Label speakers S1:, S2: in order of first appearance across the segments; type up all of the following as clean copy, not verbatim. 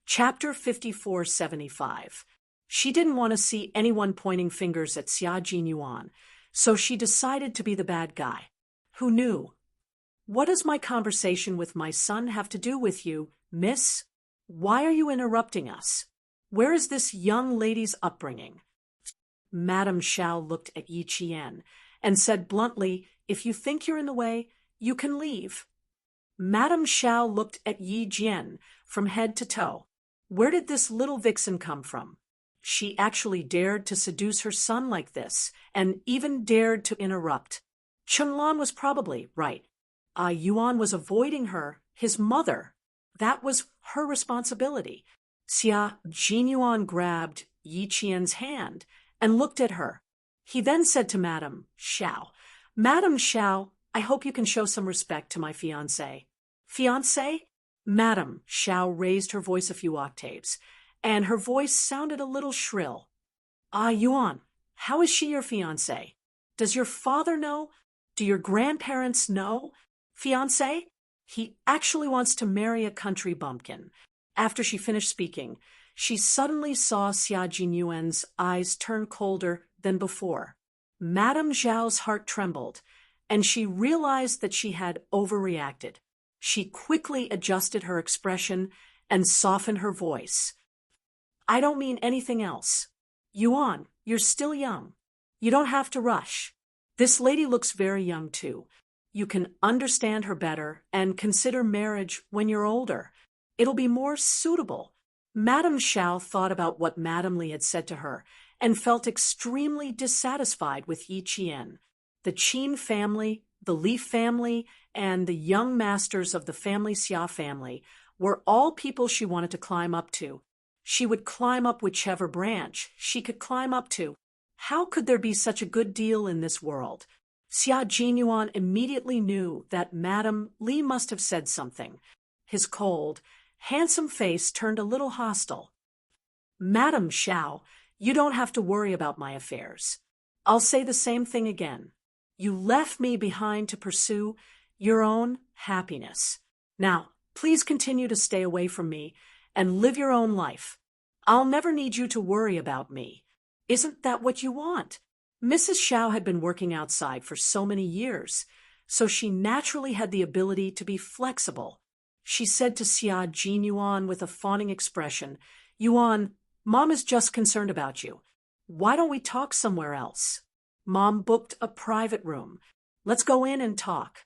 S1: Chapter 5475. She didn't want to see anyone pointing fingers at Xia Jinyuan, so she decided to be the bad guy. Who knew? What does my conversation with my son have to do with you, miss? Why are you interrupting us? Where is this young lady's upbringing? Madame Xiao looked at Yi Qian and said bluntly, if you think you're in the way, you can leave. Madame Xiao looked at Yi Jian from head to toe. Where did this little vixen come from? She actually dared to seduce her son like this, and even dared to interrupt. Chenglan was probably right. Yuan was avoiding her, his mother. That was her responsibility. Xia Jinyuan grabbed Yi Qian's hand and looked at her. He then said to Madame Xiao, Madame Xiao, I hope you can show some respect to my fiancé. Fiancé? Madame Xiao raised her voice a few octaves, and her voice sounded a little shrill. Yuan, how is she your fiancé? Does your father know? Do your grandparents know? Fiancé? He actually wants to marry a country bumpkin. After she finished speaking, she suddenly saw Xia Jinyuan's eyes turn colder than before. Madame Zhao's heart trembled, and she realized that she had overreacted. She quickly adjusted her expression and softened her voice. I don't mean anything else. Yuan, you're still young. You don't have to rush. This lady looks very young too. You can understand her better and consider marriage when you're older. It'll be more suitable. Madame Xiao thought about what Madame Li had said to her and felt extremely dissatisfied with Yi Qian. The Qin family, the Li family, and the young masters of the family Xia family were all people she wanted to climb up to. She would climb up whichever branch she could climb up to. How could there be such a good deal in this world? Xia Jinyuan immediately knew that Madame Li must have said something. His cold, handsome face turned a little hostile. Madame Xiao, you don't have to worry about my affairs. I'll say the same thing again. You left me behind to pursue your own happiness. Now, please continue to stay away from me and live your own life. I'll never need you to worry about me. Isn't that what you want? Mrs. Xiao had been working outside for so many years, so she naturally had the ability to be flexible. She said to Xia Jinyuan with a fawning expression, Yuan, Mom is just concerned about you. Why don't we talk somewhere else? Mom booked a private room. Let's go in and talk.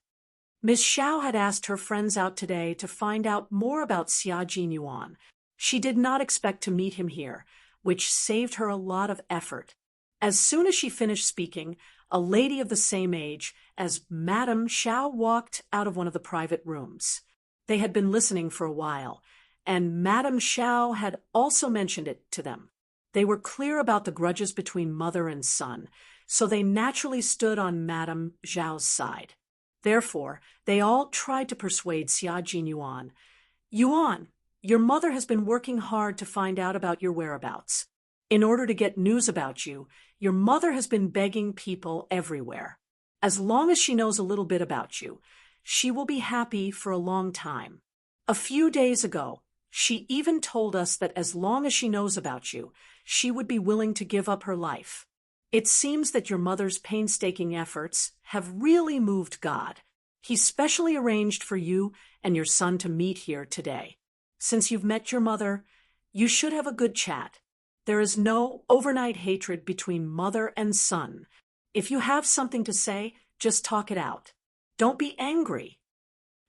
S1: Miss Xiao had asked her friends out today to find out more about Xia Jinyuan. She did not expect to meet him here, which saved her a lot of effort. As soon as she finished speaking, a lady of the same age as Madame Xiao walked out of one of the private rooms. They had been listening for a while, and Madame Xiao had also mentioned it to them. They were clear about the grudges between mother and son, so they naturally stood on Madame Xiao's side. Therefore, they all tried to persuade Xia Jinyuan. Yuan, your mother has been working hard to find out about your whereabouts. In order to get news about you, your mother has been begging people everywhere. As long as she knows a little bit about you, she will be happy for a long time. A few days ago, she even told us that as long as she knows about you, she would be willing to give up her life. It seems that your mother's painstaking efforts have really moved God. He specially arranged for you and your son to meet here today. Since you've met your mother, you should have a good chat. There is no overnight hatred between mother and son. If you have something to say, just talk it out. Don't be angry.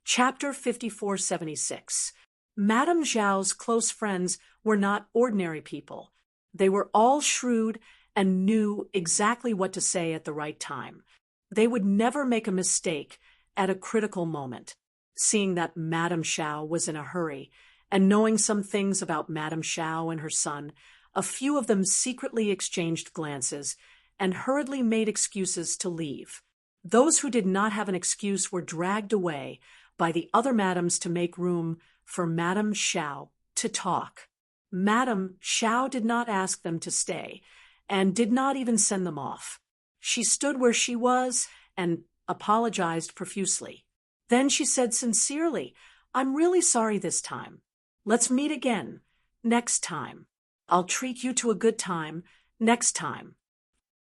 S1: Chapter 5476. Madame Zhao's close friends were not ordinary people. They were all shrewd and knew exactly what to say at the right time. They would never make a mistake at a critical moment. Seeing that Madame Xiao was in a hurry, and knowing some things about Madame Xiao and her son, a few of them secretly exchanged glances and hurriedly made excuses to leave. Those who did not have an excuse were dragged away by the other madams to make room for Madame Xiao to talk. Madame Xiao did not ask them to stay, and did not even send them off. She stood where she was and apologized profusely. Then she said sincerely, I'm really sorry this time. Let's meet again. next time. I'll treat you to a good time, next time.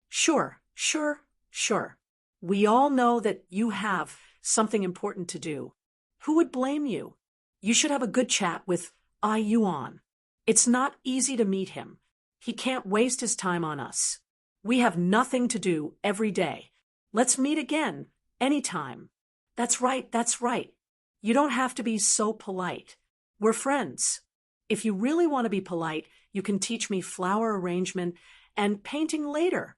S1: Sure, sure, sure. We all know that you have something important to do. Who would blame you? You should have a good chat with Yuan. It's not easy to meet him. He can't waste his time on us. We have nothing to do every day. Let's meet again, anytime. That's right, that's right. You don't have to be so polite. We're friends. If you really want to be polite, you can teach me flower arrangement and painting later.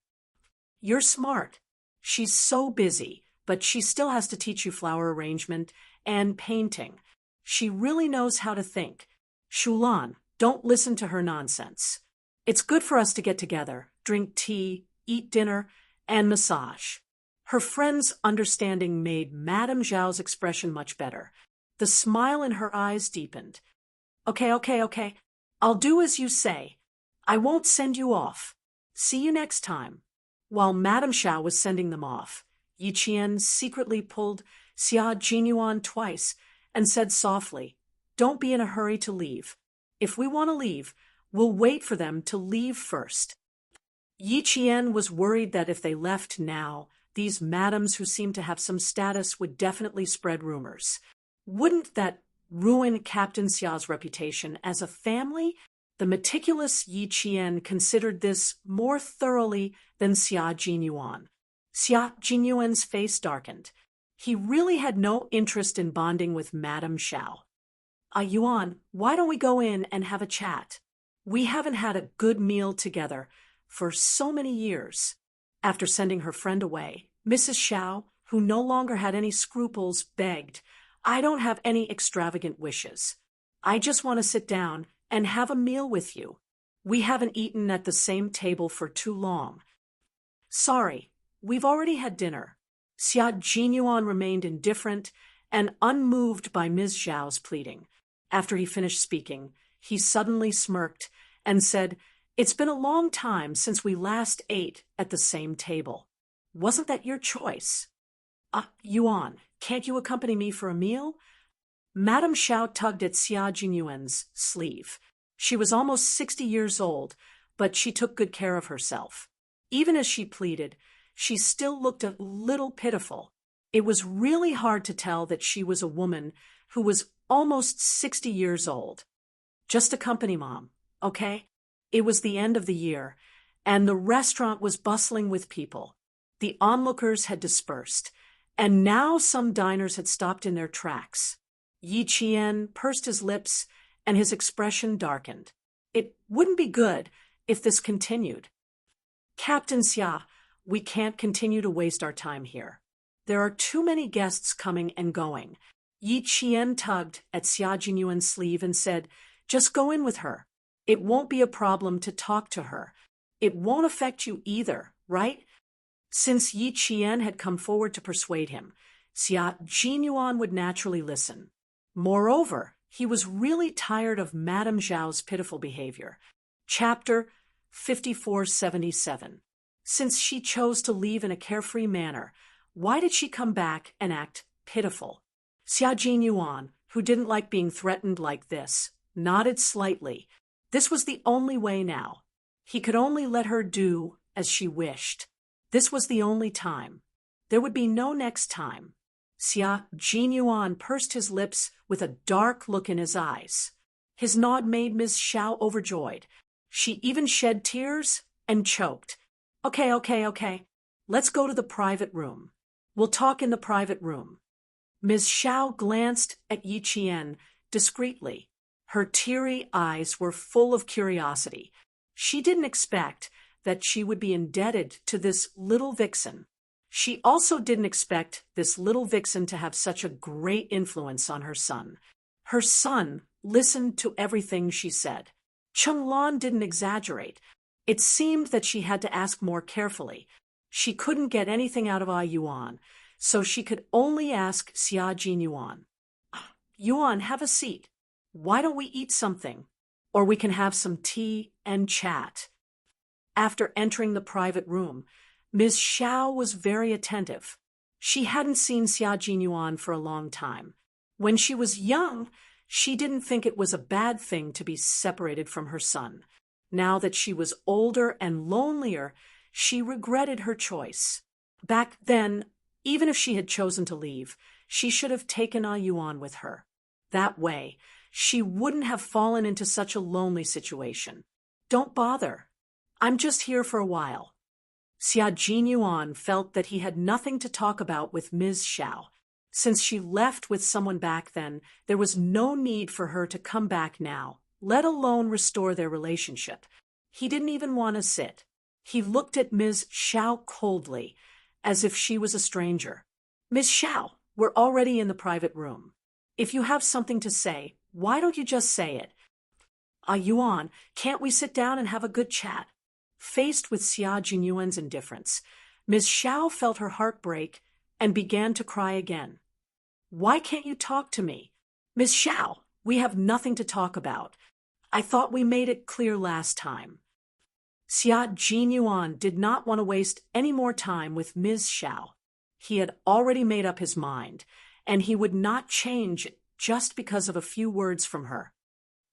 S1: You're smart. She's so busy, but she still has to teach you flower arrangement and painting. She really knows how to think. Shulan, don't listen to her nonsense. It's good for us to get together, drink tea, eat dinner, and massage. Her friend's understanding made Madame Zhao's expression much better. The smile in her eyes deepened. Okay. I'll do as you say. I won't send you off. See you next time. While Madame Zhao was sending them off, Yi Qian secretly pulled Xia Jinyuan twice and said softly, "Don't be in a hurry to leave. If we want to leave, we'll wait for them to leave first." Yi Qian was worried that if they left now, these madams who seemed to have some status would definitely spread rumors. Wouldn't that ruin Captain Xia's reputation as a family? The meticulous Yi Qian considered this more thoroughly than Xia Jinyuan. Xia Jinyuan's face darkened. He really had no interest in bonding with Madame Zhao. Yuan, why don't we go in and have a chat? We haven't had a good meal together for so many years. After sending her friend away, Mrs. Zhao, who no longer had any scruples, begged, "I don't have any extravagant wishes. I just want to sit down and have a meal with you. We haven't eaten at the same table for too long." "Sorry, we've already had dinner." Xia Jinyuan remained indifferent and unmoved by Ms. Zhao's pleading. After he finished speaking, he suddenly smirked and said, "It's been a long time since we last ate at the same table. Wasn't that your choice?" Yuan, can't you accompany me for a meal?" Madame Zhao tugged at Xia Jinyuan's sleeve. She was almost 60 years old, but she took good care of herself. Even as she pleaded, she still looked a little pitiful. It was really hard to tell that she was a woman who was almost 60 years old. "Just accompany Mom, okay?" It was the end of the year, and the restaurant was bustling with people. The onlookers had dispersed, and now some diners had stopped in their tracks. Yi Qian pursed his lips, and his expression darkened. It wouldn't be good if this continued. "Captain Xia, we can't continue to waste our time here. There are too many guests coming and going." Yi Qian tugged at Xia Jinyuan's sleeve and said, "Just go in with her. It won't be a problem to talk to her. It won't affect you either, right?" Since Yi Qian had come forward to persuade him, Xia Jinyuan would naturally listen. Moreover, he was really tired of Madame Zhao's pitiful behavior. Chapter 5477. Since she chose to leave in a carefree manner, why did she come back and act pitiful? Xia Jinyuan, who didn't like being threatened like this, nodded slightly. This was the only way now. He could only let her do as she wished. This was the only time. There would be no next time. Xia Jinyuan pursed his lips with a dark look in his eyes. His nod made Ms. Zhao overjoyed. She even shed tears and choked. Okay. Let's go to the private room. We'll talk in the private room." Ms. Zhao glanced at Yi Qian discreetly. Her teary eyes were full of curiosity. She didn't expect that she would be indebted to this little vixen. She also didn't expect this little vixen to have such a great influence on her son. Her son listened to everything she said. Chenglan didn't exaggerate. It seemed that she had to ask more carefully. She couldn't get anything out of Yuan, so she could only ask Xia Jinyuan. "Yuan, have a seat. Why don't we eat something? Or we can have some tea and chat." After entering the private room, Ms. Zhao was very attentive. She hadn't seen Xia Jinyuan for a long time. When she was young, She didn't think it was a bad thing to be separated from her son. Now that she was older and lonelier, she regretted her choice. Back then, even if she had chosen to leave, she should have taken Yuan with her. That way, she wouldn't have fallen into such a lonely situation. Don't bother. I'm just here for a while. Xia Jinyuan felt that he had nothing to talk about with Ms. Xiao. Since she left with someone back then, there was no need for her to come back now, let alone restore their relationship. He didn't even want to sit. He looked at Ms. Xiao coldly, as if she was a stranger. Ms. Xiao, we're already in the private room. If you have something to say, why don't you just say it? Yuan, can't we sit down and have a good chat? Faced with Xia Jinyuan's indifference, Ms. Xiao felt her heart break and began to cry again. Why can't you talk to me? Ms. Xiao, we have nothing to talk about. I thought we made it clear last time. Xia Jinyuan did not want to waste any more time with Ms. Xiao. He had already made up his mind, and he would not change just because of a few words from her.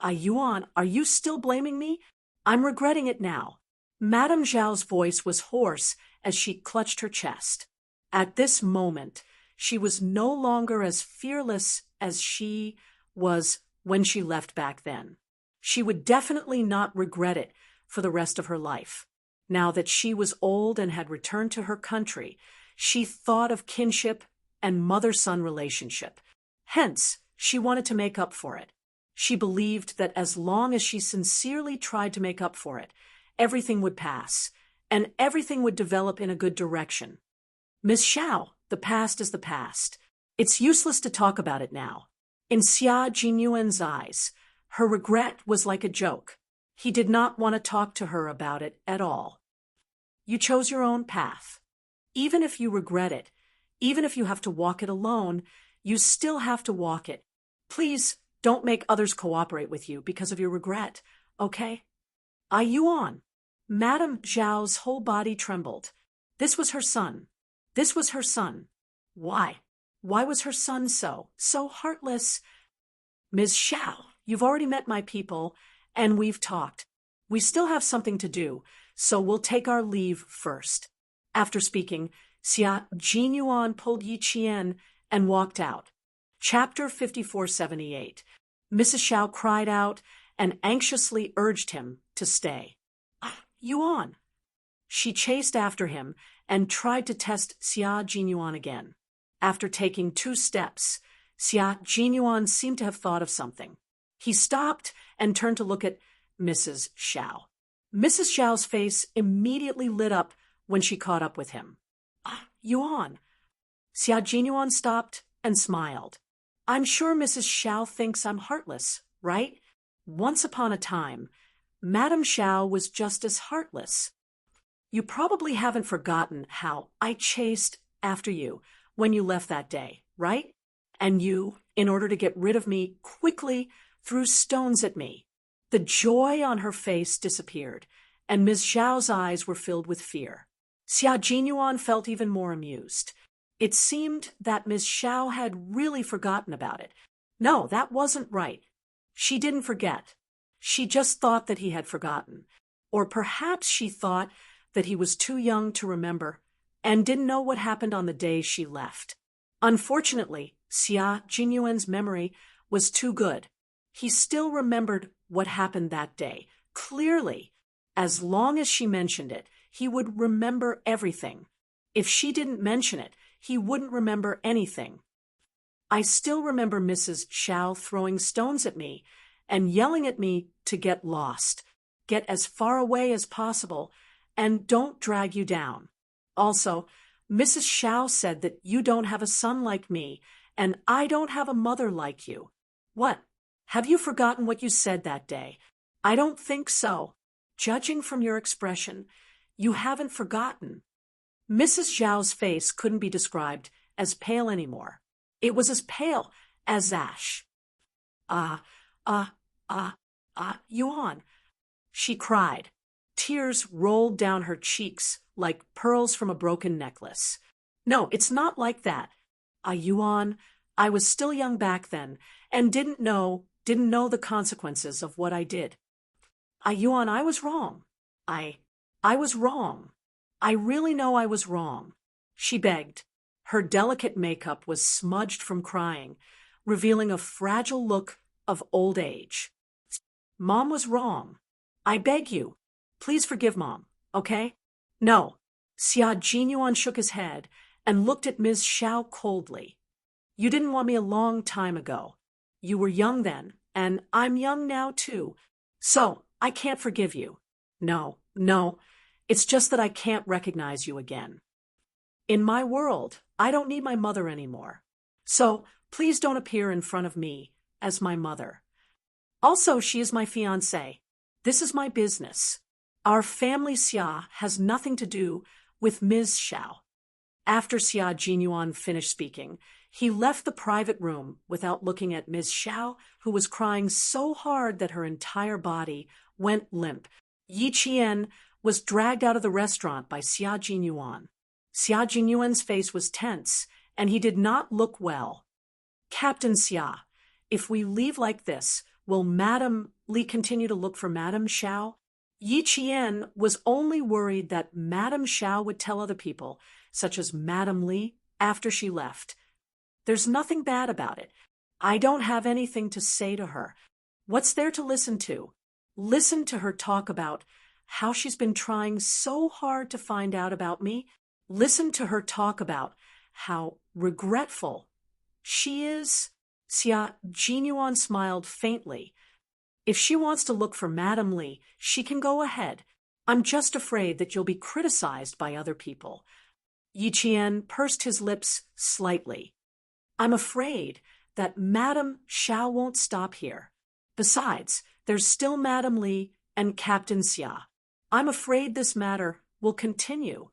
S1: Yuan, are you still blaming me? I'm regretting it now. Madame Zhao's voice was hoarse as she clutched her chest. At this moment, she was no longer as fearless as she was when she left back then. She would definitely not regret it for the rest of her life. Now that she was old and had returned to her country, she thought of kinship and mother-son relationship. Hence, she wanted to make up for it. She believed that as long as she sincerely tried to make up for it, everything would pass, and everything would develop in a good direction. Miss Xiao, the past is the past. It's useless to talk about it now. In Xia Jinyuan's eyes, her regret was like a joke. He did not want to talk to her about it at all. You chose your own path. Even if you regret it, even if you have to walk it alone, you still have to walk it. Please don't make others cooperate with you because of your regret, okay? Yuan. Madame Zhao's whole body trembled. This was her son. This was her son. Why? Why was her son so heartless? Ms. Xiao, you've already met my people, and we've talked. We still have something to do, so we'll take our leave first. After speaking, Xia Jinyuan pulled Yi Qian and walked out. Chapter 5478. Mrs. Xiao cried out and anxiously urged him to stay. Yuan. She chased after him and tried to test Xia Jinyuan again. After taking 2 steps, Xia Jinyuan seemed to have thought of something. He stopped and turned to look at Mrs. Xiao. Mrs. Xiao's face immediately lit up when she caught up with him. Yuan. Xia Jinyuan stopped and smiled. I'm sure Mrs. Xiao thinks I'm heartless, right? Once upon a time, Madame Xiao was just as heartless. You probably haven't forgotten how I chased after you when you left that day, right? And you, in order to get rid of me, quickly threw stones at me. The joy on her face disappeared, and Ms. Xiao's eyes were filled with fear. Xia Jinyuan felt even more amused. It seemed that Ms. Xiao had really forgotten about it. No, that wasn't right. She didn't forget. She just thought that he had forgotten. Or perhaps she thought that he was too young to remember and didn't know what happened on the day she left. Unfortunately, Xia Jinyuan's memory was too good. He still remembered what happened that day, clearly. As long as she mentioned it, he would remember everything. If she didn't mention it, he wouldn't remember anything. I still remember Mrs. Xiao throwing stones at me and yelling at me to get lost, get as far away as possible, and don't drag you down. Also, Mrs. Xiao said that you don't have a son like me, and I don't have a mother like you. What? Have you forgotten what you said that day? I don't think so. Judging from your expression, you haven't forgotten. Mrs. Zhao's face couldn't be described as pale anymore. It was as pale as ash. Yuan, she cried. Tears rolled down her cheeks like pearls from a broken necklace. No, it's not like that. Yuan, I was still young back then and didn't know the consequences of what I did. Yuan, I was wrong. I was wrong. I really know I was wrong, she begged. Her delicate makeup was smudged from crying, revealing a fragile look of old age. Mom was wrong. I beg you. Please forgive Mom, okay? No. Xia Jinyuan shook his head and looked at Ms. Xiao coldly. You didn't want me a long time ago. You were young then, and I'm young now too. So, I can't forgive you. No. It's just that I can't recognize you again. In my world, I don't need my mother anymore. So, please don't appear in front of me as my mother. Also, she is my fiancée. This is my business. Our family Xia has nothing to do with Ms. Xiao. After Xia Jinyuan finished speaking, he left the private room without looking at Ms. Xiao, who was crying so hard that her entire body went limp. Yi Qian was dragged out of the restaurant by Xia Jinyuan. Xia Jinyuan's face was tense, and he did not look well. Captain Xia, if we leave like this, will Madame Li continue to look for Madame Xiao? Yi Qian was only worried that Madame Xiao would tell other people, such as Madame Li, after she left. There's nothing bad about it. I don't have anything to say to her. What's there to listen to? Listen to her talk about how she's been trying so hard to find out about me. Listen to her talk about how regretful she is. Xia Jinyuan smiled faintly. If she wants to look for Madame Li, she can go ahead. I'm just afraid that you'll be criticized by other people. Yi Qian pursed his lips slightly. I'm afraid that Madame Xiao won't stop here. Besides, there's still Madame Li and Captain Xia. I'm afraid this matter will continue.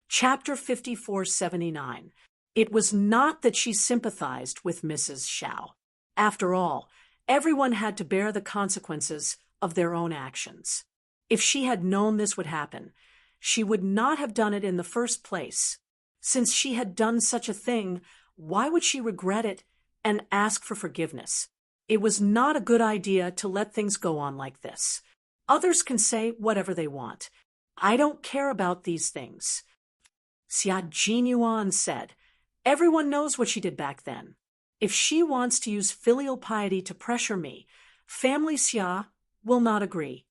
S1: Chapter 5479. It was not that she sympathized with Mrs. Xiao. After all, everyone had to bear the consequences of their own actions. If she had known this would happen, she would not have done it in the first place. Since she had done such a thing, why would she regret it and ask for forgiveness? It was not a good idea to let things go on like this. Others can say whatever they want. I don't care about these things. Xia Jinyuan said, everyone knows what she did back then. If she wants to use filial piety to pressure me, family Xia will not agree.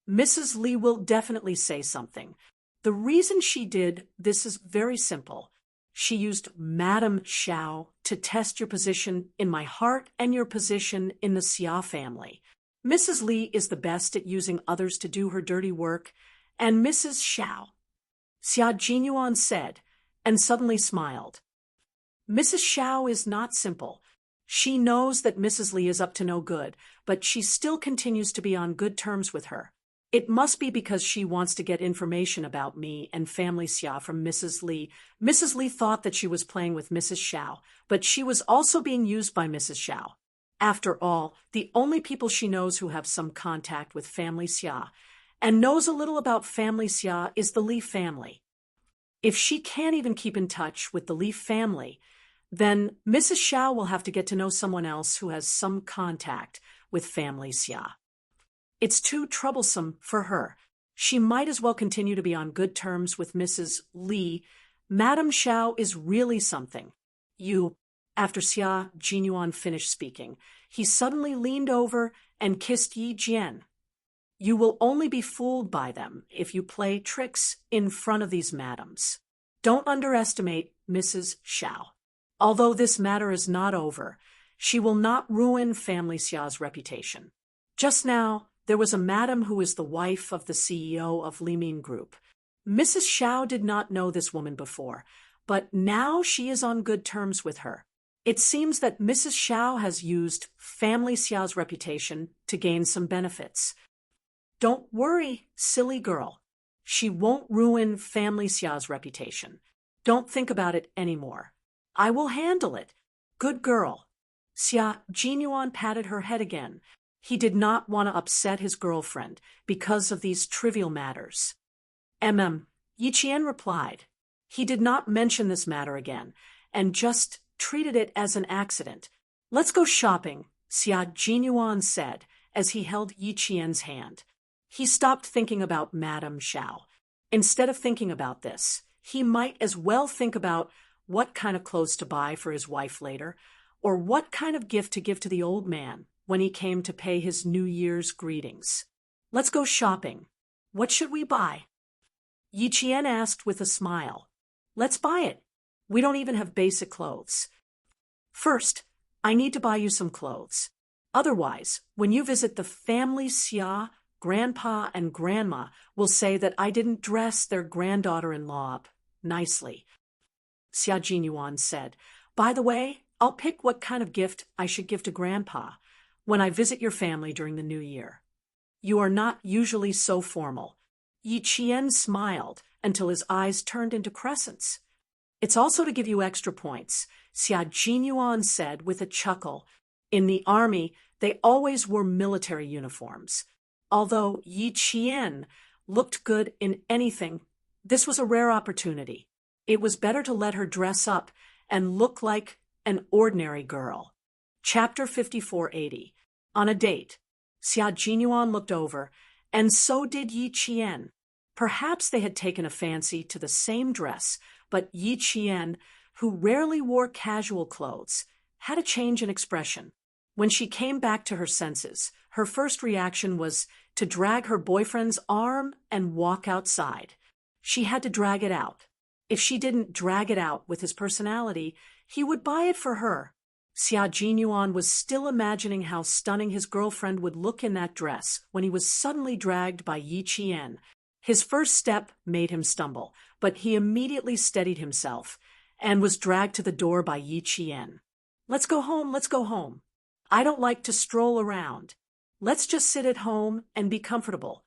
S1: Mrs. Li will definitely say something. The reason she did this is very simple. She used Madame Xiao to test your position in my heart and your position in the Xia family. Mrs. Li is the best at using others to do her dirty work, and Mrs. Xiao, Xia Jinyuan said, and suddenly smiled. Mrs. Xiao is not simple. She knows that Mrs. Li is up to no good, but she still continues to be on good terms with her. It must be because she wants to get information about me and family Xia from Mrs. Li. Mrs. Li thought that she was playing with Mrs. Xiao, but she was also being used by Mrs. Xiao. After all, the only people she knows who have some contact with family Xia and knows a little about family Xia is the Li family. If she can't even keep in touch with the Li family, then Mrs. Xiao will have to get to know someone else who has some contact with family Xia. It's too troublesome for her. She might as well continue to be on good terms with Mrs. Li. Madame Xiao is really something. After Xia Jinyuan finished speaking, he suddenly leaned over and kissed Yi Jian. You will only be fooled by them if you play tricks in front of these madams. Don't underestimate Mrs. Xiao. Although this matter is not over, she will not ruin family Xia's reputation. Just now, there was a madam who is the wife of the CEO of Limin Group. Mrs. Xiao did not know this woman before, but now she is on good terms with her. It seems that Mrs. Xiao has used family Xia's reputation to gain some benefits. Don't worry, silly girl. She won't ruin family Xia's reputation. Don't think about it anymore. I will handle it. Good girl. Xia Jinyuan patted her head again. He did not want to upset his girlfriend because of these trivial matters. Yi Qian replied. He did not mention this matter again, and just treated it as an accident. Let's go shopping, Xia Jinyuan said as he held Yi Qian's hand. He stopped thinking about Madame Xiao. Instead of thinking about this, he might as well think about what kind of clothes to buy for his wife later, or what kind of gift to give to the old man when he came to pay his New Year's greetings. Let's go shopping. What should we buy? Yi Qian asked with a smile. Let's buy it. We don't even have basic clothes. First, I need to buy you some clothes. Otherwise, when you visit the family Xia, Grandpa and Grandma will say that I didn't dress their granddaughter-in-law up nicely. Xia Jinyuan said, By the way, I'll pick what kind of gift I should give to Grandpa when I visit your family during the New Year. You are not usually so formal. Yi Qian smiled until his eyes turned into crescents. It's also to give you extra points, Xia Jinyuan said with a chuckle. In the army, they always wore military uniforms. Although Yi Qian looked good in anything, this was a rare opportunity. It was better to let her dress up and look like an ordinary girl. Chapter 5480. On a date. Xia Jinyuan looked over, and so did Yi Qian. Perhaps they had taken a fancy to the same dress, but Yi Qian, who rarely wore casual clothes, had a change in expression. When she came back to her senses, her first reaction was to drag her boyfriend's arm and walk outside. She had to drag it out. If she didn't drag it out with his personality, he would buy it for her. Xia Jinyuan was still imagining how stunning his girlfriend would look in that dress when he was suddenly dragged by Yi Qian. His first step made him stumble, but he immediately steadied himself and was dragged to the door by Yi Qian. Let's go home, let's go home. I don't like to stroll around. Let's just sit at home and be comfortable.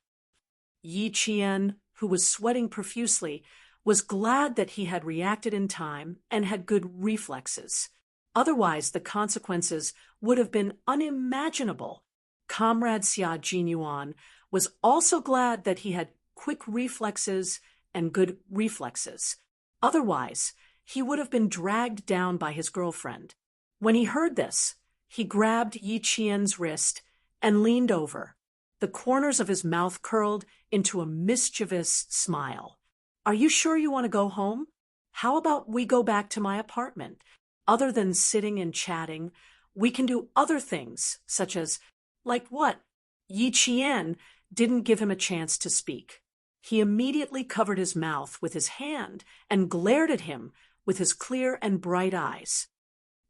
S1: Yi Qian, who was sweating profusely, was glad that he had reacted in time and had good reflexes. Otherwise, the consequences would have been unimaginable. Comrade Xia Jinyuan was also glad that he had quick reflexes and good reflexes. Otherwise, he would have been dragged down by his girlfriend. When he heard this, he grabbed Yi Qian's wrist and leaned over. The corners of his mouth curled into a mischievous smile. Are you sure you want to go home? How about we go back to my apartment? Other than sitting and chatting, we can do other things, such as, like what? Yi Qian didn't give him a chance to speak. He immediately covered his mouth with his hand and glared at him with his clear and bright eyes.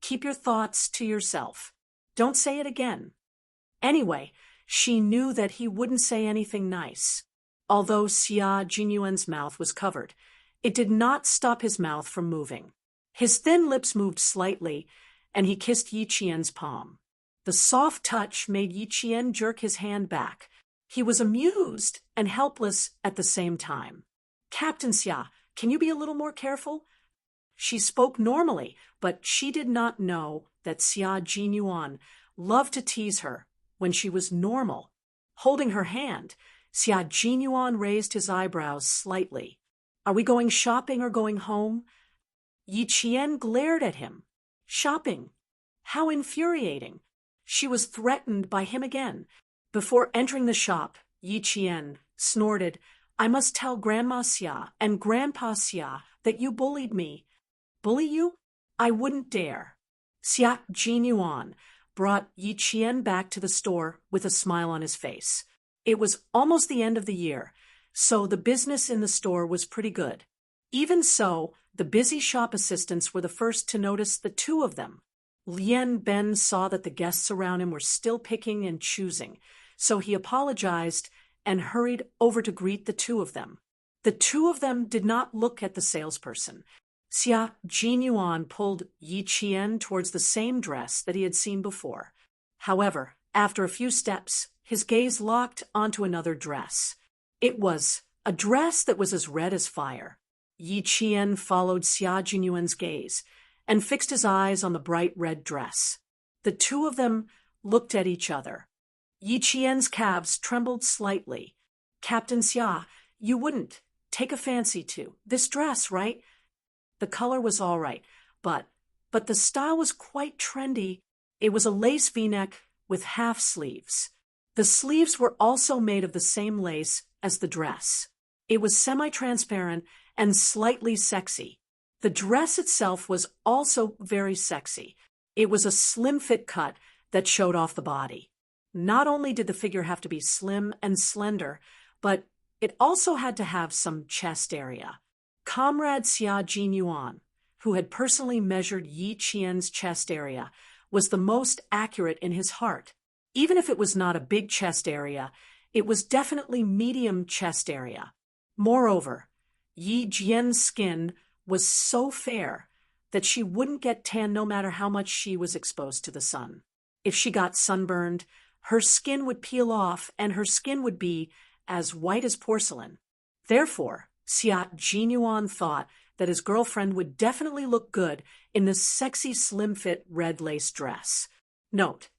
S1: Keep your thoughts to yourself. Don't say it again. Anyway, she knew that he wouldn't say anything nice. Although Xia Jinyuan's mouth was covered, it did not stop his mouth from moving. His thin lips moved slightly, and he kissed Yi Qian's palm. The soft touch made Yi Qian jerk his hand back. He was amused and helpless at the same time. Captain Xia, can you be a little more careful? She spoke normally, but she did not know that Xia Jinyuan loved to tease her when she was normal. Holding her hand, Xia Jinyuan raised his eyebrows slightly. Are we going shopping or going home? Yi Qian glared at him. Shopping? How infuriating. She was threatened by him again. Before entering the shop, Yi Qian snorted, I must tell Grandma Xia and Grandpa Xia that you bullied me. Bully you? I wouldn't dare. Xia Jinyuan brought Yi Qian back to the store with a smile on his face. It was almost the end of the year, so the business in the store was pretty good. Even so, the busy shop assistants were the first to notice the two of them. Lien Ben saw that the guests around him were still picking and choosing, so he apologized and hurried over to greet the two of them. The two of them did not look at the salesperson. Xia Jinyuan pulled Yi Qian towards the same dress that he had seen before. However, after a few steps, his gaze locked onto another dress. It was a dress that was as red as fire. Yi Qian followed Xia Jinyuan's gaze and fixed his eyes on the bright red dress. The two of them looked at each other. Yi Qian's calves trembled slightly. Captain Xia, you wouldn't take a fancy to this dress, right? The color was all right, but but the style was quite trendy. It was a lace v-neck with half sleeves. The sleeves were also made of the same lace as the dress. It was semi-transparent and slightly sexy. The dress itself was also very sexy. It was a slim-fit cut that showed off the body. Not only did the figure have to be slim and slender, but it also had to have some chest area. Comrade Xia Jinyuan, who had personally measured Yi Qian's chest area, was the most accurate in his heart. Even if it was not a big chest area, it was definitely medium chest area. Moreover, Yi Jian's skin was so fair that she wouldn't get tan no matter how much she was exposed to the sun. If she got sunburned, her skin would peel off and her skin would be as white as porcelain. Therefore, Xia Jinyuan thought that his girlfriend would definitely look good in this sexy slim-fit red lace dress. Note: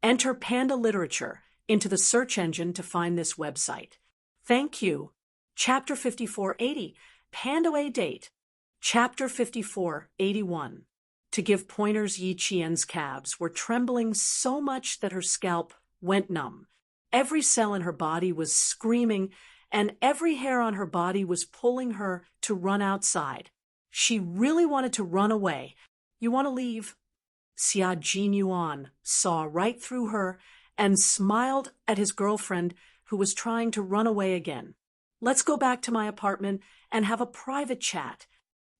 S1: enter Panda Literature into the search engine to find this website. Thank you. Chapter 5480, Panda Date. Chapter 5481. To give pointers, Yi Qian's calves were trembling so much that her scalp went numb. Every cell in her body was screaming, and every hair on her body was pulling her to run outside. She really wanted to run away. You want to leave? Xia Jinyuan saw right through her and smiled at his girlfriend, who was trying to run away again. Let's go back to my apartment and have a private chat.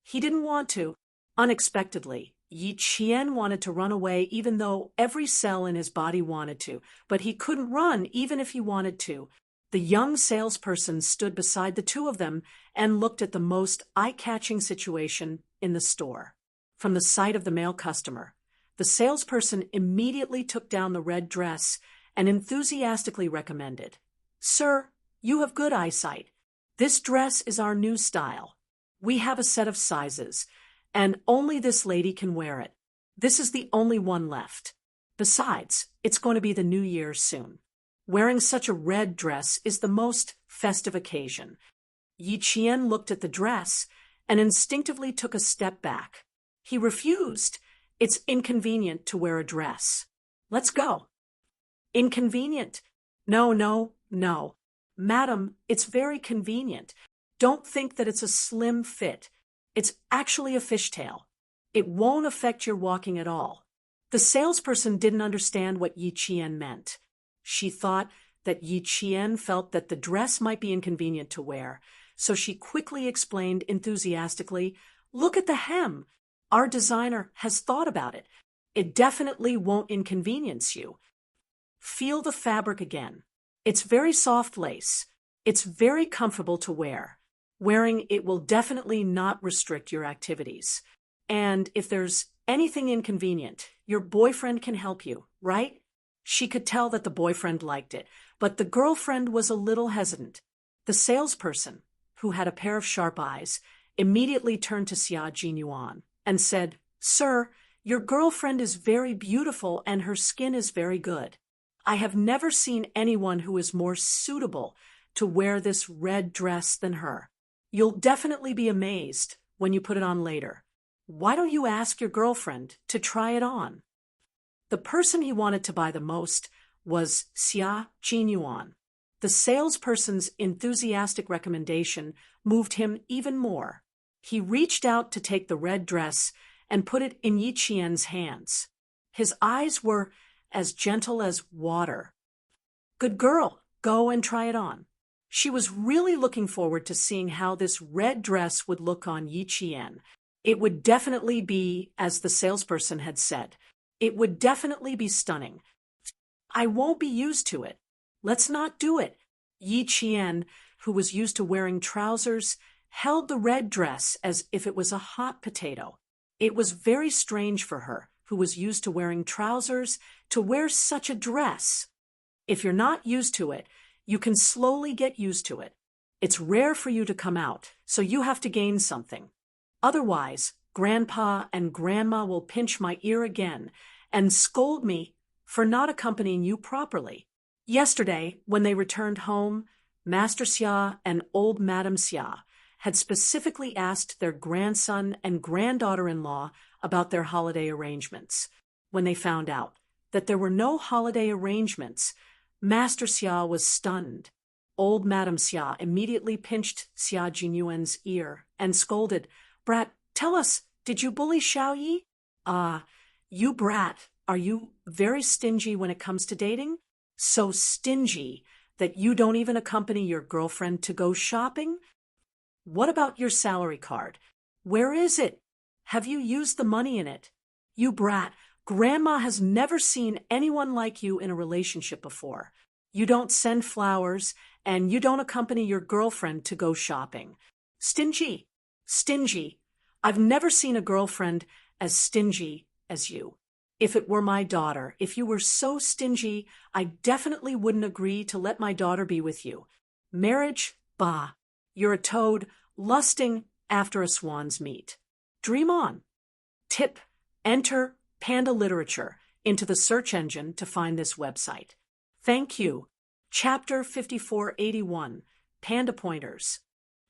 S1: He didn't want to. Unexpectedly, Yi Qian wanted to run away even though every cell in his body wanted to, but he couldn't run even if he wanted to. The young salesperson stood beside the two of them and looked at the most eye-catching situation in the store. From the sight of the male customer, the salesperson immediately took down the red dress and enthusiastically recommended, "Sir, you have good eyesight. This dress is our new style. We have a set of sizes, and only this lady can wear it. This is the only one left. Besides, it's going to be the New Year soon. Wearing such a red dress is the most festive occasion." Yi Qian looked at the dress and instinctively took a step back. He refused. It's inconvenient to wear a dress. Let's go. Inconvenient? No, no, no. Madam, it's very convenient. Don't think that it's a slim fit. It's actually a fishtail. It won't affect your walking at all. The salesperson didn't understand what Yi Qian meant. She thought that Yi Qian felt that the dress might be inconvenient to wear, so she quickly explained enthusiastically, "Look at the hem. Our designer has thought about it. It definitely won't inconvenience you. Feel the fabric again. It's very soft lace. It's very comfortable to wear. Wearing it will definitely not restrict your activities. And if there's anything inconvenient, your boyfriend can help you, right?" She could tell that the boyfriend liked it, but the girlfriend was a little hesitant. The salesperson, who had a pair of sharp eyes, immediately turned to Xia Jinyuan and said, "Sir, your girlfriend is very beautiful and her skin is very good. I have never seen anyone who is more suitable to wear this red dress than her. You'll definitely be amazed when you put it on later. Why don't you ask your girlfriend to try it on?" The person he wanted to buy the most was Xia Jinyuan. The salesperson's enthusiastic recommendation moved him even more. He reached out to take the red dress and put it in Yi Qian's hands. His eyes were as gentle as water. "Good girl, go and try it on." She was really looking forward to seeing how this red dress would look on Yi Qian. It would definitely be, as the salesperson had said, it would definitely be stunning. "I won't be used to it. Let's not do it." Yi Qian, who was used to wearing trousers, held the red dress as if it was a hot potato. It was very strange for her, who was used to wearing trousers, to wear such a dress. If you're not used to it, you can slowly get used to it. It's rare for you to come out, so you have to gain something. Otherwise, Grandpa and Grandma will pinch my ear again and scold me for not accompanying you properly. Yesterday, when they returned home, Master Xia and old Madame Xia had specifically asked their grandson and granddaughter-in-law about their holiday arrangements. When they found out that there were no holiday arrangements, Master Xia was stunned. Old Madame Xia immediately pinched Xia Jinyuan's ear and scolded, "Brat, tell us, did you bully Xiao Yi?" You brat, are you very stingy when it comes to dating? So stingy that you don't even accompany your girlfriend to go shopping? What about your salary card? Where is it? Have you used the money in it? You brat, Grandma has never seen anyone like you in a relationship before. You don't send flowers, and you don't accompany your girlfriend to go shopping. Stingy. Stingy. I've never seen a girlfriend as stingy as you. If it were my daughter, if you were so stingy, I definitely wouldn't agree to let my daughter be with you. Marriage? Bah. You're a toad lusting after a swan's meat. Dream on. Tip: enter Panda Literature into the search engine to find this website. Thank you. Chapter 5481, Panda Pointers.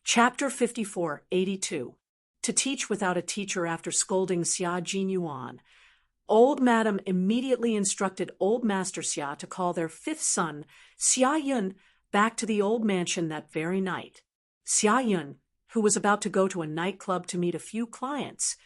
S1: Chapter 5482, To Teach Without a Teacher After Scolding Xia Jinyuan. Old Madam immediately instructed Old Master Xia to call their fifth son, Xia Yun, back to the old mansion that very night. Xia Yun, who was about to go to a nightclub to meet a few clients,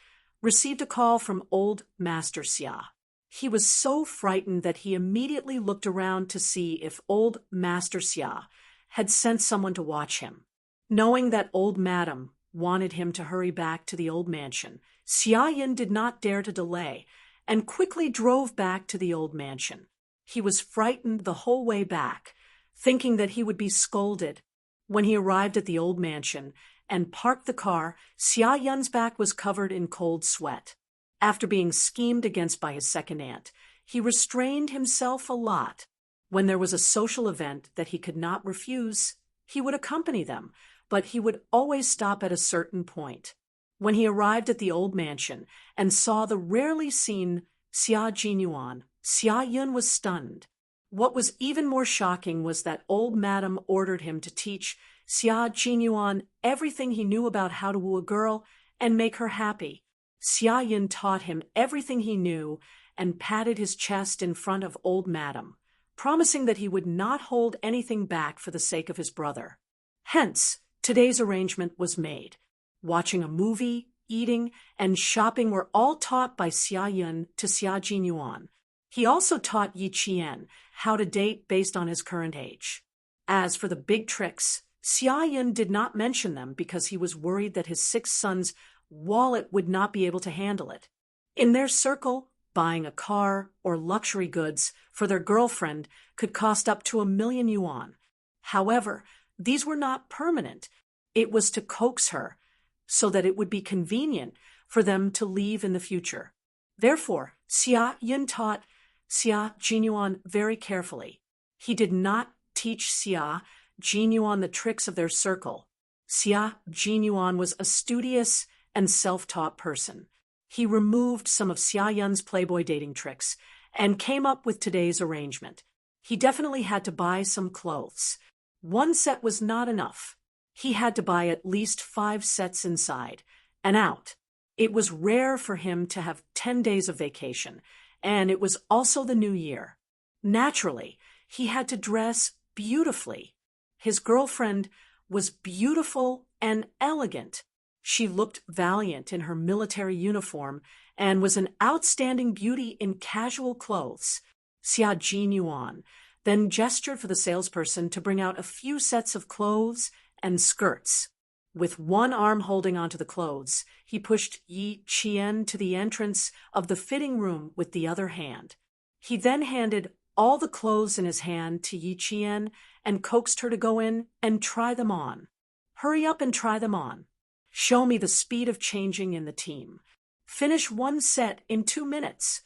S1: received a call from Old Master Xia. He was so frightened that he immediately looked around to see if Old Master Xia had sent someone to watch him. Knowing that Old Madam wanted him to hurry back to the old mansion, Xia Yin did not dare to delay and quickly drove back to the old mansion. He was frightened the whole way back, thinking that he would be scolded. When he arrived at the old mansion and parked the car, Xia Yun's back was covered in cold sweat. After being schemed against by his second aunt, he restrained himself a lot. When there was a social event that he could not refuse, he would accompany them, but he would always stop at a certain point. When he arrived at the old mansion and saw the rarely seen Xia Jinyuan, Xia Yun was stunned. What was even more shocking was that Old Madam ordered him to teach Xia Jinyuan everything he knew about how to woo a girl and make her happy. Xia Yun taught him everything he knew and patted his chest in front of Old Madam, promising that he would not hold anything back for the sake of his brother. Hence, today's arrangement was made. Watching a movie, eating, and shopping were all taught by Xia Yun to Xia Jinyuan. He also taught Yi Qian how to date based on his current age. As for the big tricks, Xia Yun did not mention them because he was worried that his six sons' wallet would not be able to handle it. In their circle, buying a car or luxury goods for their girlfriend could cost up to 1,000,000 yuan. However, these were not permanent. It was to coax her, so that it would be convenient for them to leave in the future. Therefore, Xia Yun taught Xia Jinyuan very carefully. He did not teach Xia Jinyuan the tricks of their circle. Xia Jinyuan was a studious and self-taught person. He removed some of Xia Yun's Playboy dating tricks and came up with today's arrangement. He definitely had to buy some clothes. One set was not enough. He had to buy at least 5 sets inside and out. It was rare for him to have 10 days of vacation, and it was also the new year. Naturally, he had to dress beautifully. His girlfriend was beautiful and elegant. She looked valiant in her military uniform and was an outstanding beauty in casual clothes. Xia Jinyuan then gestured for the salesperson to bring out a few sets of clothes and skirts. With one arm holding onto the clothes, he pushed Yi Qian to the entrance of the fitting room with the other hand. He then handed all the clothes in his hand to Yi Qian and coaxed her to go in and try them on. Hurry up and try them on. Show me the speed of changing in the team. Finish one set in 2 minutes.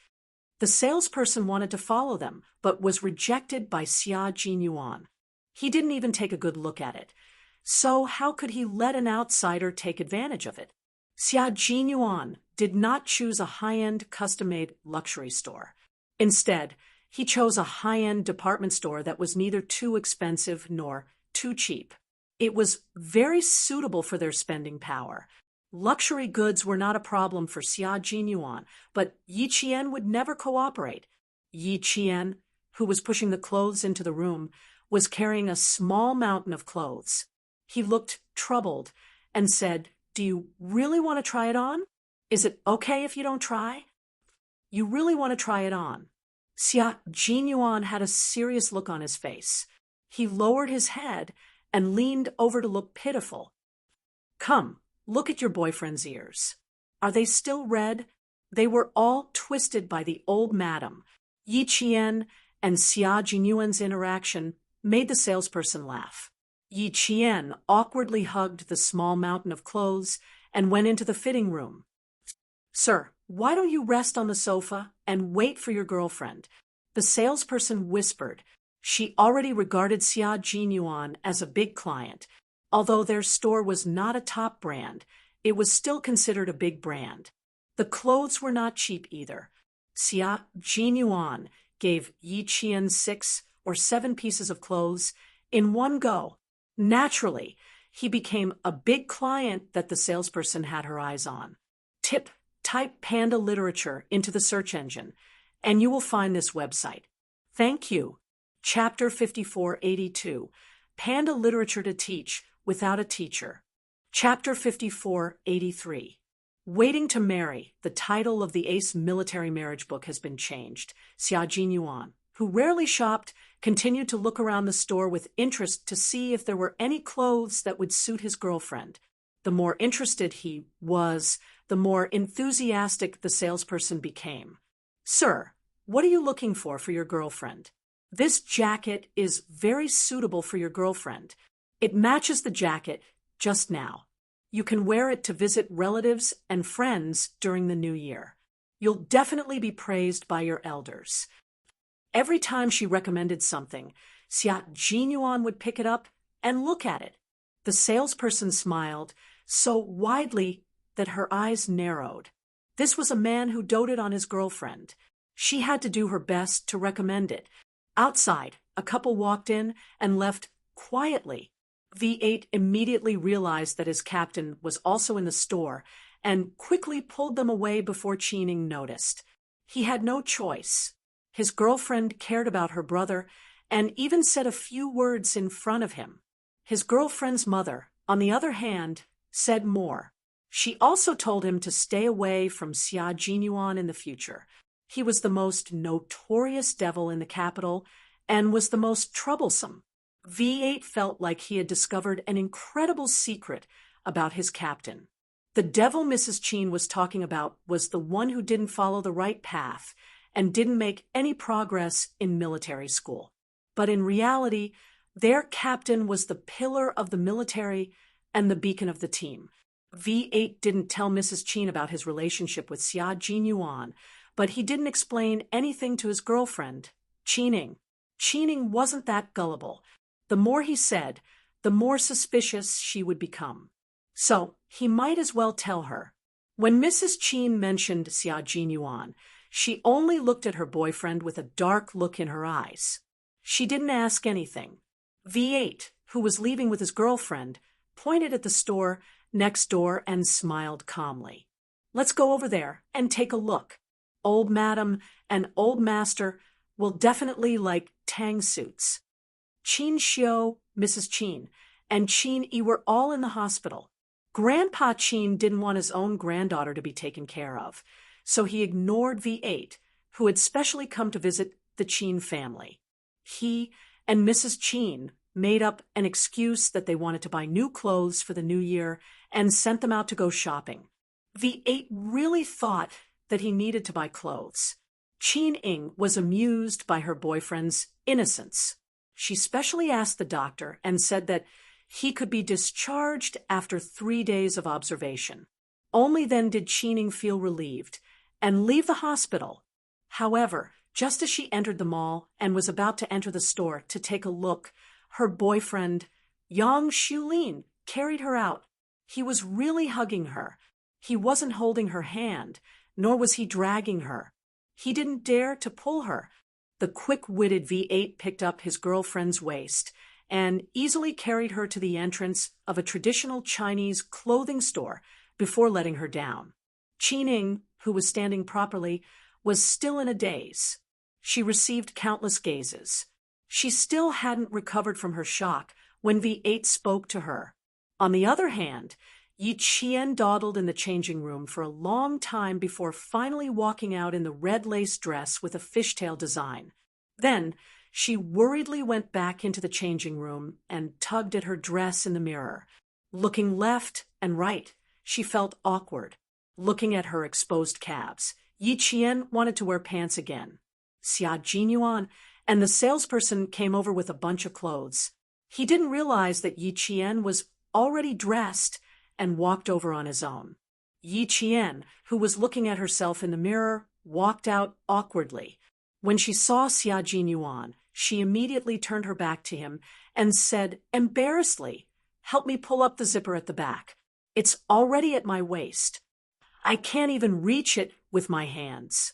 S1: The salesperson wanted to follow them, but was rejected by Xia Jinyuan. He didn't even take a good look at it. So how could he let an outsider take advantage of it? Xia Jinyuan did not choose a high-end custom-made luxury store. Instead, he chose a high-end department store that was neither too expensive nor too cheap. It was very suitable for their spending power. Luxury goods were not a problem for Xia Jinyuan, but Yi Qian would never cooperate. Yi Qian, who was pushing the clothes into the room, was carrying a small mountain of clothes. He looked troubled and said, "Do you really want to try it on? Is it okay if you don't try?" "You really want to try it on." Xia Jinyuan had a serious look on his face. He lowered his head and leaned over to look pitiful. "Come, look at your boyfriend's ears. Are they still red?" They were all twisted by the old madam. Yi Qian and Xia Jinyuan's interaction made the salesperson laugh. Yi Qian awkwardly hugged the small mountain of clothes and went into the fitting room. "Sir, why don't you rest on the sofa and wait for your girlfriend?" The salesperson whispered. She already regarded Xia Jinyuan as a big client. Although their store was not a top brand, it was still considered a big brand. The clothes were not cheap either. Xia Jinyuan gave Yi Qian 6 or 7 pieces of clothes in one go. Naturally, he became a big client that the salesperson had her eyes on. Type Panda Literature into the search engine, and you will find this website. Thank you. Chapter 5482, Panda Literature to Teach Without a Teacher. Chapter 5483. Waiting to Marry, the title of the Ace military marriage book has been changed. Xia Jinyuan, who rarely shopped, continued to look around the store with interest to see if there were any clothes that would suit his girlfriend. The more interested he was, the more enthusiastic the salesperson became. "Sir, what are you looking for your girlfriend?" "This jacket is very suitable for your girlfriend. It matches the jacket just now. You can wear it to visit relatives and friends during the new year. You'll definitely be praised by your elders." Every time she recommended something, Xia Jinyuan would pick it up and look at it. The salesperson smiled so widely that her eyes narrowed. This was a man who doted on his girlfriend. She had to do her best to recommend it. Outside, a couple walked in and left quietly. V8 immediately realized that his captain was also in the store and quickly pulled them away before Qining noticed. He had no choice. His girlfriend cared about her brother and even said a few words in front of him. His girlfriend's mother, on the other hand, said more. She also told him to stay away from Xia Jinyuan in the future. He was the most notorious devil in the capital and was the most troublesome. V8 felt like he had discovered an incredible secret about his captain. The devil Mrs. Qin was talking about was the one who didn't follow the right path and didn't make any progress in military school. But in reality, their captain was the pillar of the military and the beacon of the team. V8 didn't tell Mrs. Qin about his relationship with Xia Jinyuan, but he didn't explain anything to his girlfriend, Qining. Qining wasn't that gullible. The more he said, the more suspicious she would become. So he might as well tell her. When Mrs. Qin mentioned Xia Jinyuan, she only looked at her boyfriend with a dark look in her eyes. She didn't ask anything. V8, who was leaving with his girlfriend, pointed at the store next door and smiled calmly. "Let's go over there and take a look. Old Madam and Old Master will definitely like tang suits." Qin Xiu, Mrs. Qin, and Qin Yi were all in the hospital. Grandpa Qin didn't want his own granddaughter to be taken care of, so he ignored V8, who had specially come to visit the Qin family. He and Mrs. Qin made up an excuse that they wanted to buy new clothes for the new year and sent them out to go shopping. V8 really thought that he needed to buy clothes. Qin Ying was amused by her boyfriend's innocence. She specially asked the doctor and said that he could be discharged after 3 days of observation. Only then did Qining feel relieved and leave the hospital. However, just as she entered the mall and was about to enter the store to take a look, her boyfriend, Yang Xulin, carried her out. He was really hugging her. He wasn't holding her hand, nor was he dragging her. He didn't dare to pull her. The quick-witted V8 picked up his girlfriend's waist and easily carried her to the entrance of a traditional Chinese clothing store before letting her down. Qining, who was standing properly, was still in a daze. She received countless gazes. She still hadn't recovered from her shock when V8 spoke to her. On the other hand, Yi Qian dawdled in the changing room for a long time before finally walking out in the red lace dress with a fishtail design. Then, she worriedly went back into the changing room and tugged at her dress in the mirror. Looking left and right, she felt awkward. Looking at her exposed calves, Yi Qian wanted to wear pants again. Xia Jinyuan and the salesperson came over with a bunch of clothes. He didn't realize that Yi Qian was already dressed and walked over on his own. Yi Qian, who was looking at herself in the mirror, walked out awkwardly. When she saw Xia Jinyuan, she immediately turned her back to him and said embarrassedly, "Help me pull up the zipper at the back. It's already at my waist. I can't even reach it with my hands."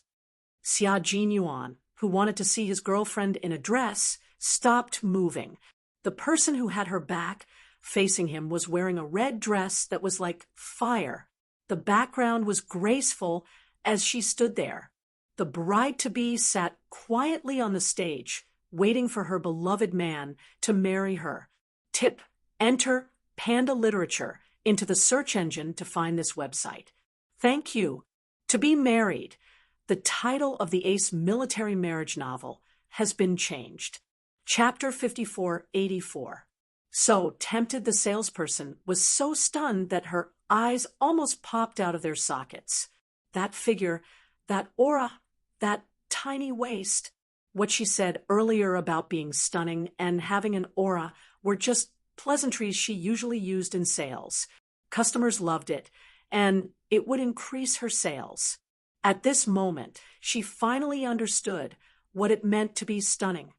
S1: Xia Jinyuan, who wanted to see his girlfriend in a dress, stopped moving. The person who had her back facing him was wearing a red dress that was like fire. The background was graceful as she stood there. The bride-to-be sat quietly on the stage, waiting for her beloved man to marry her. Tip: enter Panda Literature into the search engine to find this website. Thank you. To Be Married, the title of the Ace military marriage novel, has been changed. Chapter 5484. So tempted the salesperson was so stunned that her eyes almost popped out of their sockets. That figure, that aura, that tiny waist. What she said earlier about being stunning and having an aura were just pleasantries she usually used in sales. Customers loved it, and it would increase her sales. At this moment, she finally understood what it meant to be stunning.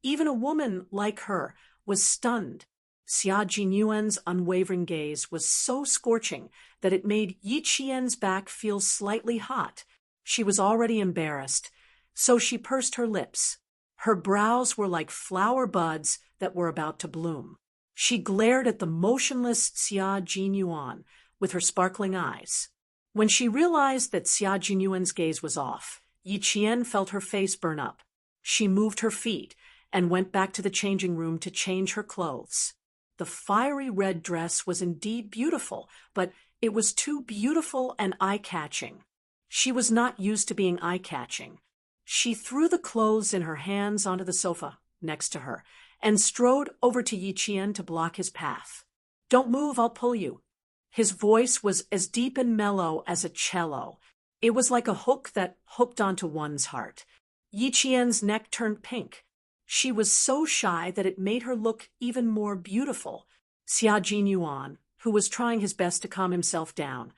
S1: Even a woman like her was stunned. Xia Jinyuan's unwavering gaze was so scorching that it made Yi Qian's back feel slightly hot. She was already embarrassed, so she pursed her lips. Her brows were like flower buds that were about to bloom. She glared at the motionless Xia Jinyuan with her sparkling eyes. When she realized that Xia Jinyuan's gaze was off, Yi Qian felt her face burn up. She moved her feet and went back to the changing room to change her clothes. The fiery red dress was indeed beautiful, but it was too beautiful and eye-catching. She was not used to being eye-catching. She threw the clothes in her hands onto the sofa next to her and strode over to Yi Qian to block his path. "Don't move, I'll pull you." His voice was as deep and mellow as a cello. It was like a hook that hooked onto one's heart. Yi Qian's neck turned pink. She was so shy that it made her look even more beautiful. Xia Jinyuan, who was trying his best to calm himself down,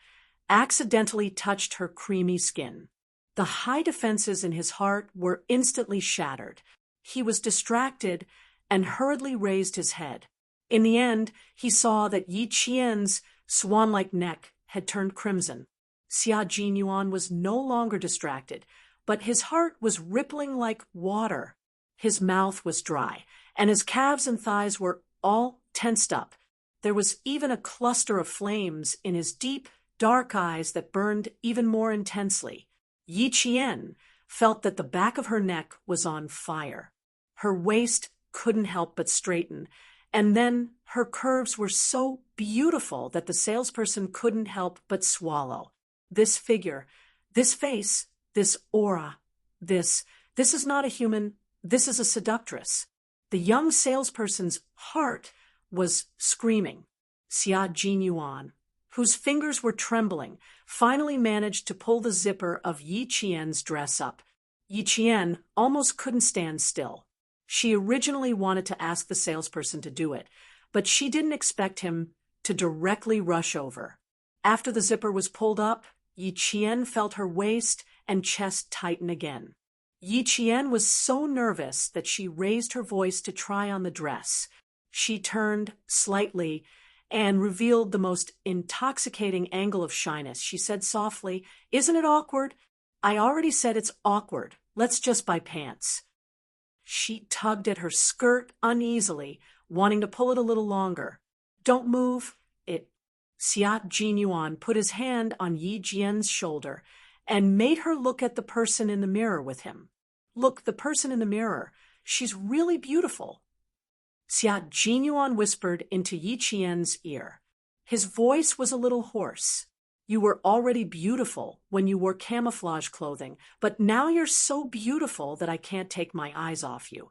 S1: accidentally touched her creamy skin. The high defenses in his heart were instantly shattered. He was distracted and hurriedly raised his head. In the end, he saw that Yi Qian's swan-like neck had turned crimson. Xia Jinyuan was no longer distracted, but his heart was rippling like water. His mouth was dry, and his calves and thighs were all tensed up. There was even a cluster of flames in his deep, dark eyes that burned even more intensely. Yi Qian felt that the back of her neck was on fire. Her waist couldn't help but straighten, and then her curves were so beautiful that the salesperson couldn't help but swallow. This figure, this face, this aura, this is not a human, this is a seductress. The young salesperson's heart was screaming. Xia Jinyuan, whose fingers were trembling, finally managed to pull the zipper of Yi Qian's dress up. Yi Qian almost couldn't stand still. She originally wanted to ask the salesperson to do it, but she didn't expect him to directly rush over. After the zipper was pulled up, Yi Qian felt her waist and chest tighten again. Yi Qian was so nervous that she raised her voice to try on the dress. She turned slightly and revealed the most intoxicating angle of shyness. She said softly, "Isn't it awkward? I already said it's awkward. Let's just buy pants." She tugged at her skirt uneasily wanting to pull it a little longer. Don't move. Xia Jinyuan put his hand on Yi Jian's shoulder and made her look at the person in the mirror with him. Look, the person in the mirror. She's really beautiful. Xia Jinyuan whispered into Yi Qian's ear. His voice was a little hoarse. You were already beautiful when you wore camouflage clothing, but now you're so beautiful that I can't take my eyes off you.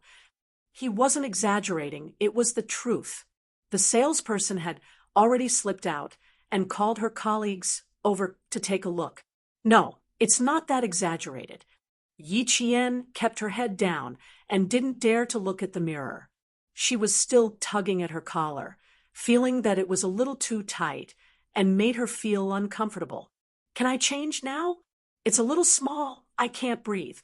S1: He wasn't exaggerating, it was the truth. The salesperson had already slipped out and called her colleagues over to take a look. No, it's not that exaggerated. Yi Qian kept her head down and didn't dare to look at the mirror. She was still tugging at her collar, feeling that it was a little too tight and made her feel uncomfortable. Can I change now? It's a little small. I can't breathe.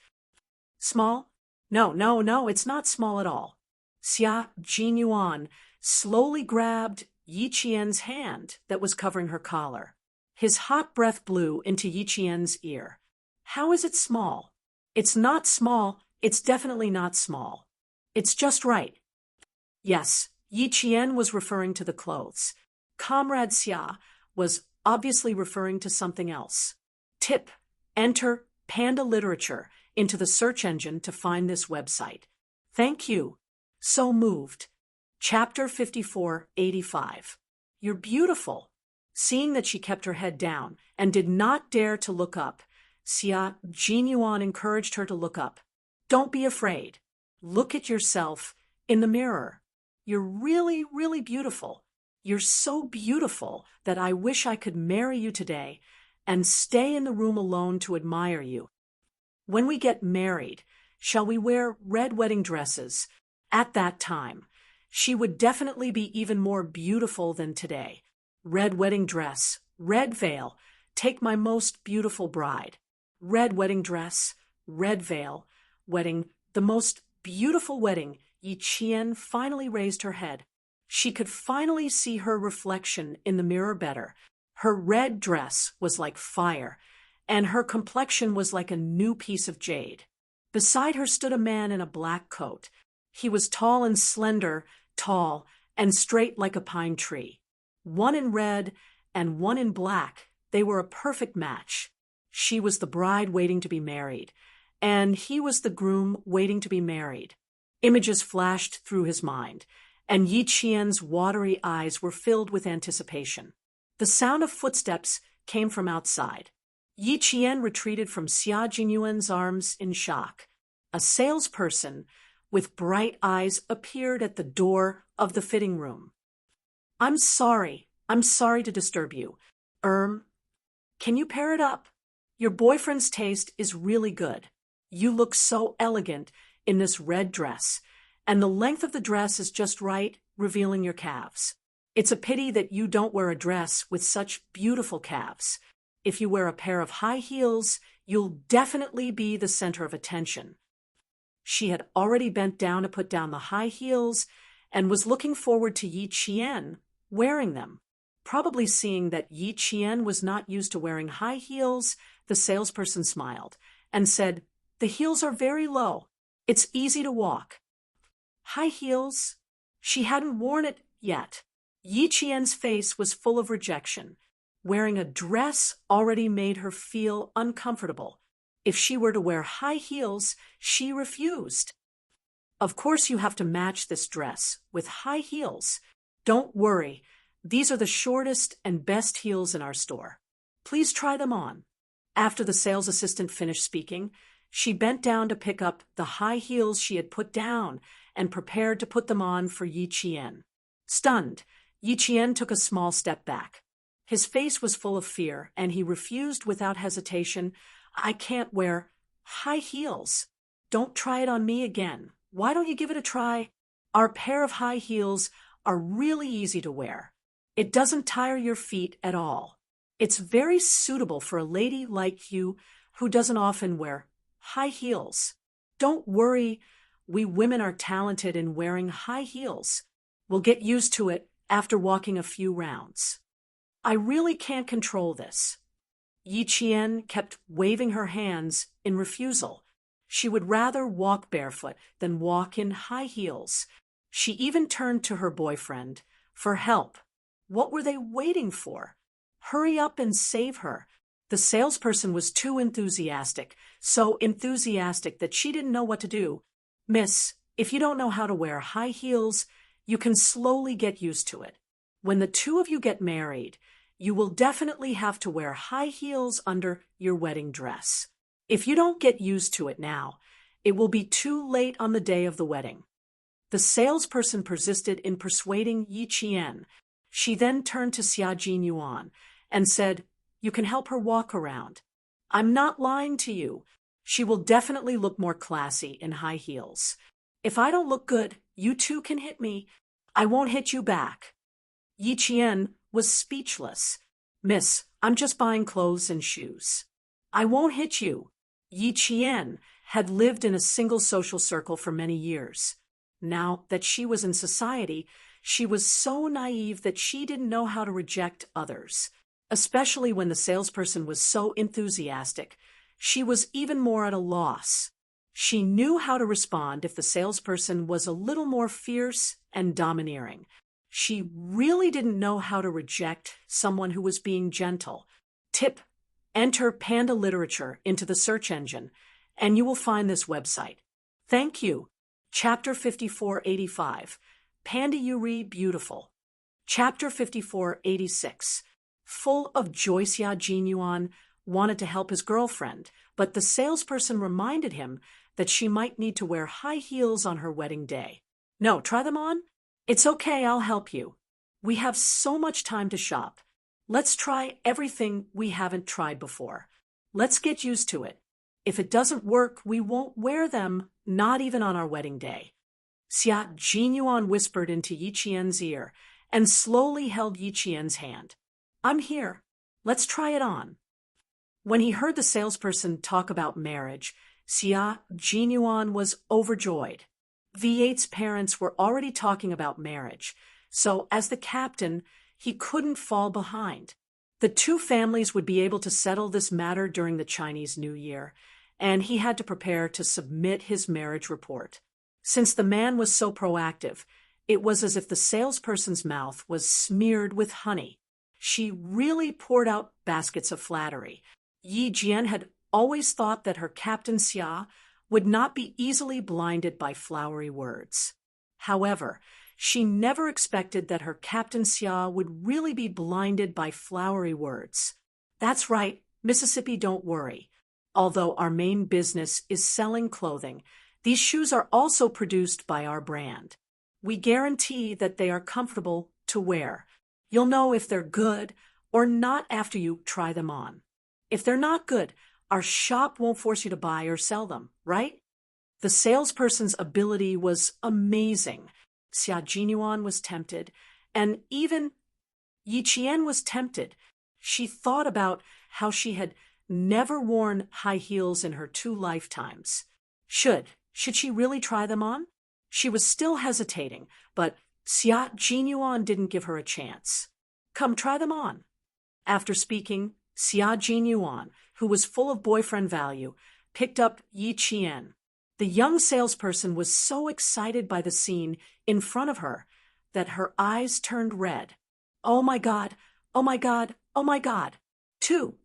S1: Small? No, it's not small at all. Xia Jinyuan slowly grabbed Yi Qian's hand that was covering her collar. His hot breath blew into Yi Qian's ear. How is it small? It's not small. It's definitely not small. It's just right. Yes, Yi Qian was referring to the clothes. Comrade Xia was obviously referring to something else. Tip: enter Panda Literature into the search engine to find this website. Thank you. So moved. Chapter 5485. You're beautiful. Seeing that she kept her head down and did not dare to look up, Xia Jinyuan encouraged her to look up. Don't be afraid. Look at yourself in the mirror. You're really, really beautiful. You're so beautiful that I wish I could marry you today and stay in the room alone to admire you. When we get married, shall we wear red wedding dresses? At that time, she would definitely be even more beautiful than today. Red wedding dress, red veil, take my most beautiful bride. Red wedding dress, red veil, wedding, the most beautiful wedding. Yi Qian finally raised her head. She could finally see her reflection in the mirror better. Her red dress was like fire, and her complexion was like a new piece of jade. Beside her stood a man in a black coat. He was tall and slender, tall and straight like a pine tree. One in red and one in black, they were a perfect match. She was the bride waiting to be married, and he was the groom waiting to be married. Images flashed through his mind, and Yi Qian's watery eyes were filled with anticipation. The sound of footsteps came from outside. Yi Qian retreated from Xia Jinyuan's arms in shock. A salesperson with bright eyes appeared at the door of the fitting room. I'm sorry to disturb you. Can you pair it up? Your boyfriend's taste is really good. You look so elegant in this red dress, and the length of the dress is just right, revealing your calves. It's a pity that you don't wear a dress with such beautiful calves. If you wear a pair of high heels, you'll definitely be the center of attention. She had already bent down to put down the high heels and was looking forward to Yi Qian wearing them. Probably seeing that Yi Qian was not used to wearing high heels, the salesperson smiled and said, "The heels are very low. It's easy to walk." High heels? She hadn't worn it yet. Yi Qian's face was full of rejection. Wearing a dress already made her feel uncomfortable. If she were to wear high heels, she refused. Of course you have to match this dress with high heels. Don't worry, these are the shortest and best heels in our store. Please try them on. After the sales assistant finished speaking, she bent down to pick up the high heels she had put down and prepared to put them on for Yi Qian. Stunned, Yi Qian took a small step back. His face was full of fear, and he refused without hesitation. I can't wear high heels. Don't try it on me again. Why don't you give it a try? Our pair of high heels are really easy to wear. It doesn't tire your feet at all. It's very suitable for a lady like you who doesn't often wear high heels. Don't worry, we women are talented in wearing high heels. We'll get used to it after walking a few rounds. I really can't control this. Yi Qian kept waving her hands in refusal. She would rather walk barefoot than walk in high heels. She even turned to her boyfriend for help. What were they waiting for? Hurry up and save her. The salesperson was too enthusiastic, so enthusiastic that she didn't know what to do. Miss, if you don't know how to wear high heels, you can slowly get used to it. When the two of you get married, you will definitely have to wear high heels under your wedding dress. If you don't get used to it now, it will be too late on the day of the wedding. The salesperson persisted in persuading Yi Qian. She then turned to Xia Jinyuan and said, "You can help her walk around. I'm not lying to you. She will definitely look more classy in high heels. If I don't look good, you two can hit me. I won't hit you back." Yi Qian was speechless. "Miss, I'm just buying clothes and shoes. I won't hit you." Yi Qian had lived in a single social circle for many years. Now that she was in society, she was so naive that she didn't know how to reject others. Especially when the salesperson was so enthusiastic, she was even more at a loss. She knew how to respond if the salesperson was a little more fierce and domineering. She really didn't know how to reject someone who was being gentle. Tip: enter Panda Literature into the search engine, and you will find this website. Thank you. Chapter 5485. Panda Yuri Beautiful. Chapter 5486. Full of joy, Xia Jinyuan wanted to help his girlfriend, but the salesperson reminded him that she might need to wear high heels on her wedding day. "No, try them on? It's okay, I'll help you. We have so much time to shop. Let's try everything we haven't tried before. Let's get used to it. If it doesn't work, we won't wear them, not even on our wedding day." Xia Jinyuan whispered into Yi Qian's ear and slowly held Yi Qian's hand. "I'm here. Let's try it on." When he heard the salesperson talk about marriage, Xia Jinyuan was overjoyed. V8's parents were already talking about marriage, so as the captain, he couldn't fall behind. The two families would be able to settle this matter during the Chinese New Year, and he had to prepare to submit his marriage report. Since the man was so proactive, it was as if the salesperson's mouth was smeared with honey. She really poured out baskets of flattery. Yi Jian had always thought that her Captain Xia would not be easily blinded by flowery words. However, she never expected that her Captain Xia would really be blinded by flowery words. "That's right, Mississippi, don't worry. Although our main business is selling clothing, these shoes are also produced by our brand. We guarantee that they are comfortable to wear. You'll know if they're good or not after you try them on. If they're not good, our shop won't force you to buy or sell them, right?" The salesperson's ability was amazing. Xia Jinyuan was tempted, and even Yi Qian was tempted. She thought about how she had never worn high heels in her 2 lifetimes. Should she really try them on? She was still hesitating, but Xia Jinyuan didn't give her a chance. "Come, try them on." After speaking, Xia Jinyuan, who was full of boyfriend value, picked up Yi Qian. The young salesperson was so excited by the scene in front of her that her eyes turned red. "Oh my God, oh my God, oh my God. Too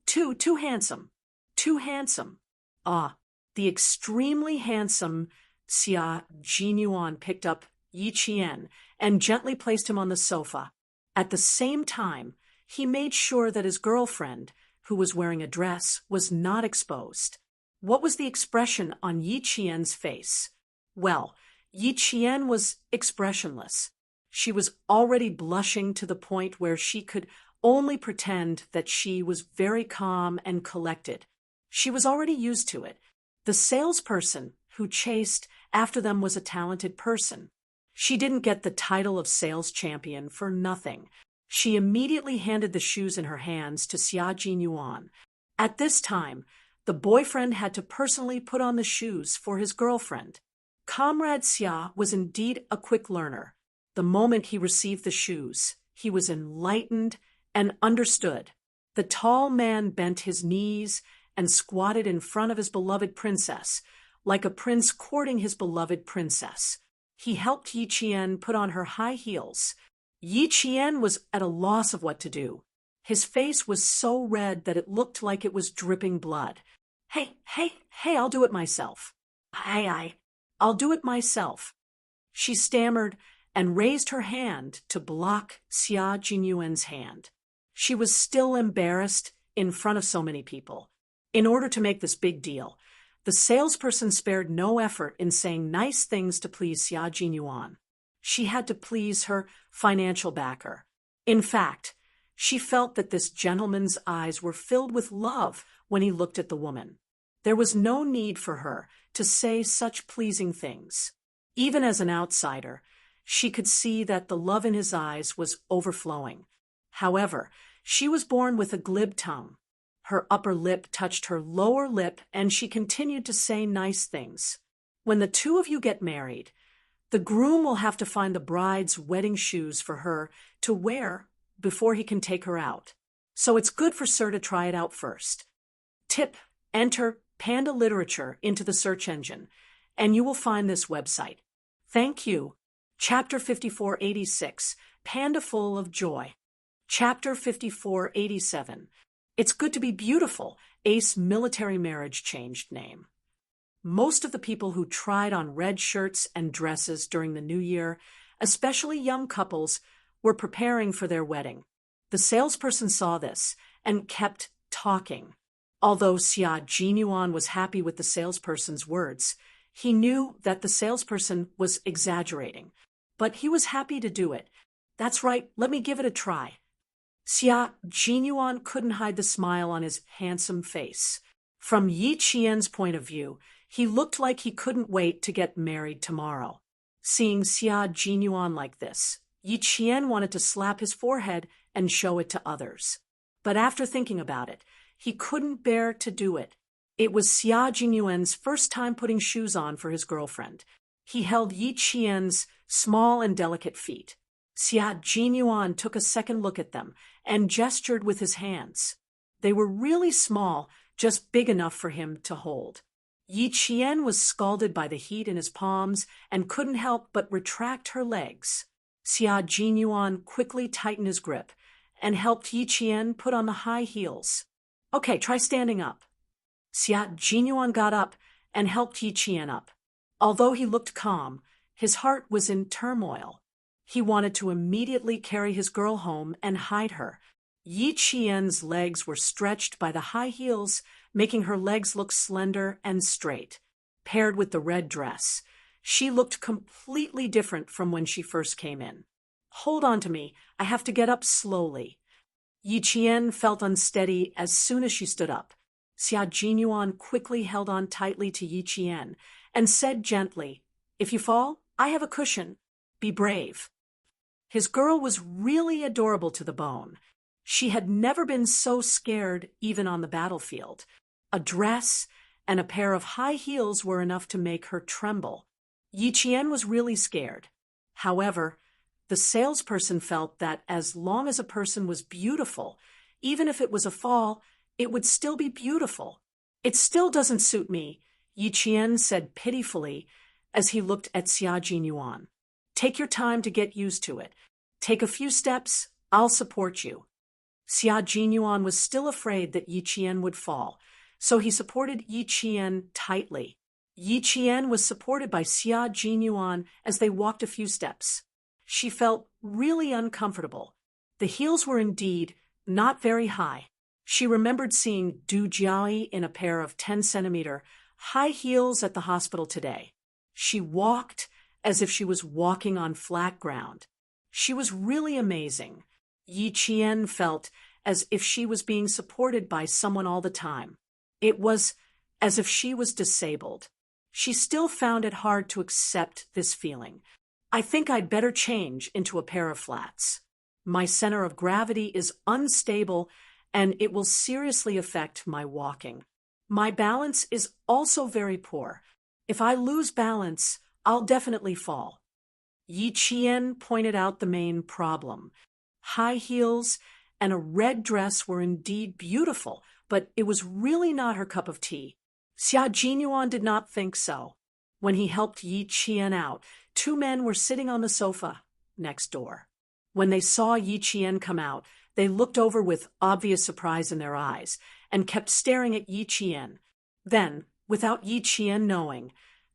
S1: handsome. Too handsome." Ah, the extremely handsome Xia Jinyuan picked up Yi Qian and gently placed him on the sofa. At the same time, he made sure that his girlfriend, who was wearing a dress, was not exposed. What was the expression on Yi Qian's face? Well, Yi Qian was expressionless. She was already blushing to the point where she could only pretend that she was very calm and collected. She was already used to it. The salesperson who chased after them was a talented person. She didn't get the title of sales champion for nothing. She immediately handed the shoes in her hands to Xia Jinyuan. At this time, the boyfriend had to personally put on the shoes for his girlfriend. Comrade Xia was indeed a quick learner. The moment he received the shoes, he was enlightened and understood. The tall man bent his knees and squatted in front of his beloved princess, like a prince courting his beloved princess. He helped Yi Qian put on her high heels. Yi Qian was at a loss of what to do. His face was so red that it looked like it was dripping blood. Hey, I'll do it myself. I'll do it myself. She stammered and raised her hand to block Xia Jinyuan's hand. She was still embarrassed in front of so many people. In order to make this big deal, the salesperson spared no effort in saying nice things to please Xia Jinyuan. She had to please her financial backer. In fact, she felt that this gentleman's eyes were filled with love when he looked at the woman. There was no need for her to say such pleasing things. Even as an outsider, she could see that the love in his eyes was overflowing. However, she was born with a glib tongue. Her upper lip touched her lower lip, and she continued to say nice things. When the two of you get married, the groom will have to find the bride's wedding shoes for her to wear before he can take her out. So it's good for Sir to try it out first. Tip: enter Panda Literature into the search engine, and you will find this website. Thank you. Chapter 5486, Panda Full of Joy. Chapter 5487, It's Good to Be Beautiful, Ace Military Marriage changed name. Most of the people who tried on red shirts and dresses during the new year, especially young couples, were preparing for their wedding. The salesperson saw this and kept talking. Although Xia Jinyuan was happy with the salesperson's words, he knew that the salesperson was exaggerating, but he was happy to do it. That's right, let me give it a try. Xia Jinyuan couldn't hide the smile on his handsome face. From Yi Qian's point of view, he looked like he couldn't wait to get married tomorrow. Seeing Xia Jinyuan like this, Yi Qian wanted to slap his forehead and show it to others. But after thinking about it, he couldn't bear to do it. It was Xia Jinyuan's first time putting shoes on for his girlfriend. He held Yi Qian's small and delicate feet. Xia Jinyuan took a second look at them and gestured with his hands. They were really small, just big enough for him to hold. Yi Qian was scalded by the heat in his palms and couldn't help but retract her legs. Xia Jinyuan quickly tightened his grip and helped Yi Qian put on the high heels. Okay, try standing up. Xia Jinyuan got up and helped Yi Qian up. Although he looked calm, his heart was in turmoil. He wanted to immediately carry his girl home and hide her. Yi Qian's legs were stretched by the high heels, making her legs look slender and straight. Paired with the red dress, she looked completely different from when she first came in. Hold on to me, I have to get up slowly. Yi Qian felt unsteady as soon as she stood up. Xia Jinyuan quickly held on tightly to Yi Qian and said gently, "If you fall, I have a cushion. Be brave." His girl was really adorable to the bone. She had never been so scared even on the battlefield. A dress and a pair of high heels were enough to make her tremble. Yi Qian was really scared. However, the salesperson felt that as long as a person was beautiful, even if it was a fall, it would still be beautiful. "It still doesn't suit me," Yi Qian said pitifully as he looked at Xia Jinyuan. "Take your time to get used to it. Take a few steps, I'll support you." Xia Jinyuan was still afraid that Yi Qian would fall, so he supported Yi Qian tightly. Yi Qian was supported by Xia Jinyuan as they walked a few steps. She felt really uncomfortable. The heels were indeed not very high. She remembered seeing Du Jiaoyi in a pair of 10-centimeter high heels at the hospital today. She walked as if she was walking on flat ground. She was really amazing. Yi Qian felt as if she was being supported by someone all the time. It was as if she was disabled. She still found it hard to accept this feeling. "I think I'd better change into a pair of flats. My center of gravity is unstable and it will seriously affect my walking. My balance is also very poor. If I lose balance, I'll definitely fall." Yi Qian pointed out the main problem. High heels and a red dress were indeed beautiful, but it was really not her cup of tea. Xia Jinyuan did not think so. When he helped Yi Qian out two men were sitting on the sofa next door. When they saw Yi Qian come out, they looked over with obvious surprise in their eyes and kept staring at Yi Qian. Then, without Yi Qian knowing,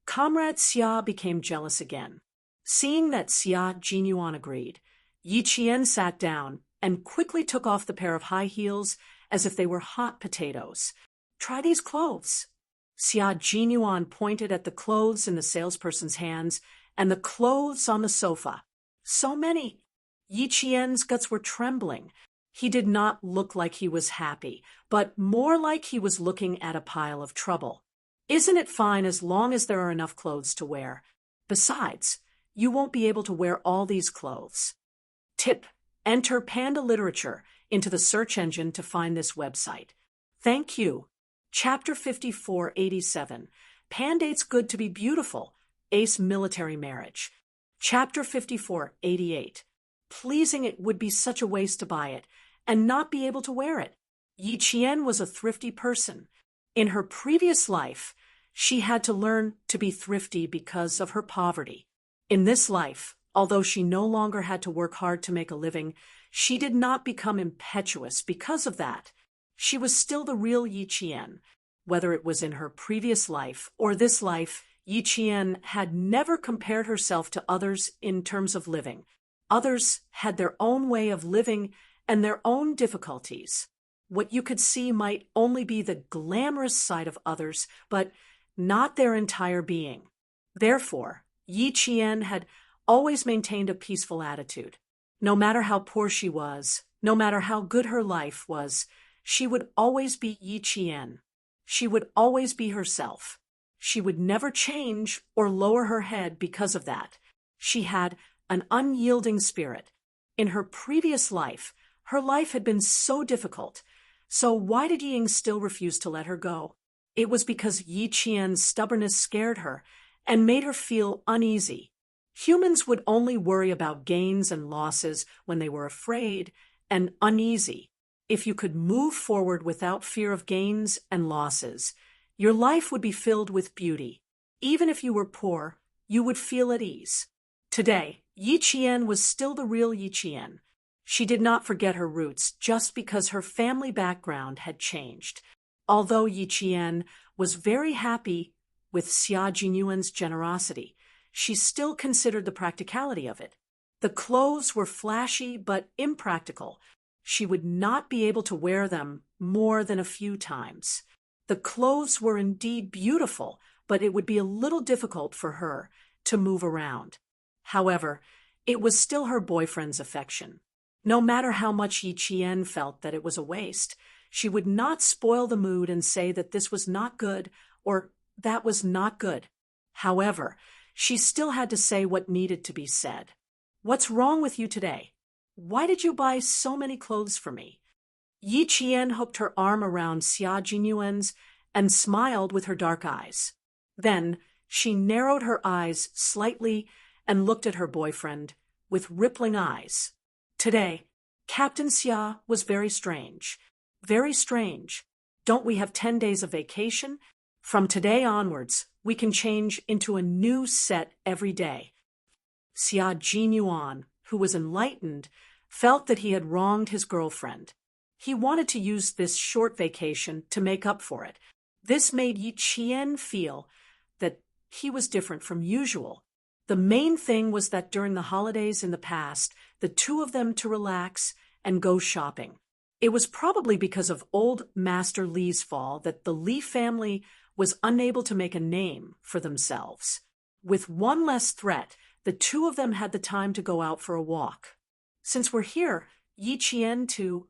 S1: Comrade Xia became jealous again. Seeing that Xia Jinyuan agreed, Yi Qian sat down and quickly took off the pair of high heels as if they were hot potatoes. "Try these clothes." Xia Jinyuan pointed at the clothes in the salesperson's hands and the clothes on the sofa. So many! Yi Qian's guts were trembling. He did not look like he was happy, but more like he was looking at a pile of trouble. "Isn't it fine as long as there are enough clothes to wear? Besides, you won't be able to wear all these clothes." Tip: enter Panda Literature into the search engine to find this website. Thank you. Chapter 5487. Pandate's Good to be Beautiful. Ace Military Marriage. Chapter 5488. Pleasing it would be such a waste to buy it and not be able to wear it. Yi Qian was a thrifty person. In her previous life, she had to learn to be thrifty because of her poverty. In this life, although she no longer had to work hard to make a living, she did not become impetuous because of that. She was still the real Yi Qian. Whether it was in her previous life or this life, Yi Qian had never compared herself to others in terms of living. Others had their own way of living and their own difficulties. What you could see might only be the glamorous side of others, but not their entire being. Therefore, Yi Qian had always maintained a peaceful attitude. No matter how poor she was, no matter how good her life was, she would always be Yi Qian. She would always be herself. She would never change or lower her head because of that. She had an unyielding spirit. In her previous life, her life had been so difficult. So why did Ying still refuse to let her go? It was because Yi Qian's stubbornness scared her and made her feel uneasy. Humans would only worry about gains and losses when they were afraid and uneasy. If you could move forward without fear of gains and losses, your life would be filled with beauty. Even if you were poor, you would feel at ease. Today, Yi Qian was still the real Yi Qian. She did not forget her roots just because her family background had changed. Although Yi Qian was very happy with Xia Jinyuan's generosity, she still considered the practicality of it. The clothes were flashy but impractical. She would not be able to wear them more than a few times. The clothes were indeed beautiful, but it would be a little difficult for her to move around. However, it was still her boyfriend's affection. No matter how much Yi Qian felt that it was a waste, she would not spoil the mood and say that this was not good or that was not good. However, she still had to say what needed to be said. "What's wrong with you today? Why did you buy so many clothes for me?" Yi Qian hooked her arm around Xia Jinyuan's and smiled with her dark eyes. Then she narrowed her eyes slightly and looked at her boyfriend with rippling eyes. "Today, Captain Xia was very strange. Very strange. Don't we have 10 days of vacation? From today onwards, we can change into a new set every day." Xia Jinyuan, who was enlightened, felt that he had wronged his girlfriend. He wanted to use this short vacation to make up for it. This made Yi Qian feel that he was different from usual. The main thing was that during the holidays in the past, the two of them to relax and go shopping. It was probably because of old Master Li's fall that the Li family was unable to make a name for themselves. With one less threat, the two of them had the time to go out for a walk. "Since we're here, Yi Qian to..."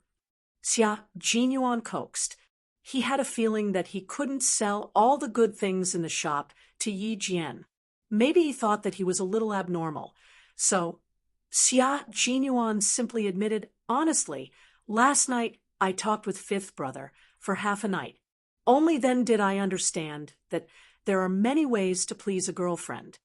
S1: Xia Jinyuan coaxed. He had a feeling that he couldn't sell all the good things in the shop to Yi Jian. Maybe he thought that he was a little abnormal. So Xia Jinyuan simply admitted, "Honestly, last night I talked with Fifth Brother for half a night. Only then did I understand that there are many ways to please a girlfriend.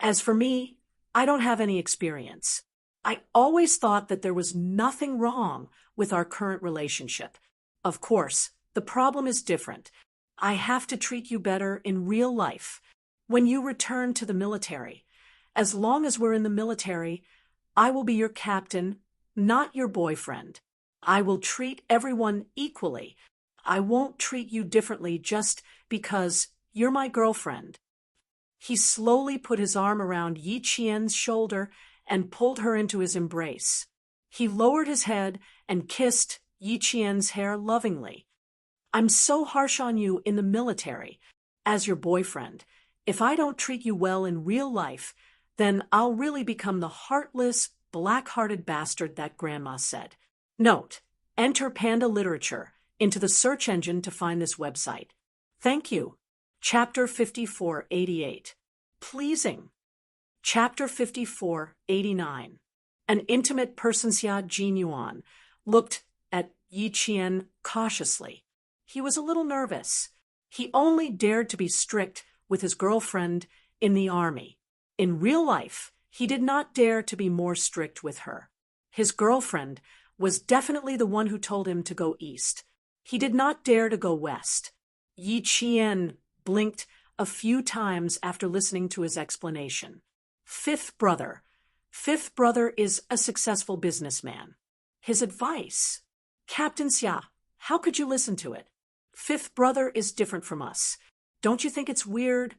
S1: As for me, I don't have any experience. I always thought that there was nothing wrong with our current relationship. Of course, the problem is different. I have to treat you better in real life when you return to the military. As long as we're in the military, I will be your captain, not your boyfriend. I will treat everyone equally. I won't treat you differently just because you're my girlfriend." He slowly put his arm around Yi Qian's shoulder and pulled her into his embrace. He lowered his head and kissed Yi Qian's hair lovingly. "I'm so harsh on you in the military. As your boyfriend, if I don't treat you well in real life, then I'll really become the heartless, black-hearted bastard that Grandma said." Note: enter Panda Literature into the search engine to find this website. Thank you. Chapter 5488. Pleasing. Chapter 5489. An intimate person, Xia Jinyuan, looked at Yi Qian cautiously. He was a little nervous. He only dared to be strict with his girlfriend in the army. In real life, he did not dare to be more strict with her. His girlfriend was definitely the one who told him to go east. He did not dare to go west. Yi Qian blinked a few times after listening to his explanation. Fifth brother. Fifth brother is a successful businessman. His advice. Captain Xia, how could you listen to it? Fifth brother is different from us. Don't you think it's weird?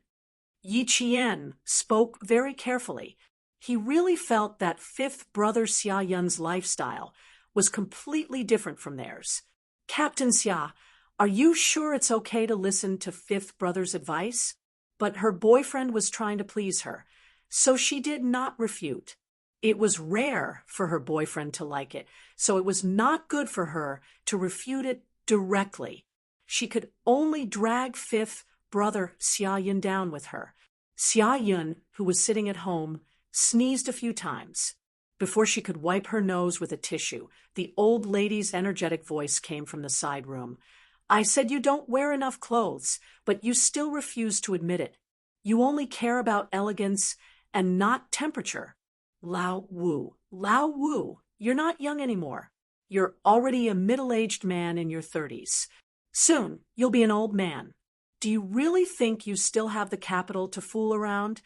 S1: Yi Qian spoke very carefully. He really felt that fifth brother Xia Yun's lifestyle was completely different from theirs. Captain Xia, are you sure it's okay to listen to fifth brother's advice? But her boyfriend was trying to please her, so she did not refute. It was rare for her boyfriend to like it, so it was not good for her to refute it directly. She could only drag fifth brother Xia Yun down with her. Xia Yun, who was sitting at home, sneezed a few times. Before she could wipe her nose with a tissue, the old lady's energetic voice came from the side room. "I said you don't wear enough clothes, but you still refuse to admit it. You only care about elegance and not temperature. Lao Wu, you're not young anymore. You're already a middle-aged man in your 30s. Soon, you'll be an old man. Do you really think you still have the capital to fool around?"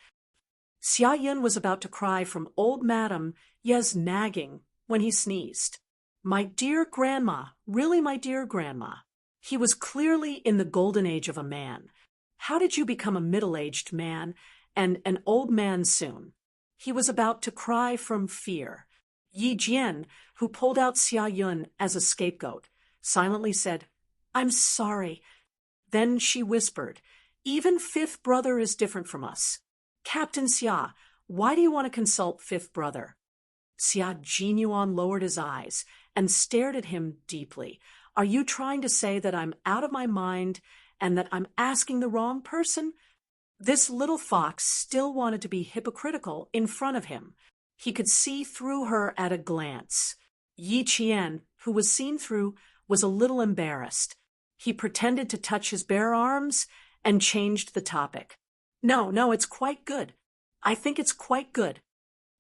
S1: Xia Yun was about to cry from old Madame Ye's nagging when he sneezed. "My dear grandma, really my dear grandma." He was clearly in the golden age of a man. How did you become a middle-aged man and an old man soon? He was about to cry from fear. Yi Jian, who pulled out Xia Yun as a scapegoat, silently said, "I'm sorry." Then she whispered, "Even fifth brother is different from us. Captain Xia, why do you want to consult fifth brother?" Xia Jinyuan lowered his eyes and stared at him deeply. "Are you trying to say that I'm out of my mind and that I'm asking the wrong person?" This little fox still wanted to be hypocritical in front of him. He could see through her at a glance. Yi Qian, who was seen through, was a little embarrassed. He pretended to touch his bare arms and changed the topic. No, it's quite good. I think it's quite good."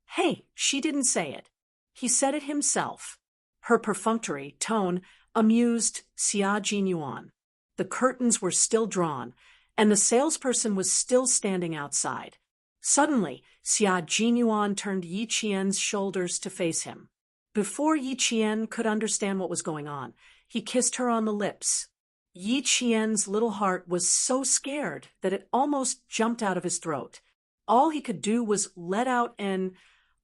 S1: "Hey, she didn't say it. He said it himself." Her perfunctory tone amused Xia Jinyuan. The curtains were still drawn, and the salesperson was still standing outside. Suddenly, Xia Jinyuan turned Yi Qian's shoulders to face him. Before Yi Qian could understand what was going on, he kissed her on the lips. Yi Qian's little heart was so scared that it almost jumped out of his throat. All he could do was let out an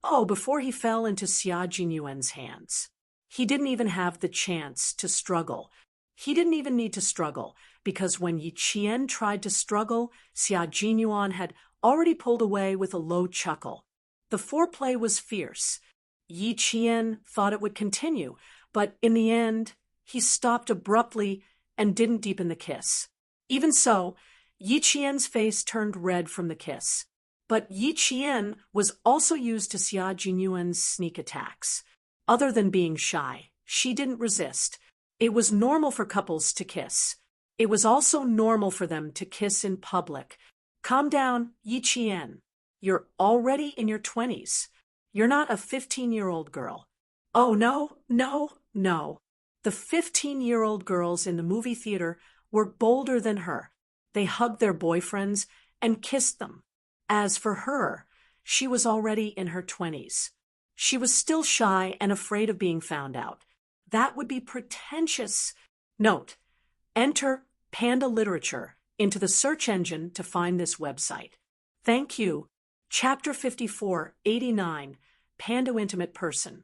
S1: "oh" before he fell into Xia Jinyuan's hands. He didn't even have the chance to struggle. He didn't even need to struggle, because when Yi Qian tried to struggle, Xia Jinyuan had already pulled away with a low chuckle. The foreplay was fierce. Yi Qian thought it would continue, but in the end, he stopped abruptly and didn't deepen the kiss. Even so, Yi Qian's face turned red from the kiss. But Yi Qian was also used to Xia Jinyuan's sneak attacks. Other than being shy, she didn't resist. It was normal for couples to kiss. It was also normal for them to kiss in public. "Calm down, Yi Qian. You're already in your 20s. You're not a 15-year-old girl." "Oh, no. The 15-year-old girls in the movie theater were bolder than her. They hugged their boyfriends and kissed them. As for her, she was already in her 20s. She was still shy and afraid of being found out. That would be pretentious. Note: enter Panda Literature into the search engine to find this website. Thank you. Chapter 5489, Panda Intimate Person.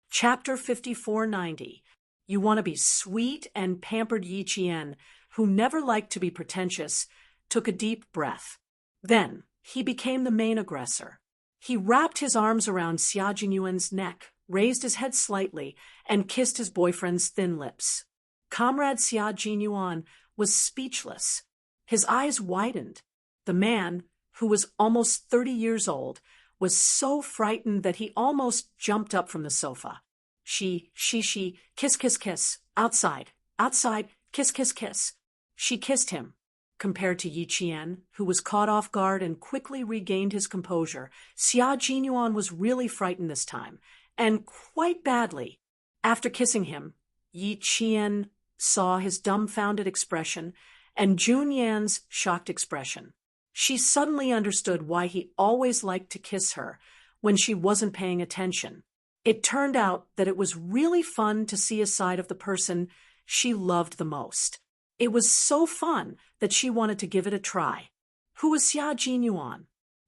S1: Chapter 5490, you want to be sweet and pampered. Yi Qian, who never liked to be pretentious, took a deep breath. Then he became the main aggressor. He wrapped his arms around Xia Jingyuan's neck, raised his head slightly, and kissed his boyfriend's thin lips. Comrade Xia Jinyuan was speechless. His eyes widened. The man, who was almost 30 years old, was so frightened that he almost jumped up from the sofa. She, kiss, kiss, kiss, outside, kiss, kiss, kiss. She kissed him. Compared to Yi Qian, who was caught off guard and quickly regained his composure, Xia Jinyuan was really frightened this time, and quite badly. After kissing him, Yi Qian saw his dumbfounded expression and Junyan's shocked expression. She suddenly understood why he always liked to kiss her when she wasn't paying attention. It turned out that it was really fun to see a side of the person she loved the most. It was so fun that she wanted to give it a try. Who was Xia Jinyuan?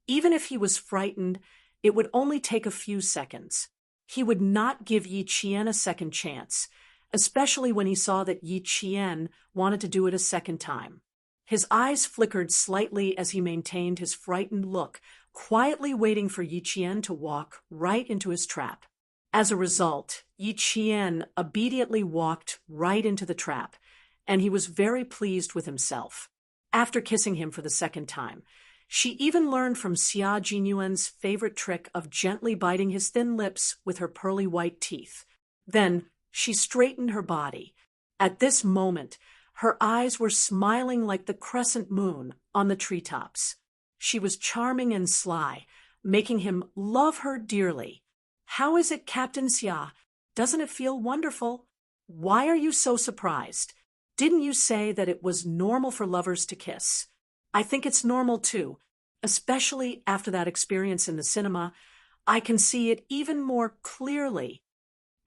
S1: Even if he was frightened, it would only take a few seconds. He would not give Yi Qian a second chance, especially when he saw that Yi Qian wanted to do it a second time. His eyes flickered slightly as he maintained his frightened look, quietly waiting for Yi Qian to walk right into his trap. As a result, Yi Qian obediently walked right into the trap, and he was very pleased with himself. After kissing him for the second time, she even learned from Xia Jinyuan's favorite trick of gently biting his thin lips with her pearly white teeth. Then she straightened her body. At this moment, her eyes were smiling like the crescent moon on the treetops. She was charming and sly, making him love her dearly. How is it, Captain Xia? Doesn't it feel wonderful? Why are you so surprised? Didn't you say that it was normal for lovers to kiss? I think it's normal too, especially after that experience in the cinema. I can see it even more clearly.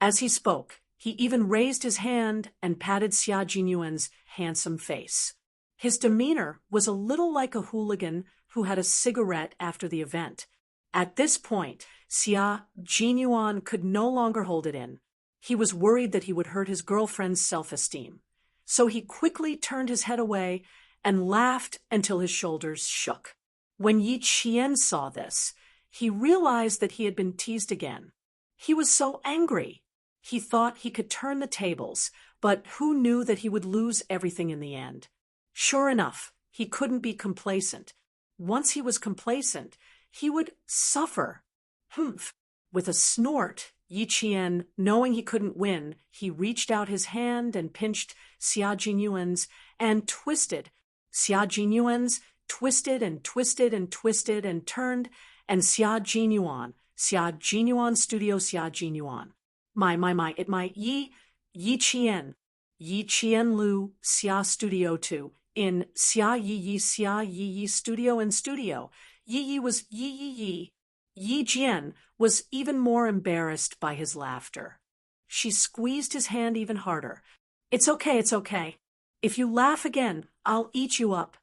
S1: As he spoke, he even raised his hand and patted Xia Jinyuan's handsome face. His demeanor was a little like a hooligan who had a cigarette after the event. At this point, Xia Jinyuan could no longer hold it in. He was worried that he would hurt his girlfriend's self-esteem. So he quickly turned his head away and laughed until his shoulders shook. When Yi Qian saw this, he realized that he had been teased again. He was so angry. He thought he could turn the tables, but who knew that he would lose everything in the end? Sure enough, he couldn't be complacent. Once he was complacent, he would suffer. Humph! With a snort, Yi Qian, knowing he couldn't win, he reached out his hand and pinched Xia Jinyuan's and twisted. Xia Jinyuan's twisted and twisted and twisted and turned, and Xia Jinyuan Studio Xia Jinyuan. Yi Qian Lu Xia Studio 2 in Xia Yi Studio and Studio. Yi was Yi. Yi Jian was even more embarrassed by his laughter. She squeezed his hand even harder. It's okay. If you laugh again, I'll eat you up.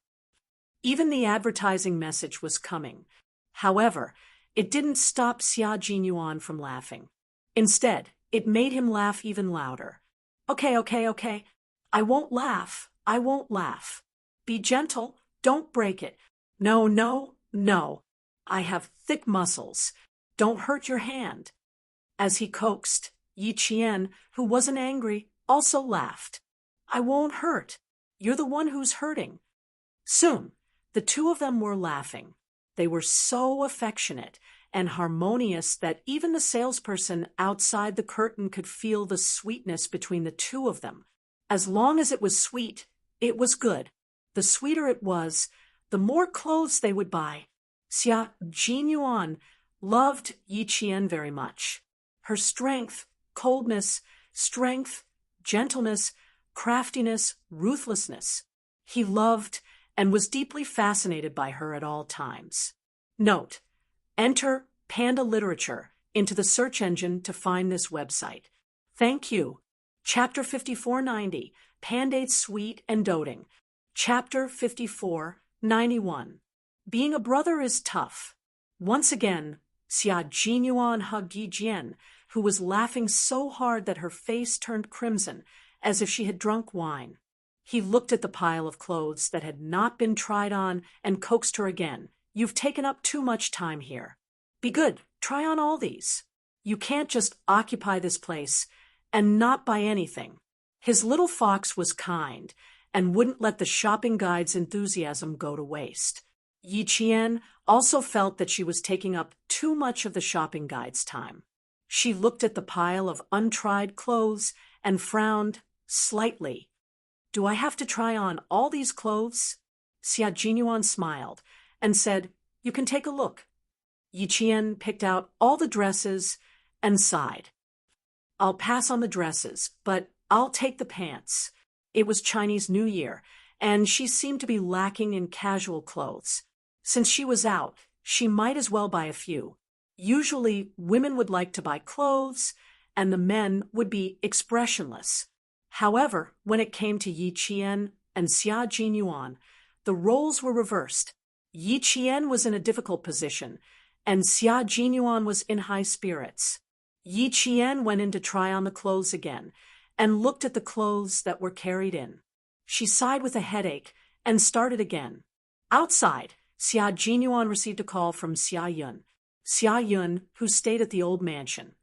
S1: Even the advertising message was coming. However, it didn't stop Xia Jinyuan from laughing. Instead, it made him laugh even louder. Okay. I won't laugh. Be gentle. Don't break it. No. I have thick muscles. Don't hurt your hand. As he coaxed, Yi Qian, who wasn't angry, also laughed. I won't hurt. You're the one who's hurting. Soon, the two of them were laughing. They were so affectionate and harmonious that even the salesperson outside the curtain could feel the sweetness between the two of them. As long as it was sweet, it was good. The sweeter it was, the more clothes they would buy. Xia Jinyuan loved Yi Qian very much. Her strength, coldness, gentleness, craftiness, ruthlessness. He loved and was deeply fascinated by her at all times. Note: Enter Panda Literature into the search engine to find this website. Thank you. Chapter 5490, Pandate's Sweet and Doting. Chapter 5491, Being a Brother is Tough. Once again, Xia Jinyuan hugged Yi Jian, who was laughing so hard that her face turned crimson, as if she had drunk wine. He looked at the pile of clothes that had not been tried on and coaxed her again. You've taken up too much time here. Be good, try on all these. You can't just occupy this place and not buy anything. His little fox was kind and wouldn't let the shopping guide's enthusiasm go to waste. Yi Qian also felt that she was taking up too much of the shopping guide's time. She looked at the pile of untried clothes and frowned slightly. Do I have to try on all these clothes? Xia Jinyuan smiled and said, You can take a look. Yi Qian picked out all the dresses and sighed. I'll pass on the dresses, but I'll take the pants. It was Chinese New Year, and she seemed to be lacking in casual clothes. Since she was out, she might as well buy a few. Usually, women would like to buy clothes, and the men would be expressionless. However, when it came to Yi Qian and Xia Jinyuan, the roles were reversed. Yi Qian was in a difficult position, and Xia Jinyuan was in high spirits. Yi Qian went in to try on the clothes again, and looked at the clothes that were carried in. She sighed with a headache and started again. Outside, Xia Jinyuan received a call from Xia Yun. Xia Yun, who stayed at the old mansion,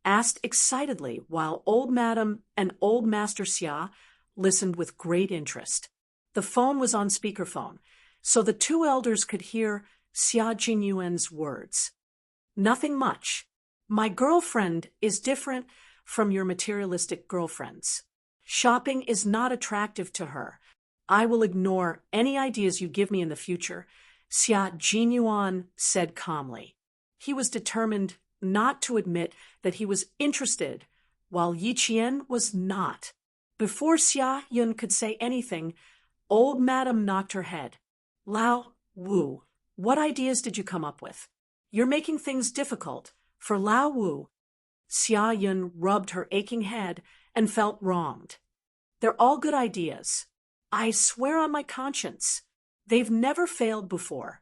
S1: asked excitedly while old Madam and old Master Xia listened with great interest. The phone was on speakerphone, so the two elders could hear Xia Jinyuan's words. Nothing much. My girlfriend is different from your materialistic girlfriends. Shopping is not attractive to her. I will ignore any ideas you give me in the future, Xia Jinyuan said calmly. He was determined not to admit that he was interested, while Yi Qian was not. Before Xia Yun could say anything, old Madam knocked her head. Lao Wu, what ideas did you come up with? You're making things difficult for Lao Wu. Xia Yun rubbed her aching head and felt wronged. They're all good ideas. I swear on my conscience, they've never failed before.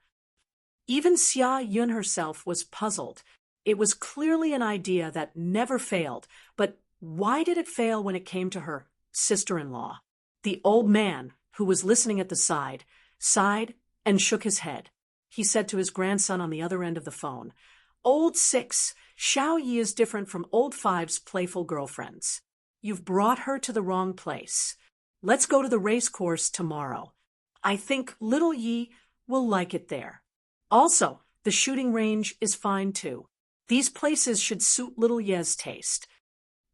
S1: Even Xia Yun herself was puzzled. It was clearly an idea that never failed, but why did it fail when it came to her sister-in-law? The old man, who was listening at the side, sighed and shook his head. He said to his grandson on the other end of the phone, Old Six, Xiao Yi is different from Old Five's playful girlfriends. You've brought her to the wrong place. Let's go to the race course tomorrow. I think little Yi will like it there. Also, the shooting range is fine too. These places should suit little Ye's taste.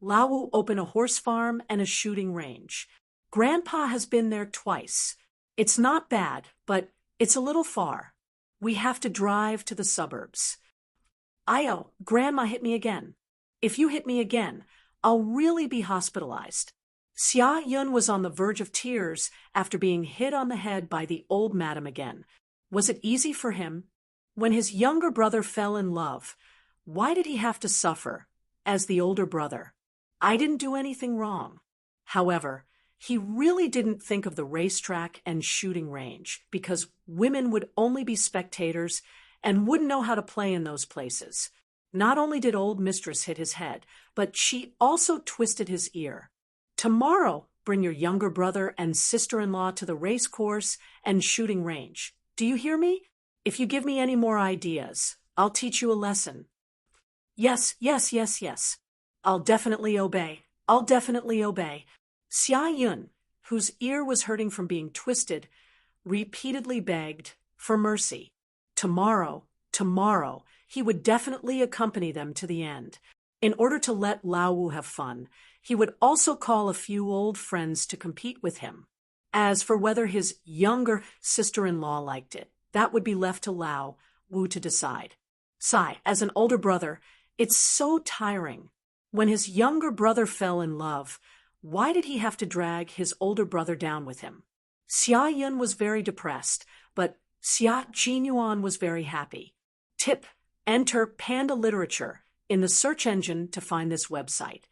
S1: Lao will open a horse farm and a shooting range. Grandpa has been there twice. It's not bad, but it's a little far. We have to drive to the suburbs. Ayo, Grandma hit me again. If you hit me again, I'll really be hospitalized. Xia Yun was on the verge of tears after being hit on the head by the old madam again. Was it easy for him? When his younger brother fell in love, why did he have to suffer as the older brother? I didn't do anything wrong. However, he really didn't think of the racetrack and shooting range because women would only be spectators and wouldn't know how to play in those places. Not only did old mistress hit his head, but she also twisted his ear. Tomorrow, bring your younger brother and sister-in-law to the race course and shooting range. Do you hear me? If you give me any more ideas, I'll teach you a lesson. Yes. I'll definitely obey. Xia Yun, whose ear was hurting from being twisted, repeatedly begged for mercy. Tomorrow, he would definitely accompany them to the end. In order to let Lao Wu have fun, he would also call a few old friends to compete with him. As for whether his younger sister-in-law liked it, that would be left to Lao Wu to decide. As an older brother, it's so tiring. When his younger brother fell in love, why did he have to drag his older brother down with him? Xia Yun was very depressed, but Xia Jinyuan was very happy. Tip Enter Panda Literature in the search engine to find this website.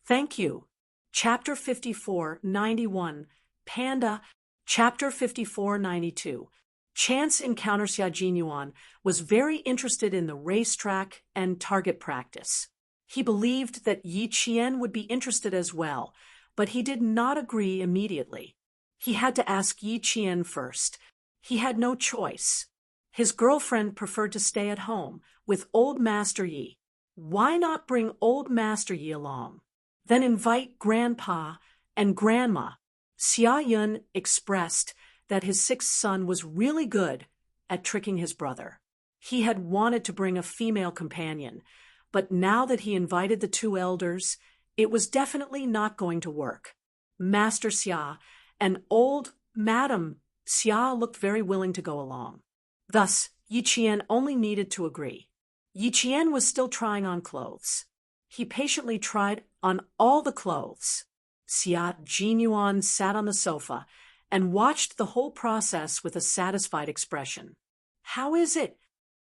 S1: Thank you. Chapter 5491, Panda. Chapter 5492. Chance Encounter. Xia Jinyuan was very interested in the racetrack and target practice. He believed that Yi Qian would be interested as well, but he did not agree immediately. He had to ask Yi Qian first. He had no choice. His girlfriend preferred to stay at home with old Master Yi. Why not bring old Master Yi along? Then invite Grandpa and Grandma. Xia Yun expressed that his sixth son was really good at tricking his brother. He had wanted to bring a female companion, but now that he invited the two elders, it was definitely not going to work. Master Xia and old Madam Xia looked very willing to go along. Thus, Yi Qian only needed to agree. Yi Qian was still trying on clothes. He patiently tried on all the clothes. Xia Jinyuan sat on the sofa and watched the whole process with a satisfied expression. "How is it?"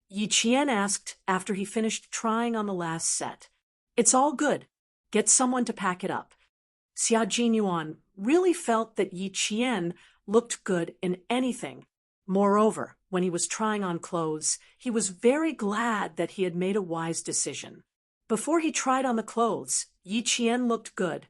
S1: Yi Qian asked after he finished trying on the last set. "It's all good. Get someone to pack it up." Xia Jinyuan really felt that Yi Qian looked good in anything. Moreover, when he was trying on clothes, he was very glad that he had made a wise decision. Before he tried on the clothes, Yi Qian looked good.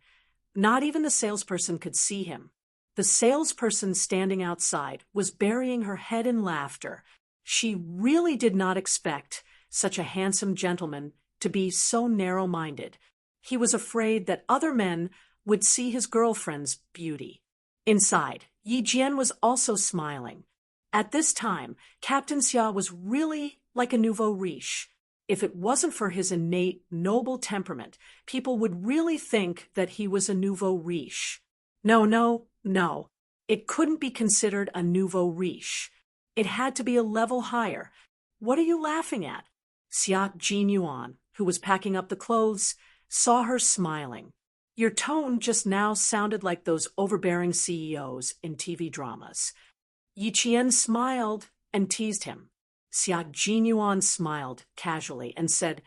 S1: Not even the salesperson could see him. The salesperson standing outside was burying her head in laughter. She really did not expect such a handsome gentleman to be so narrow-minded. He was afraid that other men would see his girlfriend's beauty. Inside, Yi Jian was also smiling. At this time, Captain Xia was really like a nouveau riche. If it wasn't for his innate, noble temperament, people would really think that he was a nouveau riche. No. It couldn't be considered a nouveau riche. It had to be a level higher. "What are you laughing at?" Xia Jinyuan, who was packing up the clothes, saw her smiling. "Your tone just now sounded like those overbearing CEOs in TV dramas." Yi Qian smiled and teased him. Xia Jinyuan smiled casually and said,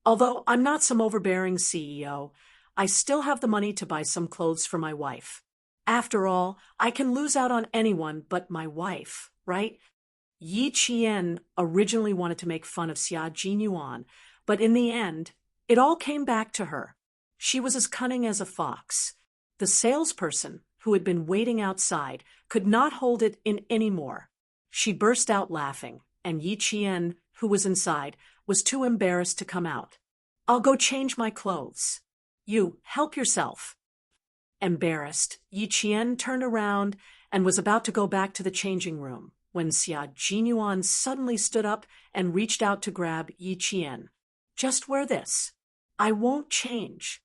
S1: "Although I'm not some overbearing CEO, I still have the money to buy some clothes for my wife. After all, I can lose out on anyone but my wife, right?" Yi Qian originally wanted to make fun of Xia Jinyuan, but in the end, it all came back to her. She was as cunning as a fox. The salesperson, who had been waiting outside, could not hold it in any more. She burst out laughing, and Yi Qian, who was inside, was too embarrassed to come out. "I'll go change my clothes." "You, help yourself." Embarrassed, Yi Qian turned around and was about to go back to the changing room when Xia Jinyuan suddenly stood up and reached out to grab Yi Qian. "Just wear this. I won't change."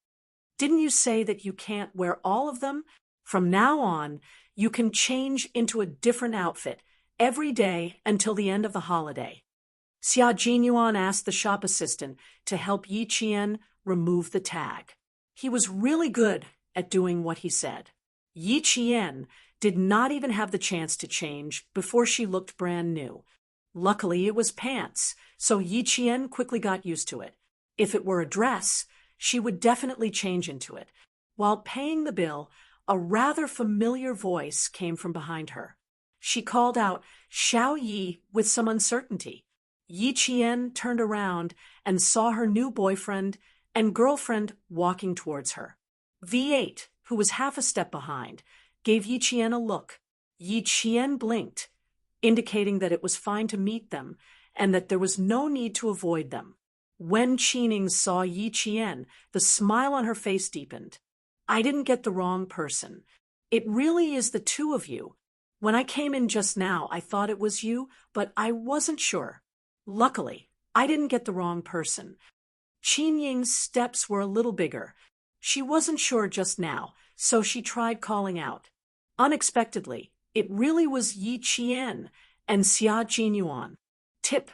S1: "Didn't you say that you can't wear all of them? From now on, you can change into a different outfit every day until the end of the holiday." Xia Jinyuan asked the shop assistant to help Yi Qian remove the tag. He was really good at doing what he said. Yi Qian did not even have the chance to change before she looked brand new. Luckily, it was pants, so Yi Qian quickly got used to it. If it were a dress, she would definitely change into it. While paying the bill, a rather familiar voice came from behind her. She called out, "Xiao Yi," with some uncertainty. Yi Qian turned around and saw her new boyfriend and girlfriend walking towards her. V8, who was half a step behind, gave Yi Qian a look. Yi Qian blinked, indicating that it was fine to meet them and that there was no need to avoid them. When Qining saw Yi Qian, the smile on her face deepened. "I didn't get the wrong person. It really is the two of you. When I came in just now, I thought it was you, but I wasn't sure. Luckily, I didn't get the wrong person." Qinying's steps were a little bigger. She wasn't sure just now, so she tried calling out. Unexpectedly, it really was Yi Qian and Xia Jinyuan. Tip: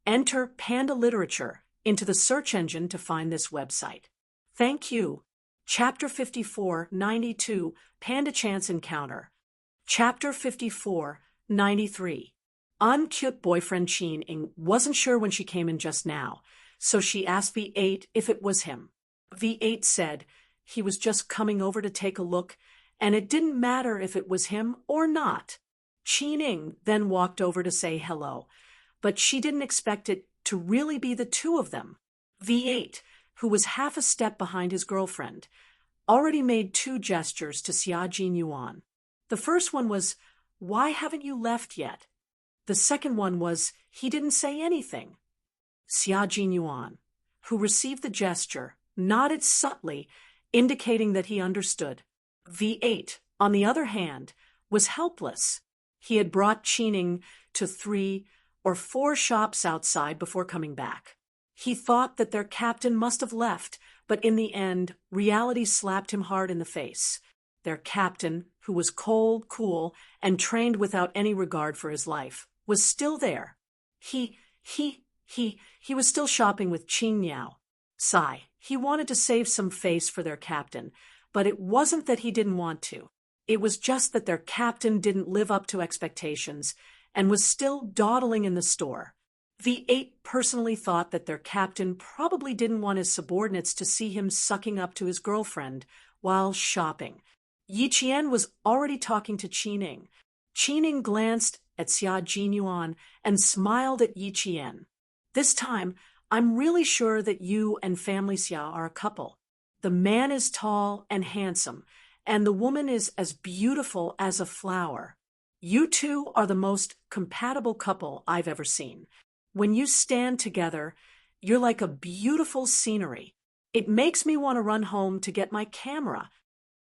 S1: enter Panda Literature into the search engine to find this website. Thank you. Chapter 5492, Panda Chance Encounter. Chapter 5493, Uncute boyfriend Qin Ing wasn't sure when she came in just now, so she asked V8 if it was him. V8 said he was just coming over to take a look, and it didn't matter if it was him or not. Qin Ing then walked over to say hello, but she didn't expect it to really be the two of them. V8, who was half a step behind his girlfriend, already made two gestures to Xia Jinyuan. The first one was, "Why haven't you left yet?" The second one was, "He didn't say anything." Xia Jinyuan, who received the gesture, nodded subtly, indicating that he understood. V8, on the other hand, was helpless. He had brought Qin Ing to 3 or 4 shops outside before coming back. He thought that their captain must have left, but in the end, reality slapped him hard in the face. Their captain, who was cold, cool, and trained without any regard for his life, was still there. He was still shopping with Qing Niao. Sigh, he wanted to save some face for their captain, but it wasn't that he didn't want to. It was just that their captain didn't live up to expectations and was still dawdling in the store. V8 personally thought that their captain probably didn't want his subordinates to see him sucking up to his girlfriend while shopping. Yi Qian was already talking to Qin Ing. Qin Ing glanced at Xia Jinyuan and smiled at Yi Qian. "This time, I'm really sure that you and family Xia are a couple. The man is tall and handsome, and the woman is as beautiful as a flower. You two are the most compatible couple I've ever seen. When you stand together, you're like a beautiful scenery. It makes me want to run home to get my camera."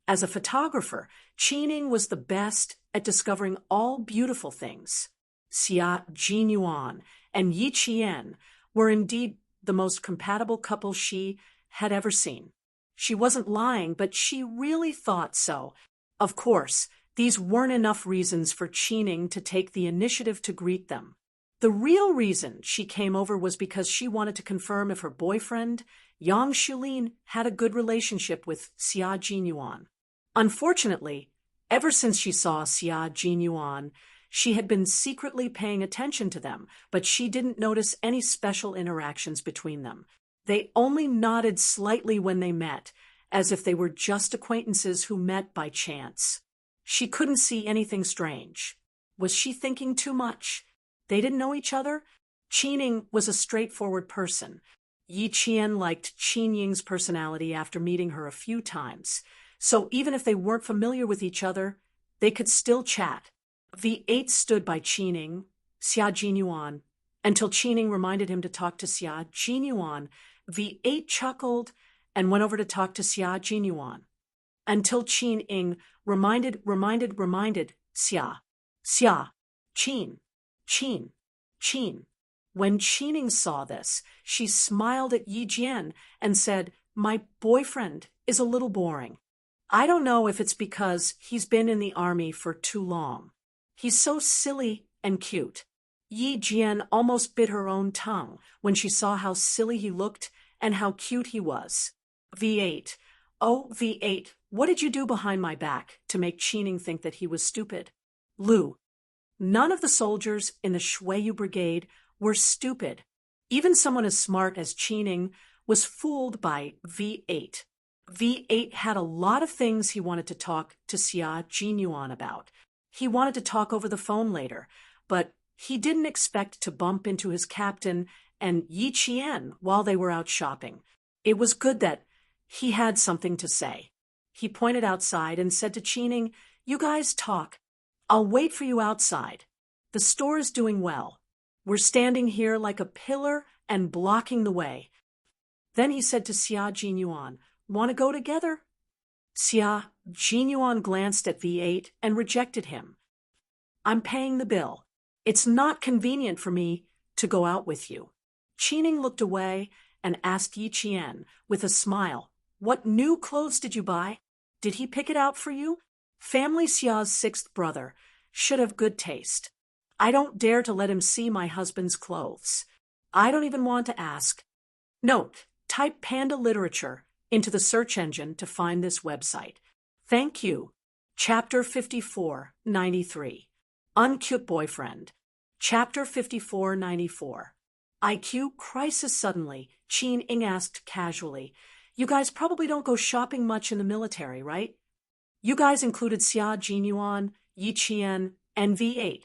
S1: As a photographer, Qin Ing was the best at discovering all beautiful things. Xia Jinyuan and Yi Qian were indeed the most compatible couple she had ever seen. She wasn't lying, but she really thought so. Of course, these weren't enough reasons for Qin Ing to take the initiative to greet them. The real reason she came over was because she wanted to confirm if her boyfriend, Yang Shulin, had a good relationship with Xia Jinyuan. Unfortunately, ever since she saw Xia Jinyuan, she had been secretly paying attention to them, but she didn't notice any special interactions between them. They only nodded slightly when they met, as if they were just acquaintances who met by chance. She couldn't see anything strange. Was she thinking too much? They didn't know each other? Qin Ing was a straightforward person. Yi Qian liked Qin Ying's personality after meeting her a few times, so even if they weren't familiar with each other, they could still chat. V8 stood by Qin Ing, Xia Jinyuan, until Qin Ing reminded him to talk to Xia Jinyuan. V8 chuckled and went over to talk to Xia Jinyuan, until Qin Ing reminded Xia, Qin. When Qin Ing saw this, she smiled at Yi Jian and said, "My boyfriend is a little boring. I don't know if it's because he's been in the army for too long. He's so silly and cute." Yi Jian almost bit her own tongue when she saw how silly he looked and how cute he was. V8. "Oh, V8, what did you do behind my back to make Qin Ing think that he was stupid?" Lu. None of the soldiers in the Shuiyu Brigade were stupid. Even someone as smart as Qin Ing was fooled by V8. V8 had a lot of things he wanted to talk to Xia Jinyuan about. He wanted to talk over the phone later, but he didn't expect to bump into his captain and Yi Qian while they were out shopping. It was good that he had something to say. He pointed outside and said to Qin Ing, "You guys talk. I'll wait for you outside. The store is doing well. We're standing here like a pillar and blocking the way." Then he said to Xia Jinyuan, "Want to go together?" Xia Jinyuan glanced at V8 and rejected him. "I'm paying the bill. It's not convenient for me to go out with you." Qin Ing looked away and asked Yi Qian with a smile, "What new clothes did you buy? Did he pick it out for you? Family Xia's 6th brother should have good taste. I don't dare to let him see my husband's clothes. I don't even want to ask." Note, type Panda Literature into the search engine to find this website. Thank you. Chapter 54, 93. Uncute Boyfriend. Chapter 5494. IQ crisis suddenly, Qin Ing asked casually. You guys probably don't go shopping much in the military, right? You guys included Xia Jinyuan, Yi Qian, and V8.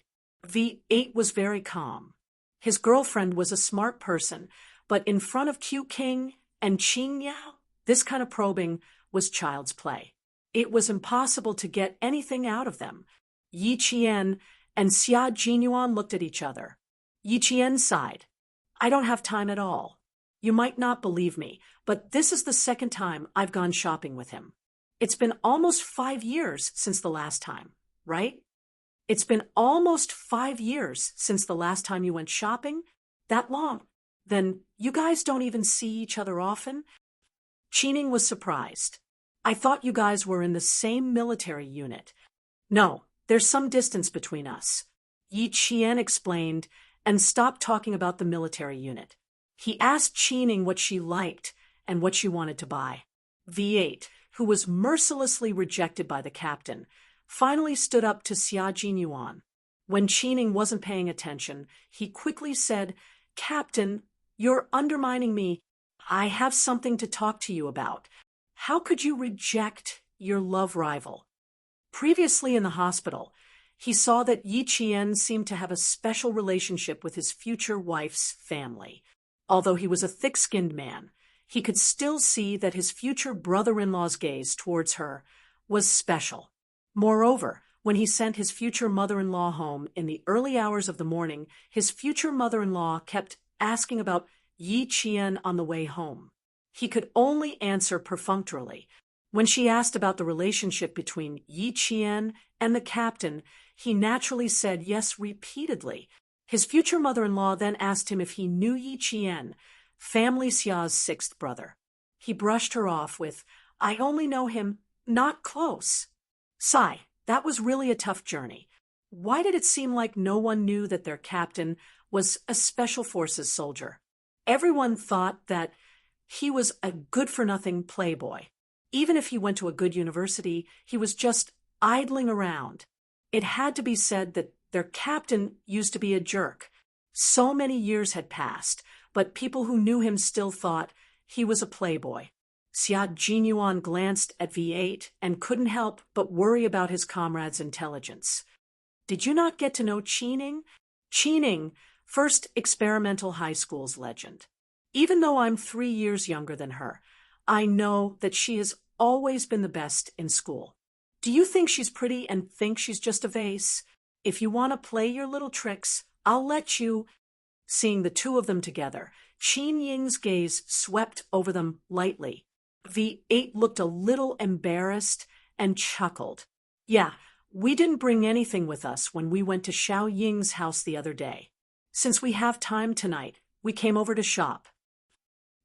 S1: V8 was very calm. His girlfriend was a smart person, but in front of Q King and Qing Yao, this kind of probing was child's play. It was impossible to get anything out of them. Yi Qian and Xia Jinyuan looked at each other. Yi Qian sighed. I don't have time at all. You might not believe me, but this is the second time I've gone shopping with him. It's been almost 5 years since the last time, right? It's been almost 5 years since the last time you went shopping? That long? Then you guys don't even see each other often? Qining was surprised. I thought you guys were in the same military unit. No, there's some distance between us. Yi Qian explained and stopped talking about the military unit. He asked Qining what she liked and what she wanted to buy. V8, who was mercilessly rejected by the captain, finally stood up to Xia Jinyuan. When Qining wasn't paying attention, he quickly said, Captain, you're undermining me. I have something to talk to you about. How could you reject your love rival? Previously in the hospital, he saw that Yi Qian seemed to have a special relationship with his future wife's family. Although he was a thick-skinned man, he could still see that his future brother-in-law's gaze towards her was special. Moreover, when he sent his future mother-in-law home in the early hours of the morning, his future mother-in-law kept asking about Yi Qian on the way home. He could only answer perfunctorily. When she asked about the relationship between Yi Qian and the captain, he naturally said yes repeatedly. His future mother-in-law then asked him if he knew Yi Qian, family Xia's sixth brother. He brushed her off with, I only know him, not close. Sigh, that was really a tough journey. Why did it seem like no one knew that their captain was a special forces soldier? Everyone thought that he was a good-for-nothing playboy. Even if he went to a good university, he was just idling around. It had to be said that their captain used to be a jerk. So many years had passed, but people who knew him still thought he was a playboy. Xia Jinyuan glanced at V8 and couldn't help but worry about his comrade's intelligence. Did you not get to know Qining? Qining, first experimental high school's legend. Even though I'm 3 years younger than her, I know that she has always been the best in school. Do you think she's pretty and think she's just a vase? If you want to play your little tricks, I'll let you. Seeing the two of them together, Qin Ying's gaze swept over them lightly. V8 looked a little embarrassed and chuckled. Yeah, we didn't bring anything with us when we went to Xiao Ying's house the other day. Since we have time tonight, we came over to shop.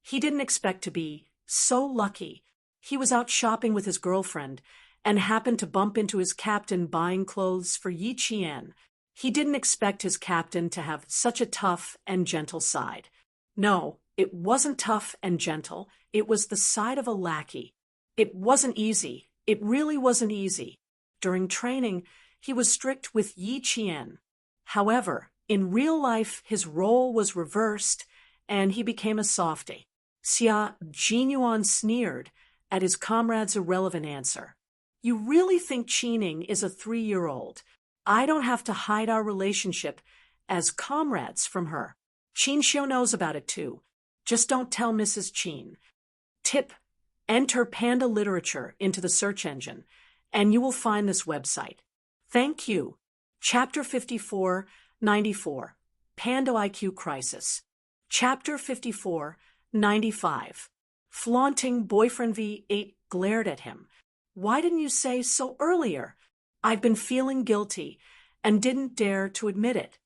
S1: He didn't expect to be so lucky. He was out shopping with his girlfriend and happened to bump into his captain buying clothes for Yi Qian. He didn't expect his captain to have such a tough and gentle side. No, it wasn't tough and gentle. It was the side of a lackey. It wasn't easy. It really wasn't easy. During training, he was strict with Yi Qian. However, in real life, his role was reversed, and he became a softy. Xia Jinyuan sneered at his comrade's irrelevant answer. You really think Qining is a 3-year-old? I don't have to hide our relationship as comrades from her. Qin Xiu knows about it too. Just don't tell Mrs. Qin. Tip: enter Panda Literature into the search engine, and you will find this website. Thank you. Chapter 5494, Panda IQ Crisis. Chapter 5495. Flaunting boyfriend V8 glared at him. Why didn't you say so earlier? I've been feeling guilty and didn't dare to admit it.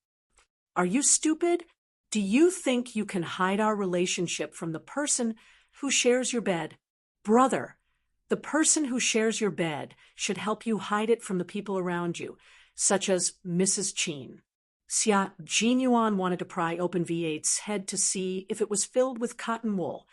S1: Are you stupid? Do you think you can hide our relationship from the person who shares your bed? Brother, the person who shares your bed should help you hide it from the people around you, such as Mrs. Qin. Xia Jinyuan wanted to pry open V8's head to see if it was filled with cotton wool.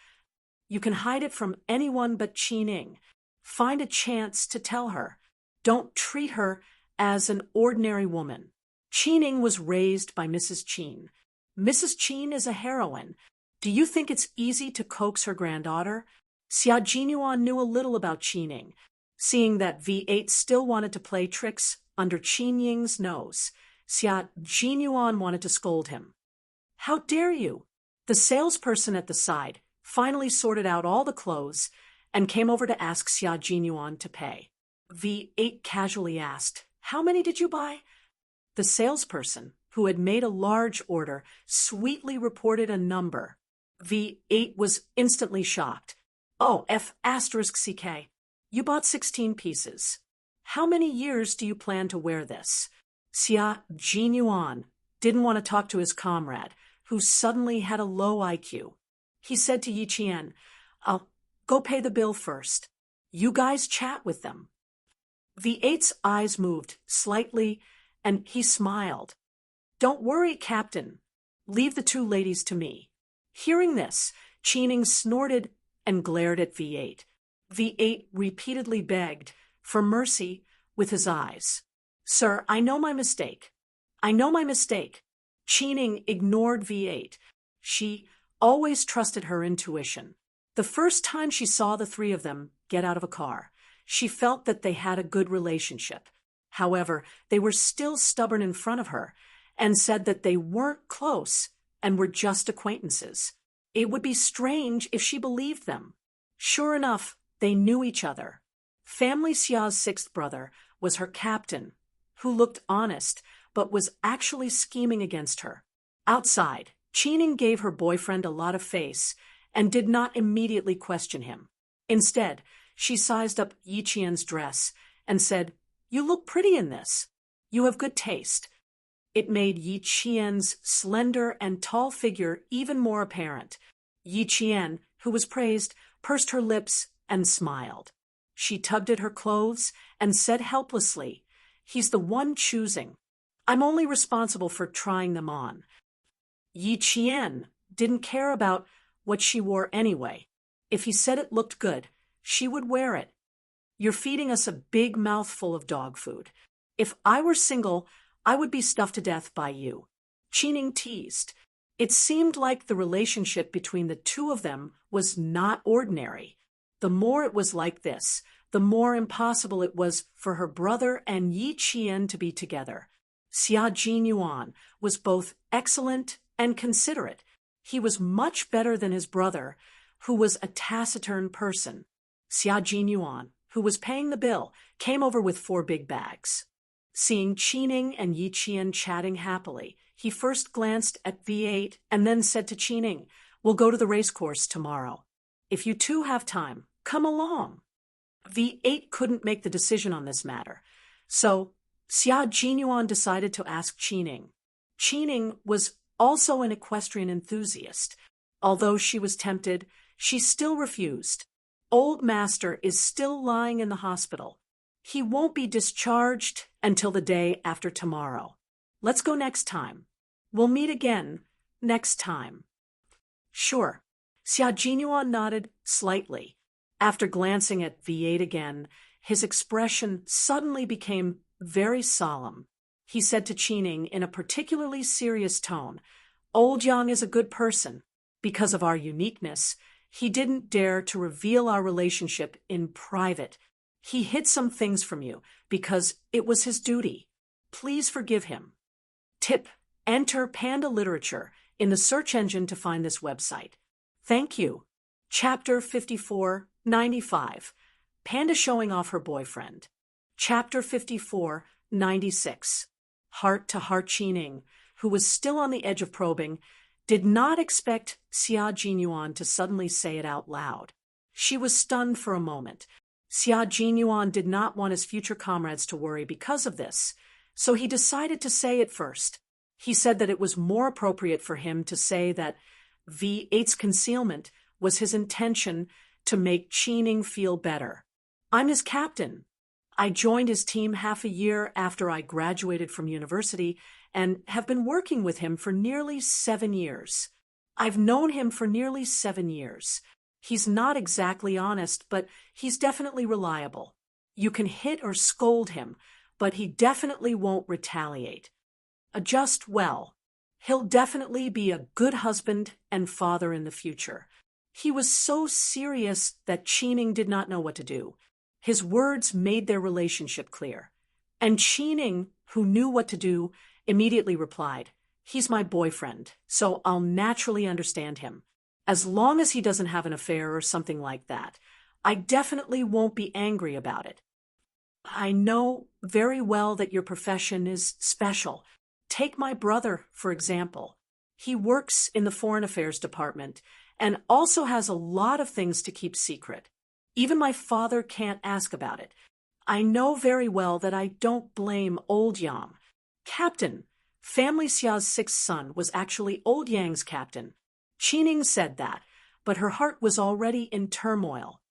S1: You can hide it from anyone but Qining. Find a chance to tell her. Don't treat her as an ordinary woman. Cheening was raised by Mrs. Cheen. Mrs. Cheen is a heroine. Do you think it's easy to coax her granddaughter? Xia Jinyuan knew a little about Cheening. Seeing that V8 still wanted to play tricks under Qin Ying's nose, Xia Jinyuan wanted to scold him. How dare you? The salesperson at the side finally sorted out all the clothes and came over to ask Xia Jinyuan to pay. V8 casually asked, "How many did you buy?" The salesperson, who had made a large order, sweetly reported a number. V8 was instantly shocked. "Oh, F***CK. You bought 16 pieces. How many years do you plan to wear this?" Xia Jinyuan didn't want to talk to his comrade, who suddenly had a low IQ. He said to Yi Qian, "I'll go pay the bill first. You guys chat with them." V8's eyes moved slightly, and he smiled. "Don't worry, Captain. Leave the two ladies to me." Hearing this, Cheening snorted and glared at V8. V8 repeatedly begged for mercy with his eyes. "Sir, I know my mistake. I know my mistake." Cheening ignored V8. She always trusted her intuition. The first time she saw the three of them get out of a car, she felt that they had a good relationship. However, they were still stubborn in front of her and said that they weren't close and were just acquaintances. It would be strange if she believed them. Sure enough, they knew each other. Family Xia's sixth brother was her captain, who looked honest but was actually scheming against her. Outside, Cheening gave her boyfriend a lot of face and did not immediately question him. Instead, she sized up Yi Qian's dress and said, "You look pretty in this. You have good taste." It made Yi Qian's slender and tall figure even more apparent. Yi Qian, who was praised, pursed her lips and smiled. She tugged at her clothes and said helplessly, "He's the one choosing. I'm only responsible for trying them on." Yi Qian didn't care about what she wore anyway. If he said it looked good, she would wear it. "You're feeding us a big mouthful of dog food. If I were single, I would be stuffed to death by you." Cheening teased. It seemed like the relationship between the two of them was not ordinary. The more it was like this, the more impossible it was for her brother and Yi Qian to be together. Xia Jinyuan was both excellent and considerate. He was much better than his brother, who was a taciturn person. Xia Jinyuan, who was paying the bill, came over with 4 big bags. Seeing Cheening and Yi Qian chatting happily, he first glanced at V8 and then said to Cheening, "We'll go to the racecourse tomorrow. If you two have time, come along." V8 couldn't make the decision on this matter, so Xia Jinyuan decided to ask Cheening. Cheening was also an equestrian enthusiast. Although she was tempted, she still refused. Old Master is still lying in the hospital. He won't be discharged until the day after tomorrow. Let's go next time. We'll meet again next time. Sure. Xia Jinyuan nodded slightly. After glancing at V8 again, his expression suddenly became very solemn. He said to Cheening in a particularly serious tone, "Old Yang is a good person. Because of our uniqueness, he didn't dare to reveal our relationship in private. He hid some things from you because it was his duty. Please forgive him." Tip: enter Panda Literature in the search engine to find this website. Thank you. Chapter 5495. Panda showing off her boyfriend. Chapter 5496. Heart to Heart Cheening, who was still on the edge of probing, did not expect Xia Jinyuan to suddenly say it out loud. She was stunned for a moment. Xia Jinyuan did not want his future comrades to worry because of this, so he decided to say it first. He said that it was more appropriate for him to say that V8's concealment was his intention to make Cheening feel better. "I'm his captain. I joined his team half a year after I graduated from university and have been working with him for nearly 7 years. I've known him for nearly 7 years. He's not exactly honest, but he's definitely reliable. You can hit or scold him, but he definitely won't retaliate. Adjust well. He'll definitely be a good husband and father in the future. He was so serious that Qingning did not know what to do. His words made their relationship clear. And Qingning, who knew what to do, immediately replied, "He's my boyfriend, so I'll naturally understand him. As long as he doesn't have an affair or something like that, I definitely won't be angry about it. I know very well that your profession is special. Take my brother, for example. He works in the Foreign Affairs Department and also has a lot of things to keep secret. Even my father can't ask about it. I know very well that I don't blame old Yam. Captain, Family Xia's sixth son was actually old Yang's captain." Qingning said that, but her heart was already in turmoil.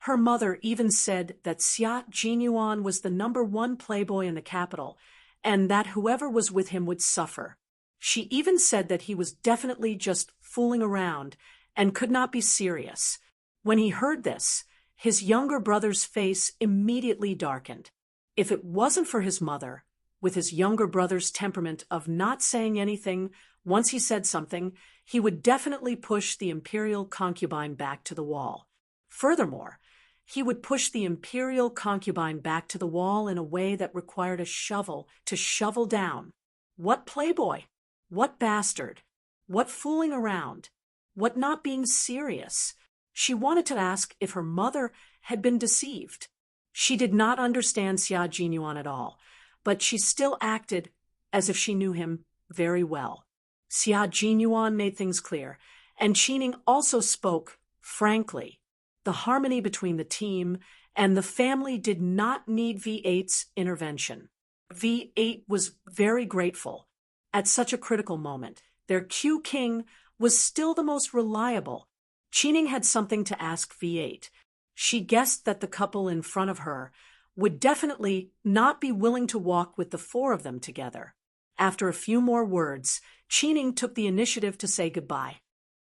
S1: Her mother even said that Xia Jinyuan was the #1 playboy in the capital, and that whoever was with him would suffer. She even said that he was definitely just fooling around and could not be serious. When he heard this, his younger brother's face immediately darkened. If it wasn't for his mother, with his younger brother's temperament of not saying anything, once he said something, he would definitely push the imperial concubine back to the wall. Furthermore, he would push the imperial concubine back to the wall in a way that required a shovel to shovel down. What playboy? What bastard? What fooling around? What not being serious? She wanted to ask if her mother had been deceived. She did not understand Xia Jinyuan at all, but she still acted as if she knew him very well. Xia Jinyuan made things clear, and Qingning also spoke frankly. The harmony between the team and the family did not need V8's intervention. V8 was very grateful. At such a critical moment, their Q King was still the most reliable. Qingning had something to ask V8. She guessed that the couple in front of her would definitely not be willing to walk with the four of them together. After a few more words, Qingning took the initiative to say goodbye.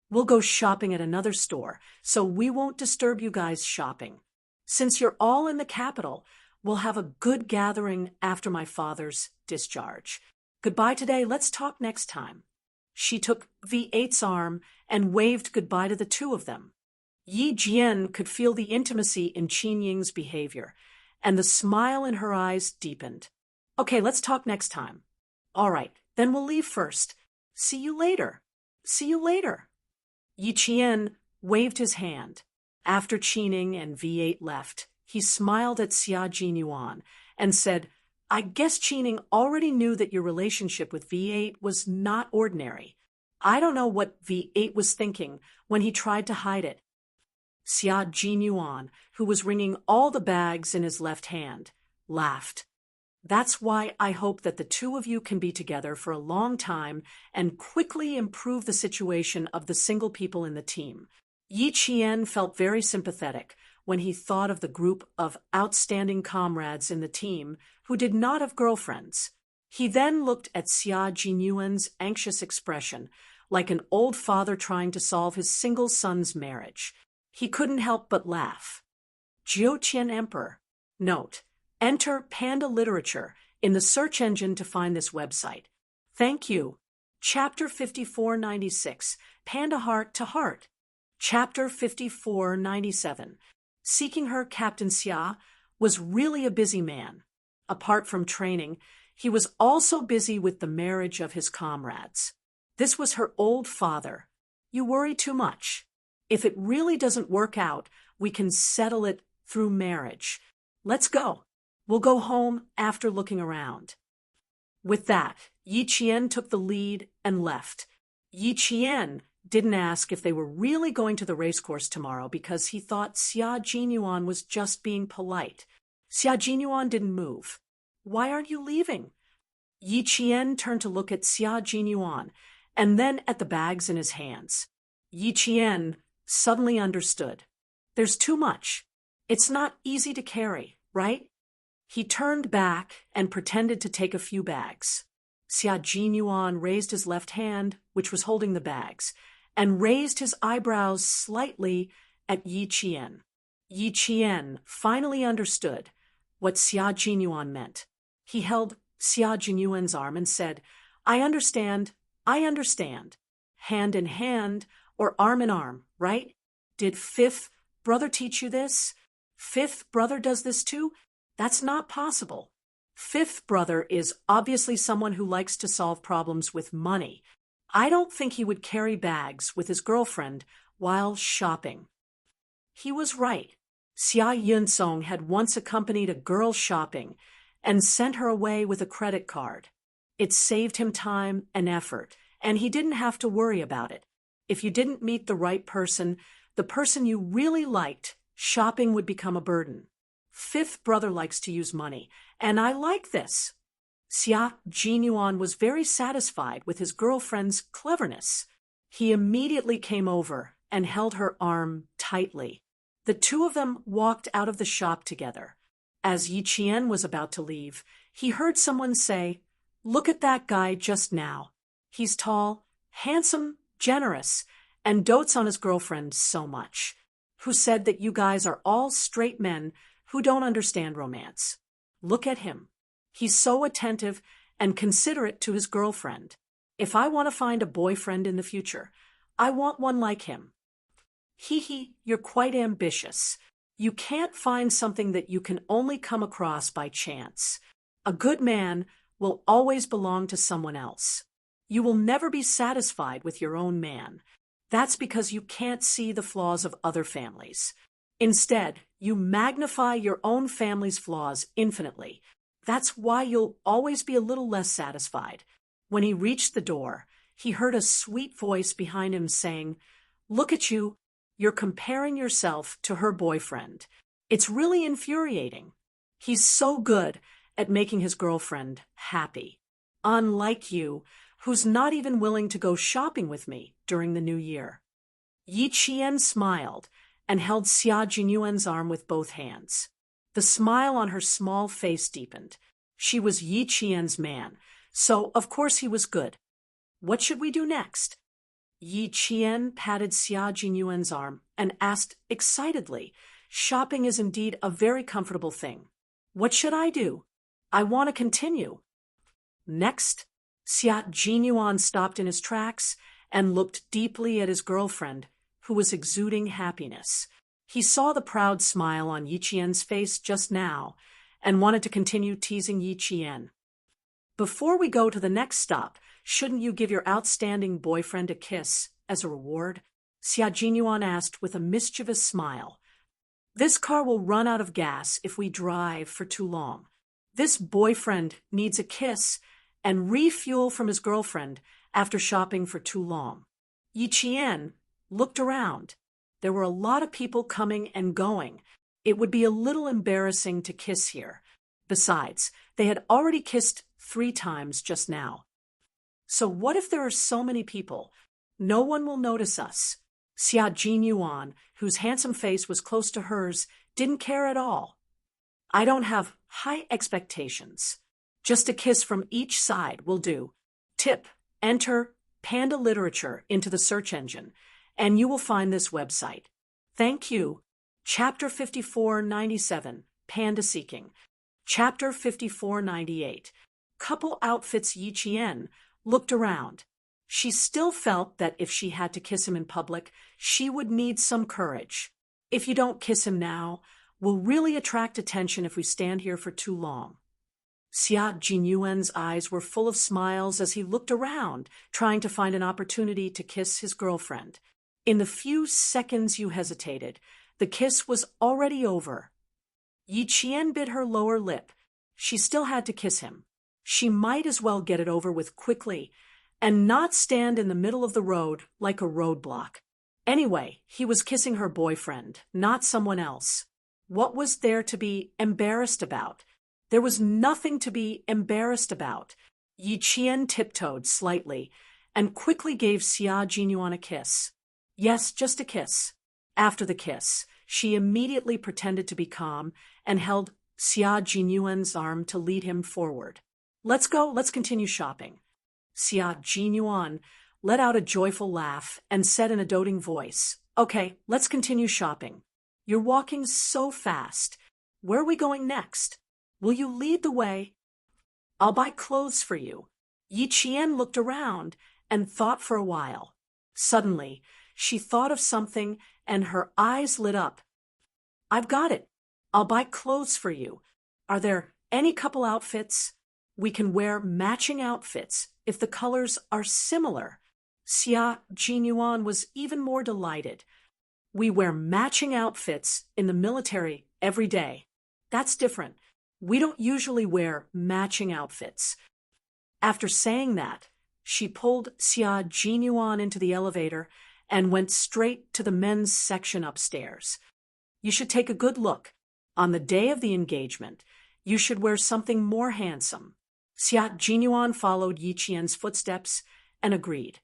S1: "We'll go shopping at another store, so we won't disturb you guys shopping. Since you're all in the capital, we'll have a good gathering after my father's discharge. Goodbye today, let's talk next time." She took V8's arm and waved goodbye to the two of them. Yi Jian could feel the intimacy in Qingying's behavior, and the smile in her eyes deepened. "Okay, let's talk next time." "All right, then we'll leave first. See you later. See you later." Yi Qian waved his hand. After Qingning and V8 left, he smiled at Xia Jinyuan and said, "I guess Qingning already knew that your relationship with V8 was not ordinary. I don't know what V8 was thinking when he tried to hide it." Xia Jinyuan, who was ringing all the bags in his left hand, laughed. "That's why I hope that the two of you can be together for a long time and quickly improve the situation of the single people in the team." Yi Qian felt very sympathetic when he thought of the group of outstanding comrades in the team who did not have girlfriends. He then looked at Xia Jinyuan's anxious expression, like an old father trying to solve his single son's marriage. He couldn't help but laugh. Jiuqian Emperor. Note: enter Panda Literature in the search engine to find this website. Thank you. Chapter 5496, Panda Heart to Heart. Chapter 5497. Seeking her, Captain Xia was really a busy man. Apart from training, he was also busy with the marriage of his comrades. This was her old father. "You worry too much. If it really doesn't work out, we can settle it through marriage. Let's go. We'll go home after looking around." With that, Yi Qian took the lead and left. Yi Qian didn't ask if they were really going to the racecourse tomorrow because he thought Xia Jinyuan was just being polite. Xia Jinyuan didn't move. "Why aren't you leaving?" Yi Qian turned to look at Xia Jinyuan and then at the bags in his hands. Yi Qian suddenly understood. There's too much. It's not easy to carry, right? He turned back and pretended to take a few bags. Xia Jinyuan raised his left hand, which was holding the bags, and raised his eyebrows slightly at Yi Qian. Yi Qian finally understood what Xia Jinyuan meant. He held Xia Jinyuan's arm and said, I understand. I understand. Hand in hand or arm in arm, right? Did fifth brother teach you this? Fifth brother does this too? That's not possible. Fifth brother is obviously someone who likes to solve problems with money. I don't think he would carry bags with his girlfriend while shopping. He was right. Xia Yunsong had once accompanied a girl shopping and sent her away with a credit card. It saved him time and effort, and he didn't have to worry about it. If you didn't meet the right person, the person you really liked, shopping would become a burden. Fifth brother likes to use money, and I like this. Xia Jinyuan was very satisfied with his girlfriend's cleverness. He immediately came over and held her arm tightly. The two of them walked out of the shop together. As Yi Qian was about to leave, he heard someone say, "Look at that guy just now. He's tall, handsome, generous, and dotes on his girlfriend so much. Who said that you guys are all straight men who don't understand romance? Look at him. He's so attentive and considerate to his girlfriend. If I want to find a boyfriend in the future, I want one like him." Hee, you're quite ambitious. You can't find something that you can only come across by chance. A good man will always belong to someone else. You will never be satisfied with your own man. That's because you can't see the flaws of other families. Instead, you magnify your own family's flaws infinitely. That's why you'll always be a little less satisfied. When he reached the door, he heard a sweet voice behind him saying, "Look at you. You're comparing yourself to her boyfriend. It's really infuriating. He's so good at making his girlfriend happy. Unlike you, who's not even willing to go shopping with me during the new year." Yi Qian smiled and held Xia Jinyuan's arm with both hands. The smile on her small face deepened. She was Yi Qian's man, so of course he was good. What should we do next? Yi Qian patted Xia Jinyuan's arm and asked excitedly, "Shopping is indeed a very comfortable thing. What should I do? I want to continue." Next, Xia Jinyuan stopped in his tracks and looked deeply at his girlfriend, who was exuding happiness. He saw the proud smile on Yi Qian's face just now and wanted to continue teasing Yi Qian. "Before we go to the next stop, shouldn't you give your outstanding boyfriend a kiss as a reward?" Xia Jinyuan asked with a mischievous smile. "This car will run out of gas if we drive for too long. This boyfriend needs a kiss and refuel from his girlfriend after shopping for too long." Yi Qian looked around. There were a lot of people coming and going. It would be a little embarrassing to kiss here. Besides, they had already kissed 3 times just now. So what if there are so many people? No one will notice us. Xia Jinyuan, whose handsome face was close to hers, didn't care at all. "I don't have high expectations. Just a kiss from each side will do. Tip, enter Panda Literature into the search engine, and you will find this website. Thank you." Chapter 5497, Panda Seeking. Chapter 5498, Couple Outfits. Yi Qian looked around. She still felt that if she had to kiss him in public, she would need some courage. If you don't kiss him now, we'll really attract attention if we stand here for too long. Xia Jinyuan's eyes were full of smiles as he looked around, trying to find an opportunity to kiss his girlfriend. In the few seconds you hesitated, the kiss was already over. Yi Qian bit her lower lip. She still had to kiss him. She might as well get it over with quickly and not stand in the middle of the road like a roadblock. Anyway, he was kissing her boyfriend, not someone else. What was there to be embarrassed about? There was nothing to be embarrassed about. Yi Qian tiptoed slightly and quickly gave Xia Jinyuan a kiss. Yes, just a kiss. After the kiss, she immediately pretended to be calm and held Xia Jinyuan's arm to lead him forward. "Let's go, let's continue shopping." Xia Jinyuan let out a joyful laugh and said in a doting voice, "Okay, let's continue shopping. You're walking so fast. Where are we going next? Will you lead the way? I'll buy clothes for you. Yi Qian looked around and thought for a while. Suddenly, she thought of something and her eyes lit up. I've got it. I'll buy clothes for you. Are there any couple outfits? We can wear matching outfits if the colors are similar. Xia Jinyuan was even more delighted. We wear matching outfits in the military every day. That's different. We don't usually wear matching outfits. After saying that, she pulled Xia Jinyuan into the elevator and went straight to the men's section upstairs. You should take a good look. On the day of the engagement, you should wear something more handsome. Xia Jinyuan followed Yi Qian's footsteps and agreed.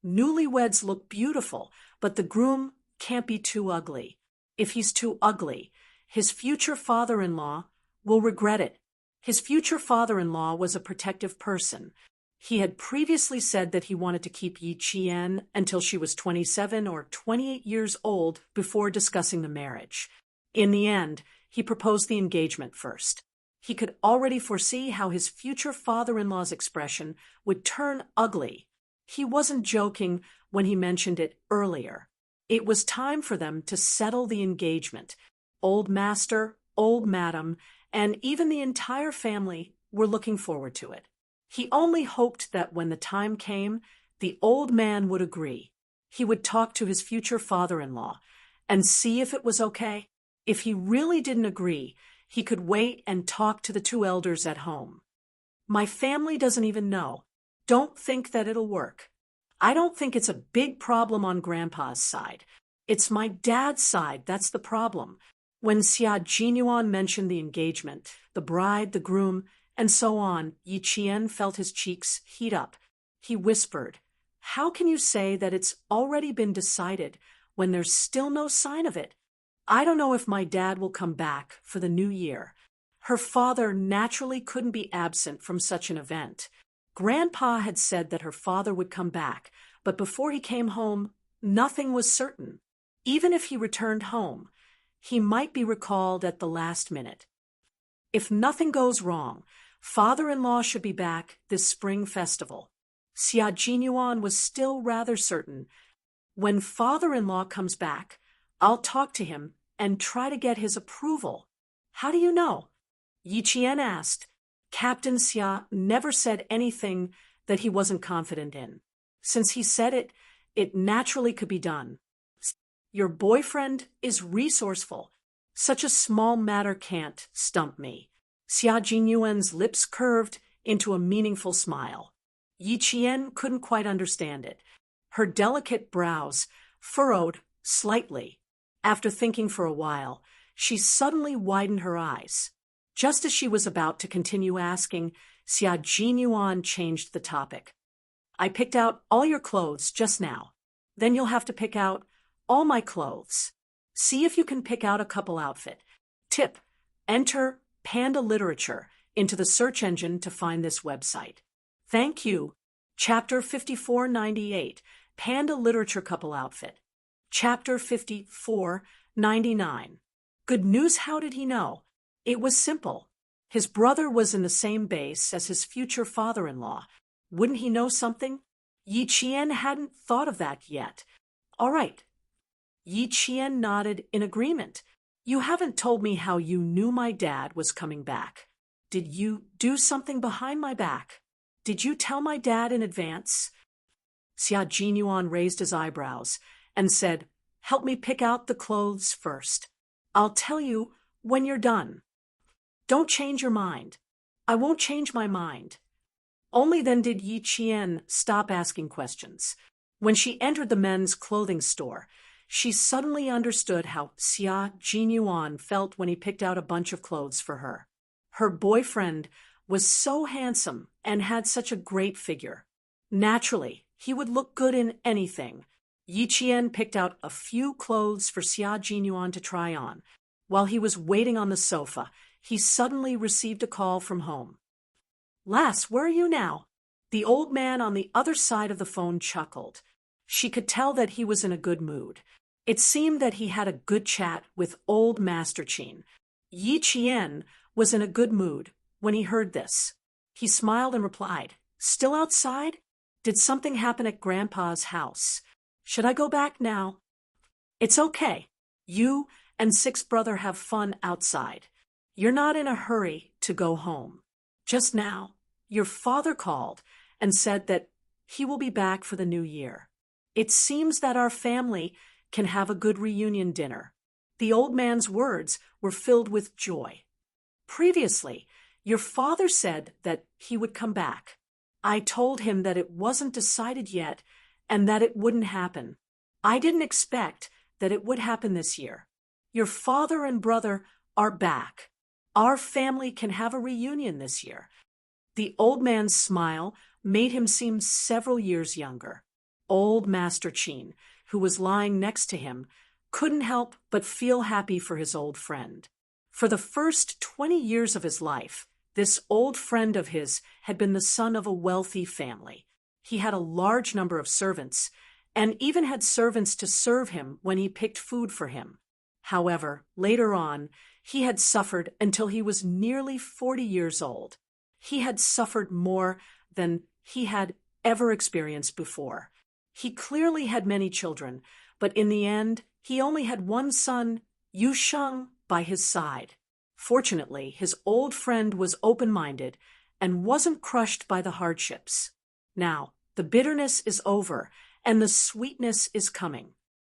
S1: Newlyweds look beautiful, but the groom can't be too ugly. If he's too ugly, his future father-in-law will regret it. His future father-in-law was a protective person. He had previously said that he wanted to keep Yi Qian until she was 27 or 28 years old before discussing the marriage. In the end, he proposed the engagement first. He could already foresee how his future father-in-law's expression would turn ugly. He wasn't joking when he mentioned it earlier. It was time for them to settle the engagement. Old master, old madam, and even the entire family were looking forward to it. He only hoped that when the time came, the old man would agree. He would talk to his future father-in-law and see if it was okay. If he really didn't agree, he could wait and talk to the two elders at home. My family doesn't even know. Don't think that it'll work. I don't think it's a big problem on Grandpa's side. It's my dad's side that's the problem. When Xia Jinyuan mentioned the engagement, the bride, the groom, and so on, Yi Qian felt his cheeks heat up. He whispered, "How can you say that it's already been decided when there's still no sign of it? I don't know if my dad will come back for the new year." Her father naturally couldn't be absent from such an event. Grandpa had said that her father would come back, but before he came home, nothing was certain. Even if he returned home, he might be recalled at the last minute. If nothing goes wrong, father-in-law should be back this spring festival. Xia Jinyuan was still rather certain. When father-in-law comes back, I'll talk to him and try to get his approval. How do you know? Yi Qian asked. Captain Xia never said anything that he wasn't confident in. Since he said it, it naturally could be done. Your boyfriend is resourceful. Such a small matter can't stump me. Xia Jinyuan's lips curved into a meaningful smile. Yi Qian couldn't quite understand it. Her delicate brows furrowed slightly. After thinking for a while, she suddenly widened her eyes. Just as she was about to continue asking, Xia Jinyuan changed the topic. I picked out all your clothes just now. Then you'll have to pick out all my clothes. See if you can pick out a couple outfit. Tip: enter Panda Literature into the search engine to find this website. Thank you. Chapter 5498, Panda Literature Couple Outfit. Chapter 5499. Good news, how did he know? It was simple. His brother was in the same base as his future father-in-law. Wouldn't he know something? Yi Qian hadn't thought of that yet. All right. Yi Qian nodded in agreement. You haven't told me how you knew my dad was coming back. Did you do something behind my back? Did you tell my dad in advance? Xia Jinyuan raised his eyebrows and said, Help me pick out the clothes first. I'll tell you when you're done. Don't change your mind. I won't change my mind. Only then did Yi Qian stop asking questions. When she entered the men's clothing store, she suddenly understood how Xia Jinyuan felt when he picked out a bunch of clothes for her. Her boyfriend was so handsome and had such a great figure. Naturally, he would look good in anything. Yi Qian picked out a few clothes for Xia Jinyuan to try on. While he was waiting on the sofa, he suddenly received a call from home. Lass, where are you now? The old man on the other side of the phone chuckled. She could tell that he was in a good mood. It seemed that he had a good chat with old Master Qin. Yi Qian was in a good mood when he heard this. He smiled and replied, Still outside? Did something happen at Grandpa's house? Should I go back now? It's okay. You and sixth brother have fun outside. You're not in a hurry to go home. Just now, your father called and said that he will be back for the new year. It seems that our family can have a good reunion dinner. The old man's words were filled with joy. Previously, your father said that he would come back. I told him that it wasn't decided yet and that it wouldn't happen. I didn't expect that it would happen this year. Your father and brother are back. Our family can have a reunion this year. The old man's smile made him seem several years younger. Old Master Chin, who was lying next to him, couldn't help but feel happy for his old friend. For the first 20 years of his life, this old friend of his had been the son of a wealthy family. He had a large number of servants, and even had servants to serve him when he picked food for him. However, later on, he had suffered until he was nearly 40 years old. He had suffered more than he had ever experienced before. He clearly had many children, but in the end, he only had one son, Yu Sheng, by his side. Fortunately, his old friend was open-minded and wasn't crushed by the hardships. Now, the bitterness is over, and the sweetness is coming.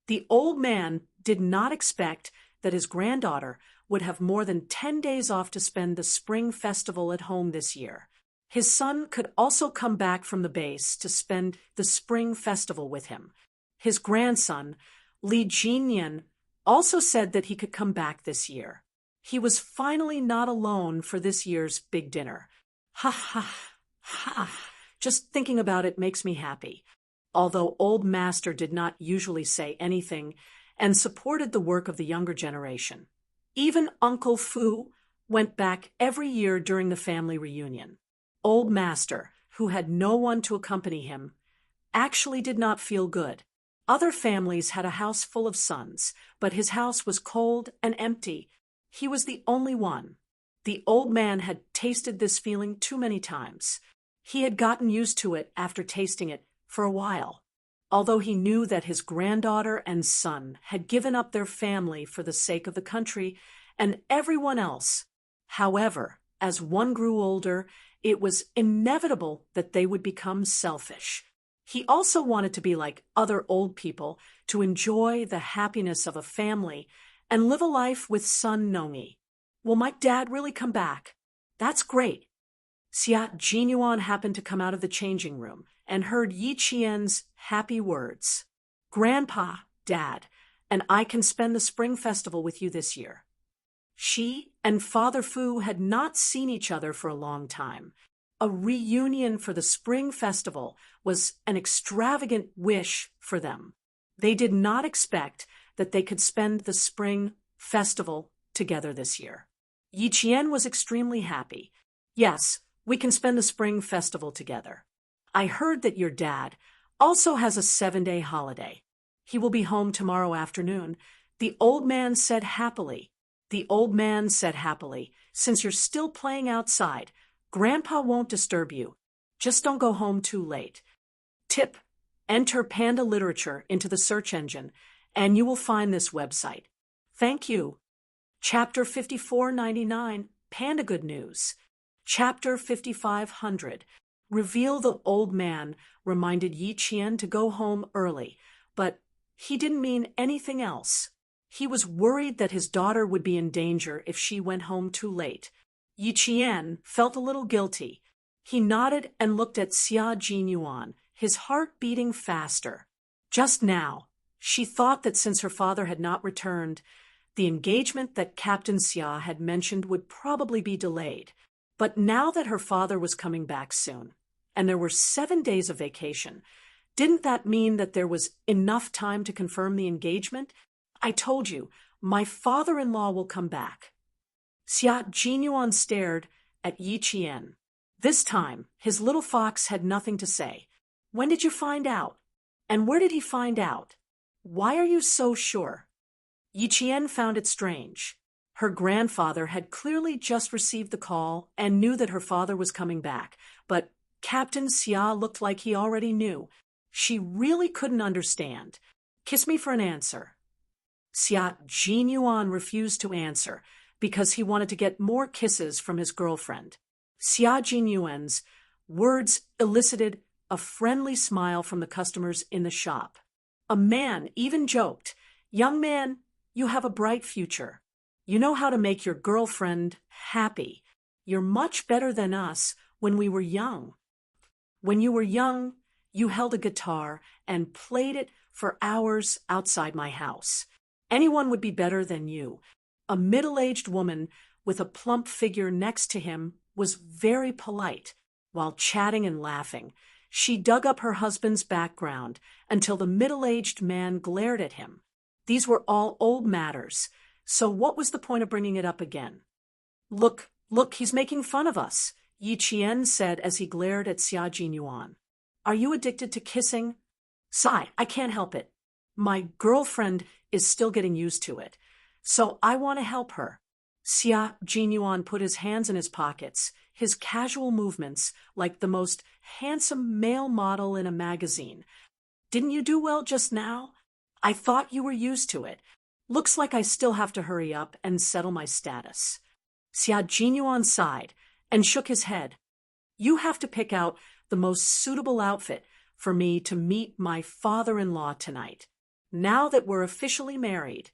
S1: The old man did not expect that his granddaughter would have more than 10 days off to spend the spring festival at home this year. His son could also come back from the base to spend the spring festival with him. His grandson, Li Jinyan, also said that he could come back this year. He was finally not alone for this year's big dinner. Ha ha ha. Just thinking about it makes me happy. Although Old Master did not usually say anything and supported the work of the younger generation. Even Uncle Fu went back every year during the family reunion. Old Master, who had no one to accompany him, actually did not feel good. Other families had a house full of sons, but his house was cold and empty. He was the only one. The old man had tasted this feeling too many times. He had gotten used to it after tasting it for a while. Although he knew that his granddaughter and son had given up their family for the sake of the country and everyone else. However, as one grew older, it was inevitable that they would become selfish. He also wanted to be like other old people, to enjoy the happiness of a family and live a life with son Nongi. Will my dad really come back? That's great. Xia Jinyuan happened to come out of the changing room and heard Yi Qian's happy words. Grandpa, Dad, and I can spend the spring festival with you this year. She and Father Fu had not seen each other for a long time. A reunion for the spring festival was an extravagant wish for them. They did not expect that they could spend the spring festival together this year. Yi Qian was extremely happy. Yes, we can spend the spring festival together. I heard that your dad also has a 7-day holiday. He will be home tomorrow afternoon. The old man said happily. The old man said happily, since you're still playing outside, Grandpa won't disturb you. Just don't go home too late. Tip: enter Panda Literature into the search engine, and you will find this website. Thank you. Chapter 5499, Panda Good News. Chapter 5500, Reveal the Old Man reminded Yi Qian to go home early, but he didn't mean anything else. He was worried that his daughter would be in danger if she went home too late. Yi Qian felt a little guilty. He nodded and looked at Xia Jinyuan, his heart beating faster. Just now, she thought that since her father had not returned, the engagement that Captain Xia had mentioned would probably be delayed. But now that her father was coming back soon, and there were 7 days of vacation, didn't that mean that there was enough time to confirm the engagement? I told you, my father-in-law will come back. Xia Jinyuan stared at Yi Qian. This time, his little fox had nothing to say. When did you find out? And where did he find out? Why are you so sure? Yi Qian found it strange. Her grandfather had clearly just received the call and knew that her father was coming back, but Captain Xia looked like he already knew. She really couldn't understand. Kiss me for an answer. Xia Jinyuan refused to answer because he wanted to get more kisses from his girlfriend. Xia Jinyuan's words elicited a friendly smile from the customers in the shop. A man even joked, "Young man, you have a bright future. You know how to make your girlfriend happy. You're much better than us when we were young. When you were young, you held a guitar and played it for hours outside my house. Anyone would be better than you." A middle-aged woman with a plump figure next to him was very polite. While chatting and laughing, she dug up her husband's background until the middle-aged man glared at him. These were all old matters, so what was the point of bringing it up again? Look, he's making fun of us," Yi Qian said as he glared at Xia Jinyuan. "Are you addicted to kissing?" "Sigh, I can't help it. My girlfriend is still getting used to it, so I want to help her." Xia Jinyuan put his hands in his pockets, his casual movements like the most handsome male model in a magazine. "Didn't you do well just now? I thought you were used to it. Looks like I still have to hurry up and settle my status." Xia Jinyuan sighed and shook his head. "You have to pick out the most suitable outfit for me to meet my father-in-law tonight. Now that we're officially married,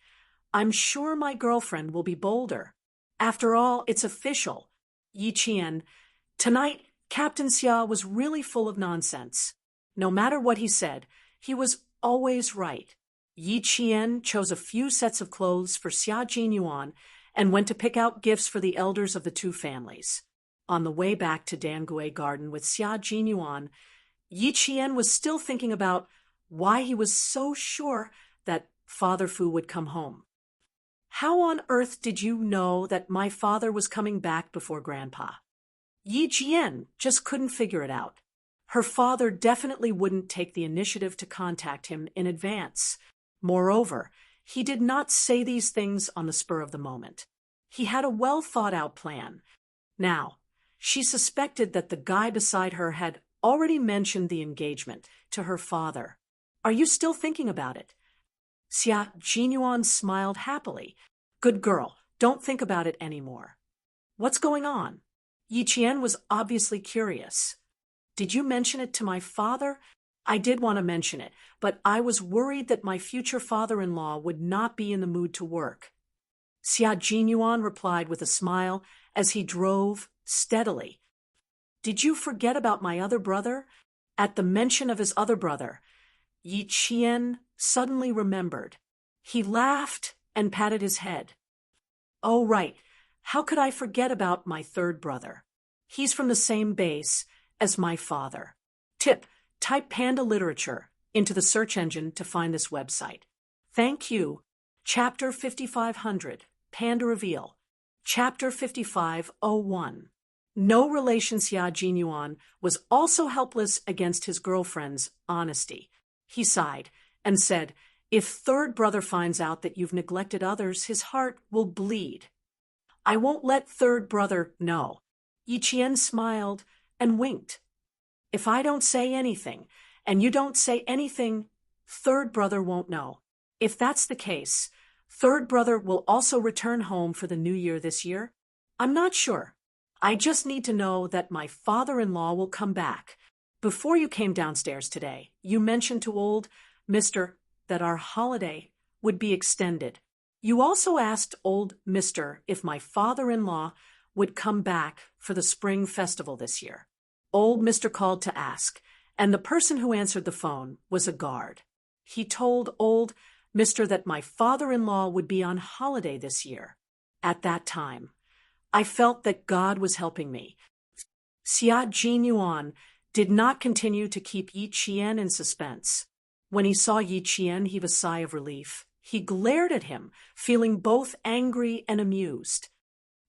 S1: I'm sure my girlfriend will be bolder. After all, it's official." Yi Qian, tonight, Captain Xia was really full of nonsense. No matter what he said, he was always right. Yi Qian chose a few sets of clothes for Xia Jinyuan and went to pick out gifts for the elders of the two families. On the way back to Dangue Garden with Xia Jinyuan, Yi Qian was still thinking about why he was so sure that Father Fu would come home. "How on earth did you know that my father was coming back before Grandpa?" Yi Jian just couldn't figure it out. Her father definitely wouldn't take the initiative to contact him in advance. Moreover, he did not say these things on the spur of the moment. He had a well-thought-out plan. Now, she suspected that the guy beside her had already mentioned the engagement to her father. "Are you still thinking about it?" Xia Jinyuan smiled happily. "Good girl, don't think about it anymore." "What's going on?" Yi Qian was obviously curious. "Did you mention it to my father?" "I did want to mention it, but I was worried that my future father-in-law would not be in the mood to work." Xia Jinyuan replied with a smile as he drove steadily. "Did you forget about my other brother?" At the mention of his other brother, Yi Qian suddenly remembered. He laughed and patted his head. "Oh, right. How could I forget about my third brother? He's from the same base as my father." Tip: type Panda Literature into the search engine to find this website. Thank you. Chapter 5500, Panda Reveal. Chapter 5501. No relation. Xia Jinyuan was also helpless against his girlfriend's honesty. He sighed and said, "If third brother finds out that you've neglected others, his heart will bleed." "I won't let third brother know." Yi Qian smiled and winked. "If I don't say anything, and you don't say anything, third brother won't know. If that's the case, third brother will also return home for the new year this year?" "I'm not sure. I just need to know that my father-in-law will come back. Before you came downstairs today, you mentioned to old Mr. that our holiday would be extended. You also asked old Mr. if my father-in-law would come back for the spring festival this year." Old Mr. called to ask, and the person who answered the phone was a guard. He told old Mr. that my father-in-law would be on holiday this year. At that time, I felt that God was helping me. Xia Jinyuan did not continue to keep Yi Qian in suspense. When he saw Yi Qian heave a sigh of relief, he glared at him, feeling both angry and amused.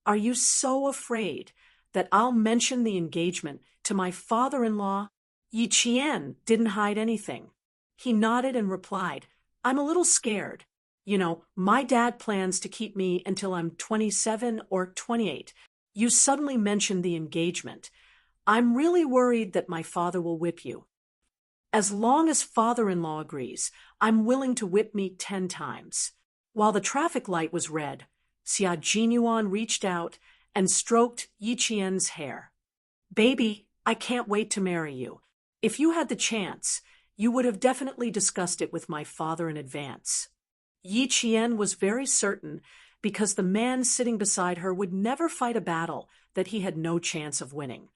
S1: "Are you so afraid that I'll mention the engagement to my father-in-law?" Yi Qian didn't hide anything. He nodded and replied, "I'm a little scared. You know, my dad plans to keep me until I'm 27 or 28. You suddenly mentioned the engagement. I'm really worried that my father will whip you. As long as father-in-law agrees, I'm willing to whip me 10 times. While the traffic light was red, Xia Jinyuan reached out and stroked Yi Qian's hair. Baby, I can't wait to marry you. If you had the chance, you would have definitely discussed it with my father in advance. Yi Qian was very certain because the man sitting beside her would never fight a battle that he had no chance of winning.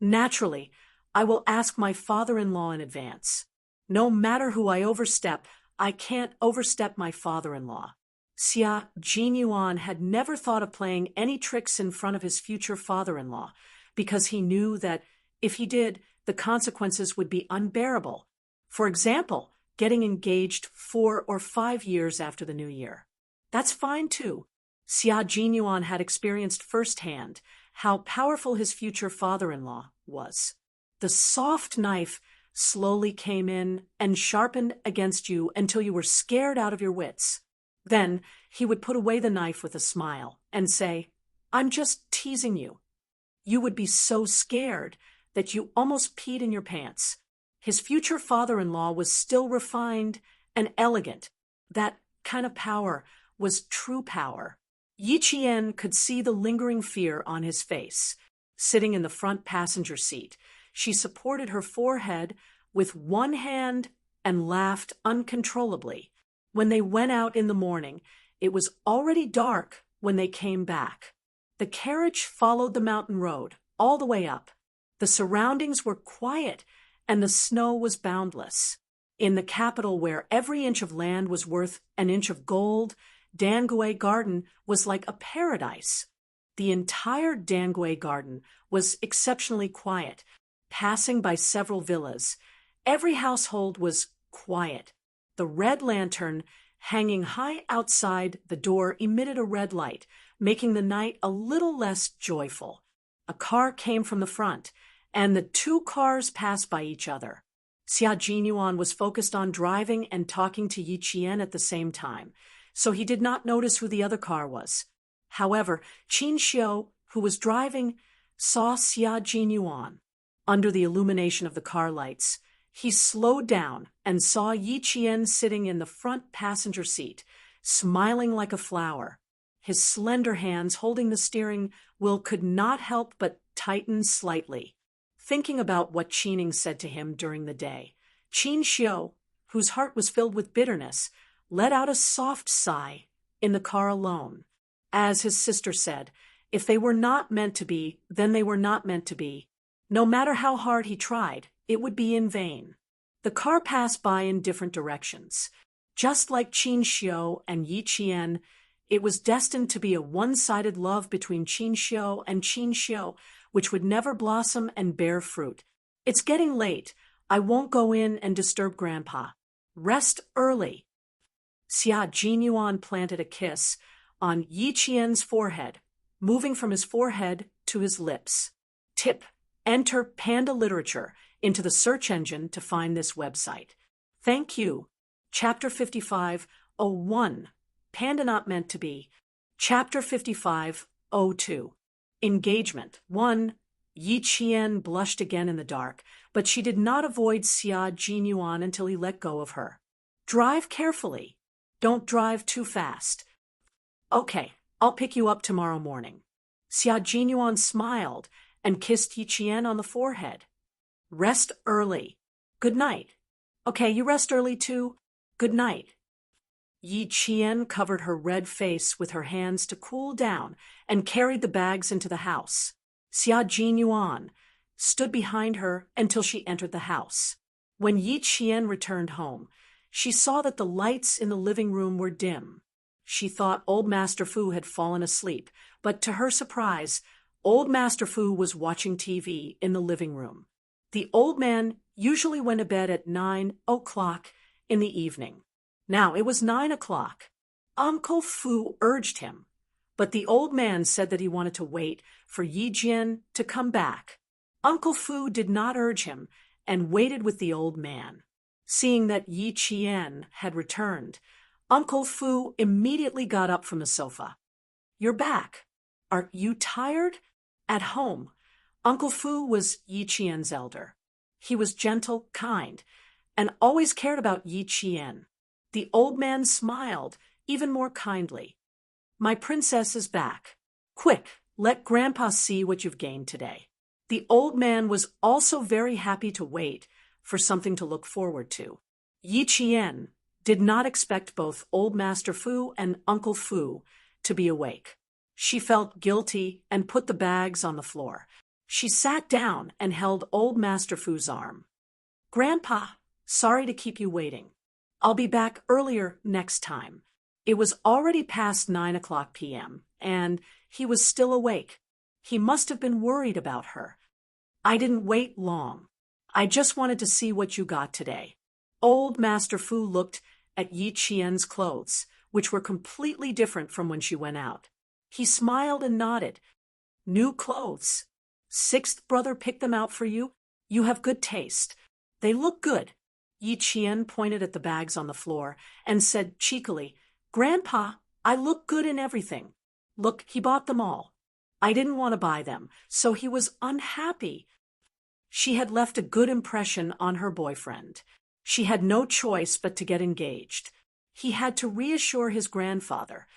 S1: Naturally, I will ask my father-in-law in advance. No matter who I overstep, I can't overstep my father-in-law. Xia Jinyuan had never thought of playing any tricks in front of his future father-in-law, because he knew that if he did, the consequences would be unbearable. For example, getting engaged 4 or 5 years after the new year. That's fine too. Xia Jinyuan had experienced firsthand how powerful his future father-in-law was. The soft knife slowly came in and sharpened against you until you were scared out of your wits. Then he would put away the knife with a smile and say, I'm just teasing you. You would be so scared that you almost peed in your pants. His future father-in-law was still refined and elegant. That kind of power was true power. Yi Qian could see the lingering fear on his face. Sitting in the front passenger seat, she supported her forehead with one hand and laughed uncontrollably. When they went out in the morning, it was already dark when they came back. The carriage followed the mountain road all the way up. The surroundings were quiet, and the snow was boundless. In the capital, where every inch of land was worth an inch of gold, Dangui Garden was like a paradise. The entire Dangui Garden was exceptionally quiet, passing by several villas. Every household was quiet. The red lantern hanging high outside the door emitted a red light, making the night a little less joyful. A car came from the front, and the 2 cars passed by each other. Xia Jinyuan was focused on driving and talking to Yi Qian at the same time, so he did not notice who the other car was. However, Qin Xiu, who was driving, saw Xia Jinyuan. Under the illumination of the car lights, he slowed down and saw Yi Qian sitting in the front passenger seat, smiling like a flower. His slender hands holding the steering wheel could not help but tighten slightly. Thinking about what Qining said to him during the day, Qin Xiu, whose heart was filled with bitterness, let out a soft sigh in the car alone. As his sister said, if they were not meant to be, then they were not meant to be. No matter how hard he tried, it would be in vain. The car passed by in different directions. Just like Qin Xiu and Yi Qian, it was destined to be a one-sided love between Qin Xiu and Qin Xiu, which would never blossom and bear fruit. It's getting late. I won't go in and disturb Grandpa. Rest early. Xia Jinyuan planted a kiss on Yi Qian's forehead, moving from his forehead to his lips. Tip: enter Panda Literature into the search engine to find this website. Thank you. Chapter 55:01. Panda Not Meant to Be. Chapter 55:02. Engagement. 1. Yi Qian blushed again in the dark, but she did not avoid Xia Jinyuan until he let go of her. Drive carefully. Don't drive too fast. Okay, I'll pick you up tomorrow morning. Xia Jinyuan smiled and kissed Yi Qian on the forehead. Rest early. Good night. Okay, you rest early too. Good night. Yi Qian covered her red face with her hands to cool down and carried the bags into the house. Xia Jinyuan stood behind her until she entered the house. When Yi Qian returned home, she saw that the lights in the living room were dim. She thought old Master Fu had fallen asleep, but to her surprise, old Master Fu was watching TV in the living room. The old man usually went to bed at 9 o'clock in the evening. Now it was 9 o'clock. Uncle Fu urged him, but the old man said that he wanted to wait for Yi Jian to come back. Uncle Fu did not urge him and waited with the old man. Seeing that Yi Qian had returned, Uncle Fu immediately got up from the sofa. You're back. Are you tired? At home, Uncle Fu was Yi Qian's elder. He was gentle, kind, and always cared about Yi Qian. The old man smiled, even more kindly. My princess is back. Quick, let Grandpa see what you've gained today. The old man was also very happy to wait for something to look forward to. Yi Qian did not expect both Old Master Fu and Uncle Fu to be awake. She felt guilty and put the bags on the floor. She sat down and held Old Master Fu's arm. Grandpa, sorry to keep you waiting. I'll be back earlier next time. It was already past 9 p.m., and he was still awake. He must have been worried about her. I didn't wait long. I just wanted to see what you got today. Old Master Fu looked at Yi Qian's clothes, which were completely different from when she went out. He smiled and nodded. New clothes. Sixth brother picked them out for you? You have good taste. They look good. Yi Qian pointed at the bags on the floor and said cheekily, Grandpa, I look good in everything. Look, he bought them all. I didn't want to buy them, so he was unhappy. She had left a good impression on her boyfriend. She had no choice but to get engaged. He had to reassure his grandfather.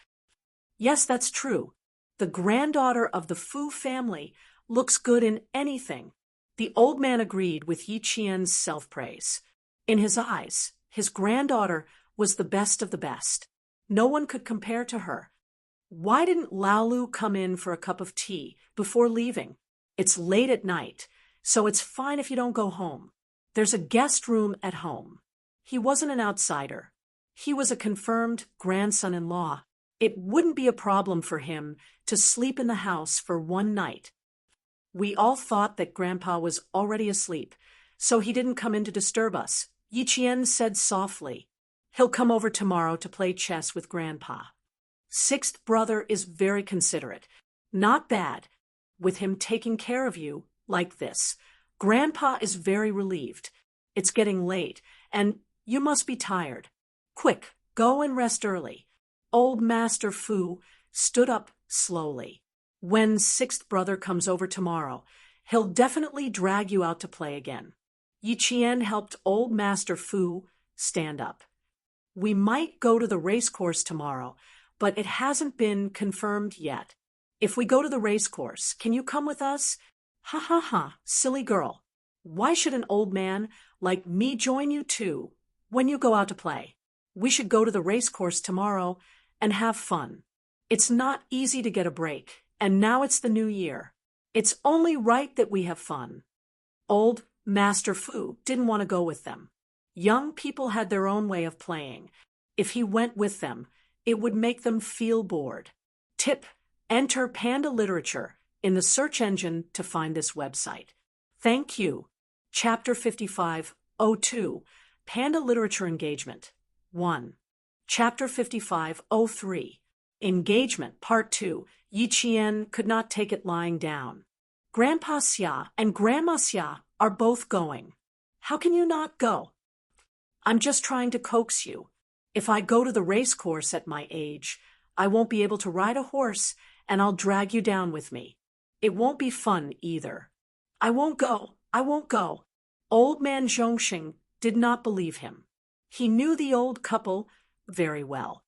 S1: Yes, that's true. The granddaughter of the Fu family looks good in anything. The old man agreed with Yi Qian's self-praise. In his eyes, his granddaughter was the best of the best. No one could compare to her. Why didn't Laolu come in for a cup of tea before leaving? It's late at night, so it's fine if you don't go home. There's a guest room at home. He wasn't an outsider. He was a confirmed grandson-in-law. It wouldn't be a problem for him to sleep in the house for one night. We all thought that Grandpa was already asleep, so he didn't come in to disturb us. Yi Qian said softly, He'll come over tomorrow to play chess with Grandpa. Sixth brother is very considerate. Not bad, with him taking care of you like this. Grandpa is very relieved. It's getting late, and you must be tired. Quick, go and rest early. Old Master Fu stood up slowly. When sixth brother comes over tomorrow, he'll definitely drag you out to play again. Yi Qian helped Old Master Fu stand up. We might go to the race course tomorrow, but it hasn't been confirmed yet. If we go to the race course, can you come with us? Ha ha ha, silly girl. Why should an old man like me join you too when you go out to play? We should go to the race course tomorrow and have fun. It's not easy to get a break, and now it's the new year. It's only right that we have fun. Old Master Fu didn't want to go with them. Young people had their own way of playing. If he went with them, it would make them feel bored. Tip: enter Panda Literature in the search engine to find this website. Thank you. Chapter 5502, Panda Literature Engagement 1. Chapter 5503, Engagement Part 2. Yi Qian could not take it lying down. Grandpa Xia and Grandma Xia are both going. How can you not go? I'm just trying to coax you. If I go to the race course at my age, I won't be able to ride a horse, and I'll drag you down with me. It won't be fun either. I won't go. I won't go. Old man Zhongxing did not believe him. He knew the old couple very well.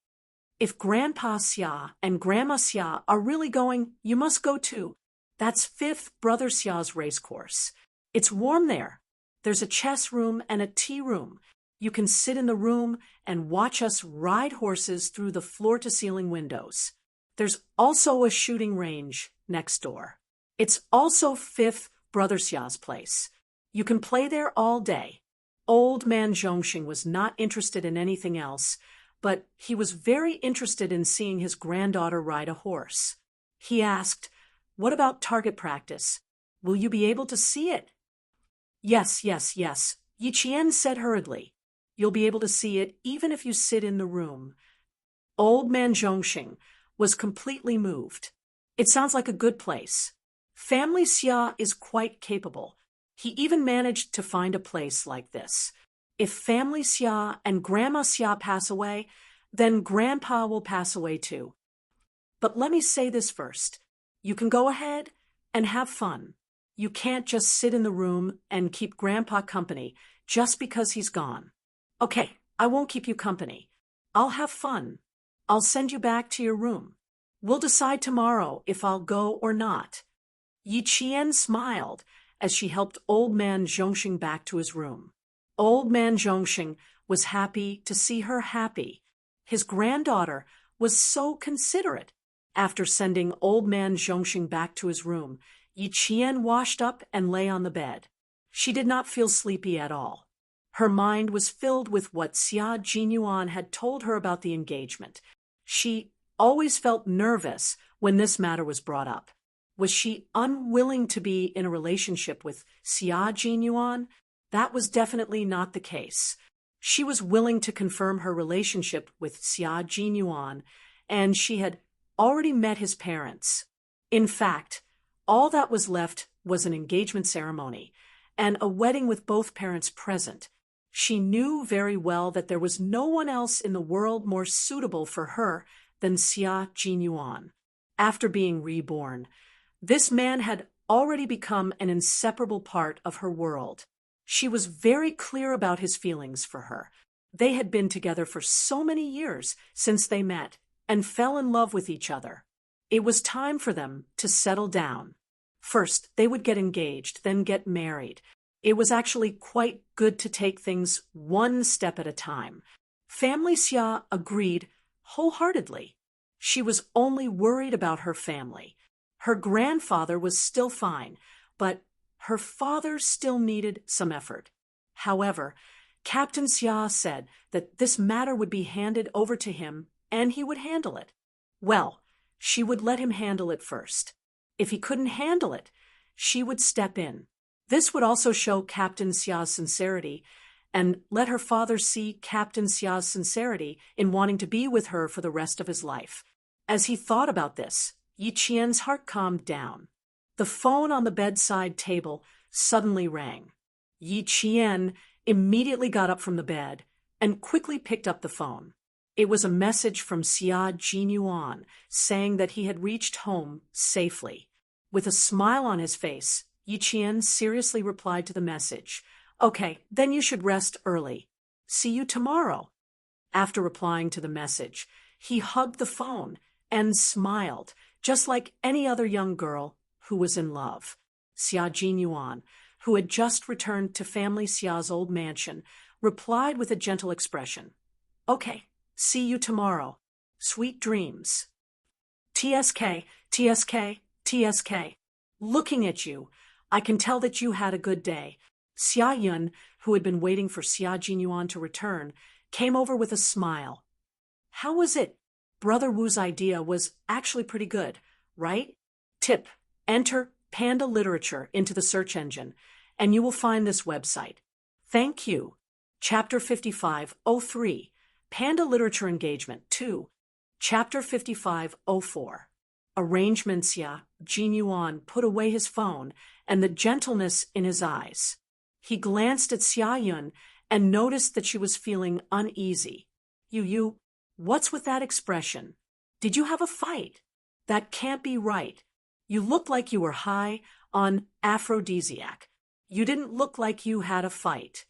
S1: If Grandpa Xia and Grandma Xia are really going, you must go too. That's fifth brother Xia's race course. It's warm there. There's a chess room and a tea room. You can sit in the room and watch us ride horses through the floor-to-ceiling windows. There's also a shooting range next door. It's also fifth brother Xia's place. You can play there all day. Old man Zhongxing was not interested in anything else, but he was very interested in seeing his granddaughter ride a horse. He asked, What about target practice? Will you be able to see it? Yes, yes, yes, Yi Qian said hurriedly. You'll be able to see it even if you sit in the room. Old man Zhongxing was completely moved. It sounds like a good place. Family Xia is quite capable. He even managed to find a place like this. If Family Xia and Grandma Xia pass away, then Grandpa will pass away too. But let me say this first. You can go ahead and have fun. You can't just sit in the room and keep Grandpa company just because he's gone. Okay, I won't keep you company. I'll have fun. I'll send you back to your room. We'll decide tomorrow if I'll go or not. Yi Qian smiled as she helped Old Man Zhongxing back to his room. Old Man Zhongxing was happy to see her happy. His granddaughter was so considerate. After sending Old Man Zhongxing back to his room, Yi Qian washed up and lay on the bed. She did not feel sleepy at all. Her mind was filled with what Xia Jinyuan had told her about the engagement. She always felt nervous when this matter was brought up. Was she unwilling to be in a relationship with Xia Jinyuan? That was definitely not the case. She was willing to confirm her relationship with Xia Jinyuan, and she had already met his parents. In fact, all that was left was an engagement ceremony and a wedding with both parents present. She knew very well that there was no one else in the world more suitable for her than Xia Jinyuan. After being reborn, this man had already become an inseparable part of her world. She was very clear about his feelings for her. They had been together for so many years since they met and fell in love with each other. It was time for them to settle down. First, they would get engaged, then get married. It was actually quite good to take things one step at a time. Family Xia agreed wholeheartedly. She was only worried about her family. Her grandfather was still fine, but her father still needed some effort. However, Captain Xia said that this matter would be handed over to him and he would handle it. Well, she would let him handle it first. If he couldn't handle it, she would step in. This would also show Captain Xia's sincerity and let her father see Captain Xia's sincerity in wanting to be with her for the rest of his life. As he thought about this, Yi Qian's heart calmed down. The phone on the bedside table suddenly rang. Yi Qian immediately got up from the bed and quickly picked up the phone. It was a message from Xia Jinyuan saying that he had reached home safely. With a smile on his face, Yi Qian seriously replied to the message. Okay, then you should rest early. See you tomorrow. After replying to the message, he hugged the phone and smiled, just like any other young girl who was in love. Xia Jinyuan, who had just returned to Family Xia's old mansion, replied with a gentle expression. Okay, see you tomorrow. Sweet dreams. TSK, TSK, TSK. Looking at you, I can tell that you had a good day. Xia Yun, who had been waiting for Xia Jinyuan to return, came over with a smile. How was it? Brother Wu's idea was actually pretty good, right? Tip: enter Panda Literature into the search engine, and you will find this website. Thank you. Chapter 5503, Panda Literature Engagement 2. Chapter 5504. Arrangement. Xia Jinyuan put away his phone and the gentleness in his eyes. He glanced at Xia Yun and noticed that she was feeling uneasy. You, what's with that expression? Did you have a fight? That can't be right. You looked like you were high on aphrodisiac. You didn't look like you had a fight.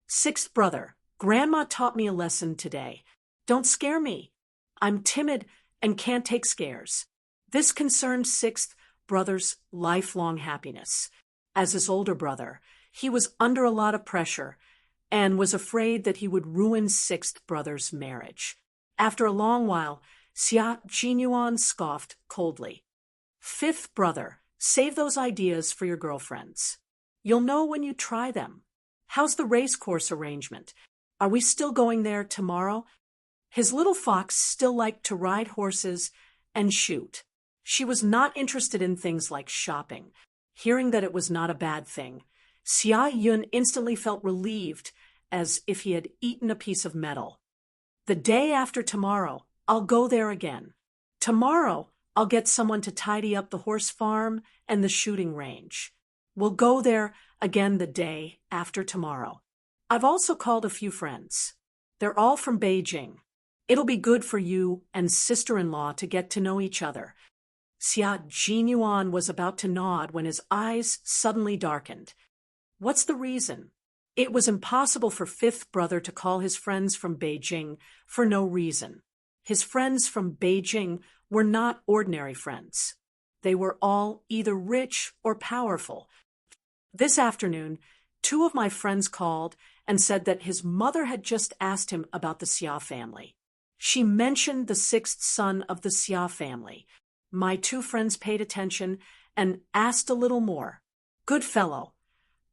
S1: Sixth brother, Grandma taught me a lesson today. Don't scare me. I'm timid and can't take scares. This concerned sixth brother's lifelong happiness. As his older brother, he was under a lot of pressure and was afraid that he would ruin sixth brother's marriage. After a long while, Xia Jinyuan scoffed coldly. Fifth brother, save those ideas for your girlfriends. You'll know when you try them. How's the race course arrangement? Are we still going there tomorrow? His little fox still liked to ride horses and shoot. She was not interested in things like shopping. Hearing that it was not a bad thing, Xia Yun instantly felt relieved, as if he had eaten a piece of metal. The day after tomorrow, I'll go there again. Tomorrow, I'll get someone to tidy up the horse farm and the shooting range. We'll go there again the day after tomorrow. I've also called a few friends. They're all from Beijing. It'll be good for you and sister-in-law to get to know each other. Xia Jinyuan was about to nod when his eyes suddenly darkened. What's the reason? It was impossible for fifth brother to call his friends from Beijing for no reason. His friends from Beijing were not ordinary friends. They were all either rich or powerful. This afternoon, two of my friends called and said that his mother had just asked him about the Xia family. She mentioned the sixth son of the Xia family. My two friends paid attention and asked a little more. Good fellow.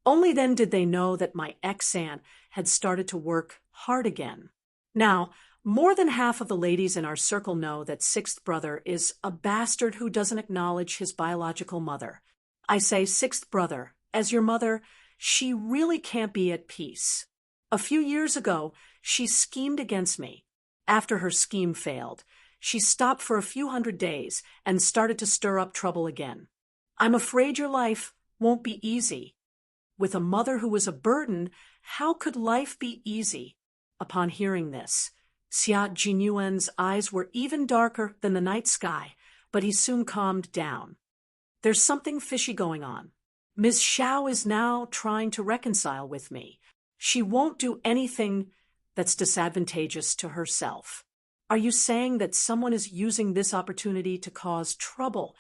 S1: Only then did they know that my ex-aunt had started to work hard again. Now, more than half of the ladies in our circle know that sixth brother is a bastard who doesn't acknowledge his biological mother. I say sixth brother, as your mother, she really can't be at peace. A few years ago, she schemed against me. After her scheme failed, she stopped for a few 100 days and started to stir up trouble again. I'm afraid your life won't be easy. With a mother who was a burden, how could life be easy? Upon hearing this, Xia Jinyuan's eyes were even darker than the night sky, but he soon calmed down. There's something fishy going on. Ms. Xiao is now trying to reconcile with me. She won't do anything that's disadvantageous to herself. Are you saying that someone is using this opportunity to cause trouble?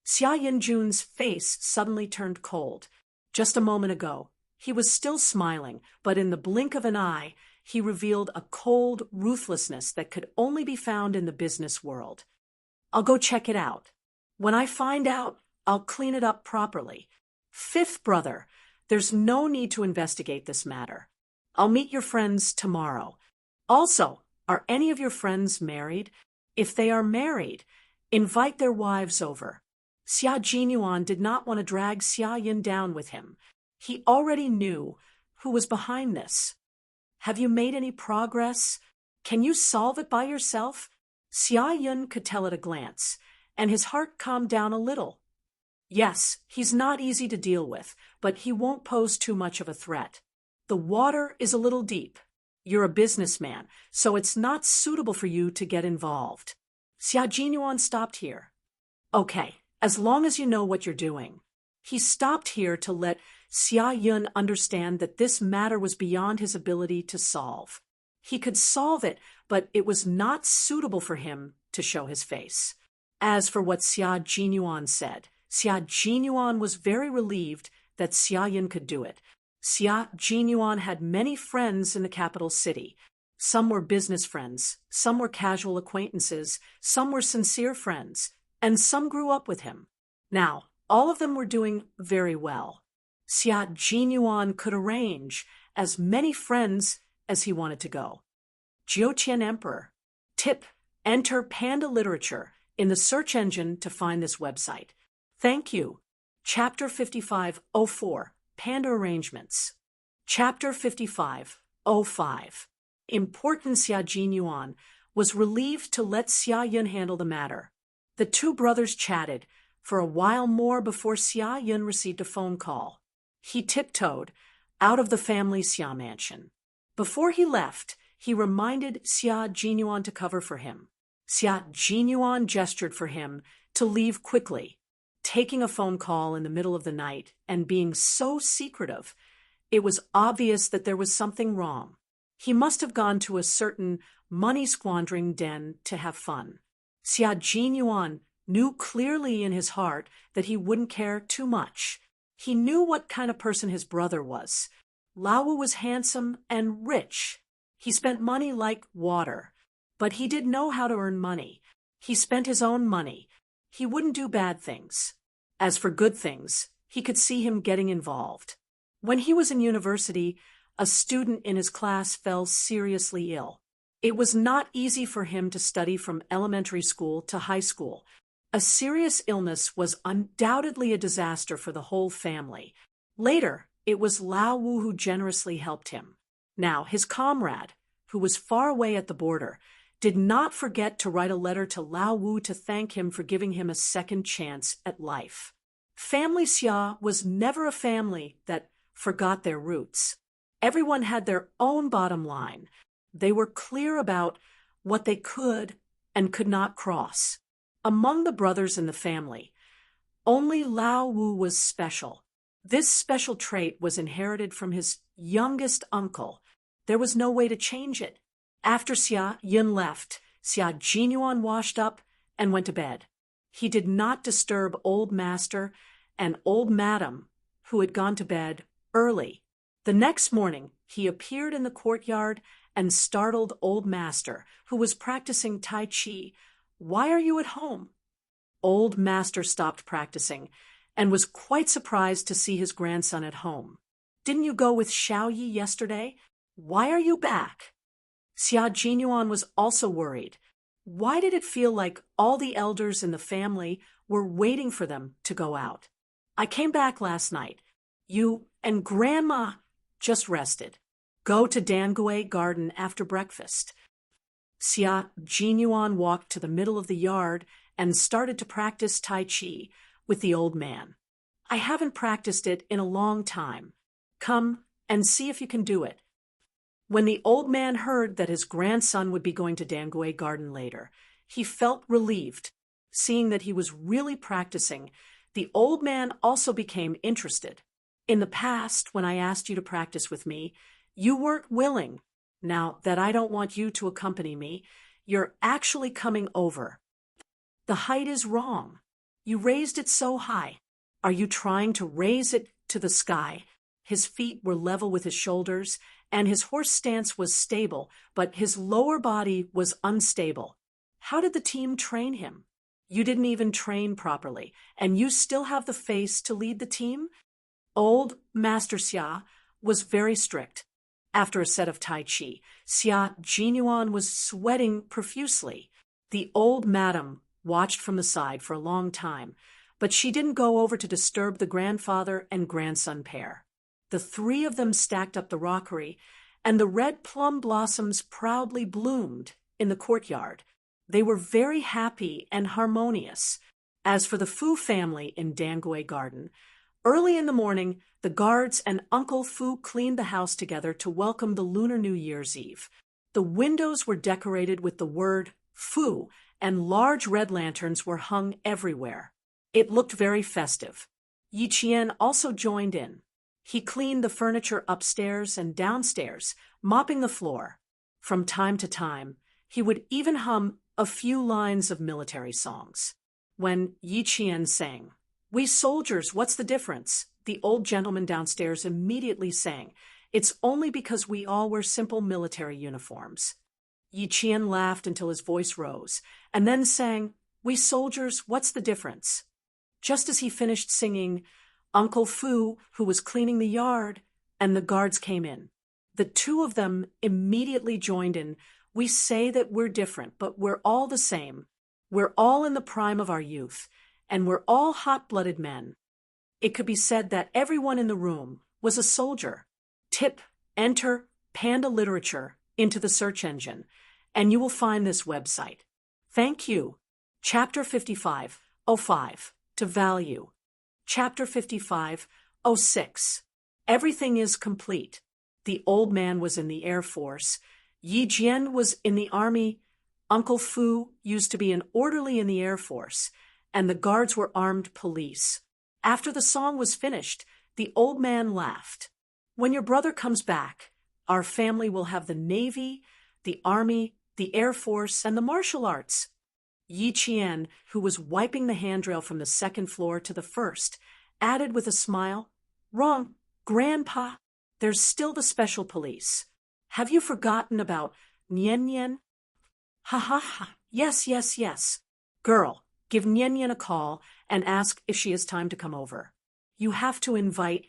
S1: Xia Yinjun's face suddenly turned cold. Just a moment ago, he was still smiling, but in the blink of an eye, he revealed a cold ruthlessness that could only be found in the business world. I'll go check it out. When I find out, I'll clean it up properly. Fifth brother, there's no need to investigate this matter. I'll meet your friends tomorrow. Also, are any of your friends married? If they are married, invite their wives over. Xia Jinyuan did not want to drag Xia Yin down with him. He already knew who was behind this. Have you made any progress? Can you solve it by yourself? Xia Yin could tell at a glance, and his heart calmed down a little. Yes, he's not easy to deal with, but he won't pose too much of a threat. The water is a little deep. You're a businessman, so it's not suitable for you to get involved. Xia Jinyuan stopped here. Okay, as long as you know what you're doing. He stopped here to let Xia Yun understand that this matter was beyond his ability to solve. He could solve it, but it was not suitable for him to show his face. As for what Xia Jinyuan said, Xia Jinyuan was very relieved that Xia Yun could do it. Xia Jinyuan had many friends in the capital city. Some were business friends, some were casual acquaintances, some were sincere friends, and some grew up with him. Now, all of them were doing very well. Xia Jinyuan could arrange as many friends as he wanted to go. Jiuqian Emperor. Tip: enter Panda Literature in the search engine to find this website. Thank you. Chapter 5504. Panda Arrangements. Chapter 5505. Important Xia Jinyuan was relieved to let Xia Yun handle the matter. The two brothers chatted for a while more before Xia Yun received a phone call. He tiptoed out of the family Xia mansion. Before he left, he reminded Xia Jinyuan to cover for him. Xia Jinyuan gestured for him to leave quickly. Taking a phone call in the middle of the night and being so secretive, it was obvious that there was something wrong. He must have gone to a certain money-squandering den to have fun. Xia Jinyuan knew clearly in his heart that he wouldn't care too much. He knew what kind of person his brother was. Lao Wu was handsome and rich. He spent money like water, but he did know how to earn money. He spent his own money. He wouldn't do bad things. As for good things, he could see him getting involved. When he was in university, a student in his class fell seriously ill. It was not easy for him to study from elementary school to high school. A serious illness was undoubtedly a disaster for the whole family. Later, it was Lao Wu who generously helped him. Now, his comrade, who was far away at the border, did not forget to write a letter to Lao Wu to thank him for giving him a second chance at life. Family Xia was never a family that forgot their roots. Everyone had their own bottom line. They were clear about what they could and could not cross. Among the brothers in the family, only Lao Wu was special. This special trait was inherited from his youngest uncle. There was no way to change it. After Xia Yin left, Xia Jinyuan washed up and went to bed. He did not disturb old master and old madam, who had gone to bed early. The next morning, he appeared in the courtyard and startled old master, who was practicing Tai Chi. "Why are you at home?" Old master stopped practicing and was quite surprised to see his grandson at home. "Didn't you go with Xiao Yi yesterday? Why are you back?" Xia Jinyuan was also worried. Why did it feel like all the elders in the family were waiting for them to go out? "I came back last night. You and Grandma just rested. Go to Dangui Garden after breakfast." Xia Jinyuan walked to the middle of the yard and started to practice Tai Chi with the old man. "I haven't practiced it in a long time. Come and see if you can do it." When the old man heard that his grandson would be going to Dangui Garden later, he felt relieved. Seeing that he was really practicing, the old man also became interested. "In the past, when I asked you to practice with me, you weren't willing. Now that I don't want you to accompany me, you're actually coming over. The height is wrong. You raised it so high. Are you trying to raise it to the sky?" His feet were level with his shoulders, and his horse stance was stable, but his lower body was unstable. How did the team train him? You didn't even train properly, and you still have the face to lead the team? Old Master Xia was very strict. After a set of Tai Chi, Xia Jinyuan was sweating profusely. The old madam watched from the side for a long time, but she didn't go over to disturb the grandfather and grandson pair. The three of them stacked up the rockery, and the red plum blossoms proudly bloomed in the courtyard. They were very happy and harmonious. As for the Fu family in Dangui Garden, early in the morning, the guards and Uncle Fu cleaned the house together to welcome the Lunar New Year's Eve. The windows were decorated with the word Fu, and large red lanterns were hung everywhere. It looked very festive. Yi Qian also joined in. He cleaned the furniture upstairs and downstairs, mopping the floor. From time to time, he would even hum a few lines of military songs. When Yi Qian sang, "We soldiers, what's the difference?" the old gentleman downstairs immediately sang, "It's only because we all wear simple military uniforms." Yi Qian laughed until his voice rose, and then sang, "We soldiers, what's the difference?" Just as he finished singing, Uncle Fu, who was cleaning the yard, and the guards came in. The two of them immediately joined in. "We say that we're different, but we're all the same. We're all in the prime of our youth, and we're all hot-blooded men." It could be said that everyone in the room was a soldier. Enter Panda Literature into the search engine, and you will find this website. Thank you. Chapter 55:05, To Value. Chapter 55:06, Everything is Complete. The old man was in the Air Force. Yi Jian was in the Army. Uncle Fu used to be an orderly in the Air Force, and the guards were armed police. After the song was finished, the old man laughed. "When your brother comes back, our family will have the Navy, the Army, the Air Force, and the martial arts." Yi Qian, who was wiping the handrail from the second floor to the first, added with a smile, "Wrong, Grandpa. There's still the special police. Have you forgotten about Nian Nian?" "Ha ha ha. Yes. Girl, give Nian Nian a call and ask if she has time to come over. You have to invite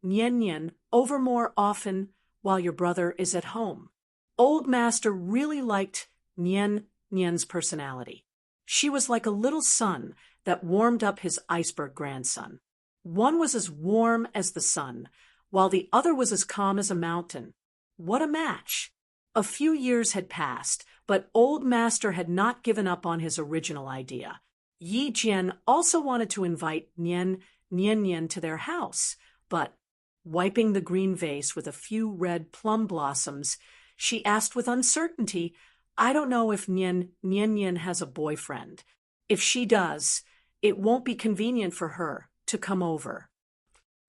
S1: Nian Nian over more often while your brother is at home." Old Master really liked Nian Nian's personality. She was like a little sun that warmed up his iceberg grandson. One was as warm as the sun, while the other was as calm as a mountain. What a match! A few years had passed, but Old Master had not given up on his original idea. Yi Jian also wanted to invite Nian Nian to their house, but, wiping the green vase with a few red plum blossoms, she asked with uncertainty, "I don't know if Nian has a boyfriend. If she does, it won't be convenient for her to come over.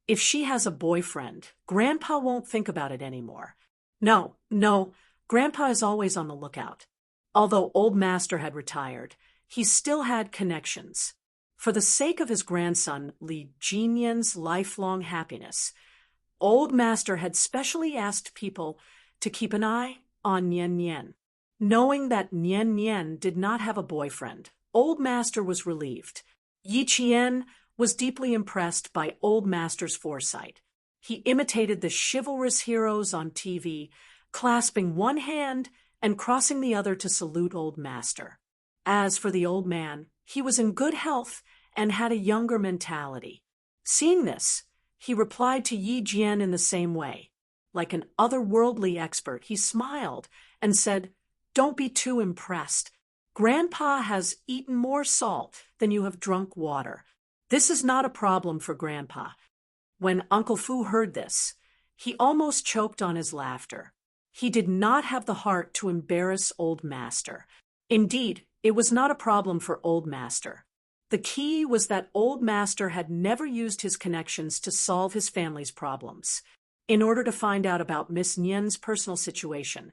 S1: If she has a boyfriend, Grandpa won't think about it anymore. No, Grandpa is always on the lookout. Although Old Master had retired, he still had connections. For the sake of his grandson Li Jinyan's lifelong happiness, Old Master had specially asked people to keep an eye on Nian Nian. Knowing that Nian Nian did not have a boyfriend, Old Master was relieved. Yi Qian was deeply impressed by Old Master's foresight. He imitated the chivalrous heroes on TV, clasping one hand and crossing the other to salute Old Master. As for the old man, he was in good health and had a younger mentality. Seeing this, he replied to Yi Jian in the same way. Like an otherworldly expert, he smiled and said, "Don't be too impressed. Grandpa has eaten more salt than you have drunk water. This is not a problem for Grandpa." When Uncle Fu heard this, he almost choked on his laughter. He did not have the heart to embarrass Old Master. Indeed, it was not a problem for Old Master. The key was that Old Master had never used his connections to solve his family's problems. In order to find out about Miss Nian's personal situation,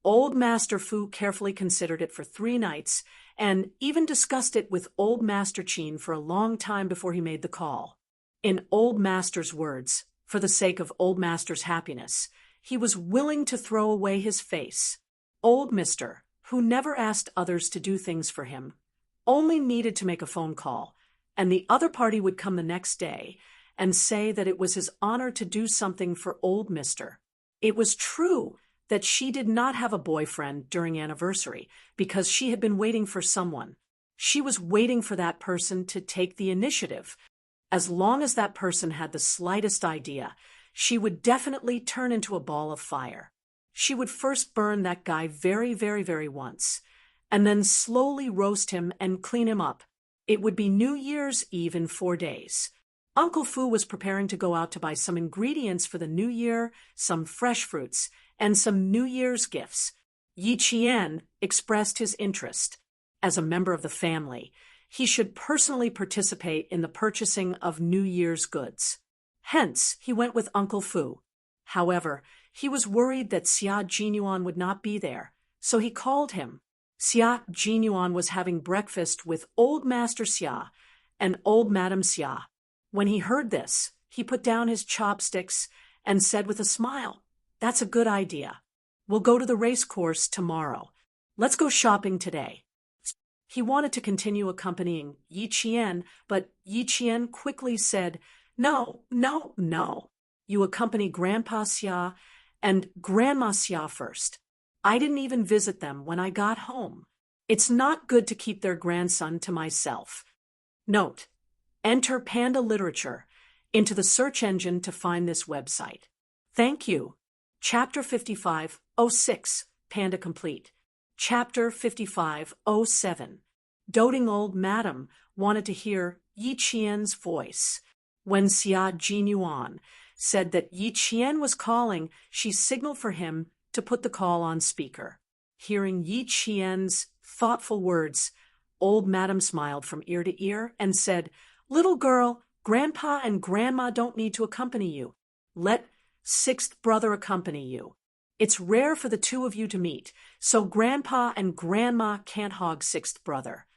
S1: Old Master Fu carefully considered it for 3 nights and even discussed it with Old Master Qin for a long time before he made the call. In Old Master's words, for the sake of Old Master's happiness, he was willing to throw away his face. Old Mister, who never asked others to do things for him, only needed to make a phone call, and the other party would come the next day and say that it was his honor to do something for Old Mister. It was true that she did not have a boyfriend during anniversary because she had been waiting for someone. She was waiting for that person to take the initiative. As long as that person had the slightest idea, she would definitely turn into a ball of fire. She would first burn that guy very once, and then slowly roast him and clean him up. It would be New Year's Eve in 4 days. Uncle Fu was preparing to go out to buy some ingredients for the new year, some fresh fruits, and some New Year's gifts. Yi Qian expressed his interest. As a member of the family, he should personally participate in the purchasing of New Year's goods. Hence, he went with Uncle Fu. However, he was worried that Xia Jinyuan would not be there, so he called him. Xia Jinyuan was having breakfast with Old Master Xia and Old Madam Xia. When he heard this, he put down his chopsticks and said with a smile, "That's a good idea. We'll go to the race course tomorrow. Let's go shopping today." He wanted to continue accompanying Yi Qian, but Yi Qian quickly said, No. You accompany Grandpa Xia and Grandma Xia first. I didn't even visit them when I got home. It's not good to keep their grandson to myself. Note: enter Panda Literature into the search engine to find this website. Thank you. Chapter 5506, Panda Complete. Chapter 5507. Doting Old Madam wanted to hear Yi Qian's voice. When Xia Jinyuan said that Yi Qian was calling, she signaled for him to put the call on speaker. Hearing Yi Qian's thoughtful words, Old Madam smiled from ear to ear and said, "Little girl, Grandpa and Grandma don't need to accompany you. Let 6th brother accompany you. It's rare for the 2 of you to meet, so Grandpa and Grandma can't hog 6th brother."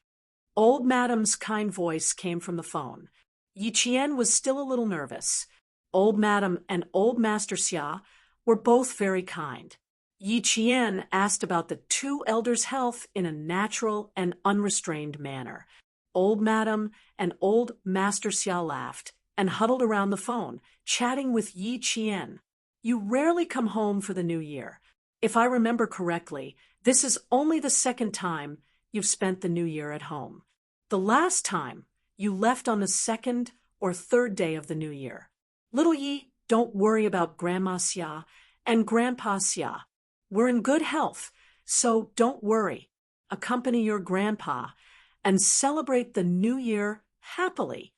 S1: Old Madam's kind voice came from the phone. Yi Qian was still a little nervous. Old Madam and Old Master Xia were both very kind. Yi Qian asked about the 2 elders' health in a natural and unrestrained manner. Old Madam and Old Master Xia laughed and huddled around the phone, chatting with Yi Qian. "You rarely come home for the new year. If I remember correctly, this is only the 2nd time you've spent the new year at home. The last time you left on the 2nd or 3rd day of the new year. Little Yi, don't worry about Grandma Xia and Grandpa Xia. We're in good health, so don't worry. Accompany your grandpa and celebrate the new year happily.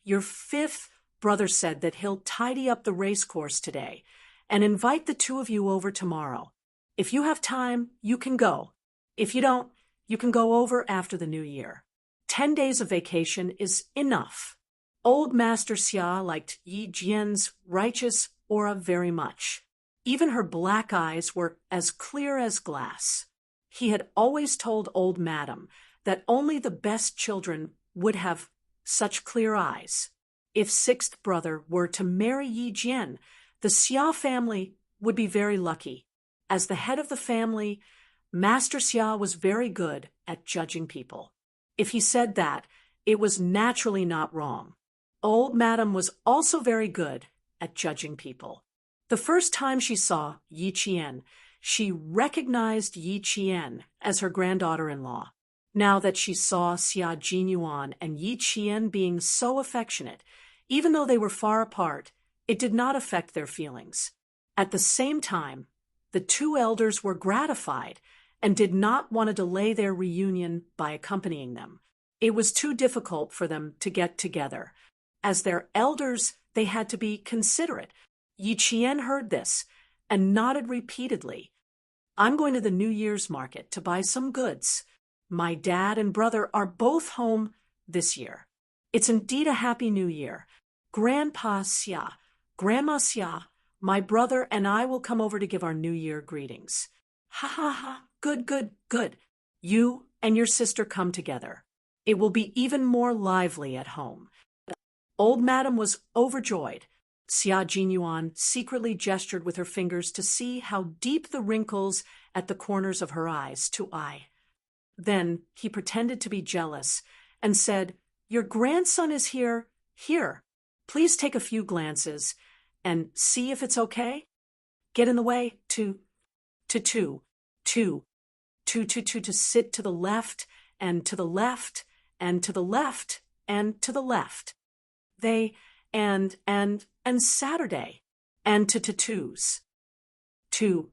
S1: Your 5th brother said that he'll tidy up the race course today and invite the 2 of you over tomorrow. If you have time, you can go. If you don't, you can go over after the new year. 10 days of vacation is enough. Old Master Xia liked Yi Jian's righteous aura very much. Even her black eyes were as clear as glass. He had always told old Madam that only the best children would have such clear eyes. If sixth brother were to marry Yi Jian, the Xia family would be very lucky. As the head of the family, Master Xia was very good at judging people. If he said that, it was naturally not wrong. Old Madam was also very good at judging people. The first time she saw Yi Qian, she recognized Yi Qian as her granddaughter-in-law. Now that she saw Xia Jinyuan and Yi Qian being so affectionate, even though they were far apart, it did not affect their feelings. At the same time, the two elders were gratified and did not want to delay their reunion by accompanying them. It was too difficult for them to get together. As their elders, they had to be considerate. Yi Qian heard this and nodded repeatedly. I'm going to the New Year's market to buy some goods. My dad and brother are both home this year. It's indeed a happy New Year. Grandpa Xia, Grandma Xia, my brother and I will come over to give our New Year greetings. Ha ha ha, good, good, good. You and your sister come together. It will be even more lively at home. Old Madam was overjoyed. Xia Jinyuan secretly gestured with her fingers to see how deep the wrinkles at the corners of her eyes to eye. Then he pretended to be jealous and said, Your grandson is here. Here, please take a few glances and see if it's okay. Get in the way to sit to the left and to the left and to the left and to the left. They and Saturday and to tattoos. To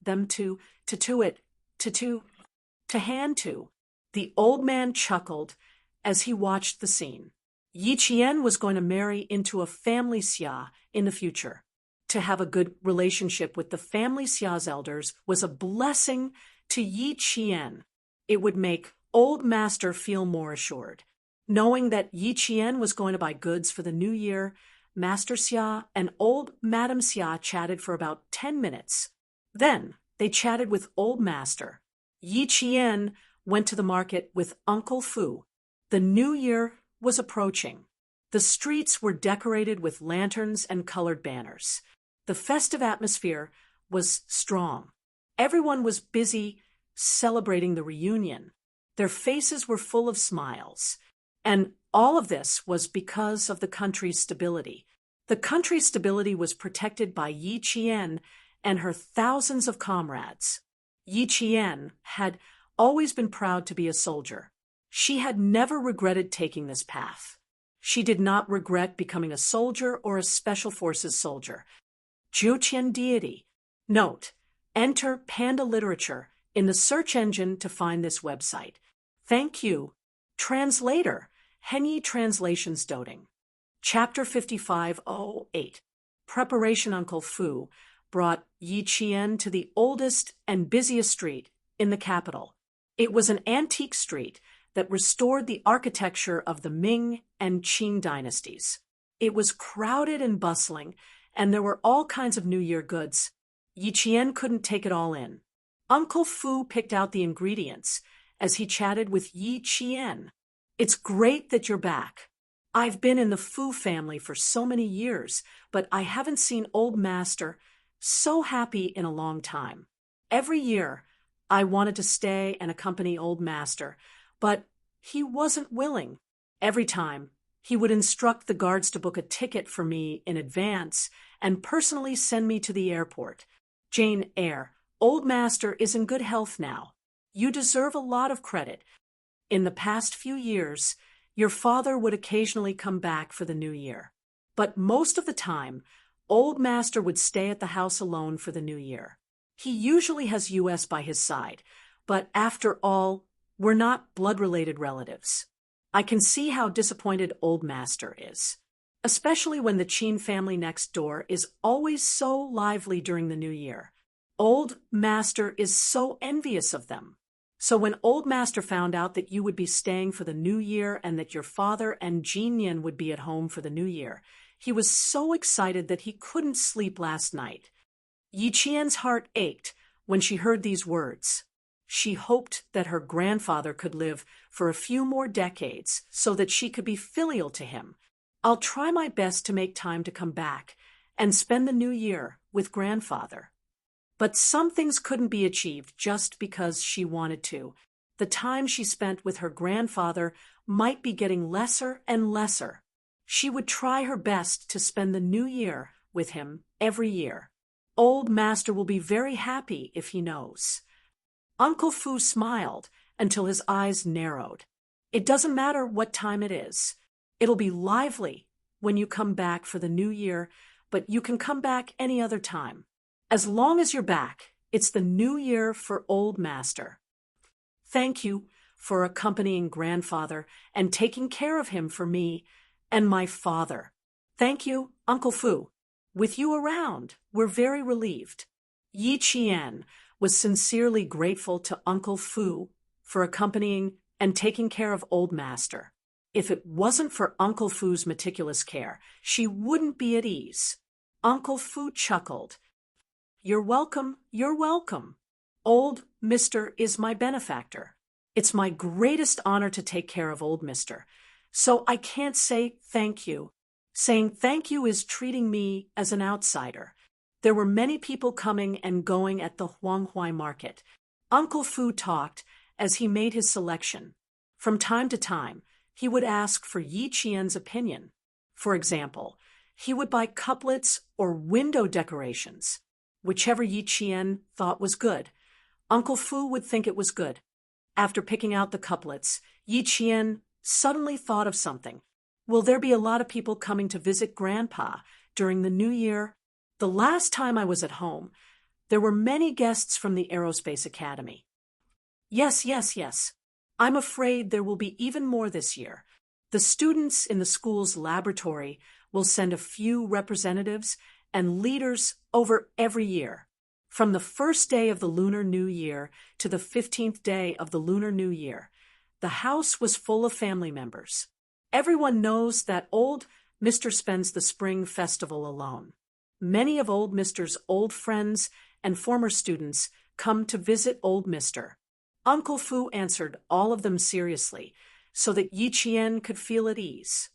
S1: them to it to hand to. The old man chuckled as he watched the scene. Yi Qian was going to marry into a family Xia in the future. To have a good relationship with the family Xia's elders was a blessing to Yi Qian. It would make old master feel more assured. Knowing that Yi Qian was going to buy goods for the new year, Master Xia and old Madam Xia chatted for about 10 minutes. Then they chatted with old master. Yi Qian went to the market with Uncle Fu. The new year was approaching. The streets were decorated with lanterns and colored banners. The festive atmosphere was strong. Everyone was busy celebrating the reunion. Their faces were full of smiles. And all of this was because of the country's stability. The country's stability was protected by Yi Qian and her thousands of comrades. Yi Qian had always been proud to be a soldier. She had never regretted taking this path. She did not regret becoming a soldier or a special forces soldier. Jiuqian deity. Note, enter Panda Literature in the search engine to find this website. Thank you. Translator, Henyi Translations Doting. Chapter 5508. Preparation. Uncle Fu brought Yi Qian to the oldest and busiest street in the capital. It was an antique street that restored the architecture of the Ming and Qing dynasties. It was crowded and bustling, and there were all kinds of New Year goods. Yi Qian couldn't take it all in. Uncle Fu picked out the ingredients as he chatted with Yi Qian. It's great that you're back. I've been in the Fu family for so many years, but I haven't seen old master so happy in a long time. Every year, I wanted to stay and accompany old master, but he wasn't willing. Every time, he would instruct the guards to book a ticket for me in advance and personally send me to the airport. Jane Eyre, old master is in good health now. You deserve a lot of credit. In the past few years, your father would occasionally come back for the new year. But most of the time, old master would stay at the house alone for the new year. He usually has US by his side, but after all, we're not blood-related relatives. I can see how disappointed old master is, especially when the Qin family next door is always so lively during the new year. Old master is so envious of them. So when Old Master found out that you would be staying for the new year and that your father and Jinyan would be at home for the new year, he was so excited that he couldn't sleep last night. Yi Qian's heart ached when she heard these words. She hoped that her grandfather could live for a few more decades so that she could be filial to him. I'll try my best to make time to come back and spend the new year with grandfather. But some things couldn't be achieved just because she wanted to. The time she spent with her grandfather might be getting lesser and lesser. She would try her best to spend the new year with him every year. Old Master will be very happy if he knows. Uncle Fu smiled until his eyes narrowed. It doesn't matter what time it is. It'll be lively when you come back for the new year, but you can come back any other time. As long as you're back, it's the new year for Old Master. Thank you for accompanying grandfather and taking care of him for me and my father. Thank you, Uncle Fu. With you around, we're very relieved. Yi Qian was sincerely grateful to Uncle Fu for accompanying and taking care of Old Master. If it wasn't for Uncle Fu's meticulous care, she wouldn't be at ease. Uncle Fu chuckled. You're welcome, you're welcome. Old Mister is my benefactor. It's my greatest honor to take care of Old Mister, so I can't say thank you. Saying thank you is treating me as an outsider. There were many people coming and going at the Huanghuai market. Uncle Fu talked as he made his selection. From time to time, he would ask for Yi Qian's opinion. For example, he would buy couplets or window decorations. Whichever Yi Qian thought was good, Uncle Fu would think it was good. After picking out the couplets, Yi Qian suddenly thought of something. Will there be a lot of people coming to visit Grandpa during the new year? The last time I was at home, there were many guests from the Aerospace Academy. Yes. I'm afraid there will be even more this year. The students in the school's laboratory will send a few representatives and leaders over every year. From the first day of the Lunar New Year to the 15th day of the Lunar New Year, the house was full of family members. Everyone knows that Old Mister spends the spring festival alone. Many of Old Mister's old friends and former students come to visit Old Mister. Uncle Fu answered all of them seriously so that Yi Qian could feel at ease.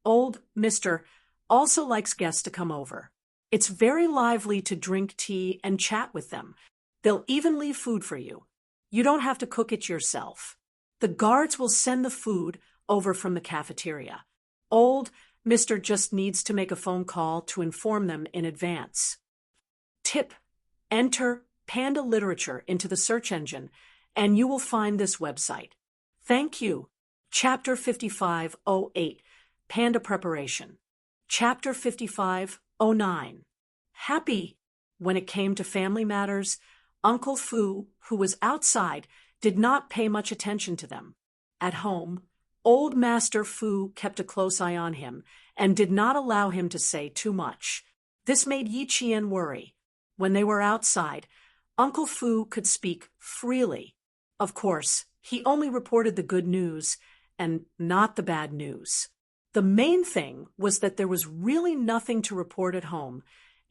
S1: Old Mister also likes guests to come over. It's very lively to drink tea and chat with them. They'll even leave food for you. You don't have to cook it yourself. The guards will send the food over from the cafeteria. Old Mister just needs to make a phone call to inform them in advance. Tip: enter Panda Literature into the search engine, and you will find this website. Thank you. Chapter 5508, Panda Preparation. Chapter 5509. Happy. When it came to family matters, Uncle Fu, who was outside, did not pay much attention to them. At home, Old Master Fu kept a close eye on him and did not allow him to say too much. This made Yi Qian worry. When they were outside, Uncle Fu could speak freely. Of course, he only reported the good news and not the bad news. The main thing was that there was really nothing to report at home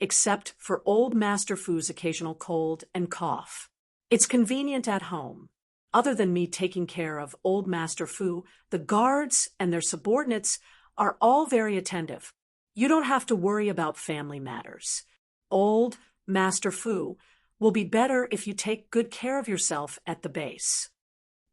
S1: except for Old Master Fu's occasional cold and cough. It's convenient at home. Other than me taking care of Old Master Fu, the guards and their subordinates are all very attentive. You don't have to worry about family matters. Old Master Fu will be better if you take good care of yourself at the base.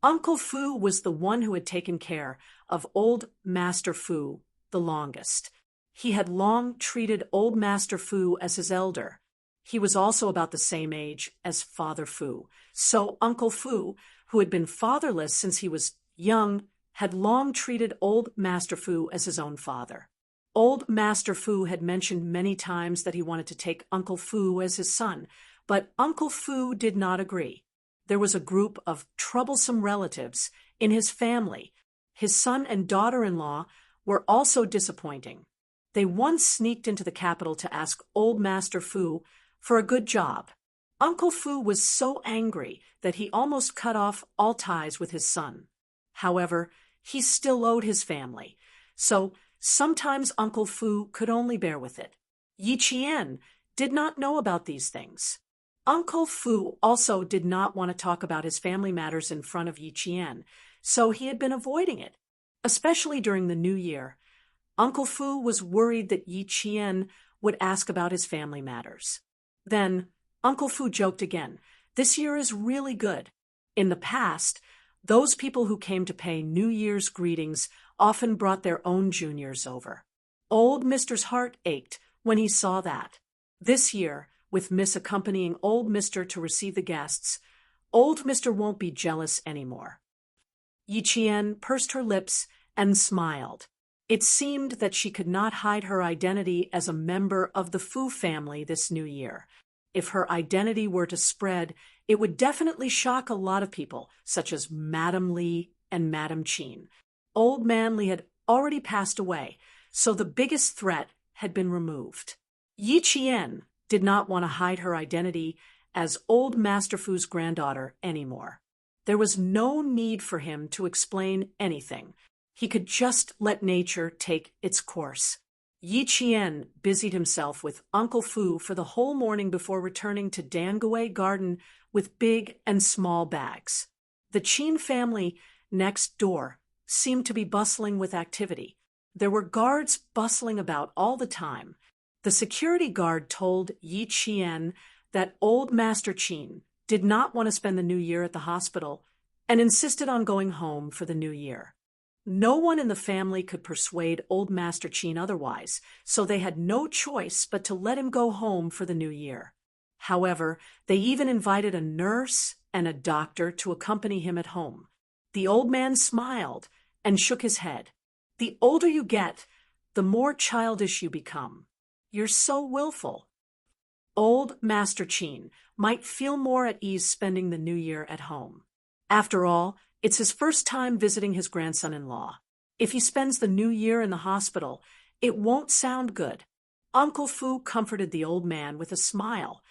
S1: Uncle Fu was the one who had taken care of Old Master Fu the longest. He had long treated Old Master Fu as his elder. He was also about the same age as Father Fu. So Uncle Fu, who had been fatherless since he was young, had long treated Old Master Fu as his own father. Old Master Fu had mentioned many times that he wanted to take Uncle Fu as his son, but Uncle Fu did not agree. There was a group of troublesome relatives in his family. His son and daughter-in-law were also disappointing. They once sneaked into the capital to ask Old Master Fu for a good job. Uncle Fu was so angry that he almost cut off all ties with his son. However, he still owed his family, so sometimes Uncle Fu could only bear with it. Yi Qian did not know about these things. Uncle Fu also did not want to talk about his family matters in front of Yi Qian, so he had been avoiding it. Especially during the New Year, Uncle Fu was worried that Yi Qian would ask about his family matters. Then, Uncle Fu joked again, "This year is really good." In the past, those people who came to pay New Year's greetings often brought their own juniors over. Old Mister's heart ached when he saw that. This year, with Miss accompanying Old Mister to receive the guests, Old Mister won't be jealous anymore. Yi Qian pursed her lips and smiled. It seemed that she could not hide her identity as a member of the Fu family this new year. If her identity were to spread, it would definitely shock a lot of people, such as Madame Li and Madame Qin. Old Man Li had already passed away, so the biggest threat had been removed. Yi Qian did not want to hide her identity as Old Master Fu's granddaughter anymore. There was no need for him to explain anything. He could just let nature take its course. Yi Qian busied himself with Uncle Fu for the whole morning before returning to Dangui Garden with big and small bags. The Qin family next door seemed to be bustling with activity. There were guards bustling about all the time. The security guard told Yi Qian that Old Master Qin did not want to spend the New Year at the hospital and insisted on going home for the New Year. No one in the family could persuade Old Master Qin otherwise, so they had no choice but to let him go home for the New Year. However, they even invited a nurse and a doctor to accompany him at home. The old man smiled and shook his head. The older you get, the more childish you become. You're so willful. Old Master Qin might feel more at ease spending the New Year at home. After all, it's his first time visiting his grandson-in-law. If he spends the New Year in the hospital, it won't sound good. Uncle Fu comforted the old man with a smile.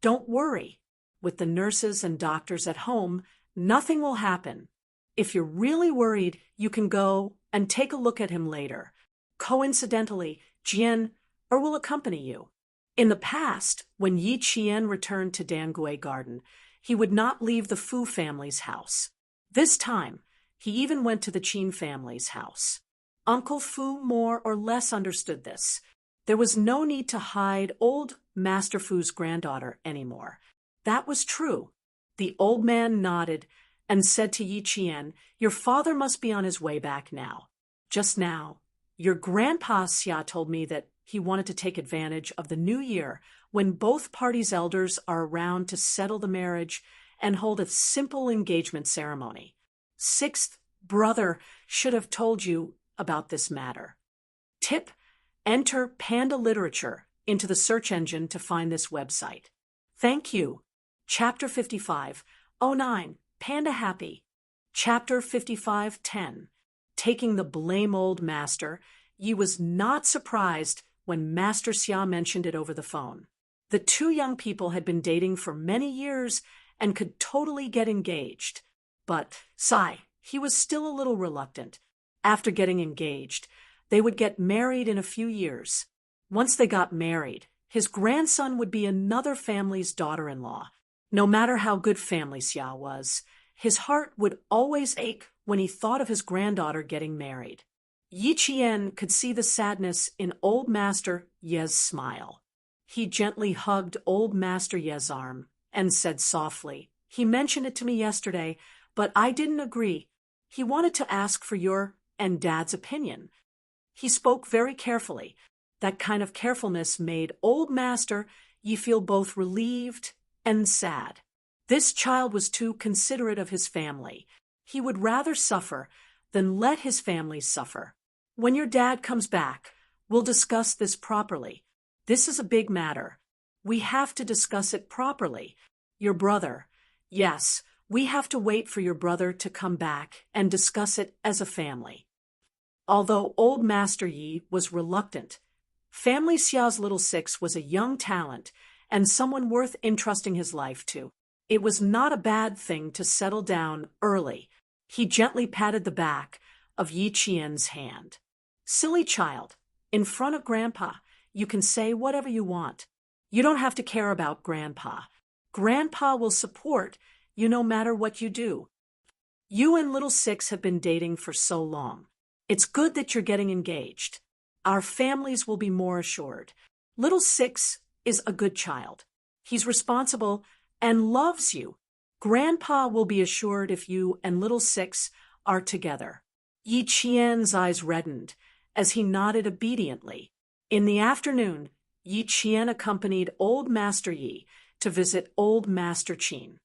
S1: Don't worry. With the nurses and doctors at home, nothing will happen. If you're really worried, you can go and take a look at him later. Coincidentally, Jian will accompany you. In the past, when Yi Qian returned to Dangui Garden, he would not leave the Fu family's house. This time, he even went to the Qin family's house. Uncle Fu more or less understood this. There was no need to hide Old Master Fu's granddaughter anymore. That was true. The old man nodded and said to Yi Qian, "Your father must be on his way back now. Just now, your grandpa Xia told me that he wanted to take advantage of the New Year when both parties' elders are around to settle the marriage and hold a simple engagement ceremony. Sixth brother should have told you about this matter." Tip: enter Panda Literature into the search engine to find this website. Thank you. Chapter 55:09 Panda Happy. Chapter 55:10 Taking the Blame Old Master. Yi was not surprised when Master Xia mentioned it over the phone. The two young people had been dating for many years and could totally get engaged. But he was still a little reluctant. After getting engaged, they would get married in a few years. Once they got married, his grandson would be another family's daughter-in-law. No matter how good family Xia was, his heart would always ache when he thought of his granddaughter getting married. Yi Qian could see the sadness in Old Master Ye's smile. He gently hugged Old Master Ye's arm and said softly, "He mentioned it to me yesterday, but I didn't agree. He wanted to ask for your and Dad's opinion." He spoke very carefully. That kind of carefulness made Old Master Yi feel both relieved and sad. This child was too considerate of his family. He would rather suffer than let his family suffer. "When your dad comes back, we'll discuss this properly. This is a big matter. We have to discuss it properly. Your brother, yes, we have to wait for your brother to come back and discuss it as a family." Although Old Master Yi was reluctant, Family Xia's little six was a young talent, and someone worth entrusting his life to. It was not a bad thing to settle down early. He gently patted the back of Yi Qian's hand. Silly child, in front of Grandpa, you can say whatever you want. You don't have to care about Grandpa. Grandpa will support you no matter what you do. You and little Six have been dating for so long. It's good that you're getting engaged. Our families will be more assured. Little Six is a good child. He's responsible and loves you. Grandpa will be assured if you and little Six are together. Yi Qian's eyes reddened as he nodded obediently. In the afternoon, Yi Qian accompanied Old Master Yi to visit Old Master Qin.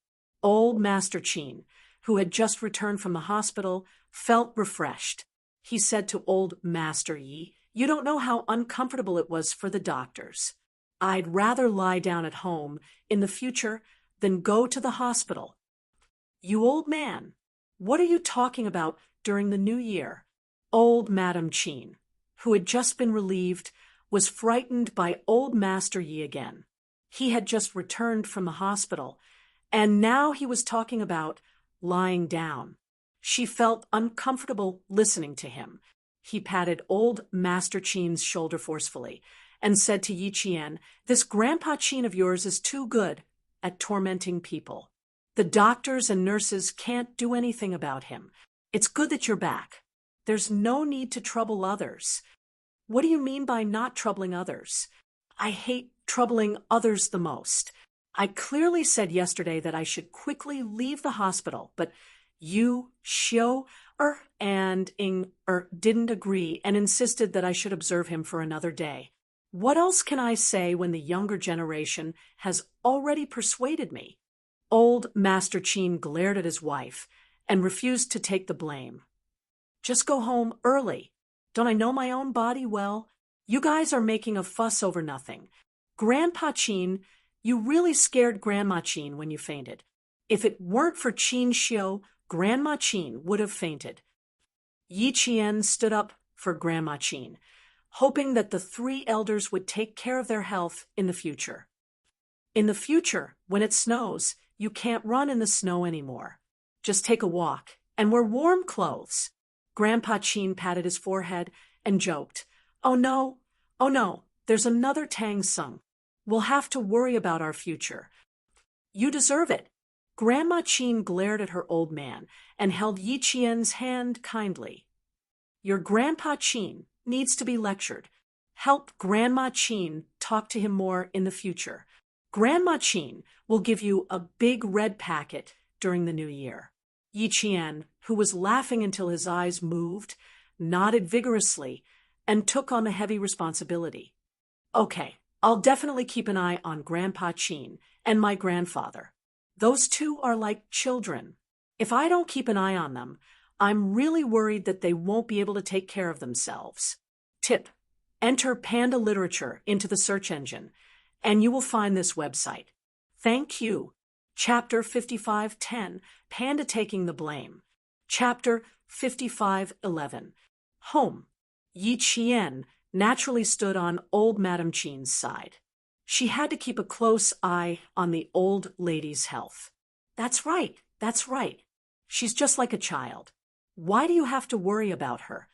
S1: Old Master Qin, who had just returned from the hospital, felt refreshed. He said to Old Master Yi, "You don't know how uncomfortable it was for the doctors. I'd rather lie down at home in the future than go to the hospital." "You old man, what are you talking about during the new year?" Old Madam Qin, who had just been relieved, was frightened by Old Master Yi again. He had just returned from the hospital, and now he was talking about lying down. She felt uncomfortable listening to him. He patted Old Master Qin's shoulder forcefully and said to Yi Qian, "This Grandpa Qin of yours is too good at tormenting people. The doctors and nurses can't do anything about him. It's good that you're back. There's no need to trouble others." "What do you mean by not troubling others?" "I hate troubling others the most. I clearly said yesterday that I should quickly leave the hospital, but you, Xiu, and Ing didn't agree and insisted that I should observe him for another day. What else can I say when the younger generation has already persuaded me?" Old Master Qin glared at his wife and refused to take the blame. "Just go home early. Don't I know my own body well? You guys are making a fuss over nothing. Grandpa Qin, you really scared Grandma Qin when you fainted. If it weren't for Qin Xiu, Grandma Qin would have fainted." Yi Qian stood up for Grandma Qin, hoping that the three elders would take care of their health in the future. "In the future, when it snows, you can't run in the snow anymore. Just take a walk and wear warm clothes." Grandpa Qin patted his forehead and joked, oh no, there's another Tang Sung. We'll have to worry about our future." "You deserve it." Grandma Qin glared at her old man and held Yi Qian's hand kindly. "Your Grandpa Qin needs to be lectured. Help Grandma Qin talk to him more in the future. Grandma Qin will give you a big red packet during the new year." Yi Qian, who was laughing until his eyes moved, nodded vigorously and took on the heavy responsibility. "Okay, I'll definitely keep an eye on Grandpa Qin and my grandfather. Those two are like children. If I don't keep an eye on them, I'm really worried that they won't be able to take care of themselves." Tip: enter Panda Literature into the search engine, and you will find this website. Thank you. Chapter 55:10, Panda Taking the Blame. Chapter 55:11, Home. Yi Qian naturally stood on old Madam Qin's side. She had to keep a close eye on the old lady's health. That's right. She's just like a child. Why do you have to worry about her?"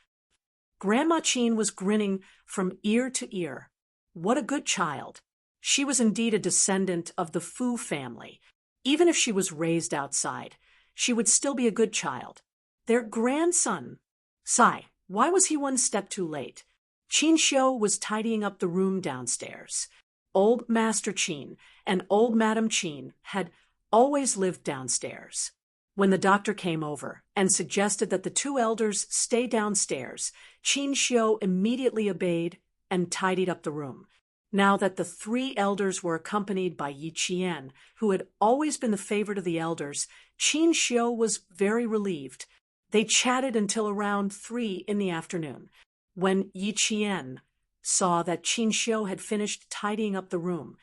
S1: Grandma Qin was grinning from ear to ear. What a good child. She was indeed a descendant of the Fu family. Even if she was raised outside, she would still be a good child. Their grandson. Sigh, why was he one step too late? Qin Xiu was tidying up the room downstairs. Old Master Qin and Old Madam Qin had always lived downstairs. When the doctor came over and suggested that the two elders stay downstairs, Qin Xiu immediately obeyed and tidied up the room. Now that the three elders were accompanied by Yi Qian, who had always been the favorite of the elders, Qin Xiu was very relieved. They chatted until around 3 in the afternoon. When Yi Qian saw that Qin Xiu had finished tidying up the room,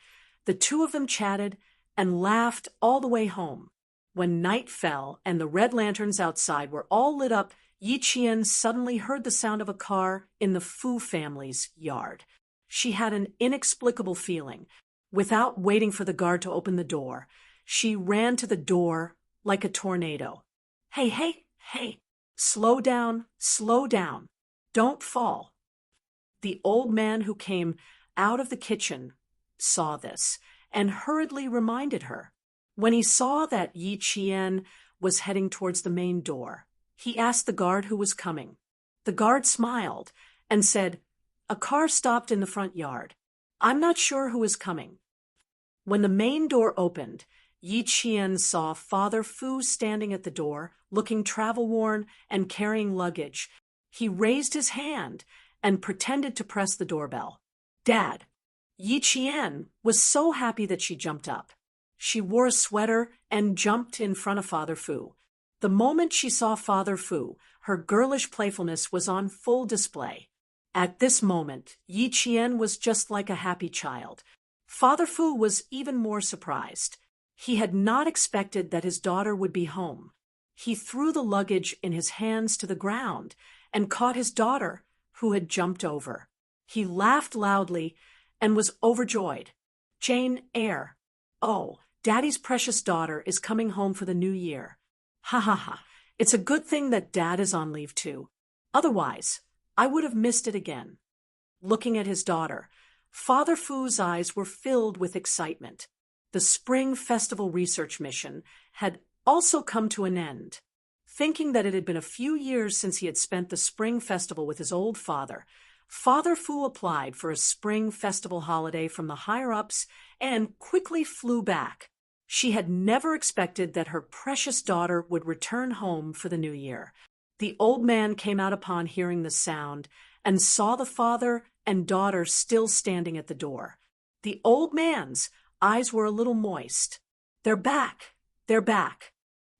S1: the two of them chatted and laughed all the way home. When night fell and the red lanterns outside were all lit up, Yi Qian suddenly heard the sound of a car in the Fu family's yard. She had an inexplicable feeling. Without waiting for the guard to open the door, she ran to the door like a tornado. Hey, hey, hey, slow down, slow down. Don't fall. The old man who came out of the kitchen saw this and hurriedly reminded her. When he saw that Yi Qian was heading towards the main door, he asked the guard who was coming. The guard smiled and said, "A car stopped in the front yard. I'm not sure who is coming." When the main door opened, Yi Qian saw Father Fu standing at the door, looking travel-worn and carrying luggage. He raised his hand and pretended to press the doorbell. "Dad!" Yi Qian was so happy that she jumped up. She wore a sweater and jumped in front of Father Fu. The moment she saw Father Fu, her girlish playfulness was on full display. At this moment, Yi Qian was just like a happy child. Father Fu was even more surprised. He had not expected that his daughter would be home. He threw the luggage in his hands to the ground and caught his daughter, who had jumped over. He laughed loudly and was overjoyed. "Jane Eyre, oh, Daddy's precious daughter is coming home for the new year. Ha ha ha, it's a good thing that Dad is on leave too. Otherwise, I would have missed it again." Looking at his daughter, Father Fu's eyes were filled with excitement. The Spring Festival research mission had also come to an end. Thinking that it had been a few years since he had spent the Spring Festival with his old father, Father Fu applied for a Spring Festival holiday from the higher-ups and quickly flew back. She had never expected that her precious daughter would return home for the new year. The old man came out upon hearing the sound and saw the father and daughter still standing at the door. The old man's eyes were a little moist. "They're back! They're back!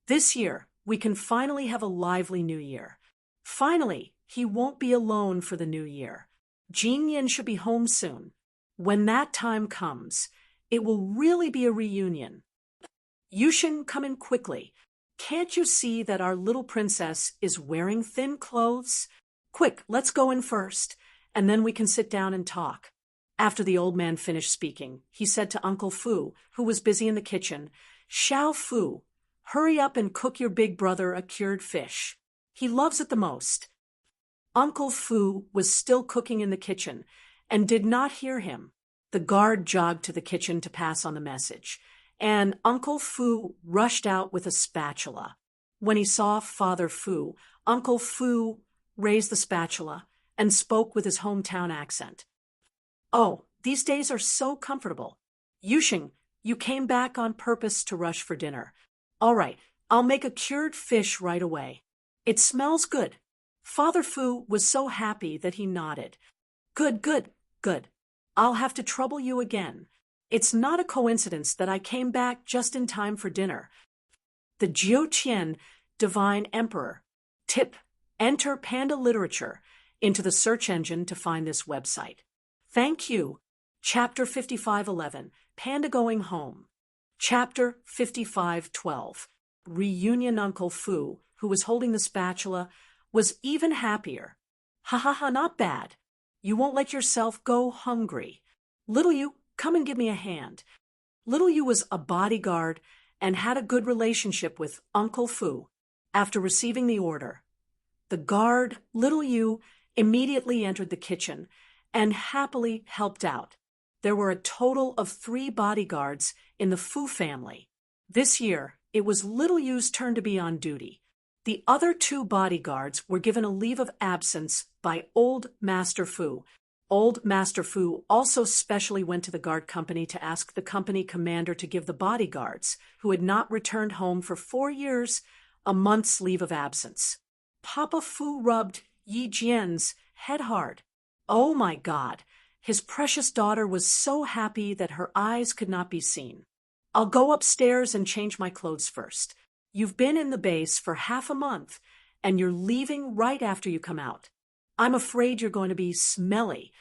S1: This year, we can finally have a lively new year. Finally, he won't be alone for the new year. Jin Yin should be home soon. When that time comes, it will really be a reunion. Yushin, come in quickly. Can't you see that our little princess is wearing thin clothes? Quick, let's go in first, and then we can sit down and talk." After the old man finished speaking, he said to Uncle Fu, who was busy in the kitchen, "Xiao Fu, hurry up and cook your big brother a cured fish. He loves it the most." Uncle Fu was still cooking in the kitchen and did not hear him. The guard jogged to the kitchen to pass on the message, and Uncle Fu rushed out with a spatula. When he saw Father Fu, Uncle Fu raised the spatula and spoke with his hometown accent. "Oh, these days are so comfortable. Yushing, you came back on purpose to rush for dinner. All right, I'll make a cured fish right away. It smells good." Father Fu was so happy that he nodded. "Good, good, good. I'll have to trouble you again. It's not a coincidence that I came back just in time for dinner." The Jiutian Divine Emperor. Tip: enter Panda Literature into the search engine to find this website. Thank you. Chapter 55:11, Panda Going Home. Chapter 55:12, Reunion. Uncle Fu, who was holding the spatula, was even happier. "Ha ha ha, not bad. You won't let yourself go hungry. Little you, come and give me a hand." Little you was a bodyguard and had a good relationship with Uncle Fu. After receiving the order, the guard, Little you, immediately entered the kitchen and happily helped out. There were a total of 3 bodyguards in the Fu family. This year, it was Little Yu's turn to be on duty. The other 2 bodyguards were given a leave of absence by Old Master Fu. Old Master Fu also specially went to the guard company to ask the company commander to give the bodyguards, who had not returned home for 4 years, a month's leave of absence. Papa Fu rubbed Yi Jian's head hard. Oh my God! His precious daughter was so happy that her eyes could not be seen. "I'll go upstairs and change my clothes first. You've been in the base for half a month, and you're leaving right after you come out. I'm afraid you're going to be smelly."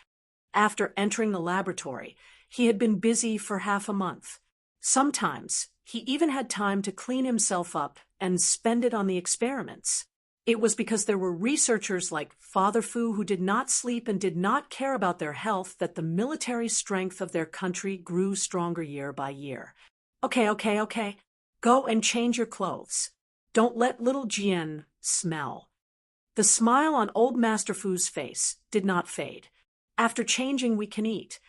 S1: After entering the laboratory, he had been busy for half a month. Sometimes he even had time to clean himself up and spend it on the experiments. It was because there were researchers like Father Fu who did not sleep and did not care about their health that the military strength of their country grew stronger year by year. Okay. Go and change your clothes. Don't let little Jian smell. The smile on old Master Fu's face did not fade. After changing, we can eat.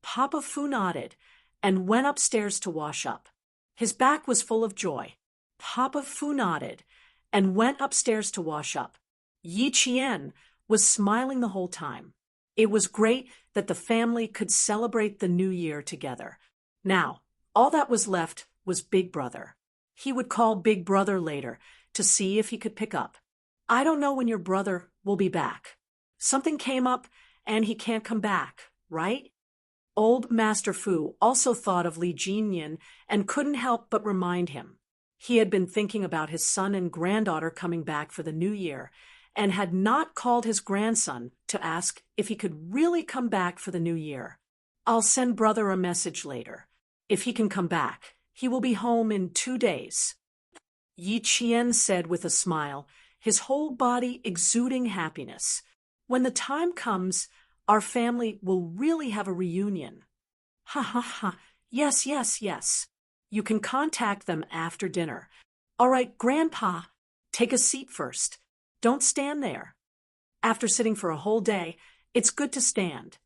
S1: Papa Fu nodded and went upstairs to wash up. His back was full of joy. Papa Fu nodded and went upstairs to wash up. Yi Qian was smiling the whole time. It was great that the family could celebrate the new year together. Now, all that was left was Big Brother. He would call Big Brother later to see if he could pick up. I don't know when your brother will be back. Something came up and he can't come back, right? Old Master Fu also thought of Li Jinyan and couldn't help but remind him. He had been thinking about his son and granddaughter coming back for the new year and had not called his grandson to ask if he could really come back for the new year. I'll send brother a message later. If he can come back, he will be home in 2 days. Yi Qian said with a smile, his whole body exuding happiness. When the time comes, our family will really have a reunion. Ha. Yes. You can contact them after dinner. All right, Grandpa, take a seat first. Don't stand there. After sitting for a whole day, it's good to stand.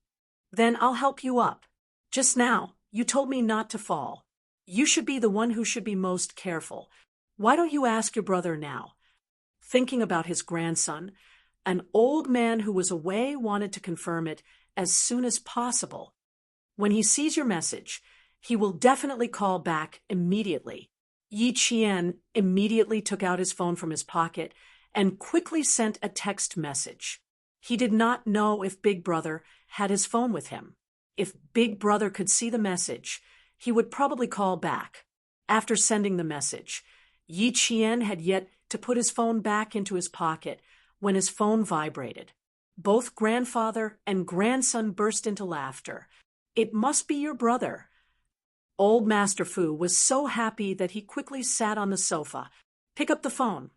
S1: Then I'll help you up. Just now, you told me not to fall. You should be the one who should be most careful. Why don't you ask your brother now? Thinking about his grandson, an old man who was away wanted to confirm it as soon as possible. When he sees your message, he will definitely call back immediately. Yi Qian immediately took out his phone from his pocket and quickly sent a text message. He did not know if Big Brother had his phone with him. If Big Brother could see the message, he would probably call back. After sending the message, Yi Qian had yet to put his phone back into his pocket when his phone vibrated. Both grandfather and grandson burst into laughter. It must be your brother. Old Master Fu was so happy that he quickly sat on the sofa. Pick up the phone.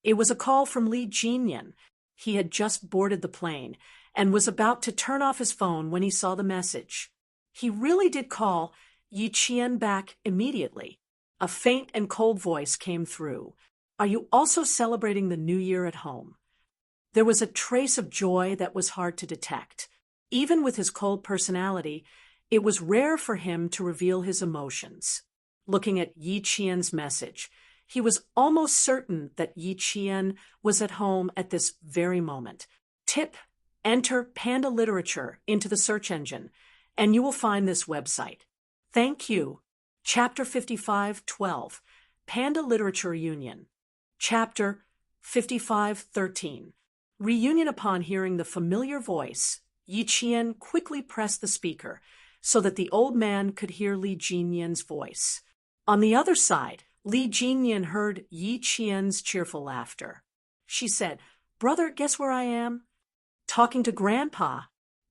S1: It was a call from Li Jinyan. He had just boarded the plane and was about to turn off his phone when he saw the message. He really did call Yi Qian back immediately. A faint and cold voice came through. Are you also celebrating the new year at home? There was a trace of joy that was hard to detect. Even with his cold personality, it was rare for him to reveal his emotions. Looking at Yi Qian's message, he was almost certain that Yi Qian was at home at this very moment. Tip: enter Panda Literature into the search engine, and you will find this website. Thank you. Chapter 55:12, Panda Literature Union. Chapter 55:13, Reunion. Upon hearing the familiar voice, Yi Qian quickly pressed the speaker so that the old man could hear Li Jinyan's voice. On the other side, Li Jinyan heard Yi Qian's cheerful laughter. She said, "Brother, guess where I am?" Talking to Grandpa.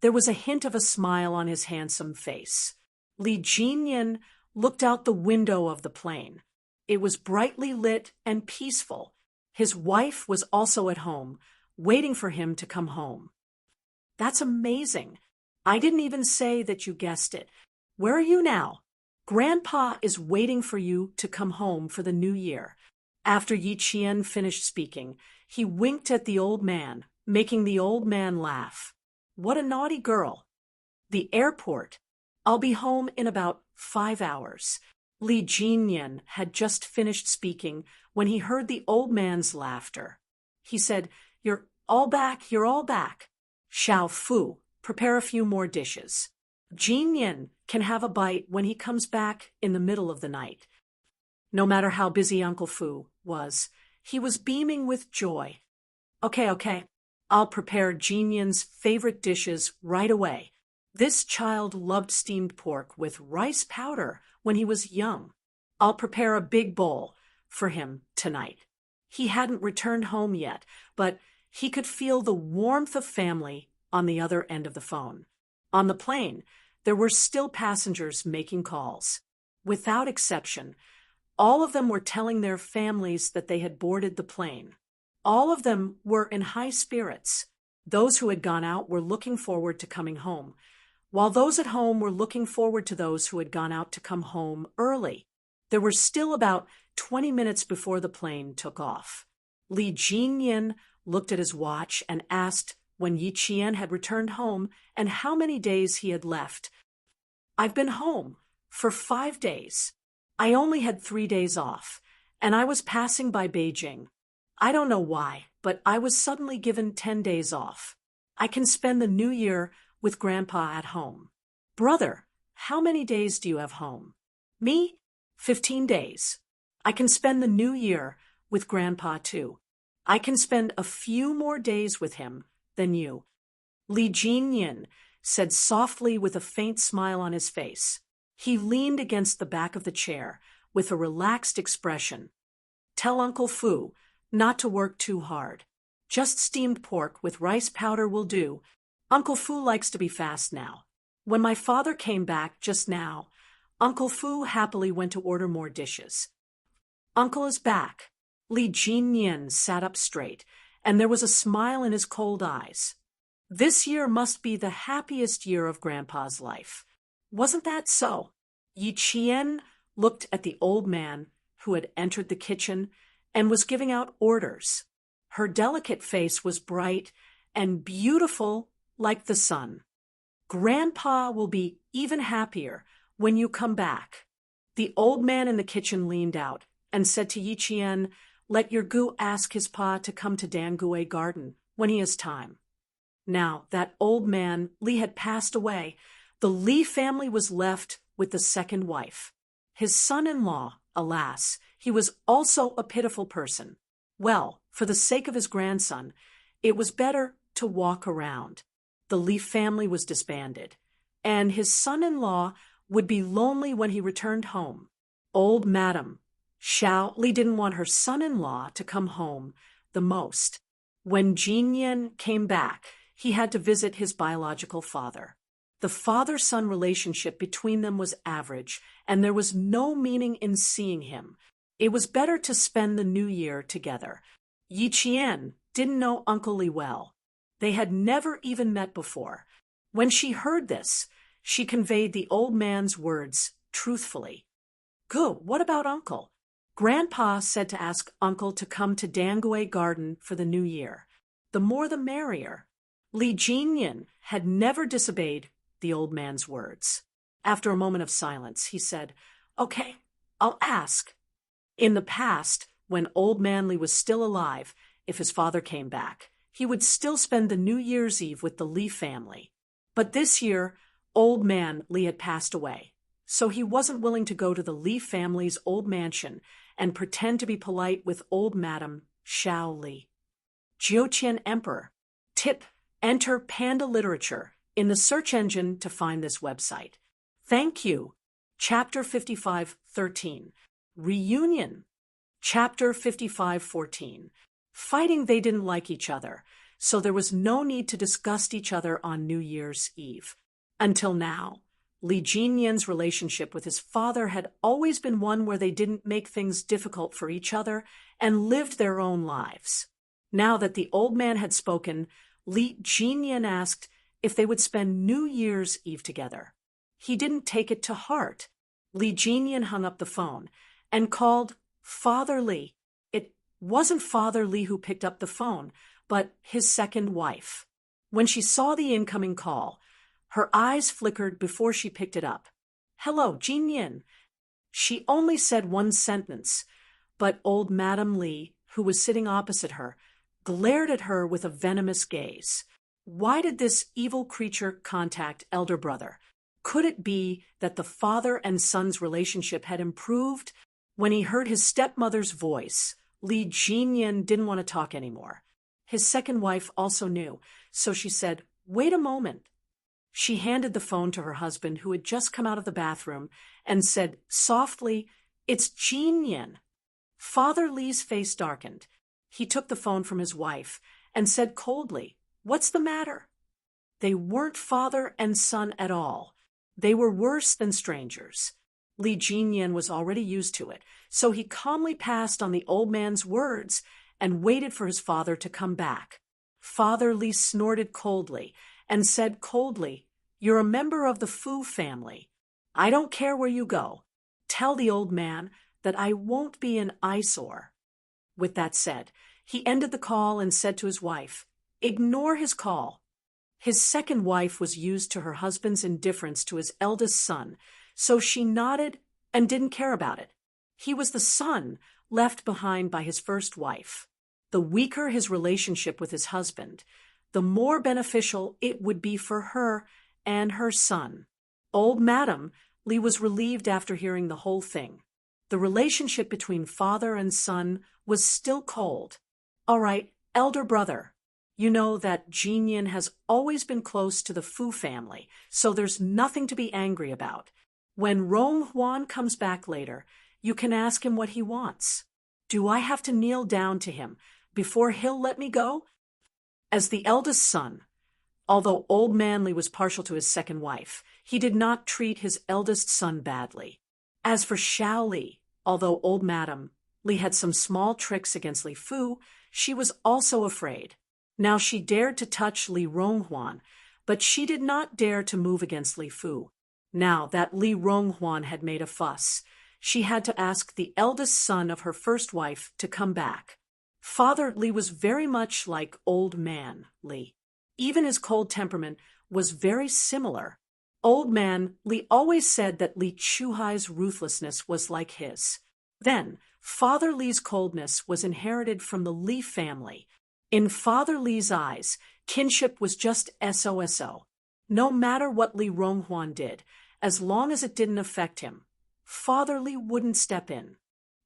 S1: There was a hint of a smile on his handsome face. Li Jinyan looked out the window of the plane. It was brightly lit and peaceful. His wife was also at home, waiting for him to come home. That's amazing. I didn't even say that you guessed it. Where are you now? Grandpa is waiting for you to come home for the new year. After Yi Qian finished speaking, he winked at the old man, making the old man laugh. What a naughty girl. The airport. I'll be home in about 5 hours. Li Jinyan had just finished speaking when he heard the old man's laughter. He said, You're all back. Xiao Fu, prepare a few more dishes. Jinyan can have a bite when he comes back in the middle of the night. No matter how busy Uncle Fu was, he was beaming with joy. Okay. I'll prepare Jinyan's favorite dishes right away. This child loved steamed pork with rice powder when he was young. I'll prepare a big bowl for him tonight. He hadn't returned home yet, but he could feel the warmth of family on the other end of the phone. On the plane, there were still passengers making calls. Without exception, All of them were telling their families that they had boarded the plane. All of them were in high spirits. Those who had gone out were looking forward to coming home, while those at home were looking forward to those who had gone out to come home early. There were still about 20 minutes before the plane took off. Li Jinyin looked at his watch and asked when Yi Qian had returned home and how many days he had left. "I've been home for 5 days. I only had 3 days off, and I was passing by Beijing. I don't know why, but I was suddenly given 10 days off. I can spend the New Year with Grandpa at home." "Brother, how many days do you have home?" "Me? 15 days. I can spend the New Year with Grandpa too. I can spend a few more days with him than you." Li Jinyin said softly with a faint smile on his face. He leaned against the back of the chair with a relaxed expression. "Tell Uncle Fu not to work too hard. Just steamed pork with rice powder will do. Uncle Fu likes to be fast now. When my father came back just now, Uncle Fu happily went to order more dishes." "Uncle is back." Li Jinyin sat up straight, and there was a smile in his cold eyes. "This year must be the happiest year of Grandpa's life. Wasn't that so?" Yi Qian looked at the old man who had entered the kitchen and was giving out orders. Her delicate face was bright and beautiful like the sun. "Grandpa will be even happier when you come back." The old man in the kitchen leaned out and said to Yi Qian, "Let your gu ask his pa to come to Dangue Garden when he has time." Now, that old man, Li, had passed away. The Li family was left with the second wife. His son-in-law, alas, he was also a pitiful person. Well, for the sake of his grandson, it was better to walk around. The Li family was disbanded, and his son-in-law would be lonely when he returned home. Old Madam Xiao Li didn't want her son-in-law to come home the most. When Jinyan came back, he had to visit his biological father. The father-son relationship between them was average, and there was no meaning in seeing him. It was better to spend the New Year together. Yi Qian didn't know Uncle Li well. They had never even met before. When she heard this, she conveyed the old man's words truthfully. "Good, what about Uncle?" "Grandpa said to ask Uncle to come to Dangue Garden for the New Year. The more the merrier." Li Jinyin had never disobeyed the old man's words. After a moment of silence, he said, "Okay, I'll ask." In the past, when old man Li was still alive, if his father came back, he would still spend the New Year's Eve with the Li family. But this year, old man Li had passed away, so he wasn't willing to go to the Li family's old mansion and pretend to be polite with old Madam Xiao Li. Jiuqian Emperor. Tip: enter Panda Literature in the search engine to find this website. Thank you. Chapter 55:13. Reunion. Chapter 55:14. Fighting. They didn't like each other, so there was no need to disgust each other on New Year's Eve. Until now, Li Jinyan's relationship with his father had always been one where they didn't make things difficult for each other and lived their own lives. Now that the old man had spoken, Li Jinyan asked if they would spend New Year's Eve together. He didn't take it to heart. Li Jinyan hung up the phone and called Father Li. It wasn't Father Li who picked up the phone, but his second wife. When she saw the incoming call, her eyes flickered before she picked it up. "Hello, Jinyan." She only said one sentence, but old Madam Li, who was sitting opposite her, glared at her with a venomous gaze. Why did this evil creature contact elder brother? Could it be that the father and son's relationship had improved? When he heard his stepmother's voice, Li Jinyan didn't want to talk anymore. His second wife also knew, so she said, "Wait a moment." She handed the phone to her husband, who had just come out of the bathroom, and said softly, "It's Jinyan." Father Li's face darkened. He took the phone from his wife and said coldly, "What's the matter?" They weren't father and son at all. They were worse than strangers. Li Jinyan was already used to it, so he calmly passed on the old man's words and waited for his father to come back. Father Li snorted coldly and said coldly, "You're a member of the Fu family. I don't care where you go. Tell the old man that I won't be an eyesore." With that said, he ended the call and said to his wife, "Ignore his call." His second wife was used to her husband's indifference to his eldest son, so she nodded and didn't care about it. He was the son left behind by his first wife. The weaker his relationship with his husband, the more beneficial it would be for her and her son. Old Madam Li was relieved after hearing the whole thing. The relationship between father and son was still cold. "All right, elder brother. You know that Jinyan has always been close to the Fu family, so there's nothing to be angry about. When Rong Huan comes back later, you can ask him what he wants. Do I have to kneel down to him before he'll let me go?" As the eldest son, although old man Li was partial to his second wife, he did not treat his eldest son badly. As for Xiao Li, although old Madam Li had some small tricks against Li Fu, she was also afraid. Now she dared to touch Li Ronghuan, but she did not dare to move against Li Fu. Now that Li Ronghuan had made a fuss, she had to ask the eldest son of her first wife to come back. Father Li was very much like old man Li. Even his cold temperament was very similar. Old man Li always said that Li Chuhai's ruthlessness was like his. Then, Father Li's coldness was inherited from the Li family. In Father Li's eyes, kinship was just SOSO. No matter what Li Ronghuan did, as long as it didn't affect him, Father Li wouldn't step in.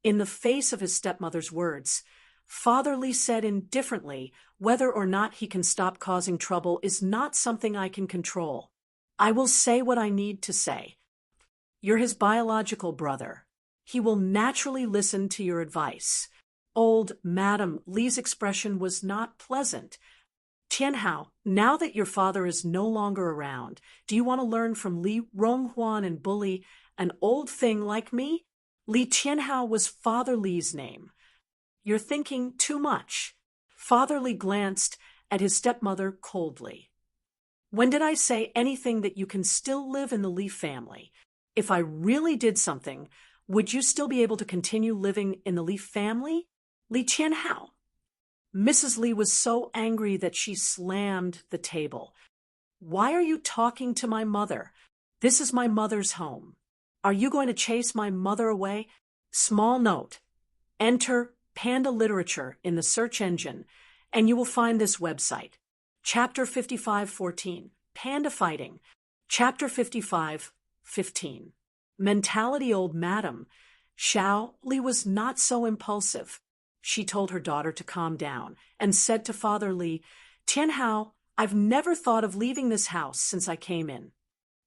S1: In the face of his stepmother's words, Father Li said indifferently, "Whether or not he can stop causing trouble is not something I can control. I will say what I need to say. You're his biological brother. He will naturally listen to your advice." Old Madam Li's expression was not pleasant. "Tianhao, now that your father is no longer around, do you want to learn from Li Ronghuan and bully an old thing like me?" Li Tianhao was Father Li's name. "You're thinking too much." Father Li glanced at his stepmother coldly. "When did I say anything that you can still live in the Li family? If I really did something, would you still be able to continue living in the Li family?" Li Tianhao. Mrs. Li was so angry that she slammed the table. "Why are you talking to my mother? This is my mother's home. Are you going to chase my mother away?" Small note: enter Panda Literature in the search engine, and you will find this website. Chapter 55:14, Panda Fighting. Chapter 55:15. Mentality. Old Madam Xiao Li was not so impulsive. She told her daughter to calm down and said to Father Li, "Tianhao, I've never thought of leaving this house since I came in.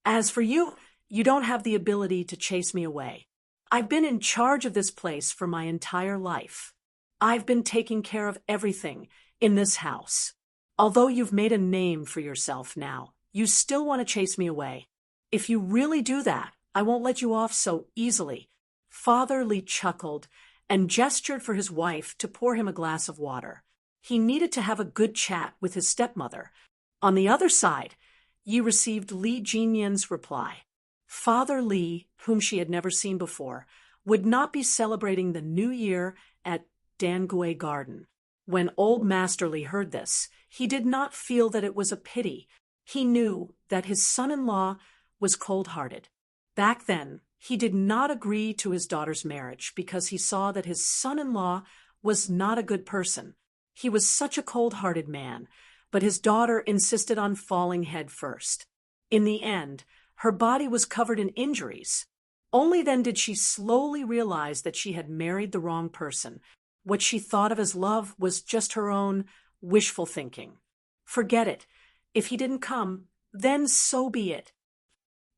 S1: As for you, you don't have the ability to chase me away. I've been in charge of this place for my entire life. I've been taking care of everything in this house. Although you've made a name for yourself now, you still want to chase me away. If you really do that, I won't let you off so easily." Father Li chuckled and gestured for his wife to pour him a glass of water. He needed to have a good chat with his stepmother. On the other side, Yi received Li Jinyan's reply. Father Li, whom she had never seen before, would not be celebrating the New Year at Dangui Garden. When old Master Li heard this, he did not feel that it was a pity. He knew that his son-in-law was cold-hearted. Back then, he did not agree to his daughter's marriage because he saw that his son-in-law was not a good person. He was such a cold-hearted man, but his daughter insisted on falling head first. In the end, her body was covered in injuries. Only then did she slowly realize that she had married the wrong person. What she thought of as love was just her own wishful thinking. Forget it. If he didn't come, then so be it.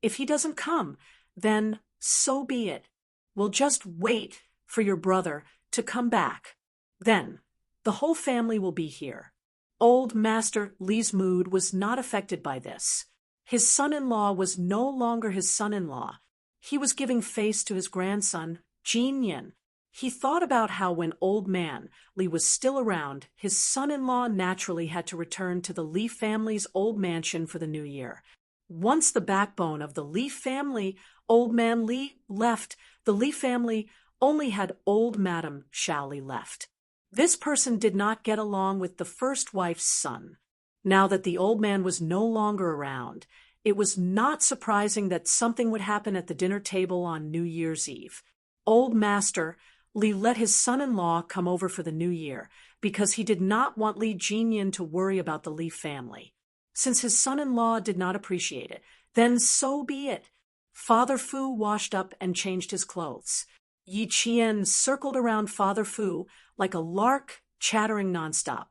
S1: If he doesn't come, then so be it. We'll just wait for your brother to come back. Then, the whole family will be here. Old Master Li's mood was not affected by this. His son-in-law was no longer his son-in-law. He was giving face to his grandson, Jin Yin. He thought about how when old man Li was still around, his son-in-law naturally had to return to the Li family's old mansion for the new year. Once the backbone of the Li family, old man Li, left, the Li family only had old Madam Xiao Li left. This person did not get along with the first wife's son. Now that the old man was no longer around, it was not surprising that something would happen at the dinner table on New Year's Eve. Old Master Li let his son-in-law come over for the new year because he did not want Li Jinyan to worry about the Li family. Since his son-in-law did not appreciate it, then so be it. Father Fu washed up and changed his clothes. Yi Qian circled around Father Fu like a lark, chattering nonstop.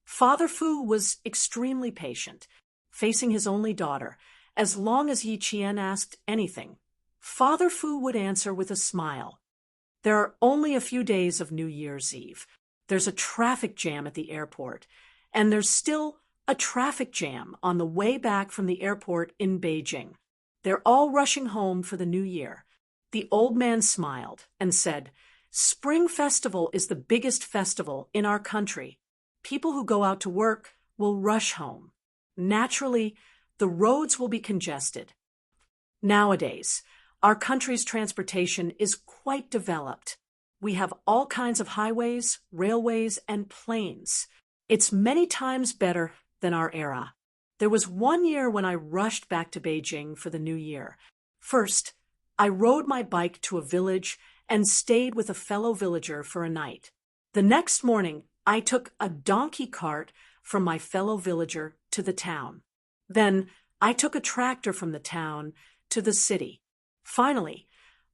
S1: Father Fu was extremely patient, facing his only daughter. As long as Yi Qian asked anything, Father Fu would answer with a smile. There are only a few days of New Year's Eve. There's a traffic jam at the airport, and there's still a traffic jam on the way back from the airport in Beijing. They're all rushing home for the new year. The old man smiled and said, "Spring Festival is the biggest festival in our country. People who go out to work will rush home. Naturally, the roads will be congested. Nowadays, our country's transportation is quite developed. We have all kinds of highways, railways, and planes. It's many times better than our era. There was one year when I rushed back to Beijing for the new year. First, I rode my bike to a village and stayed with a fellow villager for a night. The next morning, I took a donkey cart from my fellow villager to the town. Then, I took a tractor from the town to the city. Finally,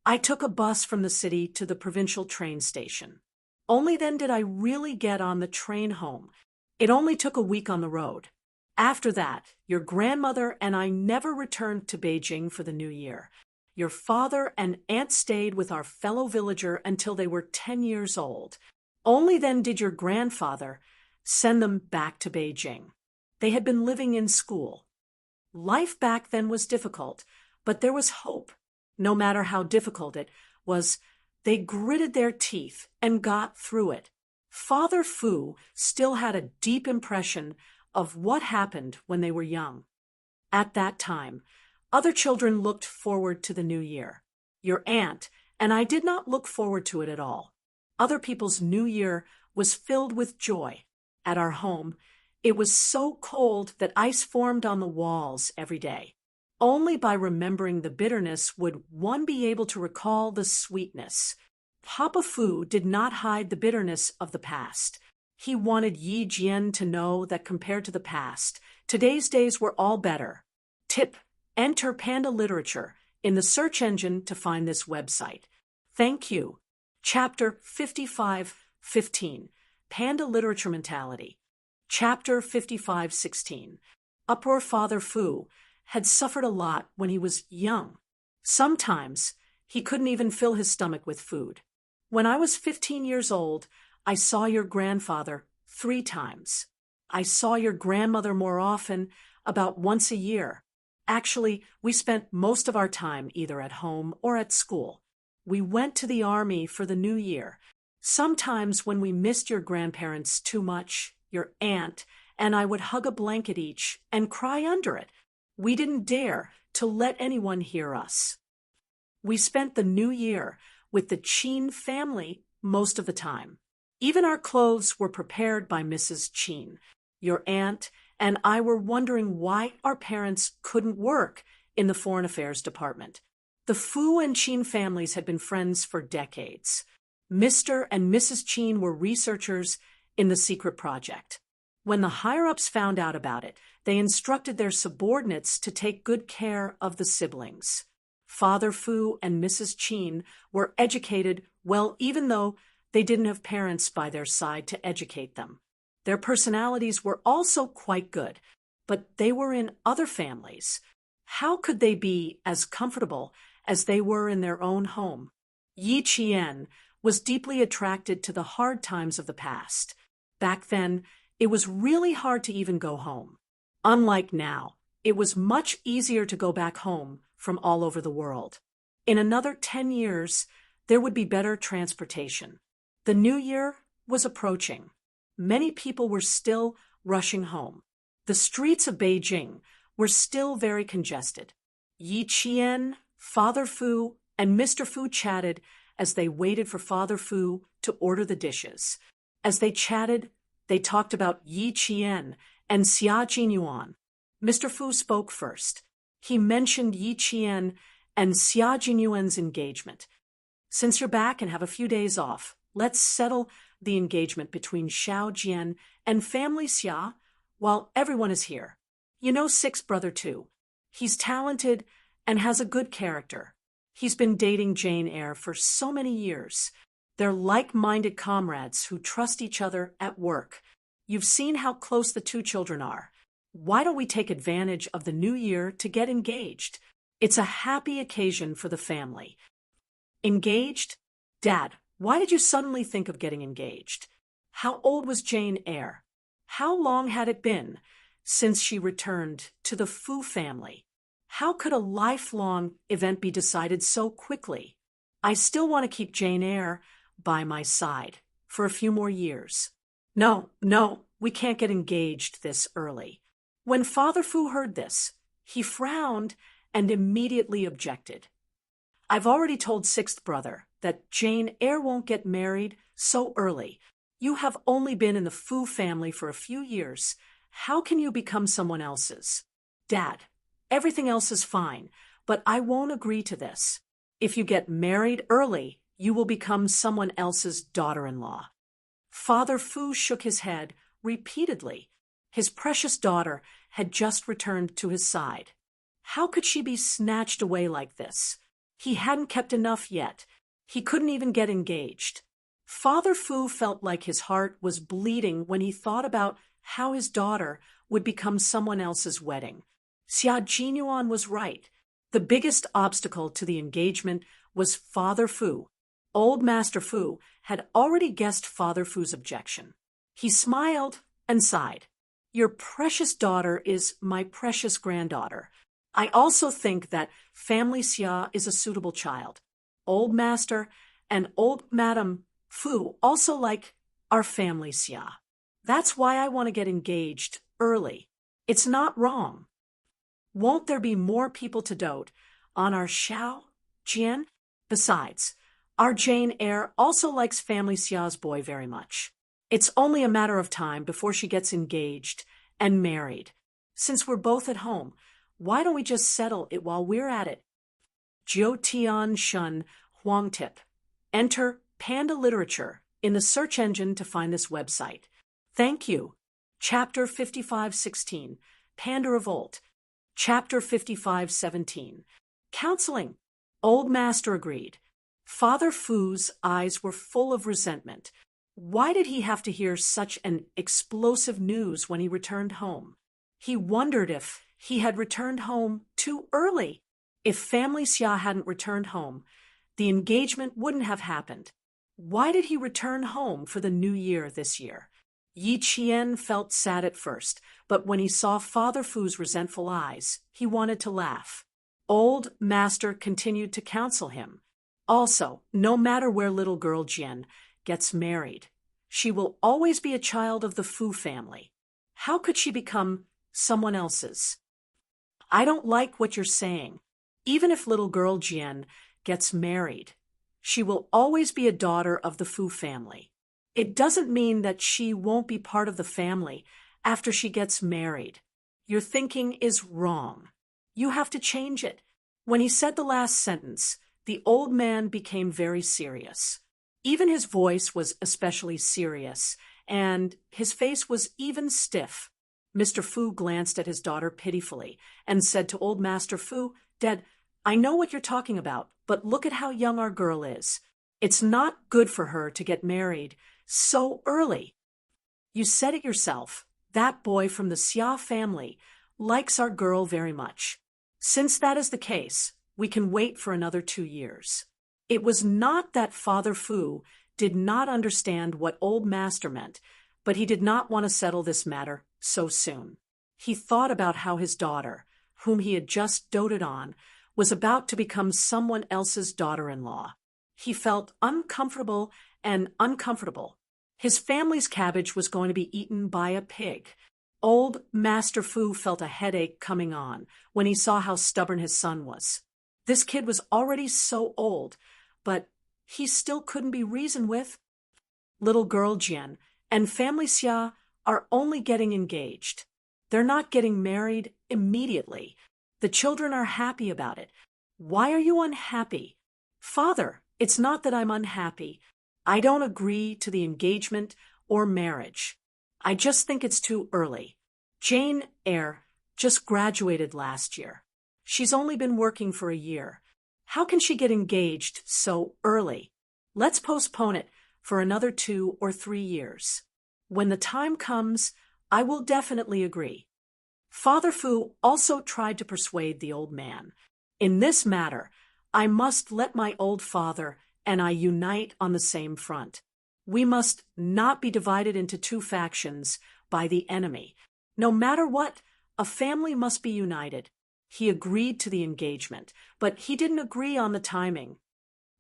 S1: I took a bus from the city to the provincial train station. Only then did I really get on the train home. It only took a week on the road. After that, your grandmother and I never returned to Beijing for the new year. Your father and aunt stayed with our fellow villager until they were 10 years old. Only then did your grandfather send them back to Beijing. They had been living in school. Life back then was difficult, but there was hope. No matter how difficult it was, they gritted their teeth and got through it. Father Fu still had a deep impression of what happened when they were young. At that time, other children looked forward to the new year. Your aunt and I did not look forward to it at all. Other people's new year was filled with joy. At our home, it was so cold that ice formed on the walls every day. Only by remembering the bitterness would one be able to recall the sweetness. Papa Fu did not hide the bitterness of the past. He wanted Yi Jian to know that compared to the past, today's days were all better. Tip: enter Panda Literature in the search engine to find this website. Thank you. Chapter 55:15, Panda Literature Mentality. Chapter 55:16, Uproar. Father Fu had suffered a lot when he was young. Sometimes he couldn't even fill his stomach with food. When I was 15 years old, I saw your grandfather 3 times. I saw your grandmother more often, about once a year. Actually, we spent most of our time either at home or at school. We went to the army for the new year. Sometimes when we missed your grandparents too much, your aunt and I would hug a blanket each and cry under it. We didn't dare to let anyone hear us. We spent the new year with the Qin family most of the time. Even our clothes were prepared by Mrs. Qin. Your aunt and I were wondering why our parents couldn't work in the Foreign Affairs Department. The Fu and Qin families had been friends for decades. Mr. and Mrs. Qin were researchers in the secret project. When the higher-ups found out about it, they instructed their subordinates to take good care of the siblings. Father Fu and Mrs. Qin were educated well, even though they didn't have parents by their side to educate them. Their personalities were also quite good, but they were in other families. How could they be as comfortable as they were in their own home? Yi Qian was deeply attracted to the hard times of the past. Back then, it was really hard to even go home. Unlike now, it was much easier to go back home from all over the world. In another 10 years, there would be better transportation. The new year was approaching. Many people were still rushing home. The streets of Beijing were still very congested. Yi Qian, Father Fu, and Mr. Fu chatted as they waited for Father Fu to order the dishes. As they chatted, they talked about Yi Qian and Xia Jinyuan. Mr. Fu spoke first. He mentioned Yi Qian and Xia Jinyuan's engagement. Since you're back and have a few days off, let's settle the engagement between Xiao Jian and family Xia while everyone is here. You know sixth brother too. He's talented and has a good character. He's been dating Jane Eyre for so many years. They're like-minded comrades who trust each other at work. You've seen how close the two children are. Why don't we take advantage of the new year to get engaged? It's a happy occasion for the family. Engaged? Dad, why did you suddenly think of getting engaged? How old was Jane Eyre? How long had it been since she returned to the Fu family? How could a lifelong event be decided so quickly? I still want to keep Jane Eyre by my side for a few more years. No, we can't get engaged this early. When Father Fu heard this, he frowned and immediately objected. I've already told sixth brother that Jane Eyre won't get married so early. You have only been in the Fu family for a few years. How can you become someone else's? Dad, everything else is fine, but I won't agree to this. If you get married early, you will become someone else's daughter-in-law. Father Fu shook his head repeatedly. His precious daughter had just returned to his side. How could she be snatched away like this? He hadn't kept enough yet. He couldn't even get engaged. Father Fu felt like his heart was bleeding when he thought about how his daughter would become someone else's wedding. Xia Jinyuan was right. The biggest obstacle to the engagement was Father Fu. Old Master Fu had already guessed Father Fu's objection. He smiled and sighed. Your precious daughter is my precious granddaughter. I also think that family Xia is a suitable child. Old Master and Old Madam Fu also like our family Xia. That's why I want to get engaged early. It's not wrong. Won't there be more people to dote on our Xiao Jian? Besides, our Jane Eyre also likes family Xia's boy very much. It's only a matter of time before she gets engaged and married. Since we're both at home, why don't we just settle it while we're at it? Jiutian Shun Huangtip. Enter Panda Literature in the search engine to find this website. Thank you. Chapter 5516. Panda Revolt. Chapter 5517. Counseling. Old Master agreed. Father Fu's eyes were full of resentment. Why did he have to hear such an explosive news when he returned home? He wondered if he had returned home too early. If family Xia hadn't returned home, the engagement wouldn't have happened. Why did he return home for the new year this year? Yi Qian felt sad at first, but when he saw Father Fu's resentful eyes, he wanted to laugh. Old Master continued to counsel him. Also, no matter where little girl Jian gets married, she will always be a child of the Fu family. How could she become someone else's? I don't like what you're saying. Even if little girl Jian gets married, she will always be a daughter of the Fu family. It doesn't mean that she won't be part of the family after she gets married. Your thinking is wrong. You have to change it. When he said the last sentence, the old man became very serious. Even his voice was especially serious, and his face was even stiff. Mr. Fu glanced at his daughter pitifully and said to Old Master Fu, Dad, I know what you're talking about, but look at how young our girl is. It's not good for her to get married so early. You said it yourself. That boy from the Xia family likes our girl very much. Since that is the case, we can wait for another 2 years. It was not that Father Fu did not understand what Old Master meant, but he did not want to settle this matter so soon. He thought about how his daughter, whom he had just doted on, was about to become someone else's daughter-in-law. He felt uncomfortable and uncomfortable. His family's cabbage was going to be eaten by a pig. Old Master Fu felt a headache coming on when he saw how stubborn his son was. This kid was already so old, but he still couldn't be reasoned with. Little girl Jian and family Xia are only getting engaged. They're not getting married immediately. The children are happy about it. Why are you unhappy? Father, it's not that I'm unhappy. I don't agree to the engagement or marriage. I just think it's too early. Jane Eyre just graduated last year. She's only been working for a year. How can she get engaged so early? Let's postpone it for another 2 or 3 years. When the time comes, I will definitely agree. Father Fu also tried to persuade the old man. In this matter, I must let my old father and I unite on the same front. We must not be divided into 2 factions by the enemy. No matter what, a family must be united. He agreed to the engagement, but he didn't agree on the timing.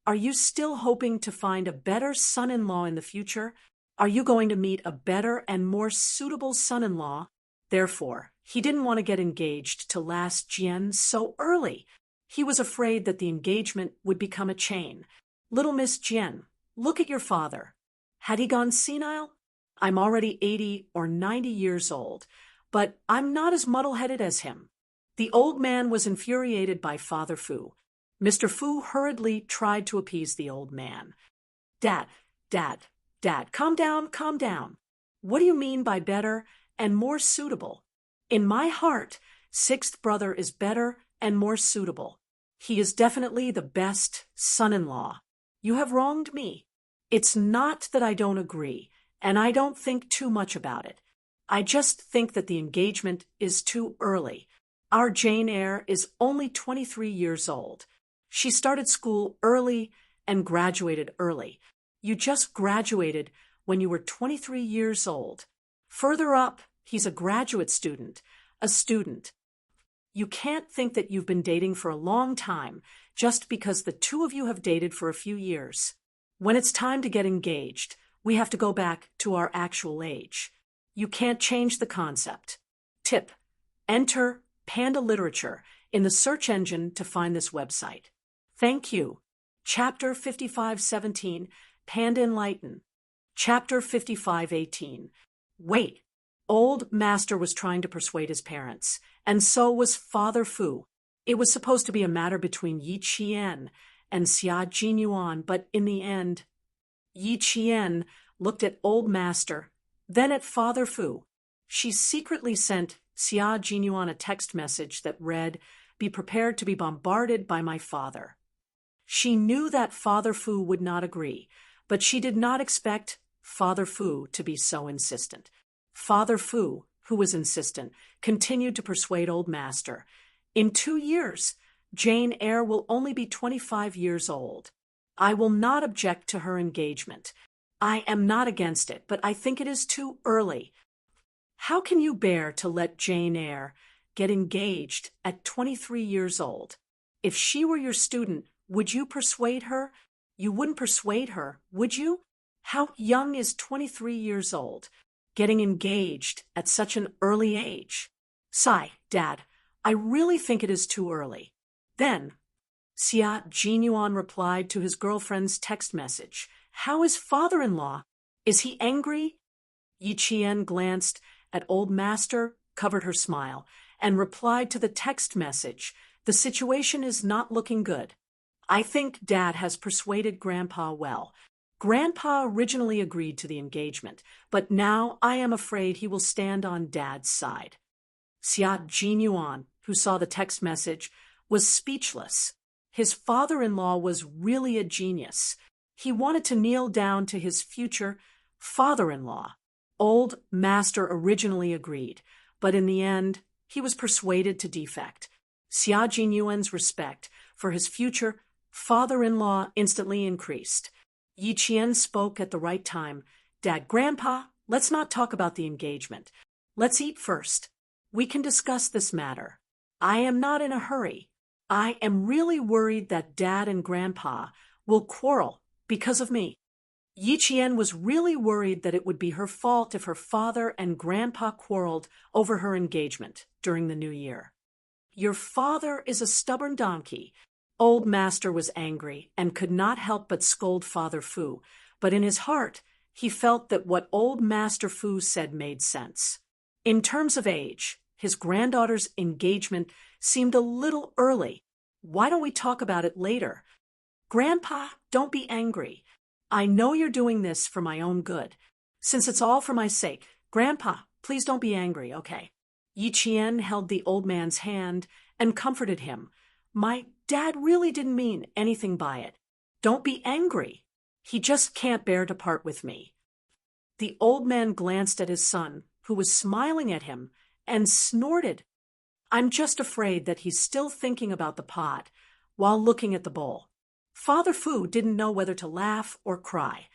S1: Are you still hoping to find a better son-in-law in the future? Are you going to meet a better and more suitable son-in-law? Therefore, he didn't want to get engaged to last Jian so early. He was afraid that the engagement would become a chain. Little Miss Jian, look at your father. Had he gone senile? I'm already 80 or 90 years old, but I'm not as muddle-headed as him. The old man was infuriated by Father Fu. Mr. Fu hurriedly tried to appease the old man. Dad, calm down, calm down. What do you mean by better and more suitable? In my heart, 6th brother is better and more suitable. He is definitely the best son-in-law. You have wronged me. It's not that I don't agree, and I don't think too much about it. I just think that the engagement is too early. Our Jane Eyre is only 23 years old. She started school early and graduated early. You just graduated when you were 23 years old. Further up, he's a graduate student, a student. You can't think that you've been dating for a long time just because the 2 of you have dated for a few years. When it's time to get engaged, we have to go back to our actual age. You can't change the concept. Tip: enter Panda Literature in the search engine to find this website. Thank you. Chapter 55:17, Panda Enlighten. Chapter 55:18. Wait. Old Master was trying to persuade his parents, and so was Father Fu. It was supposed to be a matter between Yi Qian and Xia Jinyuan, but in the end, Yi Qian looked at Old Master, then at Father Fu. She secretly sent Xia Jinyuan a text message that read, "Be prepared to be bombarded by my father." She knew that Father Fu would not agree, but she did not expect Father Fu to be so insistent. Father Fu, who was insistent, continued to persuade Old Master. In 2 years, Jane Eyre will only be 25 years old. I will not object to her engagement. I am not against it, but I think it is too early. How can you bear to let Jane Eyre get engaged at 23 years old? If she were your student, would you persuade her? You wouldn't persuade her, would you? How young is 23 years old? Getting engaged at such an early age. Sigh, Dad, I really think it is too early. Then, Xia Jinyuan replied to his girlfriend's text message. How is father-in-law? Is he angry? Yi Qian glanced at Old Master, covered her smile, and replied to the text message. The situation is not looking good. I think Dad has persuaded Grandpa well. Grandpa originally agreed to the engagement, but now I am afraid he will stand on Dad's side. Xia Jinyuan, who saw the text message, was speechless. His father-in-law was really a genius. He wanted to kneel down to his future father-in-law. Old Master originally agreed, but in the end, he was persuaded to defect. Xia Jinyuan's respect for his future father-in-law instantly increased. Yi Qian spoke at the right time. Dad, Grandpa, let's not talk about the engagement. Let's eat first. We can discuss this matter. I am not in a hurry. I am really worried that Dad and Grandpa will quarrel because of me. Yi Qian was really worried that it would be her fault if her father and Grandpa quarreled over her engagement during the new year. Your father is a stubborn donkey. Old Master was angry and could not help but scold Father Fu, but in his heart he felt that what Old Master Fu said made sense. In terms of age, his granddaughter's engagement seemed a little early. Why don't we talk about it later? Grandpa, don't be angry. I know you're doing this for my own good. Since it's all for my sake, Grandpa, please don't be angry, okay? Yi Qian held the old man's hand and comforted him. My dad really didn't mean anything by it. Don't be angry. He just can't bear to part with me. The old man glanced at his son, who was smiling at him, and snorted. I'm just afraid that he's still thinking about the pot while looking at the bowl. Father Fu didn't know whether to laugh or cry.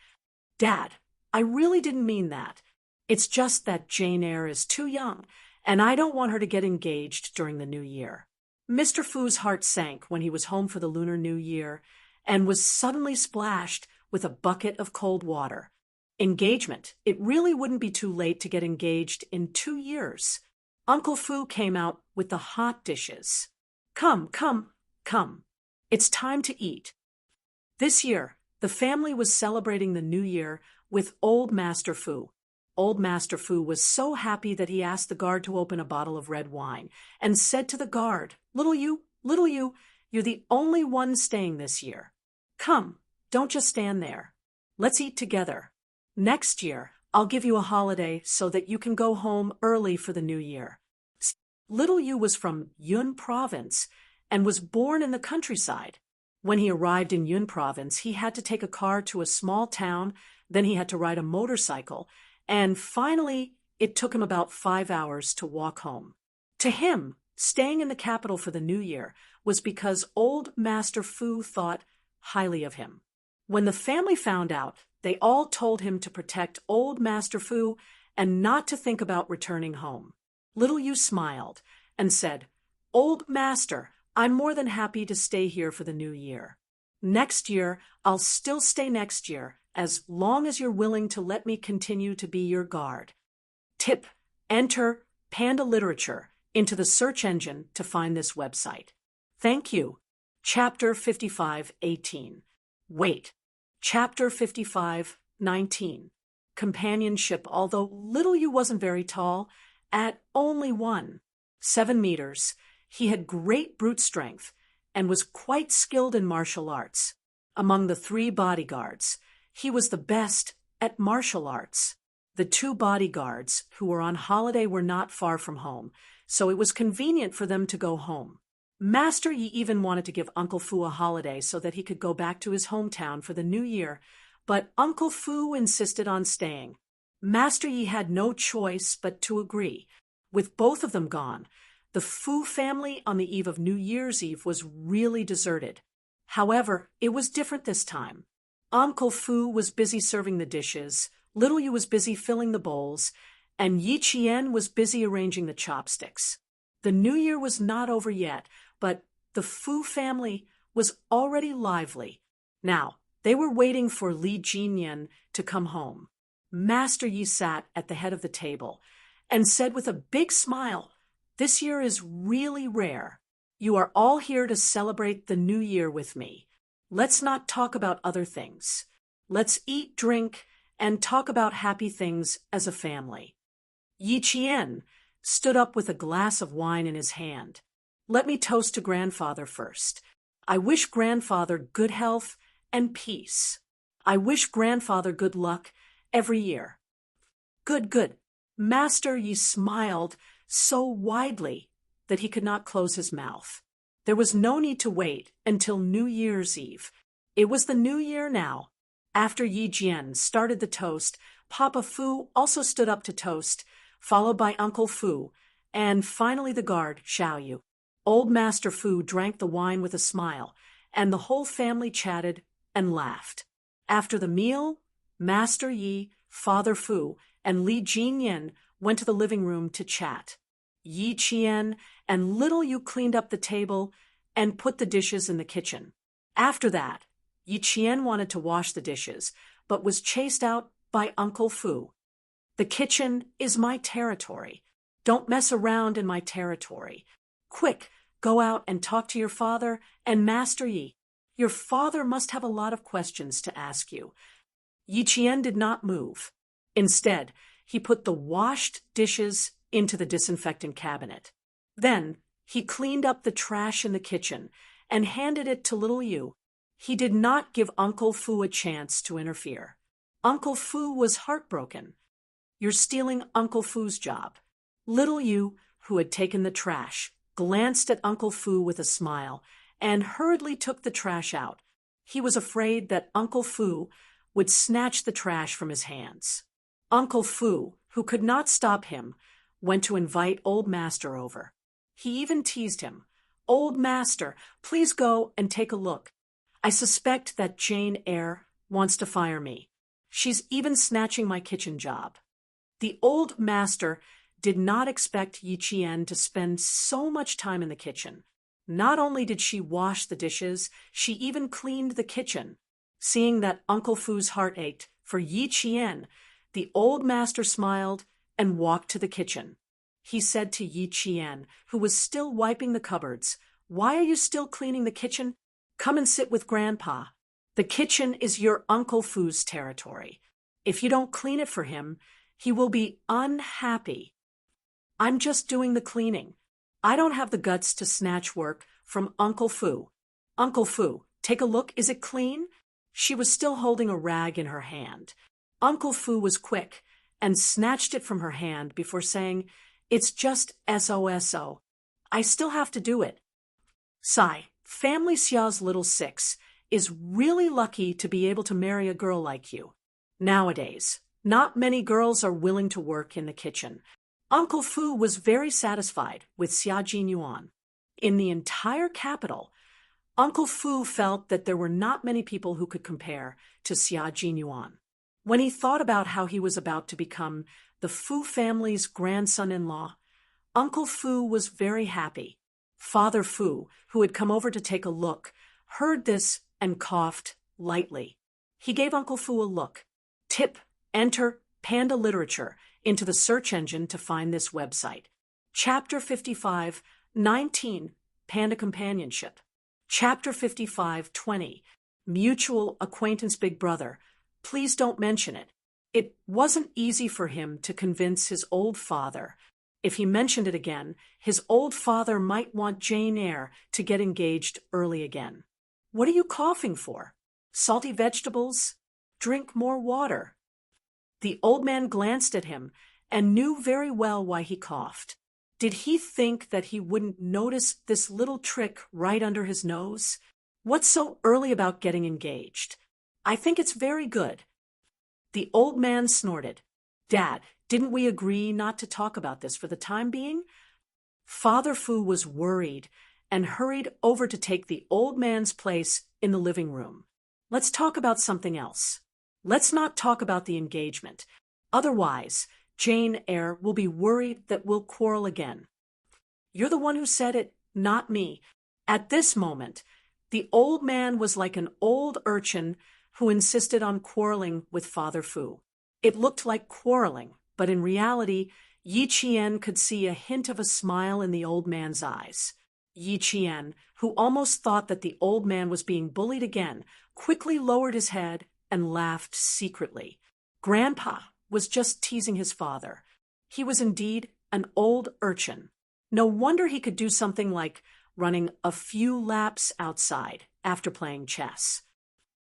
S1: Dad, I really didn't mean that. It's just that Jane Eyre is too young, and I don't want her to get engaged during the new year. Mr. Fu's heart sank when he was home for the Lunar New Year and was suddenly splashed with a bucket of cold water. Engagement. It really wouldn't be too late to get engaged in 2 years. Uncle Fu came out with the hot dishes. Come, come, come. It's time to eat. This year, the family was celebrating the new year with Old Master Fu. Old Master Fu was so happy that he asked the guard to open a bottle of red wine and said to the guard, little you, you're the only one staying this year. Come, don't just stand there. Let's eat together. Next year, I'll give you a holiday so that you can go home early for the new year. Little Yu was from Yun Province and was born in the countryside. When he arrived in Yun Province, he had to take a car to a small town, then he had to ride a motorcycle, and finally it took him about 5 hours to walk home. To him, staying in the capital for the new year was because Old Master Fu thought highly of him. When the family found out, they all told him to protect Old Master Fu and not to think about returning home. Little Yu smiled and said, Old Master, I'm more than happy to stay here for the new year. Next year, I'll still stay next year, as long as you're willing to let me continue to be your guard. Tip: enter Panda Literature into the search engine to find this website. Thank you. Chapter 55:18. Wait. Chapter 55:19. Companionship. Although Little Yu wasn't very tall, at only 1.7 meters, he had great brute strength and was quite skilled in martial arts. Among the 3 bodyguards, he was the best at martial arts. The 2 bodyguards who were on holiday were not far from home, so it was convenient for them to go home. Master Yi even wanted to give Uncle Fu a holiday so that he could go back to his hometown for the new year, but Uncle Fu insisted on staying. Master Yi had no choice but to agree. With both of them gone, the Fu family on the eve of New Year's Eve was really deserted. However, it was different this time. Uncle Fu was busy serving the dishes, Little Yu was busy filling the bowls, and Yi Qian was busy arranging the chopsticks. The new year was not over yet, but the Fu family was already lively. Now, they were waiting for Li Jinyan to come home. Master Yi sat at the head of the table and said with a big smile, This year is really rare. You are all here to celebrate the new year with me. Let's not talk about other things. Let's eat, drink, and talk about happy things as a family. Yi Qian stood up with a glass of wine in his hand. Let me toast to Grandfather first. I wish Grandfather good health and peace. I wish Grandfather good luck every year. Good, good. Master Yi smiled so widely that he could not close his mouth. There was no need to wait until New Year's Eve. It was the new year now. After Yi Jian started the toast, Papa Fu also stood up to toast, followed by Uncle Fu, and finally the guard, Xiao Yu. Old Master Fu drank the wine with a smile, and the whole family chatted and laughed. After the meal, Master Yi, Father Fu, and Li Jinyan went to the living room to chat. Yi Qian and Little Yu cleaned up the table and put the dishes in the kitchen. After that, Yi Qian wanted to wash the dishes, but was chased out by Uncle Fu. The kitchen is my territory. Don't mess around in my territory. Quick, go out and talk to your father and Master Yi. Your father must have a lot of questions to ask you. Yi Qian did not move. Instead, he put the washed dishes into the disinfectant cabinet. Then, he cleaned up the trash in the kitchen and handed it to little Yu. He did not give Uncle Fu a chance to interfere. Uncle Fu was heartbroken. You're stealing Uncle Fu's job. Little Yu, who had taken the trash, glanced at Uncle Fu with a smile and hurriedly took the trash out. He was afraid that Uncle Fu would snatch the trash from his hands. Uncle Fu, who could not stop him, went to invite Old Master over. He even teased him. Old Master, please go and take a look. I suspect that Jane Eyre wants to fire me. She's even snatching my kitchen job. The Old Master did not expect Yi Qian to spend so much time in the kitchen. Not only did she wash the dishes, she even cleaned the kitchen. Seeing that Uncle Fu's heart ached for Yi Qian, the Old Master smiled and walked to the kitchen. He said to Yi Qian, who was still wiping the cupboards, "Why are you still cleaning the kitchen? Come and sit with Grandpa. The kitchen is your Uncle Fu's territory. If you don't clean it for him, he will be unhappy." "I'm just doing the cleaning. I don't have the guts to snatch work from Uncle Fu." "Uncle Fu, take a look. Is it clean?" She was still holding a rag in her hand. Uncle Fu was quick and snatched it from her hand before saying, "It's just SOSO. I still have to do it." Sigh, Family Xia's little six is really lucky to be able to marry a girl like you. Nowadays, not many girls are willing to work in the kitchen. Uncle Fu was very satisfied with Xia Jinyuan. In the entire capital, Uncle Fu felt that there were not many people who could compare to Xia Jinyuan. When he thought about how he was about to become the Fu family's grandson-in-law, Uncle Fu was very happy. Father Fu, who had come over to take a look, heard this and coughed lightly. He gave Uncle Fu a look. Tip, enter Panda Literature into the search engine to find this website. Chapter 55, 19, Panda Companionship. Chapter 55, 20, Mutual Acquaintance Big Brother. Please don't mention it. It wasn't easy for him to convince his old father. If he mentioned it again, his old father might want Jane Eyre to get engaged early again. "What are you coughing for? Salty vegetables? Drink more water." The old man glanced at him and knew very well why he coughed. Did he think that he wouldn't notice this little trick right under his nose? What's so early about getting engaged? I think it's very good. The old man snorted. "Dad, didn't we agree not to talk about this for the time being?" Father Fu was worried and hurried over to take the old man's place in the living room. "Let's talk about something else. Let's not talk about the engagement. Otherwise, Jane Eyre will be worried that we'll quarrel again." "You're the one who said it, not me." At this moment, the old man was like an old urchin who insisted on quarreling with Father Fu. It looked like quarreling, but in reality, Yi Qian could see a hint of a smile in the old man's eyes. Yi Qian, who almost thought that the old man was being bullied again, quickly lowered his head and laughed secretly. Grandpa was just teasing his father. He was indeed an old urchin. No wonder he could do something like running a few laps outside after playing chess.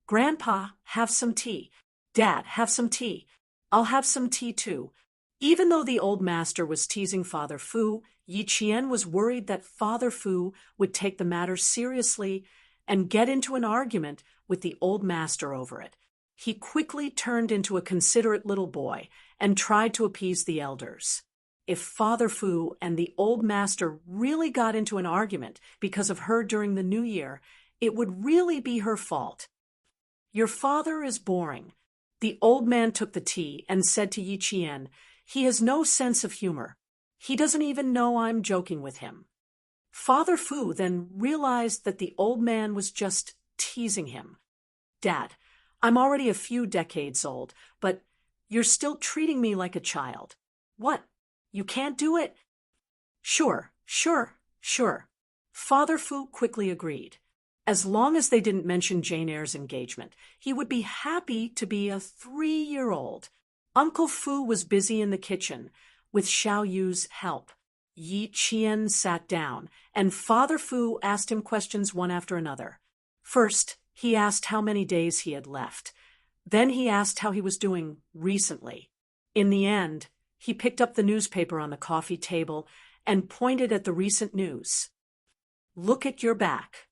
S1: "Grandpa, have some tea. Dad, have some tea. I'll have some tea too." Even though the old master was teasing Father Fu, Yi Qian was worried that Father Fu would take the matter seriously and get into an argument with the old master over it. He quickly turned into a considerate little boy and tried to appease the elders. If Father Fu and the old master really got into an argument because of her during the New Year, it would really be her fault. "Your father is boring." The old man took the tea and said to Yi Qian, "He has no sense of humor. He doesn't even know I'm joking with him." Father Fu then realized that the old man was just teasing him. Dad, I'm already a few decades old, but you're still treating me like a child. What? You can't do it? Sure, sure, sure. Father Fu quickly agreed. As long as they didn't mention Jane Eyre's engagement, he would be happy to be a 3-year-old. Uncle Fu was busy in the kitchen with Xiao Yu's help. Yi Qian sat down, and Father Fu asked him questions one after another. First, he asked how many days he had left. Then he asked how he was doing recently. In the end, he picked up the newspaper on the coffee table and pointed at the recent news. Look at your back.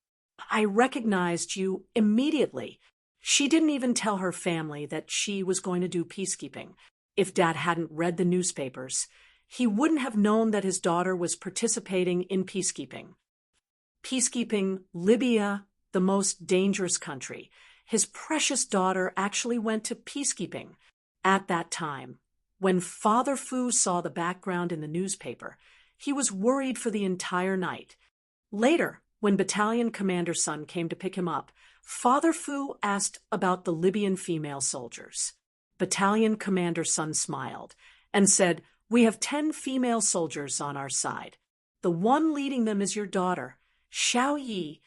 S1: I recognized you immediately. She didn't even tell her family that she was going to do peacekeeping. If Dad hadn't read the newspapers, he wouldn't have known that his daughter was participating in peacekeeping. Peacekeeping, Libya, the most dangerous country. His precious daughter actually went to peacekeeping. At that time, when Father Fu saw the background in the newspaper, he was worried for the entire night. Later, when Battalion Commander's son came to pick him up, Father Fu asked about the Libyan female soldiers. Battalion Commander's son smiled and said, "We have 10 female soldiers on our side. The one leading them is your daughter, Xiao Yi.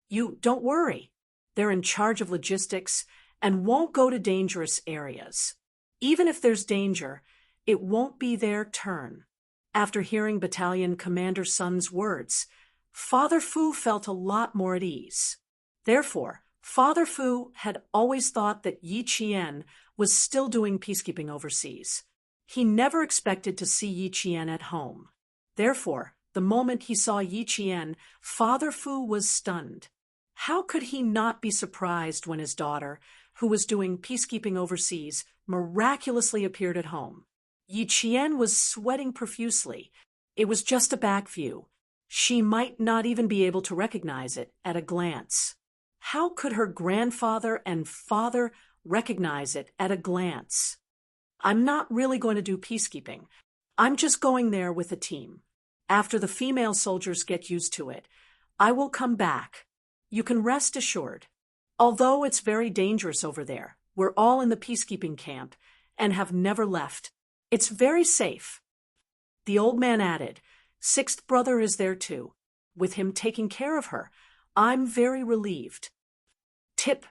S1: You don't worry. They're in charge of logistics and won't go to dangerous areas. Even if there's danger, it won't be their turn." After hearing Battalion Commander's son's words, Father Fu felt a lot more at ease. Therefore, Father Fu had always thought that Yi Qian was still doing peacekeeping overseas. He never expected to see Yi Qian at home. Therefore, the moment he saw Yi Qian, Father Fu was stunned. How could he not be surprised when his daughter, who was doing peacekeeping overseas, miraculously appeared at home? Yi Qian was sweating profusely. It was just a back view. She might not even be able to recognize it at a glance. How could her grandfather and father recognize it at a glance? I'm not really going to do peacekeeping. I'm just going there with a team. After the female soldiers get used to it, I will come back. You can rest assured. Although it's very dangerous over there, we're all in the peacekeeping camp and have never left. It's very safe. The old man added, "Sixth brother is there too. With him taking care of her, I'm very relieved." Tip: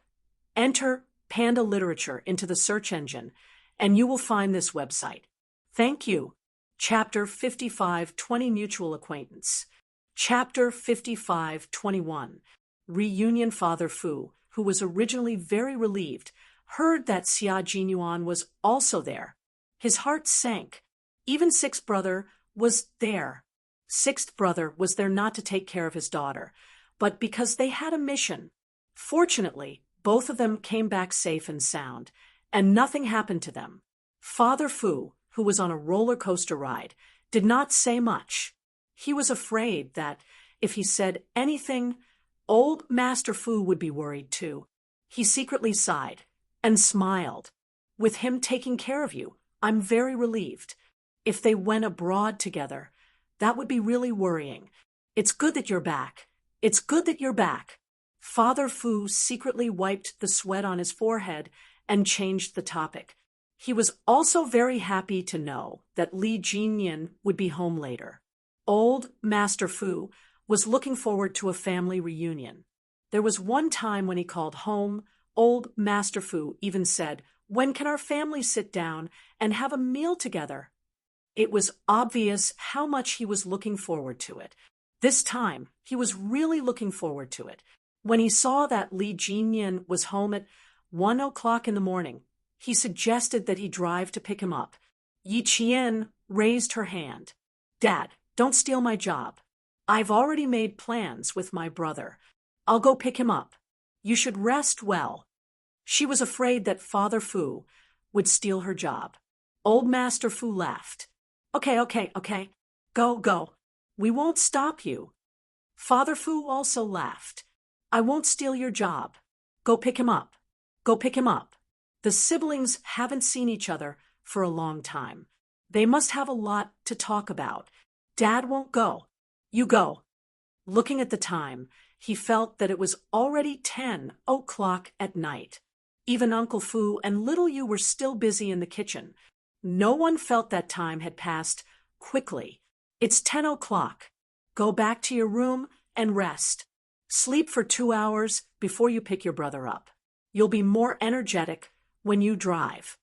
S1: enter Panda Literature into the search engine, and you will find this website. Thank you. Chapter 55:20 Mutual Acquaintance. Chapter 55:21 Reunion. Father Fu, who was originally very relieved, heard that Xia Jinyuan was also there. His heart sank. Even Sixth Brother was there. Sixth Brother was there not to take care of his daughter, but because they had a mission. Fortunately, both of them came back safe and sound, and nothing happened to them. Father Fu, who was on a roller coaster ride, did not say much. He was afraid that if he said anything, old Master Fu would be worried too. He secretly sighed and smiled. With him taking care of you, I'm very relieved. If they went abroad together, that would be really worrying. It's good that you're back. It's good that you're back. Father Fu secretly wiped the sweat on his forehead and changed the topic. He was also very happy to know that Li Jinyan would be home later. Old Master Fu was looking forward to a family reunion. There was one time when he called home, old Master Fu even said, "When can our family sit down and have a meal together?" It was obvious how much he was looking forward to it. This time, he was really looking forward to it. When he saw that Li Jinyan was home at 1 o'clock in the morning, he suggested that he drive to pick him up. Yi Qian raised her hand. "Dad, don't steal my job. I've already made plans with my brother. I'll go pick him up. You should rest well." She was afraid that Father Fu would steal her job. Old Master Fu laughed. Okay. Go. We won't stop you." Father Fu also laughed. "I won't steal your job. Go pick him up. Go pick him up." The siblings haven't seen each other for a long time. They must have a lot to talk about. "Dad won't go. You go." Looking at the time, he felt that it was already 10 o'clock at night. Even Uncle Fu and little Yu were still busy in the kitchen. No one felt that time had passed quickly. It's 10 o'clock. Go back to your room and rest. Sleep for 2 hours before you pick your brother up. You'll be more energetic when you drive.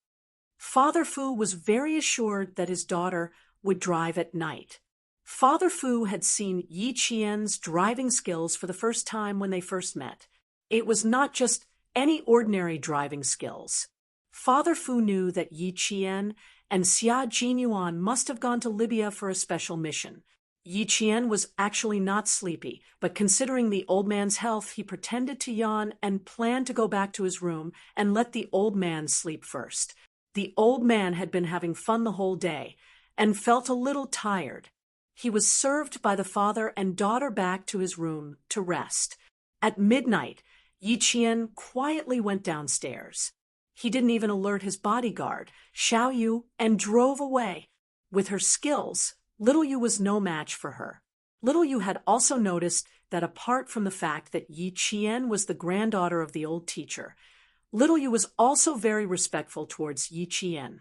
S1: Father Fu was very assured that his daughter would drive at night. Father Fu had seen Yi Qian's driving skills for the first time when they first met. It was not just any ordinary driving skills. Father Fu knew that Yi Qian and Xia Jinyuan must have gone to Libya for a special mission. Yi Qian was actually not sleepy, but considering the old man's health, he pretended to yawn and planned to go back to his room and let the old man sleep first. The old man had been having fun the whole day and felt a little tired. He was served by the father and daughter back to his room to rest. At midnight, Yi Qian quietly went downstairs. He didn't even alert his bodyguard, Xiao Yu, and drove away. With her skills, little Yu was no match for her. Little Yu had also noticed that apart from the fact that Yi Qian was the granddaughter of the old teacher, little Yu was also very respectful towards Yi Qian.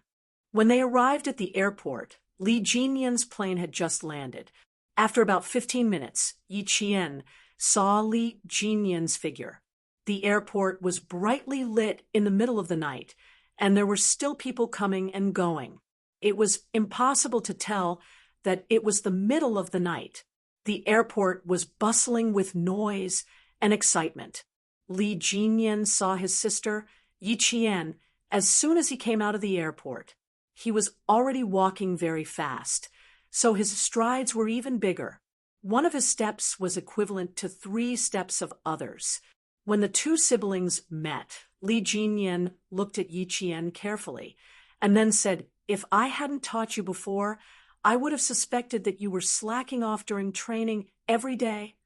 S1: When they arrived at the airport, Li Jinyan's plane had just landed. After about 15 minutes, Yi Qian saw Li Jinyan's figure. The airport was brightly lit in the middle of the night, and there were still people coming and going. It was impossible to tell that it was the middle of the night. The airport was bustling with noise and excitement. Li Jinyan saw his sister, Yi Qian, as soon as he came out of the airport. He was already walking very fast, so his strides were even bigger. One of his steps was equivalent to 3 steps of others. When the two siblings met, Li Jinyan looked at Yi Qian carefully and then said, "If I hadn't taught you before, I would have suspected that you were slacking off during training every day."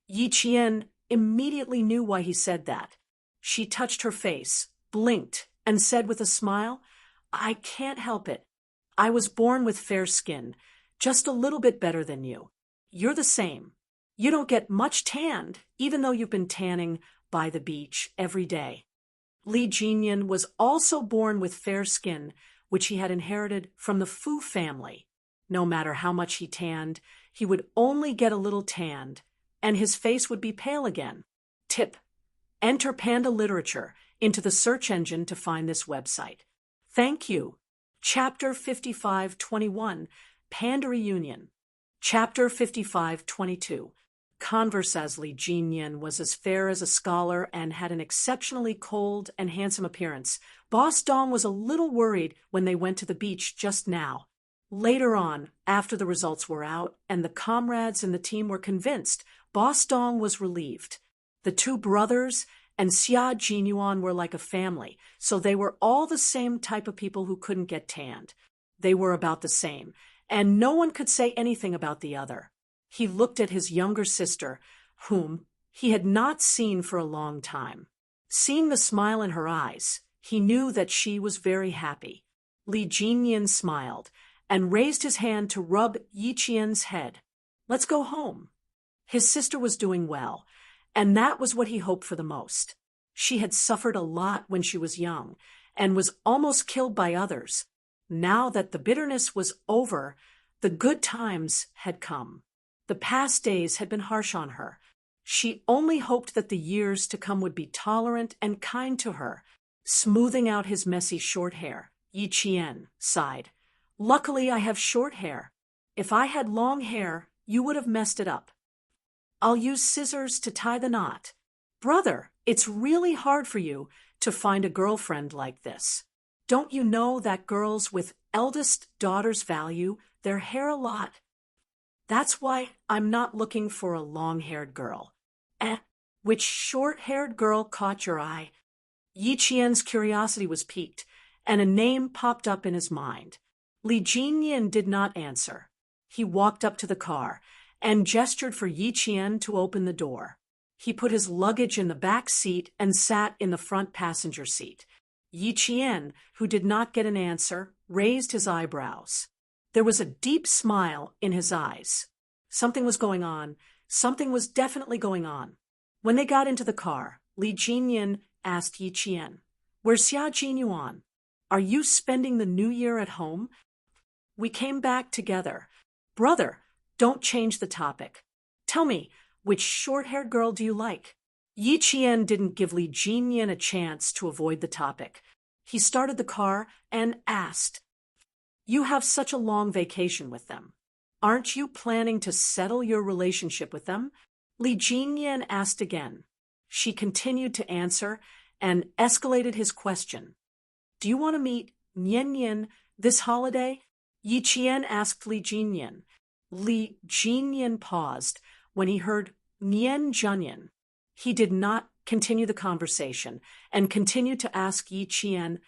S1: Yi Qian immediately knew why he said that. She touched her face, blinked, and said with a smile, "I can't help it. I was born with fair skin, just a little bit better than you. You're the same. You don't get much tanned, even though you've been tanning by the beach every day." Li Jinyan was also born with fair skin, which he had inherited from the Fu family. No matter how much he tanned, he would only get a little tanned, and his face would be pale again. Tip: enter Panda Literature into the search engine to find this website. Thank you. Chapter 55:21, Panda Reunion. Chapter 55:22. Converse. As Li Jinyan was as fair as a scholar and had an exceptionally cold and handsome appearance, Boss Dong was a little worried when they went to the beach just now. Later on, after the results were out and the comrades in the team were convinced, Boss Dong was relieved. The two brothers and Xia Jinyuan were like a family, so they were all the same type of people who couldn't get tanned. They were about the same, and no one could say anything about the other. He looked at his younger sister, whom he had not seen for a long time. Seeing the smile in her eyes, he knew that she was very happy. Li Jinyan smiled and raised his hand to rub Yi Qian's head. "Let's go home." His sister was doing well, and that was what he hoped for the most. She had suffered a lot when she was young and was almost killed by others. Now that the bitterness was over, the good times had come. The past days had been harsh on her. She only hoped that the years to come would be tolerant and kind to her. Smoothing out his messy short hair, Yi Qian sighed. "Luckily I have short hair. If I had long hair, you would have messed it up. I'll use scissors to tie the knot. Brother, it's really hard for you to find a girlfriend like this. Don't you know that girls with eldest daughters value their hair a lot? That's why I'm not looking for a long-haired girl." Which short-haired girl caught your eye? Yi Qian's curiosity was piqued, and a name popped up in his mind. Li Jinyan did not answer. He walked up to the car and gestured for Yi Qian to open the door. He put his luggage in the back seat and sat in the front passenger seat. Yi Qian, who did not get an answer, raised his eyebrows. There was a deep smile in his eyes. Something was going on Something was definitely going on. When they got into the car, Li Jinyan asked Yi Qian, "Where's Xia Jinyuan? Are you spending the new year at home?" "We came back together." "Brother, don't change the topic. Tell me, which short-haired girl do you like?" Yi Qian didn't give Li Jinyan a chance to avoid the topic. He started the car and asked, "You have such a long vacation with them. Aren't you planning to settle your relationship with them?" Li Jinyan asked again. She continued to answer and escalated his question. "Do you want to meet Nian Yin this holiday?" Yi Qian asked Li Jinyan. Li Jinyan paused when he heard Nian Junyan. He did not continue the conversation and continued to ask Yi Qian,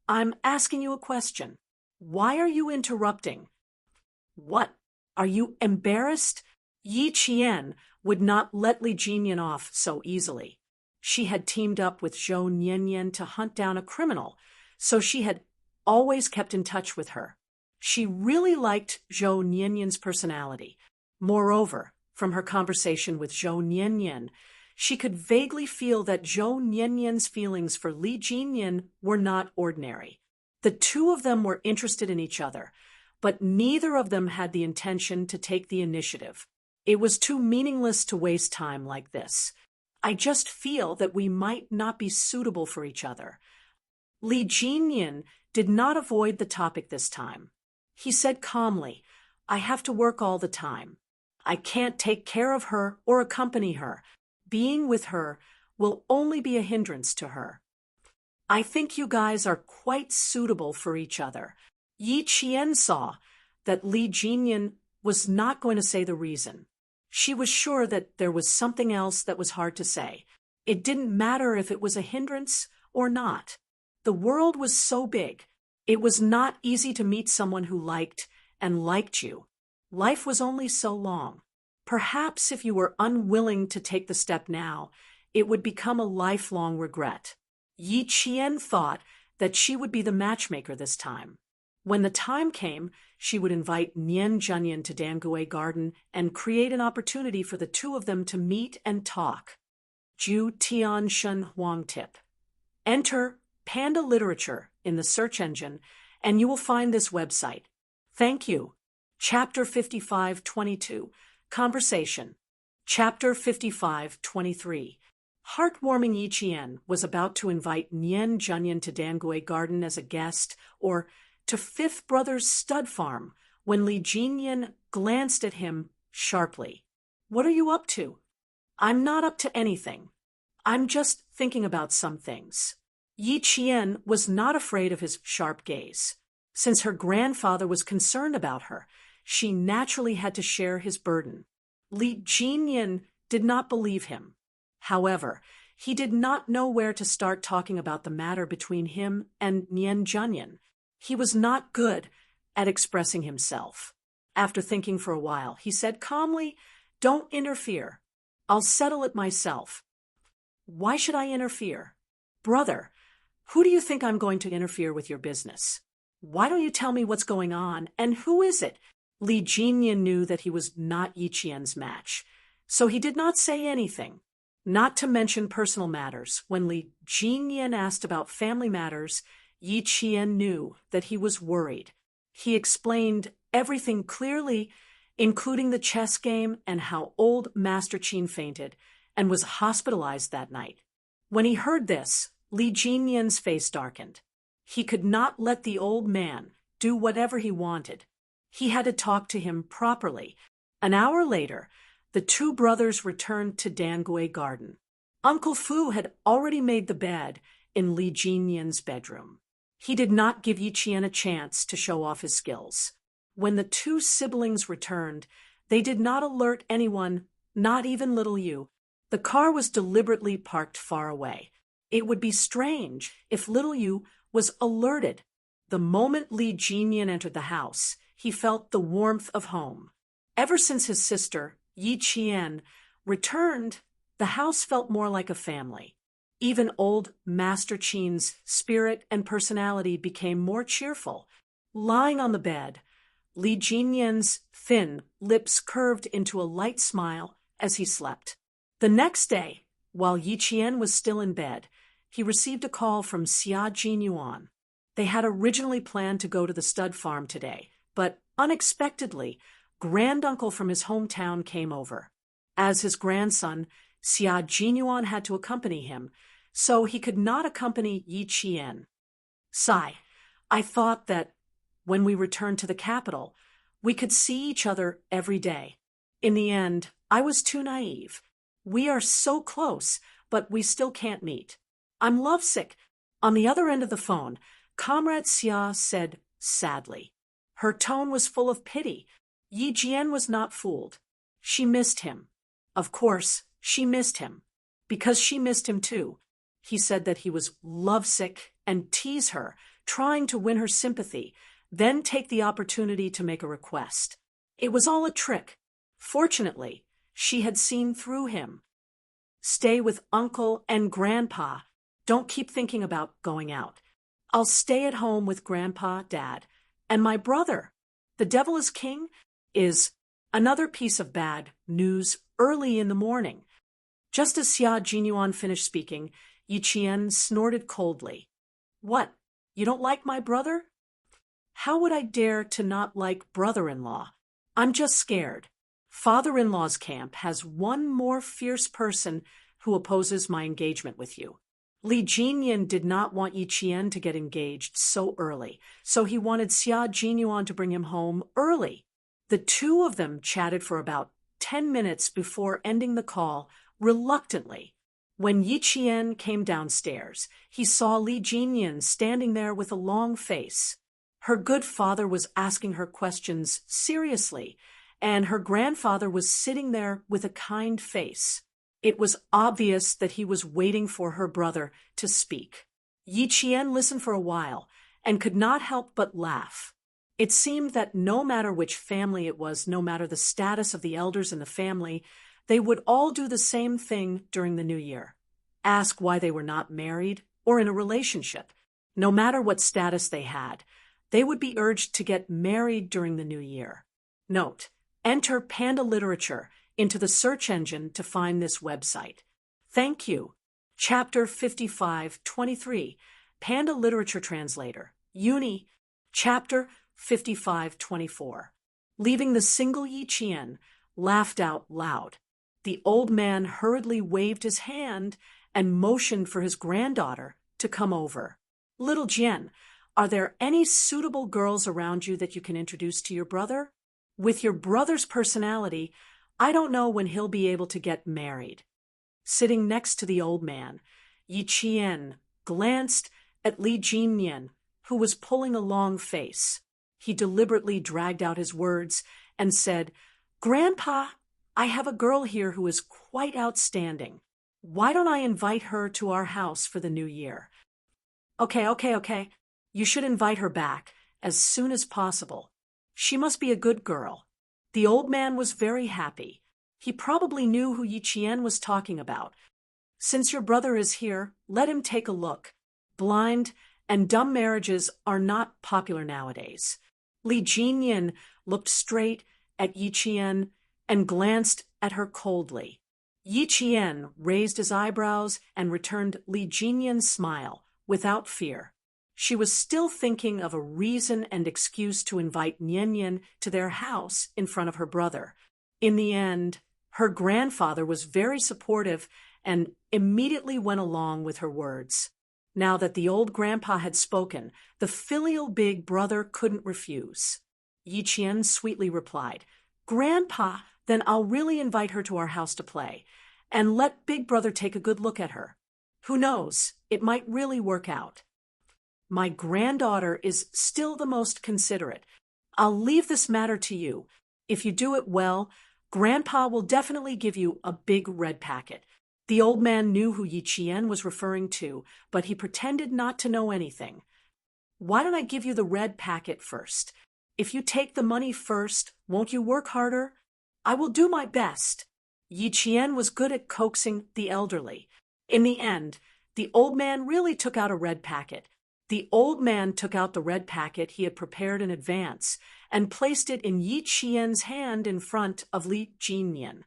S1: "I'm asking you a question. Why are you interrupting?" "What? Are you embarrassed?" Yi Qian would not let Li Jinyan off so easily. She had teamed up with Zhou Nianyan to hunt down a criminal, so she had always kept in touch with her. She really liked Zhou Nianyan's personality. Moreover, from her conversation with Zhou Nianyan, she could vaguely feel that Zhou Nianyan's feelings for Li Jinyan were not ordinary. The two of them were interested in each other, but neither of them had the intention to take the initiative. It was too meaningless to waste time like this. "I just feel that we might not be suitable for each other." Li Jinyan did not avoid the topic this time. He said calmly, "I have to work all the time. I can't take care of her or accompany her. Being with her will only be a hindrance to her. I think you guys are quite suitable for each other." Yi Qian saw that Li Jinyan was not going to say the reason. She was sure that there was something else that was hard to say. It didn't matter if it was a hindrance or not. The world was so big. It was not easy to meet someone who liked and liked you. Life was only so long. Perhaps if you were unwilling to take the step now, it would become a lifelong regret. Yi Qian thought that she would be the matchmaker this time. When the time came, she would invite Nian Junyan to Dangui Garden and create an opportunity for the two of them to meet and talk. Ju Tian Shun Huang Tip. Enter Panda Literature in the search engine, and you will find this website. Thank you. Chapter 55-22. Conversation. Chapter 55-23. Heartwarming Yi Qian was about to invite Nian Junyan to Dangui Garden as a guest, or to Fifth Brother's stud farm, when Li Jinyan glanced at him sharply. "What are you up to?" "I'm not up to anything. I'm just thinking about some things." Yi Qian was not afraid of his sharp gaze. Since her grandfather was concerned about her, she naturally had to share his burden. Li Jinyan did not believe him. However, he did not know where to start talking about the matter between him and Nian Junyan. He was not good at expressing himself. After thinking for a while, he said calmly, "Don't interfere. I'll settle it myself." "Why should I interfere?" "Brother, who do you think I'm going to interfere with your business? Why don't you tell me what's going on, and who is it?" Li Jinyan knew that he was not Yi Qian's match, so he did not say anything. Not to mention personal matters, when Li Jinyan asked about family matters, Yi Qian knew that he was worried. He explained everything clearly, including the chess game and how old Master Qin fainted and was hospitalized that night. When he heard this, Li Jinyan's face darkened. He could not let the old man do whatever he wanted. He had to talk to him properly. An hour later, the two brothers returned to Dangui Garden. Uncle Fu had already made the bed in Li Jinyan's bedroom. He did not give Yi Qian a chance to show off his skills. When the two siblings returned, they did not alert anyone, not even little Yu. The car was deliberately parked far away. It would be strange if little Yu was alerted. The moment Li Jinyan entered the house, he felt the warmth of home. Ever since his sister, Yi Qian, returned, the house felt more like a family. Even old Master Qin's spirit and personality became more cheerful. Lying on the bed, Li Jinyan's thin lips curved into a light smile as he slept. The next day, while Yi Qian was still in bed, he received a call from Xia Jinyuan. They had originally planned to go to the stud farm today, but unexpectedly, granduncle from his hometown came over. As his grandson, Xia Jinyuan had to accompany him, so he could not accompany Yi Qian. Sigh, I thought that when we returned to the capital, we could see each other every day. In the end, I was too naive. We are so close, but we still can't meet. I'm lovesick. On the other end of the phone, Comrade Xia said sadly. Her tone was full of pity. Yi Jian was not fooled. She missed him. Of course, she missed him. Because she missed him too. He said that he was lovesick and tease her, trying to win her sympathy, then take the opportunity to make a request. It was all a trick. Fortunately, she had seen through him. Stay with Uncle and Grandpa. Don't keep thinking about going out. I'll stay at home with Grandpa, Dad, and my brother. The devil is king is another piece of bad news early in the morning. Just as Xia Jinyuan finished speaking, Yi Qian snorted coldly. What? You don't like my brother? How would I dare to not like brother-in-law? I'm just scared. Father-in-law's camp has one more fierce person who opposes my engagement with you. Li Jinyan did not want Yi Qian to get engaged so early, so he wanted Xia Jinyuan to bring him home early. The two of them chatted for about 10 minutes before ending the call, reluctantly. When Yi Qian came downstairs, he saw Li Jinyan standing there with a long face. Her good father was asking her questions seriously, and her grandfather was sitting there with a kind face. It was obvious that he was waiting for her brother to speak. Yi Qian listened for a while and could not help but laugh. It seemed that no matter which family it was, no matter the status of the elders in the family, they would all do the same thing during the new year. Ask why they were not married or in a relationship. No matter what status they had, they would be urged to get married during the new year. Note, enter Panda Literature into the search engine to find this website. Thank you. Chapter 5523, Panda Literature Translator, Uni, Chapter 5524. Leaving the single Yi Qian, laughed out loud. The old man hurriedly waved his hand and motioned for his granddaughter to come over. Little Jian, are there any suitable girls around you that you can introduce to your brother? With your brother's personality, I don't know when he'll be able to get married. Sitting next to the old man, Yi Qian glanced at Li Jinyan, who was pulling a long face. He deliberately dragged out his words and said, Grandpa, I have a girl here who is quite outstanding. Why don't I invite her to our house for the new year? Okay. You should invite her back as soon as possible. She must be a good girl. The old man was very happy. He probably knew who Yi Qian was talking about. Since your brother is here, let him take a look. Blind and dumb marriages are not popular nowadays. Li Jinyan looked straight at Yi Qian and glanced at her coldly. Yi Qian raised his eyebrows and returned Li Jinyan's smile without fear. She was still thinking of a reason and excuse to invite Nian to their house in front of her brother. In the end, her grandfather was very supportive and immediately went along with her words. Now that the old grandpa had spoken, the filial big brother couldn't refuse. Yi Qian sweetly replied, Grandpa, then I'll really invite her to our house to play, and let big brother take a good look at her. Who knows, it might really work out. My granddaughter is still the most considerate. I'll leave this matter to you. If you do it well, Grandpa will definitely give you a big red packet. The old man knew who Yi Qian was referring to, but he pretended not to know anything. Why don't I give you the red packet first? If you take the money first, won't you work harder? I will do my best. Yi Qian was good at coaxing the elderly. In the end, the old man really took out a red packet. The old man took out the red packet he had prepared in advance and placed it in Yi Qian's hand in front of Li Jinyan.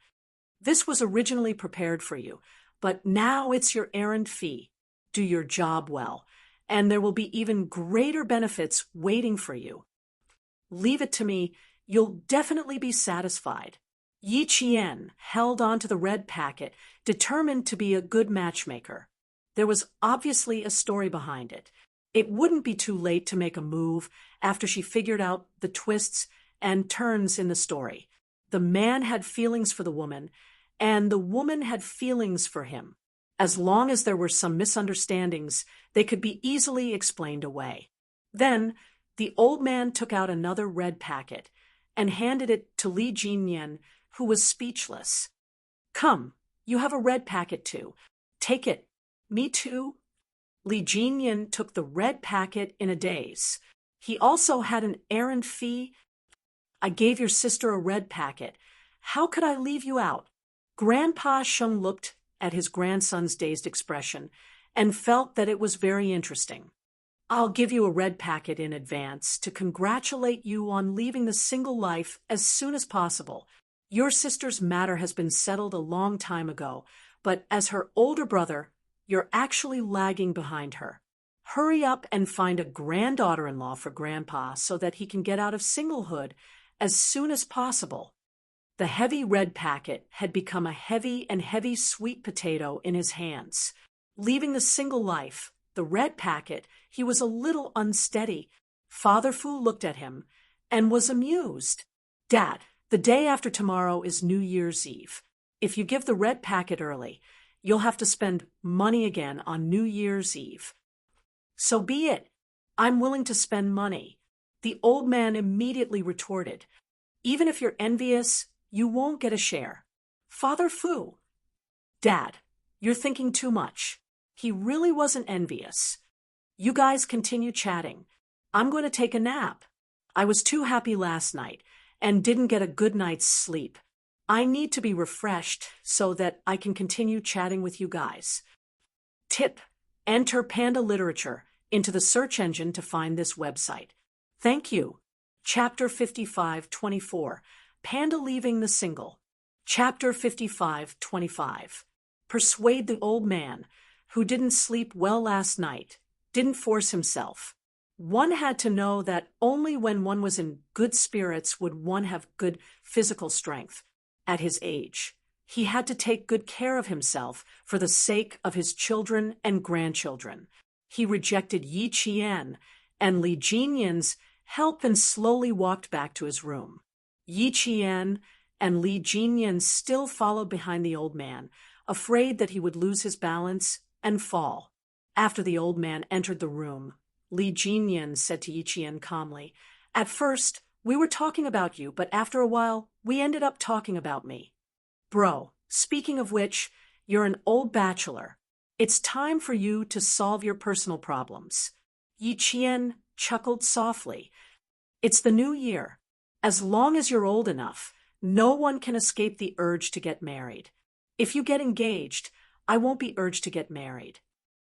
S1: This was originally prepared for you, but now it's your errand fee. Do your job well, and there will be even greater benefits waiting for you. Leave it to me, you'll definitely be satisfied. Yi Qian held on to the red packet, determined to be a good matchmaker. There was obviously a story behind it. It wouldn't be too late to make a move after she figured out the twists and turns in the story. The man had feelings for the woman, and the woman had feelings for him. As long as there were some misunderstandings, they could be easily explained away. Then, the old man took out another red packet and handed it to Li Jinyan, who was speechless. Come, you have a red packet too. Take it. Me too. Li Jinyan took the red packet in a daze. He also had an errand fee. I gave your sister a red packet. How could I leave you out? Grandpa Sheng looked at his grandson's dazed expression and felt that it was very interesting. I'll give you a red packet in advance to congratulate you on leaving the single life as soon as possible. Your sister's matter has been settled a long time ago, but as her older brother, you're actually lagging behind her. Hurry up and find a granddaughter-in-law for Grandpa so that he can get out of singlehood as soon as possible. The heavy red packet had become a heavy sweet potato in his hands. Leaving the single life, the red packet, he was a little unsteady. Father Fu looked at him and was amused. Dad, the day after tomorrow is New Year's Eve. If you give the red packet early, you'll have to spend money again on New Year's Eve. So be it. I'm willing to spend money. The old man immediately retorted. Even if you're envious, you won't get a share. Father Fu. Dad, you're thinking too much. He really wasn't envious. You guys continue chatting. I'm going to take a nap. I was too happy last night and didn't get a good night's sleep. I need to be refreshed so that I can continue chatting with you guys. Tip: enter Panda Literature into the search engine to find this website. Thank you. Chapter 55-24. Panda Leaving the Single. Chapter 55-25. Persuade the old man, who didn't sleep well last night, didn't force himself. One had to know that only when one was in good spirits would one have good physical strength. At his age, he had to take good care of himself for the sake of his children and grandchildren. He rejected Yi Qian and Li Jinyan's help and slowly walked back to his room. Yi Qian and Li Jinyan still followed behind the old man, afraid that he would lose his balance and fall. After the old man entered the room, Li Jinyan said to Yi Qian calmly, "At first, we were talking about you, but after a while, we ended up talking about me. Bro, speaking of which, you're an old bachelor. It's time for you to solve your personal problems." Yi Qian chuckled softly. "It's the new year. As long as you're old enough, no one can escape the urge to get married. If you get engaged, I won't be urged to get married."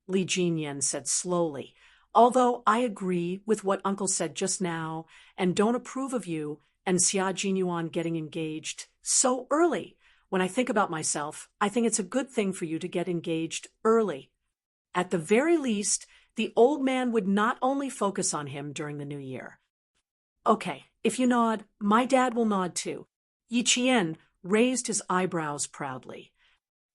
S1: Li Jinyan said slowly, "Although I agree with what Uncle said just now and don't approve of you and Xia Jinyuan getting engaged so early. When I think about myself, I think it's a good thing for you to get engaged early." At the very least, the old man would not only focus on him during the new year. "Okay, if you nod, my dad will nod too." Yi Qian raised his eyebrows proudly.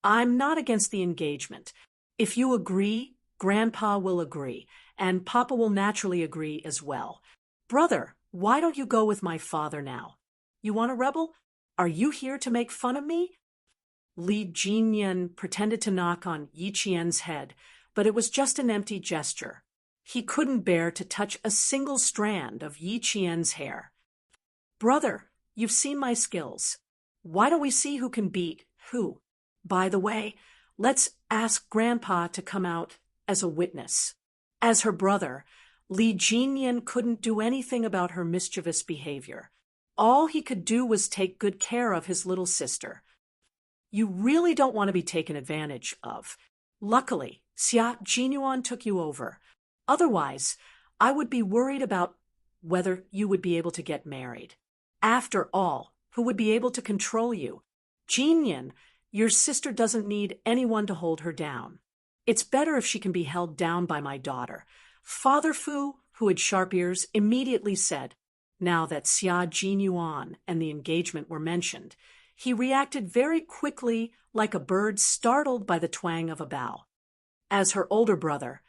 S1: "I'm not against the engagement. If you agree, Grandpa will agree, and Papa will naturally agree as well. Brother, why don't you go with my father now? You want a rebel? Are you here to make fun of me?" Li Jinyan pretended to knock on Yi Qian's head, but it was just an empty gesture. He couldn't bear to touch a single strand of Yi Qian's hair. "Brother, you've seen my skills. Why don't we see who can beat who? By the way, let's ask Grandpa to come out as a witness." As her brother, Li Jinyan couldn't do anything about her mischievous behavior. All he could do was take good care of his little sister. "You really don't want to be taken advantage of. Luckily, Xia Jinyuan took you over. Otherwise, I would be worried about whether you would be able to get married. After all, who would be able to control you? Jinyan, your sister doesn't need anyone to hold her down. It's better if she can be held down by my daughter. Father Fu, who had sharp ears, immediately said. Now that Xia Jinyuan and the engagement were mentioned, he reacted very quickly like a bird startled by the twang of a bow. As her older brother,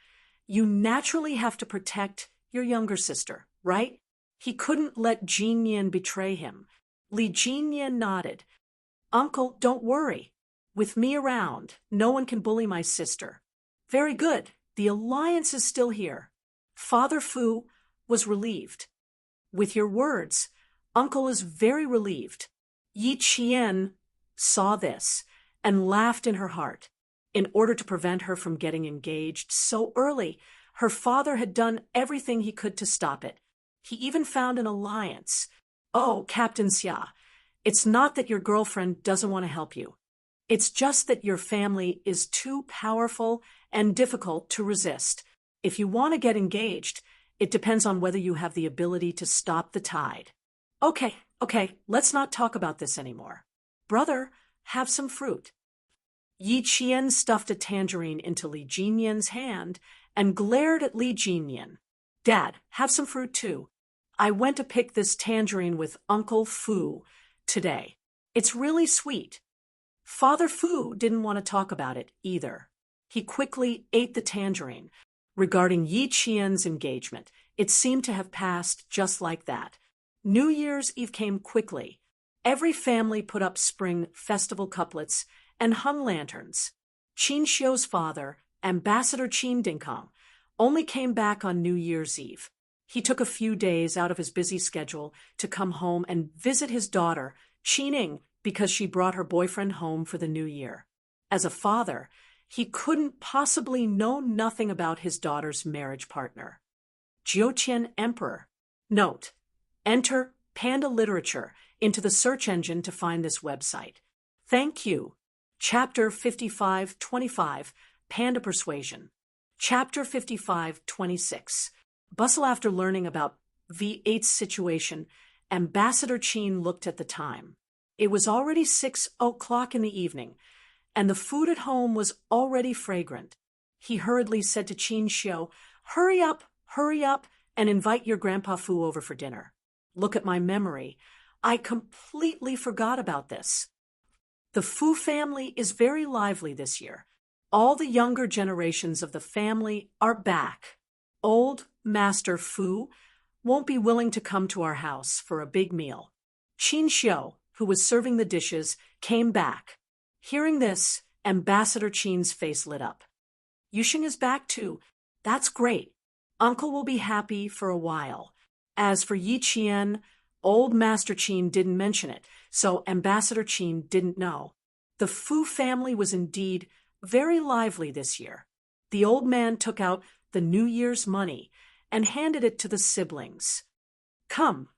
S1: you naturally have to protect your younger sister, right? He couldn't let Jinyan betray him. Li Jinyan nodded. Uncle, don't worry. With me around, no one can bully my sister. Very good. The alliance is still here. Father Fu was relieved. With your words, Uncle is very relieved. Yi Qian saw this and laughed in her heart. In order to prevent her from getting engaged so early, her father had done everything he could to stop it. He even found an alliance. Oh, Captain Xia, it's not that your girlfriend doesn't want to help you. It's just that your family is too powerful and difficult to resist. If you want to get engaged, it depends on whether you have the ability to stop the tide. Okay, let's not talk about this anymore. Brother, have some fruit. Yi Qian stuffed a tangerine into Li Jinyan's hand and glared at Li Jinyan. Dad, have some fruit too. I went to pick this tangerine with Uncle Fu today. It's really sweet. Father Fu didn't want to talk about it either. He quickly ate the tangerine. Regarding Yi Qian's engagement, it seemed to have passed just like that. New Year's Eve came quickly. Every family put up spring festival couplets and hung lanterns. Qin Xiu's father, Ambassador Qin Dingkong, only came back on New Year's Eve. He took a few days out of his busy schedule to come home and visit his daughter, Qining, because she brought her boyfriend home for the new year. As a father, he couldn't possibly know nothing about his daughter's marriage partner. Jiuqian Emperor. Note: enter Panda Literature into the search engine to find this website. Thank you. Chapter 55-25, Panda Persuasion. Chapter 55-26. Bustle after learning about V8's situation, Ambassador Qin looked at the time. It was already 6 o'clock in the evening, and the food at home was already fragrant. He hurriedly said to Qin Xiu, hurry up, and invite your Grandpa Fu over for dinner. Look at my memory. I completely forgot about this. The Fu family is very lively this year. All the younger generations of the family are back. Old Master Fu won't be willing to come to our house for a big meal. Qin Xiu, who was serving the dishes, came back. Hearing this, Ambassador Qin's face lit up. Yuxing is back too. That's great. Uncle will be happy for a while. As for Yi Qian, old Master Qin didn't mention it, so Ambassador Qin didn't know. The Fu family was indeed very lively this year. The old man took out the New Year's money and handed it to the siblings. Come.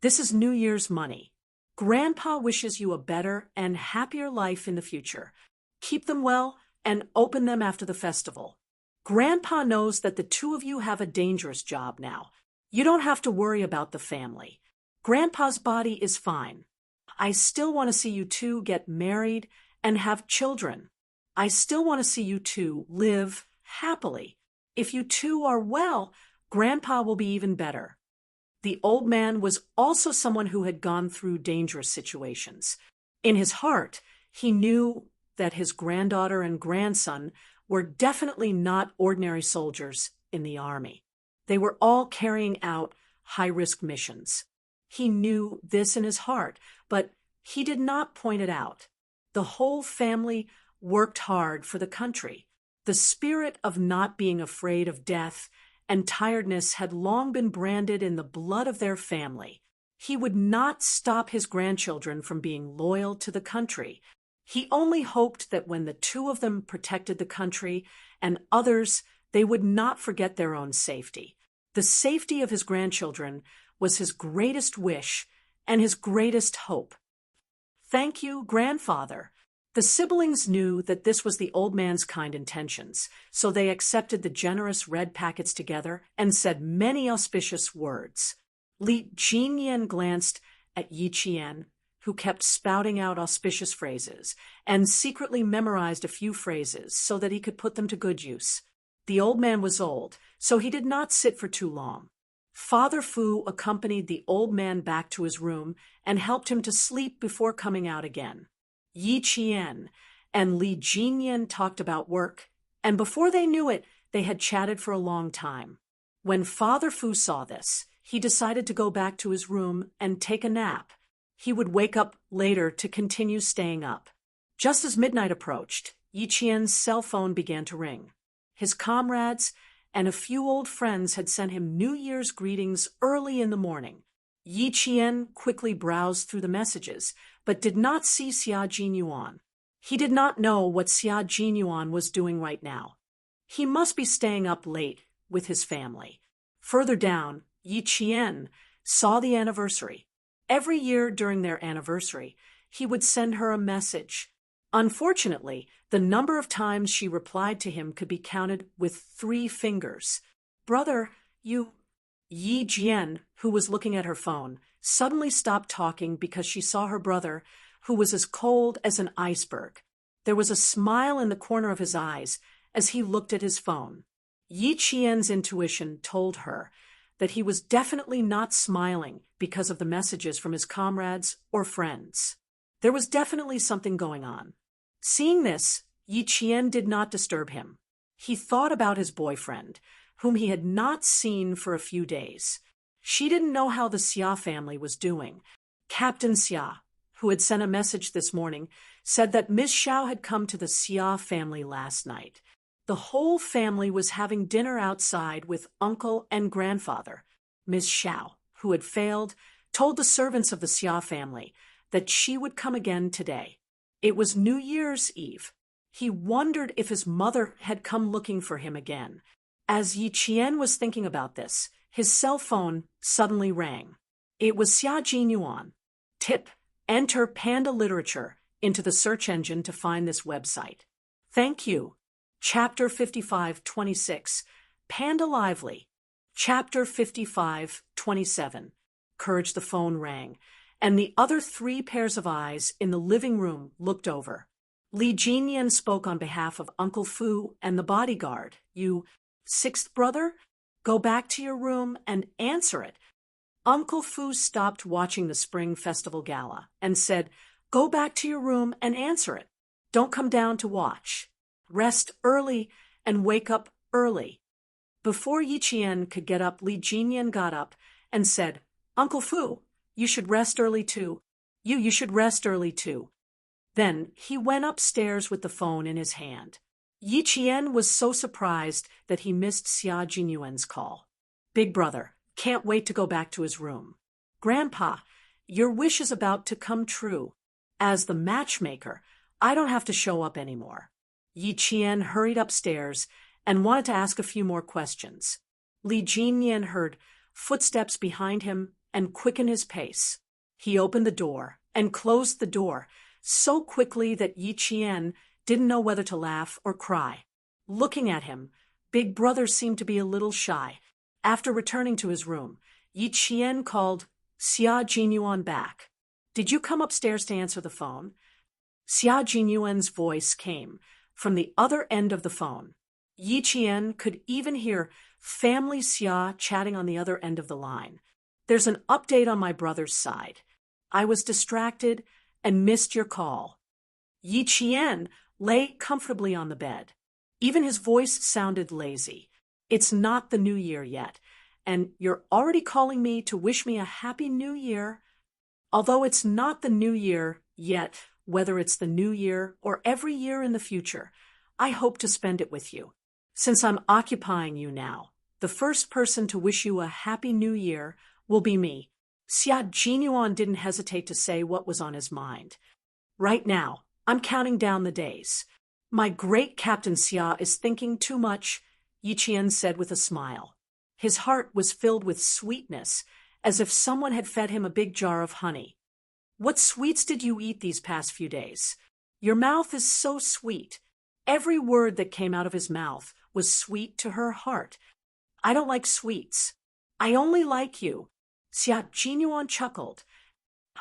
S1: This is New Year's money. Grandpa wishes you a better and happier life in the future. Keep them well and open them after the festival. Grandpa knows that the two of you have a dangerous job now. You don't have to worry about the family. Grandpa's body is fine. I still want to see you two get married and have children. I still want to see you two live happily. If you two are well, Grandpa will be even better. The old man was also someone who had gone through dangerous situations. In his heart, he knew that his granddaughter and grandson were definitely not ordinary soldiers in the army. They were all carrying out high-risk missions. He knew this in his heart, but he did not point it out. The whole family worked hard for the country. The spirit of not being afraid of death and tiredness had long been branded in the blood of their family. He would not stop his grandchildren from being loyal to the country. He only hoped that when the two of them protected the country and others, they would not forget their own safety. The safety of his grandchildren was his greatest wish and his greatest hope. Thank you, grandfather. The siblings knew that this was the old man's kind intentions, so they accepted the generous red packets together and said many auspicious words. Li Jinyan glanced at Yi Qian, who kept spouting out auspicious phrases and secretly memorized a few phrases so that he could put them to good use. The old man was old, so he did not sit for too long. Father Fu accompanied the old man back to his room and helped him to sleep before coming out again. Yi Qian and Li Jinyan talked about work, and before they knew it, they had chatted for a long time. When Father Fu saw this, he decided to go back to his room and take a nap. He would wake up later to continue staying up. Just as midnight approached, Yi Qian's cell phone began to ring. His comrades and a few old friends had sent him New Year's greetings early in the morning. Yi Qian quickly browsed through the messages, but did not see Xia Jinyuan. He did not know what Xia Jinyuan was doing right now. He must be staying up late with his family. Further down, Yi Qian saw the anniversary. Every year during their anniversary, he would send her a message. Unfortunately, the number of times she replied to him could be counted with 3 fingers. "Brother, you—" Yi Jian, who was looking at her phone, suddenly stopped talking because she saw her brother, who was as cold as an iceberg. There was a smile in the corner of his eyes as he looked at his phone. Yi Qian's intuition told her that he was definitely not smiling because of the messages from his comrades or friends. There was definitely something going on. Seeing this, Yi Qian did not disturb him. He thought about his boyfriend, whom he had not seen for a few days. She didn't know how the Xia family was doing. Captain Xia, who had sent a message this morning, said that Miss Xiao had come to the Xia family last night. The whole family was having dinner outside with uncle and grandfather. Miss Xiao, who had failed, told the servants of the Xia family that she would come again today. It was New Year's Eve. He wondered if his mother had come looking for him again. As Yi Qian was thinking about this, his cell phone suddenly rang. It was Xia Jinyuan. Tip: enter Panda Literature into the search engine to find this website. Thank you. Chapter 55:26. Panda Lively. Chapter 55:27. Courage. The phone rang, and the other 3 pairs of eyes in the living room looked over. Li Jinyan spoke on behalf of Uncle Fu and the bodyguard. "You, 6th brother? Go back to your room and answer it." Uncle Fu stopped watching the Spring Festival Gala and said, "Go back to your room and answer it. Don't come down to watch. Rest early and wake up early." Before Yi Qian could get up, Li Jinyan got up and said, "Uncle Fu, you should rest early too. You should rest early too." Then he went upstairs with the phone in his hand. Yi Qian was so surprised that he missed Xia Jinyuan's call. "Big brother, can't wait to go back to his room. Grandpa, your wish is about to come true. As the matchmaker, I don't have to show up anymore." Yi Qian hurried upstairs and wanted to ask a few more questions. Li Jinyan heard footsteps behind him and quickened his pace. He opened the door and closed the door so quickly that Yi Qian didn't know whether to laugh or cry. Looking at him, Big Brother seemed to be a little shy. After returning to his room, Yi Qian called Xia Jinyuan back. "Did you come upstairs to answer the phone?" Xia Jinyuan's voice came from the other end of the phone. Yi Qian could even hear Family Xia chatting on the other end of the line. "There's an update on my brother's side. I was distracted and missed your call." Yi Qian lay comfortably on the bed. Even his voice sounded lazy. "It's not the new year yet, and you're already calling me to wish me a happy new year." Although it's not the new year yet, whether it's the new year or every year in the future, I hope to spend it with you. Since I'm occupying you now, the first person to wish you a happy new year will be me. Xia Jinyuan didn't hesitate to say what was on his mind. "Right now, I'm counting down the days. My great Captain Xia is thinking too much," Yi Qian said with a smile. His heart was filled with sweetness, as if someone had fed him a big jar of honey. "What sweets did you eat these past few days? Your mouth is so sweet." Every word that came out of his mouth was sweet to her heart. "I don't like sweets. I only like you." Xia Jinyuan chuckled.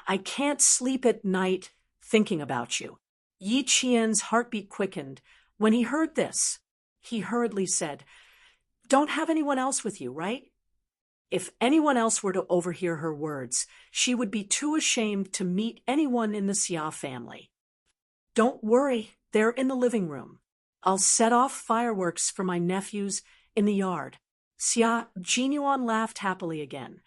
S1: I can't sleep at night thinking about you. Yi Qian's heartbeat quickened. When he heard this, he hurriedly said, "Don't have anyone else with you, right?" If anyone else were to overhear her words, she would be too ashamed to meet anyone in the Xia family. "Don't worry, they're in the living room. I'll set off fireworks for my nephews in the yard." Xia Jinyuan laughed happily again.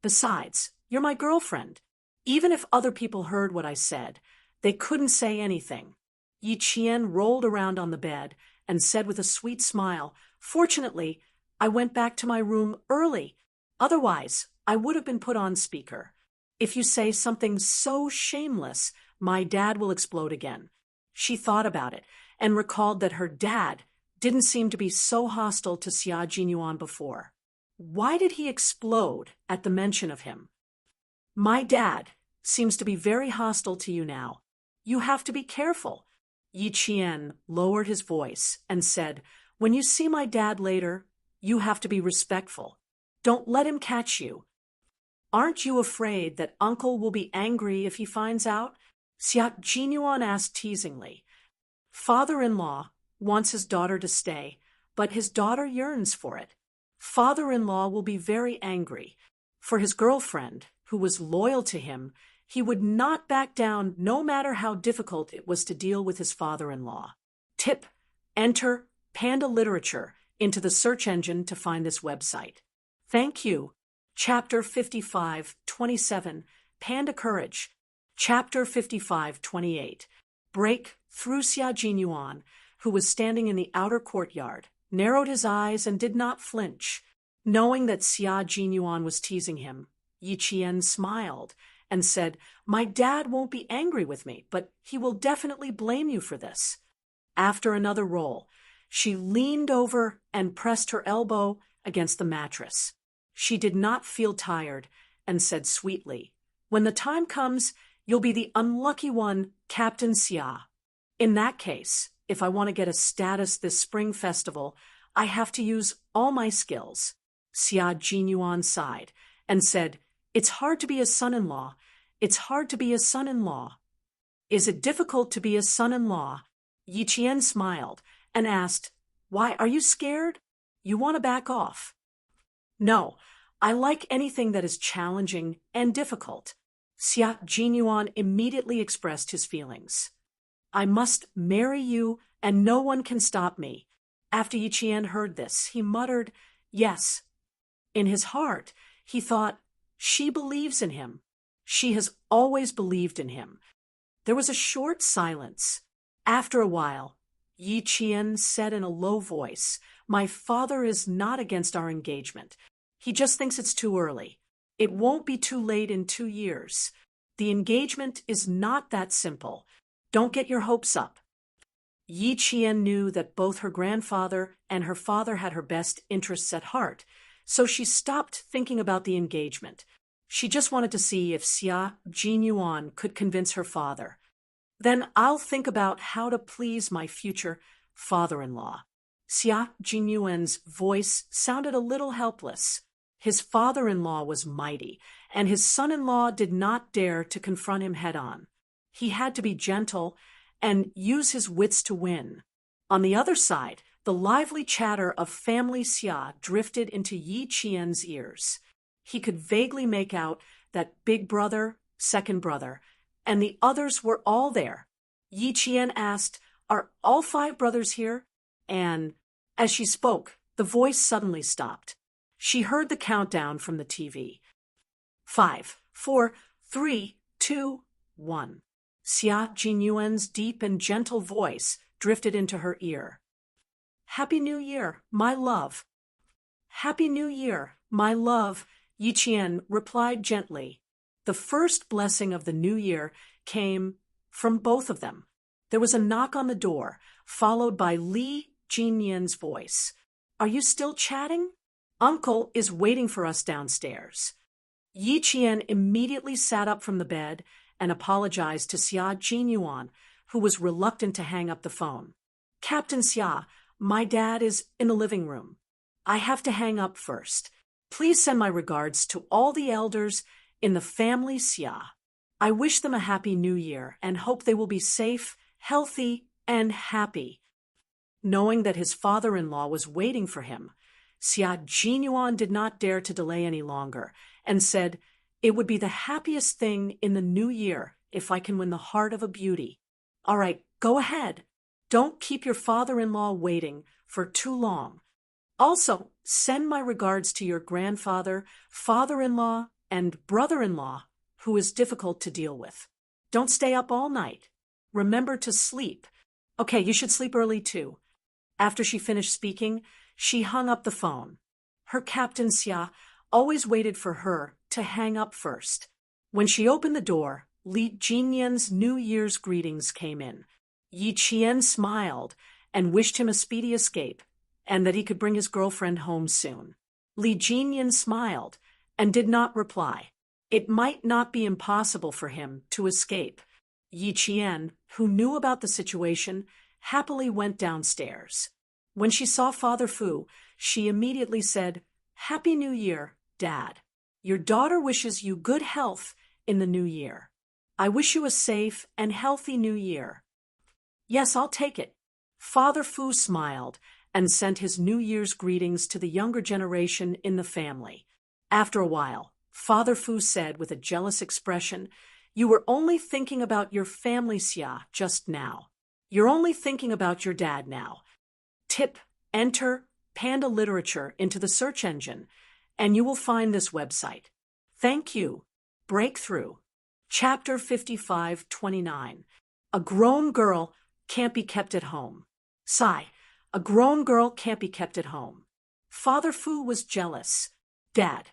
S1: "Besides, you're my girlfriend. Even if other people heard what I said, they couldn't say anything." Yi Qian rolled around on the bed and said with a sweet smile, "Fortunately, I went back to my room early. Otherwise, I would have been put on speaker. If you say something so shameless, my dad will explode again." She thought about it and recalled that her dad didn't seem to be so hostile to Xia Jinyuan before. Why did he explode at the mention of him? "My dad seems to be very hostile to you now. You have to be careful." Yi Qian lowered his voice and said, "When you see my dad later, you have to be respectful. Don't let him catch you." "Aren't you afraid that uncle will be angry if he finds out?" Xia Jinyuan asked teasingly. "Father-in-law wants his daughter to stay, but his daughter yearns for it. Father-in-law will be very angry. For his girlfriend, who was loyal to him, he would not back down no matter how difficult it was to deal with his father-in-law." Tip: enter Panda Literature into the search engine to find this website. Thank you. Chapter 55:27, Panda Courage. Chapter 55:28, Break Through. Xia Jinyuan, who was standing in the outer courtyard, narrowed his eyes and did not flinch. Knowing that Xia Jinyuan was teasing him, Yi Qian smiled and said, "My dad won't be angry with me, but he will definitely blame you for this." After another roll, she leaned over and pressed her elbow against the mattress. She did not feel tired and said sweetly, "When the time comes, you'll be the unlucky one, Captain Xia. In that case, if I want to get a status this spring festival, I have to use all my skills." Xia Jinyuan sighed and said, "It's hard to be a son-in-law. It's hard to be a son-in-law." "Is it difficult to be a son-in-law?" Yi Qian smiled and asked, "Why, are you scared? You want to back off?" "No, I like anything that is challenging and difficult." Xia Jinyuan immediately expressed his feelings. "I must marry you and no one can stop me." After Yi Qian heard this, he muttered, "Yes." In his heart, he thought, "She believes in him. She has always believed in him." There was a short silence. After a while, Yi Qian said in a low voice, "My father is not against our engagement. He just thinks it's too early. It won't be too late in 2 years. The engagement is not that simple. Don't get your hopes up." Yi Qian knew that both her grandfather and her father had her best interests at heart, so she stopped thinking about the engagement. She just wanted to see if Xia Jinyuan could convince her father. "Then I'll think about how to please my future father-in-law." Xia Jinyuan's voice sounded a little helpless. His father-in-law was mighty, and his son-in-law did not dare to confront him head-on. He had to be gentle and use his wits to win. On the other side, the lively chatter of family Xia drifted into Yi Qian's ears. He could vaguely make out that big brother, second brother, and the others were all there. Yi Qian asked, "Are all 5 brothers here?" And as she spoke, the voice suddenly stopped. She heard the countdown from the TV. 5, 4, 3, 2, 1. Xia Jinyuan's deep and gentle voice drifted into her ear. "Happy New Year, my love." "Happy New Year, my love," Yi Qian replied gently. The first blessing of the new year came from both of them. There was a knock on the door, followed by Li Jinyan's voice. "Are you still chatting? Uncle is waiting for us downstairs." Yi Qian immediately sat up from the bed and apologized to Xia Jinyuan, who was reluctant to hang up the phone. "Captain Xia, my dad is in the living room. I have to hang up first. Please send my regards to all the elders in the family Xia." I wish them a happy new year and hope they will be safe, healthy, and happy. Knowing that his father-in-law was waiting for him, Xia Jinyuan did not dare to delay any longer and said, "It would be the happiest thing in the new year if I can win the heart of a beauty. All right, go ahead. Don't keep your father-in-law waiting for too long. Also, send my regards to your grandfather, father-in-law, and brother-in-law, who is difficult to deal with. Don't stay up all night. Remember to sleep. Okay, you should sleep early too." After she finished speaking, she hung up the phone. Her captain Xia always waited for her to hang up first. When she opened the door, Li Jinyan's New Year's greetings came in. Yi Qian smiled and wished him a speedy escape, and that he could bring his girlfriend home soon. Li Jinyan smiled and did not reply. It might not be impossible for him to escape. Yi Qian, who knew about the situation, happily went downstairs. When she saw Father Fu, she immediately said, "Happy New Year, Dad. Your daughter wishes you good health in the new year. I wish you a safe and healthy new year." "Yes, I'll take it." Father Fu smiled and sent his New Year's greetings to the younger generation in the family. After a while, Father Fu said with a jealous expression, "You were only thinking about your family, Xia, just now. You're only thinking about your dad now. Tip, enter Panda Literature into the search engine, and you will find this website. Thank you. Breakthrough. Chapter 55-29. A grown girl can't be kept at home. Sigh. A grown girl can't be kept at home. Father Fu was jealous. Dad.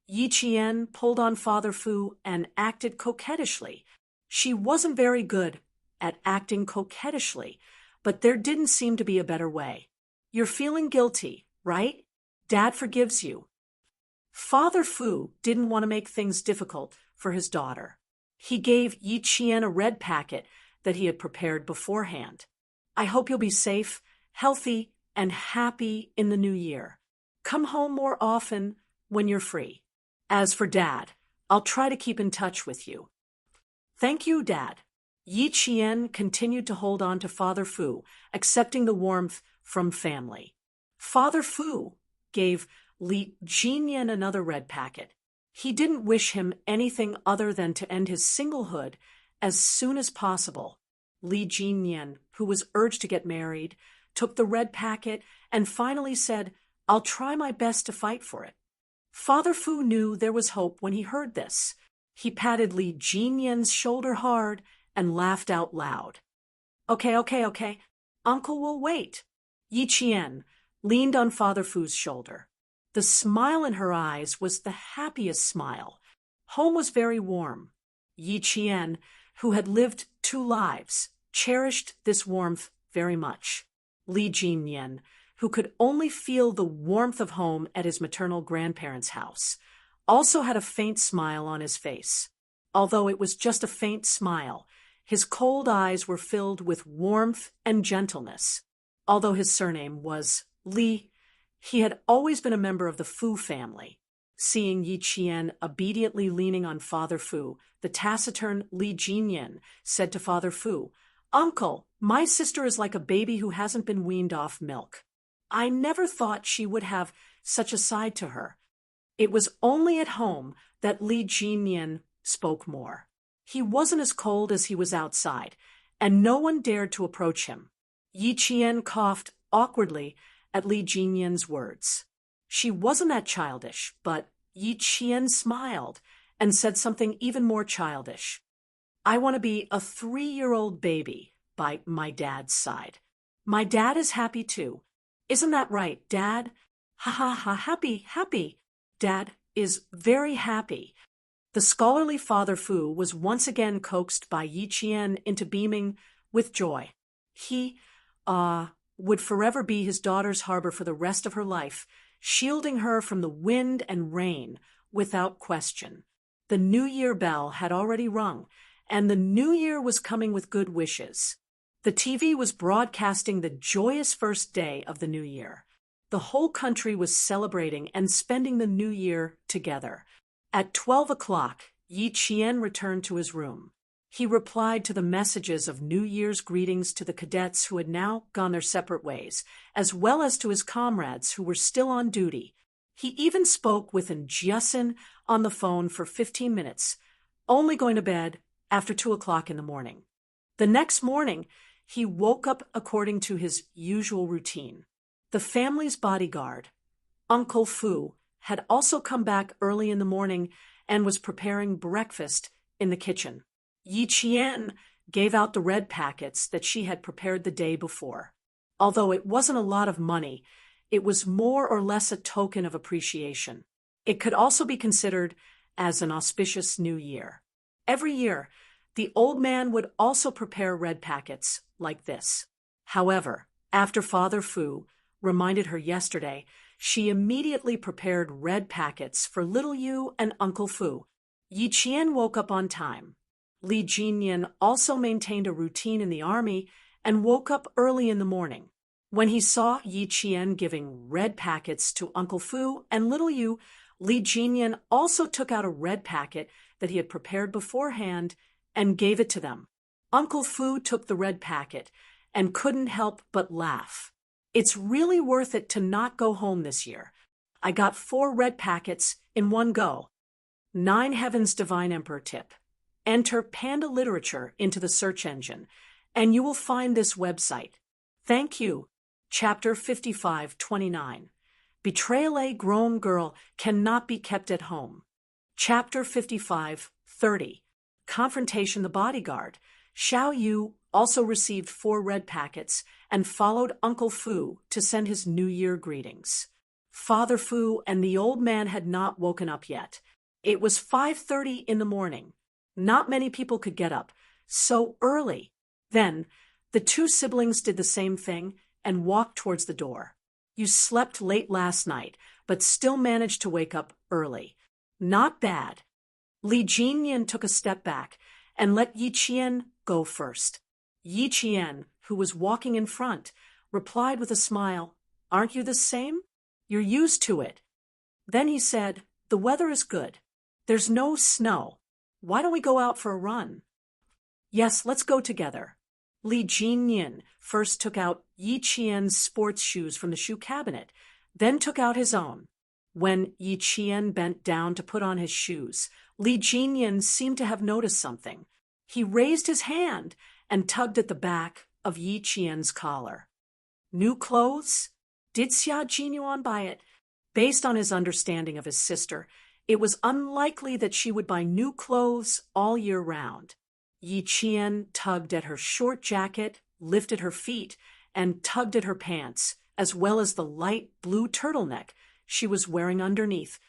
S1: Yi Qian pulled on Father Fu and acted coquettishly. She wasn't very good at acting coquettishly, but there didn't seem to be a better way. "You're feeling guilty, right? Dad forgives you." Father Fu didn't want to make things difficult for his daughter. He gave Yi Qian a red packet that he had prepared beforehand. "I hope you'll be safe, healthy, and happy in the new year. Come home more often when you're free. As for Dad, I'll try to keep in touch with you." "Thank you, Dad." Yi Qian continued to hold on to Father Fu, accepting the warmth from family. Father Fu gave Li Jinyan another red packet. He didn't wish him anything other than to end his singlehood as soon as possible. Li Jinyan, who was urged to get married, took the red packet and finally said, "I'll try my best to fight for it." Father Fu knew there was hope when he heard this. He patted Li Jinyan's shoulder hard and laughed out loud. Okay. Uncle will wait." Yi Qian leaned on Father Fu's shoulder. The smile in her eyes was the happiest smile. Home was very warm. Yi Qian, who had lived 2 lives, cherished this warmth very much. Li Jinyan, who could only feel the warmth of home at his maternal grandparents' house, also had a faint smile on his face. Although it was just a faint smile, his cold eyes were filled with warmth and gentleness. Although his surname was Li, he had always been a member of the Fu family. Seeing Yi Qian obediently leaning on Father Fu, the taciturn Li Jinyan said to Father Fu, "Uncle, my sister is like a baby who hasn't been weaned off milk. I never thought she would have such a side to her." It was only at home that Li Jinyan spoke more. He wasn't as cold as he was outside, and no one dared to approach him. Yi Qian coughed awkwardly at Li Jinyan's words. She wasn't that childish, but Yi Qian smiled and said something even more childish. "I want to be a 3-year-old baby by my dad's side. My dad is happy too. Isn't that right, Dad? Ha ha ha, happy. Dad is very happy." The scholarly Father Fu was once again coaxed by Yi Qian into beaming with joy. He, would forever be his daughter's harbor for the rest of her life, shielding her from the wind and rain without question. The New Year bell had already rung, and the New Year was coming with good wishes. The TV was broadcasting the joyous first day of the New Year. The whole country was celebrating and spending the New Year together. At 12 o'clock, Yi Qian returned to his room. He replied to the messages of New Year's greetings to the cadets who had now gone their separate ways, as well as to his comrades who were still on duty. He even spoke with Jiasin on the phone for 15 minutes, only going to bed after 2 o'clock in the morning. The next morning, he woke up according to his usual routine. The family's bodyguard, Uncle Fu, had also come back early in the morning and was preparing breakfast in the kitchen. Yi Qian gave out the red packets that she had prepared the day before. Although it wasn't a lot of money, it was more or less a token of appreciation. It could also be considered as an auspicious new year. Every year, the old man would also prepare red packets like this. However, after Father Fu reminded her yesterday, she immediately prepared red packets for little Yu and Uncle Fu. Yi Qian woke up on time. Li Jinyan also maintained a routine in the army and woke up early in the morning. When he saw Yi Qian giving red packets to Uncle Fu and little Yu, Li Jinyan also took out a red packet that he had prepared beforehand and gave it to them. Uncle Fu took the red packet and couldn't help but laugh. It's really worth it to not go home this year. I got 4 red packets in one go. 9 Heaven's Divine Emperor tip. Enter Panda Literature into the search engine, and you will find this website. Thank you. Chapter 55-29. Betrayal. A grown girl cannot be kept at home. Chapter 55-30. Confrontation. The bodyguard, Xiao Yu, also received 4 red packets and followed Uncle Fu to send his New Year greetings. Father Fu and the old man had not woken up yet. It was 5:30 in the morning. Not many people could get up so early. Then, the 2 siblings did the same thing and walked towards the door. You slept late last night, but still managed to wake up early. Not bad. Li Jinyan took a step back and let Yi Qian go first. Yi Qian, who was walking in front, replied with a smile, "Aren't you the same? You're used to it." Then he said, "The weather is good. There's no snow. Why don't we go out for a run?" "Yes, let's go together." Li Jinyan first took out Yi Qian's sports shoes from the shoe cabinet, then took out his own. When Yi Qian bent down to put on his shoes, Li Jinyan seemed to have noticed something. He raised his hand and tugged at the back of Yi Qian's collar. New clothes? Did Xia Jinyuan buy it? Based on his understanding of his sister, it was unlikely that she would buy new clothes all year round. Yi Qian tugged at her short jacket, lifted her feet, and tugged at her pants, as well as the light blue turtleneck she was wearing underneath.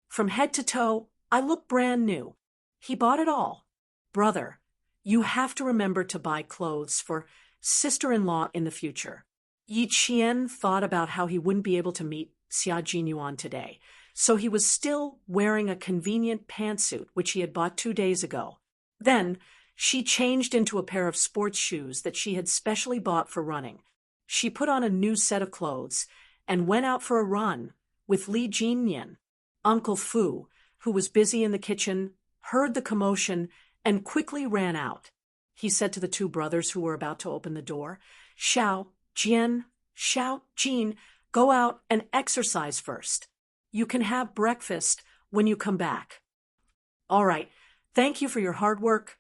S1: From head to toe, I look brand new. He bought it all. Brother, you have to remember to buy clothes for sister-in-law in the future. Yi Qian thought about how he wouldn't be able to meet Xia Jinyuan today, so he was still wearing a convenient pantsuit which he had bought 2 days ago. Then, she changed into a pair of sports shoes that she had specially bought for running. She put on a new set of clothes and went out for a run with Li Jinyan. Uncle Fu, who was busy in the kitchen, heard the commotion and quickly ran out. He said to the 2 brothers who were about to open the door, "Xiao Jin, go out and exercise first. You can have breakfast when you come back." "All right, thank you for your hard work,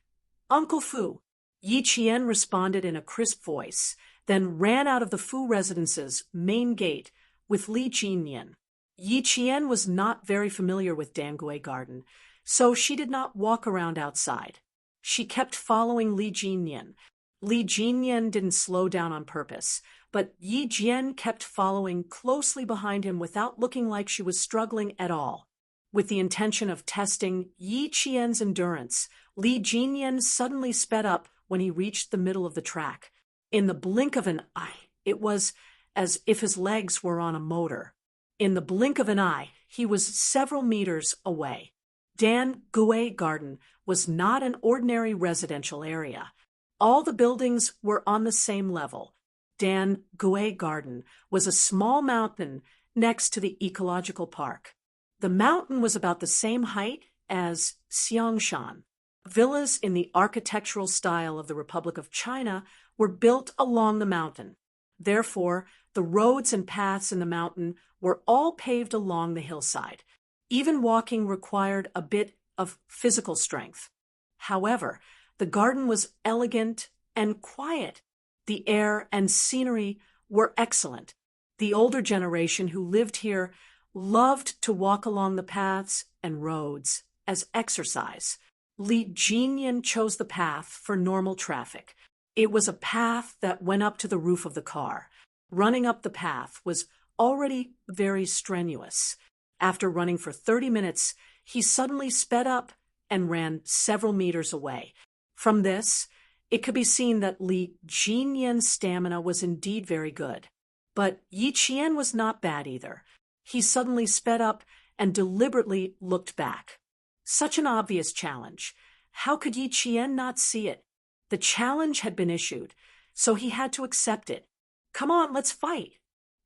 S1: Uncle Fu." Yi Qian responded in a crisp voice, then ran out of the Fu residence's main gate with Li Jinyan. Yi Qian was not very familiar with Dangui Garden, so she did not walk around outside. She kept following Li Jinyan. Li Jinyan didn't slow down on purpose, but Yi Jian kept following closely behind him without looking like she was struggling at all. With the intention of testing Yi Qian's endurance, Li Jinyan suddenly sped up when he reached the middle of the track. In the blink of an eye, it was as if his legs were on a motor. In the blink of an eye, he was several meters away. Dangui Garden was not an ordinary residential area. All the buildings were on the same level. Dangui Garden was a small mountain next to the ecological park. The mountain was about the same height as Xiangshan. Villas in the architectural style of the Republic of China were built along the mountain. Therefore, the roads and paths in the mountain were all paved along the hillside. Even walking required a bit of physical strength. However, the garden was elegant and quiet. The air and scenery were excellent. The older generation who lived here loved to walk along the paths and roads as exercise. Li Jinyan chose the path for normal traffic. It was a path that went up to the roof of the car. Running up the path was already very strenuous. After running for 30 minutes, he suddenly sped up and ran several meters away. From this, it could be seen that Li Jinyan's stamina was indeed very good. But Yi Qian was not bad either. He suddenly sped up and deliberately looked back. Such an obvious challenge. How could Yi Qian not see it? The challenge had been issued, so he had to accept it. Come on, let's fight.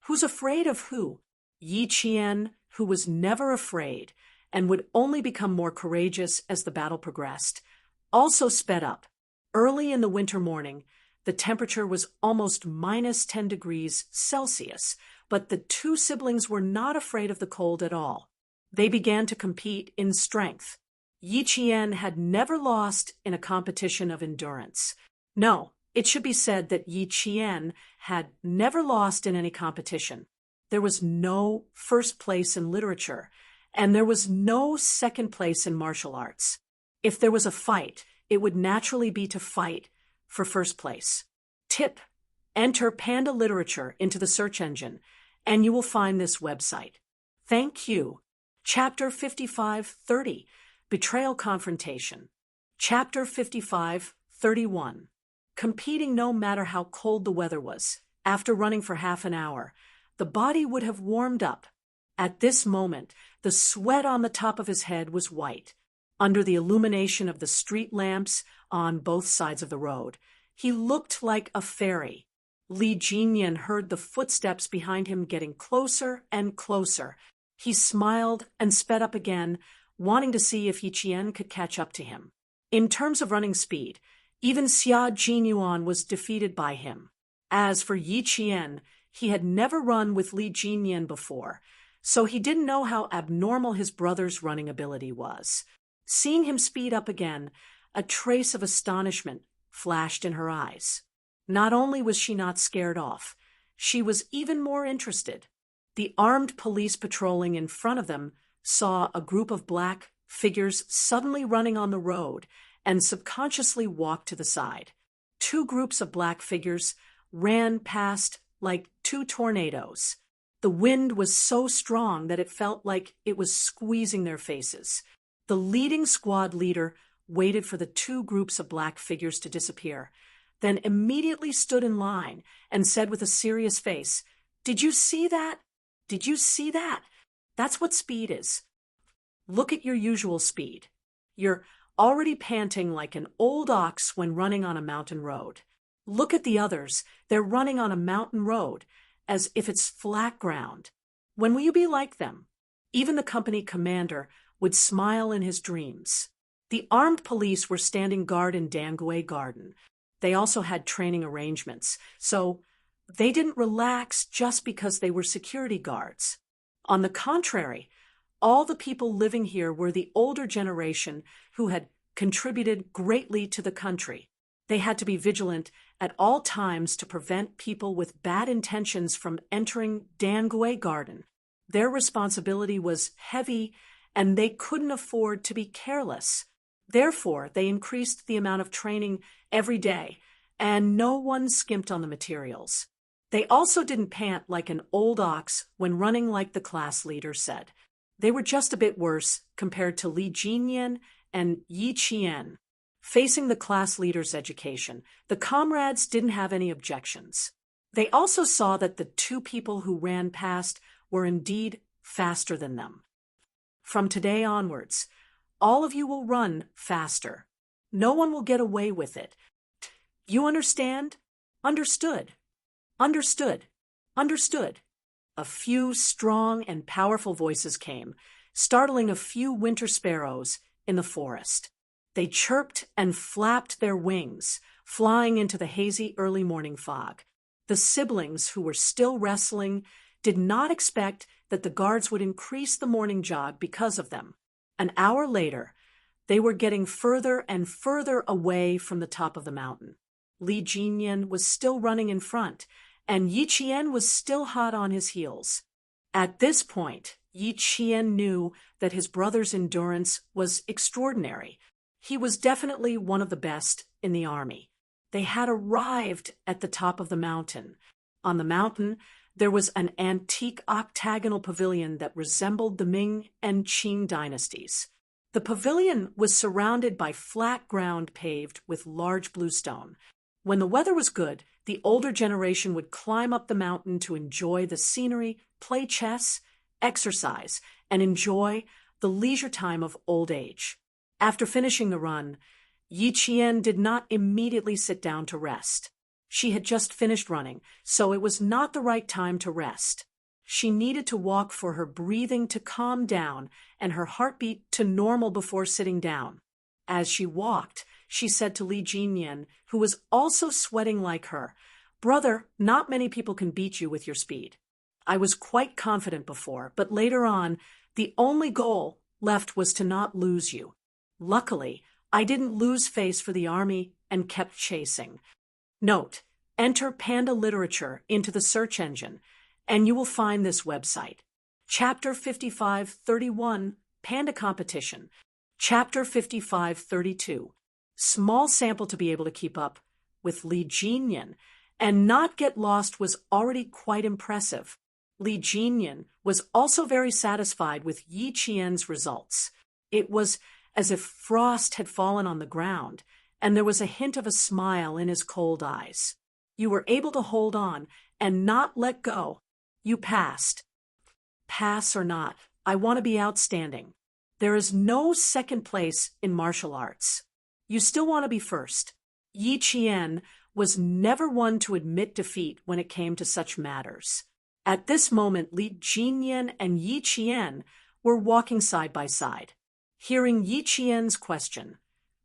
S1: Who's afraid of who? Yi Qian, who was never afraid and would only become more courageous as the battle progressed, also sped up. Early in the winter morning, the temperature was almost -10 degrees Celsius, but the two siblings were not afraid of the cold at all. They began to compete in strength. Yi Qian had never lost in a competition of endurance. No, it should be said that Yi Qian had never lost in any competition. There was no first place in literature, and there was no second place in martial arts. If there was a fight, it would naturally be to fight for first place. Tip: enter Panda Literature into the search engine, and you will find this website. Thank you. Chapter 55:30, Betrayal Confrontation. Chapter 55:31, Competing no matter how cold the weather was. After running for half an hour, the body would have warmed up. At this moment, the sweat on the top of his head was white. Under the illumination of the street lamps on both sides of the road, he looked like a fairy. Li Jinyan heard the footsteps behind him getting closer and closer. He smiled and sped up again, wanting to see if Yi Qian could catch up to him. In terms of running speed, even Xia Jinyuan was defeated by him. As for Yi Qian, he had never run with Li Jinyan before, so he didn't know how abnormal his brother's running ability was. Seeing him speed up again, a trace of astonishment flashed in her eyes. Not only was she not scared off, she was even more interested. The armed police patrolling in front of them saw a group of black figures suddenly running on the road and subconsciously walked to the side. Two groups of black figures ran past like two tornadoes. The wind was so strong that it felt like it was squeezing their faces. The leading squad leader waited for the two groups of black figures to disappear, then immediately stood in line and said with a serious face, "Did you see that? Did you see that? That's what speed is. Look at your usual speed. You're already panting like an old ox when running on a mountain road. Look at the others. They're running on a mountain road as if it's flat ground. When will you be like them?" Even the company commander would smile in his dreams. The armed police were standing guard in Dangui Garden. They also had training arrangements, so they didn't relax just because they were security guards. On the contrary, all the people living here were the older generation who had contributed greatly to the country. They had to be vigilant at all times to prevent people with bad intentions from entering Dangui Garden. Their responsibility was heavy, and they couldn't afford to be careless. Therefore, they increased the amount of training every day, and no one skimped on the materials. They also didn't pant like an old ox when running, like the class leader said. They were just a bit worse compared to Li Jinyan and Yi Qian. Facing the class leader's education, the comrades didn't have any objections. They also saw that the two people who ran past were indeed faster than them. From today onwards, all of you will run faster. No one will get away with it. You understand? Understood. Understood. Understood. A few strong and powerful voices came, startling a few winter sparrows in the forest. They chirped and flapped their wings, flying into the hazy early morning fog. The siblings, who were still wrestling, did not expect that the guards would increase the morning jog because of them. An hour later, they were getting further and further away from the top of the mountain. Li Jinyan was still running in front, and Yi Qian was still hot on his heels. At this point, Yi Qian knew that his brother's endurance was extraordinary. He was definitely one of the best in the army. They had arrived at the top of the mountain. On the mountain, there was an antique octagonal pavilion that resembled the Ming and Qing dynasties. The pavilion was surrounded by flat ground paved with large bluestone. When the weather was good, the older generation would climb up the mountain to enjoy the scenery, play chess, exercise, and enjoy the leisure time of old age. After finishing the run, Yi Qian did not immediately sit down to rest. She had just finished running, so it was not the right time to rest. She needed to walk for her breathing to calm down and her heartbeat to normal before sitting down. As she walked, she said to Li Jinyan, who was also sweating like her, "Brother, not many people can beat you with your speed. I was quite confident before, but later on, the only goal left was to not lose you. Luckily, I didn't lose face for the army and kept chasing." Note, enter Panda Literature into the search engine, and you will find this website. Chapter 55:31, Panda Competition. Chapter 55:32. Small sample to be able to keep up with Li Jinyan and not get lost was already quite impressive. Li Jinyan was also very satisfied with Yi Qian's results. It was as if frost had fallen on the ground, and there was a hint of a smile in his cold eyes. You were able to hold on and not let go. You passed. Pass or not, I want to be outstanding. There is no second place in martial arts. You still want to be first. Yi Qian was never one to admit defeat when it came to such matters. At this moment, Li Jinyan and Yi Qian were walking side by side. Hearing Yi Qian's question,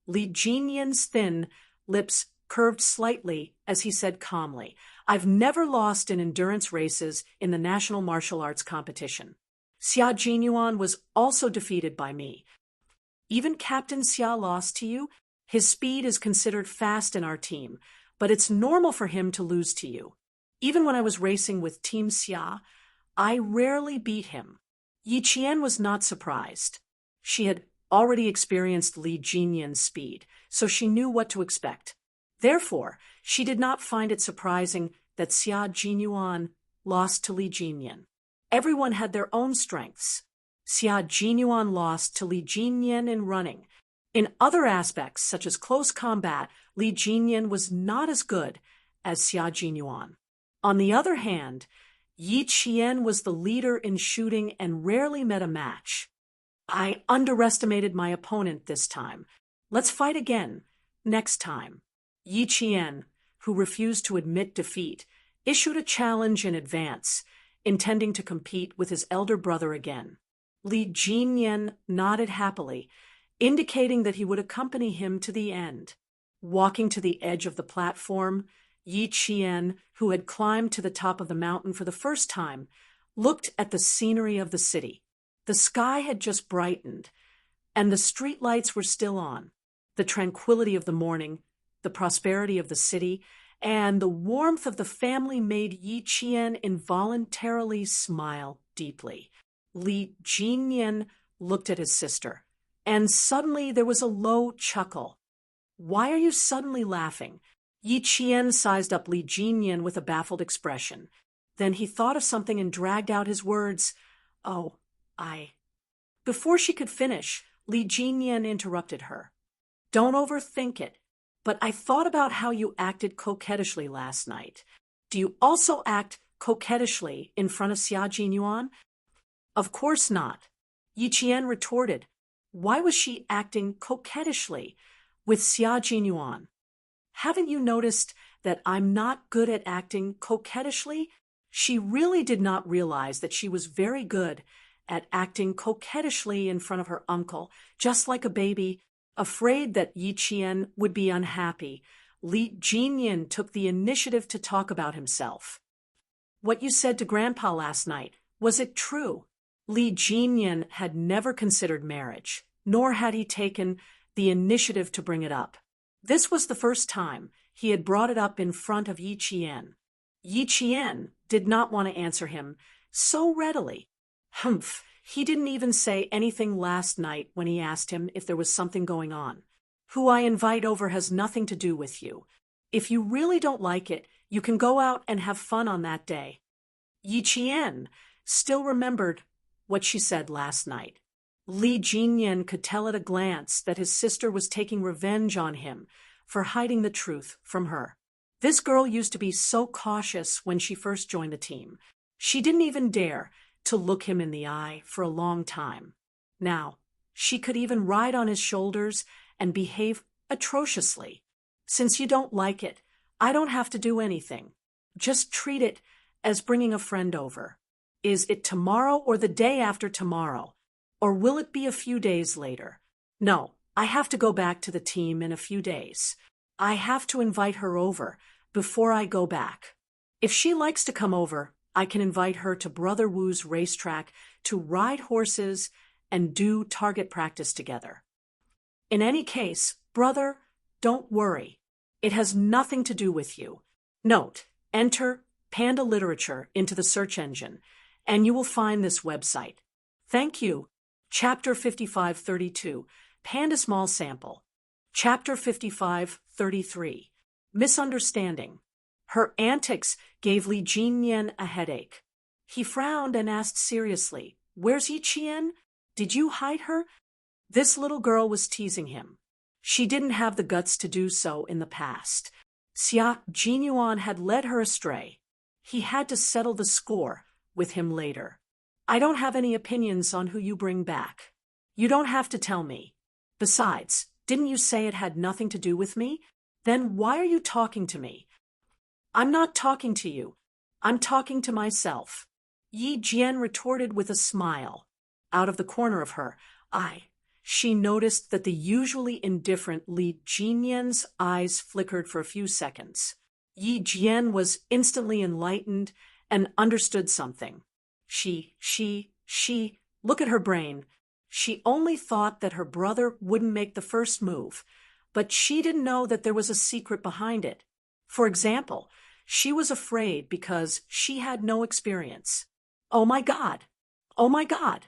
S1: Li Jinyan's thin lips curved slightly as he said calmly, "I've never lost in endurance races in the National Martial Arts Competition. Xia Jinyuan was also defeated by me. Even Captain Xia lost to you? His speed is considered fast in our team, but it's normal for him to lose to you. Even when I was racing with Team Xia, I rarely beat him." Yi Qian was not surprised. She had already experienced Li Jinyan's speed, so she knew what to expect. Therefore, she did not find it surprising that Xia Jinyuan lost to Li Jinyan. Everyone had their own strengths. Xia Jinyuan lost to Li Jinyan in running. In other aspects, such as close combat, Li Jinyan was not as good as Xia Jinyuan. On the other hand, Yi Qian was the leader in shooting and rarely met a match. "I underestimated my opponent this time. Let's fight again, next time." Yi Qian, who refused to admit defeat, issued a challenge in advance, intending to compete with his elder brother again. Li Jinyan nodded happily, indicating that he would accompany him to the end. Walking to the edge of the platform, Yi Qian, who had climbed to the top of the mountain for the first time, looked at the scenery of the city. The sky had just brightened, and the street lights were still on. The tranquility of the morning, the prosperity of the city, and the warmth of the family made Yi Qian involuntarily smile deeply. Li Jinyan looked at his sister, and suddenly there was a low chuckle. "Why are you suddenly laughing?" Yi Qian sized up Li Jinyan with a baffled expression. Then he thought of something and dragged out his words. "Oh, I—" Before she could finish, Li Jinyan interrupted her. "Don't overthink it, but I thought about how you acted coquettishly last night. Do you also act coquettishly in front of Xia Jinyuan?" "Of course not." Yi Qian retorted. Why was she acting coquettishly with Xia Jinyuan? "Haven't you noticed that I'm not good at acting coquettishly?" She really did not realize that she was very good at acting coquettishly in front of her uncle, just like a baby, afraid that Yi Qian would be unhappy. Li Jinyan took the initiative to talk about himself. What you said to Grandpa last night, was it true? Li Jinyan had never considered marriage, nor had he taken the initiative to bring it up. This was the first time he had brought it up in front of Yi Qian. Yi Qian did not want to answer him so readily. Humph, he didn't even say anything last night when he asked him if there was something going on. Who I invite over has nothing to do with you. If you really don't like it, you can go out and have fun on that day. Yi Qian still remembered what she said last night. Li Jinyan could tell at a glance that his sister was taking revenge on him for hiding the truth from her. This girl used to be so cautious when she first joined the team. She didn't even dare to look him in the eye for a long time. Now, she could even ride on his shoulders and behave atrociously. Since you don't like it, I don't have to do anything. Just treat it as bringing a friend over. Is it tomorrow or the day after tomorrow? Or will it be a few days later? No, I have to go back to the team in a few days. I have to invite her over before I go back. If she likes to come over, I can invite her to Brother Wu's racetrack to ride horses and do target practice together. In any case, brother, don't worry. It has nothing to do with you. Note, enter Panda Literature into the search engine, and you will find this website. Thank you. Chapter 5532, Panda Small Sample. Chapter 5533, Misunderstanding. Her antics gave Li Jinyan a headache. He frowned and asked seriously, "Where's Yi Qian? Did you hide her?" This little girl was teasing him. She didn't have the guts to do so in the past. Xia Jinyuan had led her astray. He had to settle the score with him later. I don't have any opinions on who you bring back. You don't have to tell me. Besides, didn't you say it had nothing to do with me? Then why are you talking to me? I'm not talking to you. I'm talking to myself. Yi Jian retorted with a smile. Out of the corner of her eye, she noticed that the usually indifferent Li Jinyan's eyes flickered for a few seconds. Yi Jian was instantly enlightened and understood something. Look at her brain. She only thought that her brother wouldn't make the first move, but she didn't know that there was a secret behind it. For example, she was afraid because she had no experience. Oh my God! Oh my God!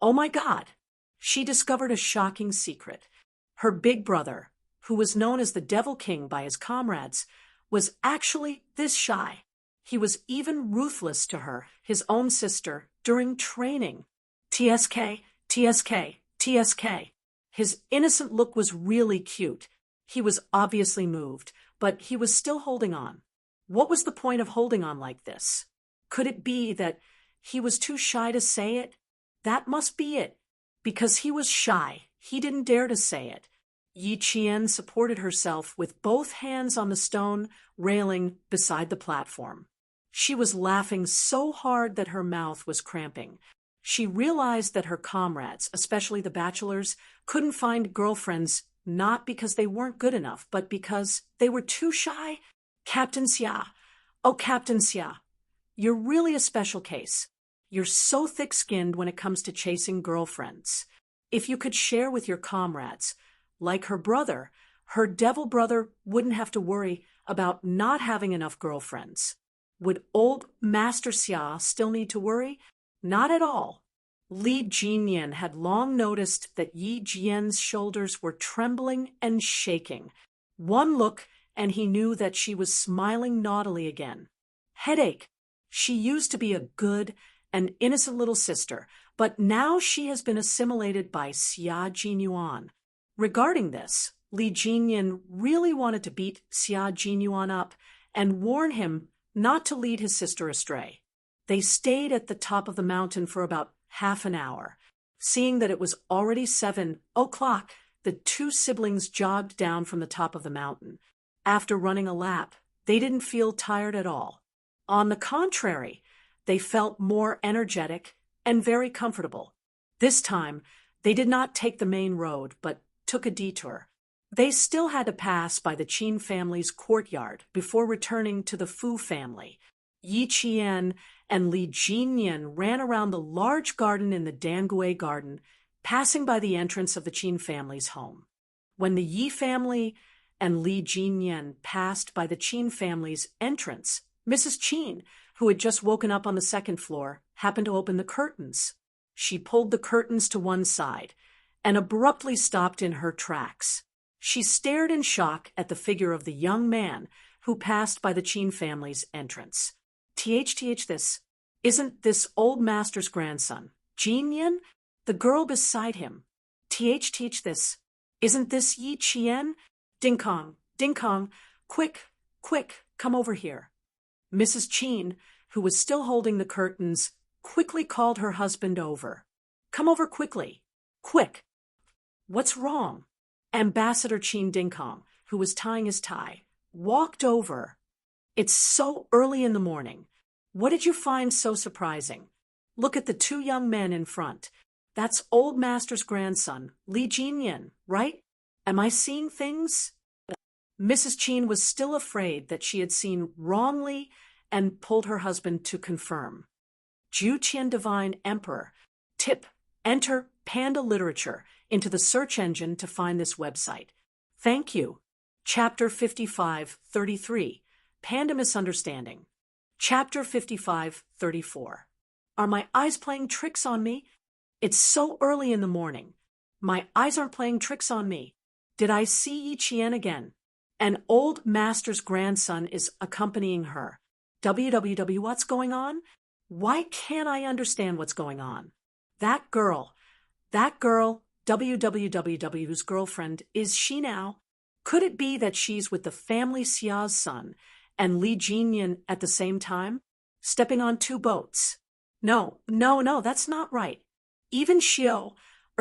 S1: Oh my God! She discovered a shocking secret. Her big brother, who was known as the Devil King by his comrades, was actually this shy. He was even ruthless to her, his own sister, during training. TSK, TSK, TSK. His innocent look was really cute. He was obviously moved, but he was still holding on. What was the point of holding on like this? Could it be that he was too shy to say it? That must be it. Because he was shy, he didn't dare to say it. Yi Qian supported herself with both hands on the stone railing beside the platform. She was laughing so hard that her mouth was cramping. She realized that her comrades, especially the bachelors, couldn't find girlfriends not because they weren't good enough, but because they were too shy. Captain Xia, oh Captain Xia, you're really a special case. You're so thick-skinned when it comes to chasing girlfriends. If you could share with your comrades, like her brother, her devil brother wouldn't have to worry about not having enough girlfriends. Would old Master Xia still need to worry? Not at all. Li Jinyan had long noticed that Yi Jian's shoulders were trembling and shaking. One look, and he knew that she was smiling naughtily again. Headache. She used to be a good and innocent little sister, but now she has been assimilated by Xia Jinyuan. Regarding this, Li Jinyan really wanted to beat Xia Jinyuan up and warn him not to lead his sister astray. They stayed at the top of the mountain for about half an hour. Seeing that it was already 7 o'clock, the two siblings jogged down from the top of the mountain. After running a lap, they didn't feel tired at all. On the contrary, they felt more energetic and very comfortable. This time, they did not take the main road, but took a detour. They still had to pass by the Qin family's courtyard before returning to the Fu family. Yi Qian and Li Jinyan ran around the large garden in the Dangui garden, passing by the entrance of the Qin family's home. When the Yi family and Li Jinyan passed by the Qin family's entrance, Mrs. Qin, who had just woken up on the second floor, happened to open the curtains. She pulled the curtains to one side and abruptly stopped in her tracks. She stared in shock at the figure of the young man who passed by the Qin family's entrance. Isn't this old master's grandson, Jinyan? The girl beside him. Isn't this Yi Qian? Ding Kong, quick, come over here. Mrs. Qin, who was still holding the curtains, quickly called her husband over. Come over quickly. Quick. What's wrong? Ambassador Qin Dingkong, who was tying his tie, walked over. It's so early in the morning. What did you find so surprising? Look at the two young men in front. That's old master's grandson, Li Jinyan, right? Am I seeing things? Mrs. Qin was still afraid that she had seen wrongly and pulled her husband to confirm. Ju Qian Divine Emperor. Tip: enter Panda Literature into the search engine to find this website. Thank you. Chapter 55-33. Panda Misunderstanding. Chapter 55-34. Are my eyes playing tricks on me? It's so early in the morning. My eyes aren't playing tricks on me. Did I see Yi Qian again? An old master's grandson is accompanying her. WWW, what's going on? Why can't I understand what's going on? That girl, WWWW, whose girlfriend is she now? Could it be that she's with the family Xia's son and Li Jinyan at the same time? Stepping on two boats. No, that's not right. Even Xiao,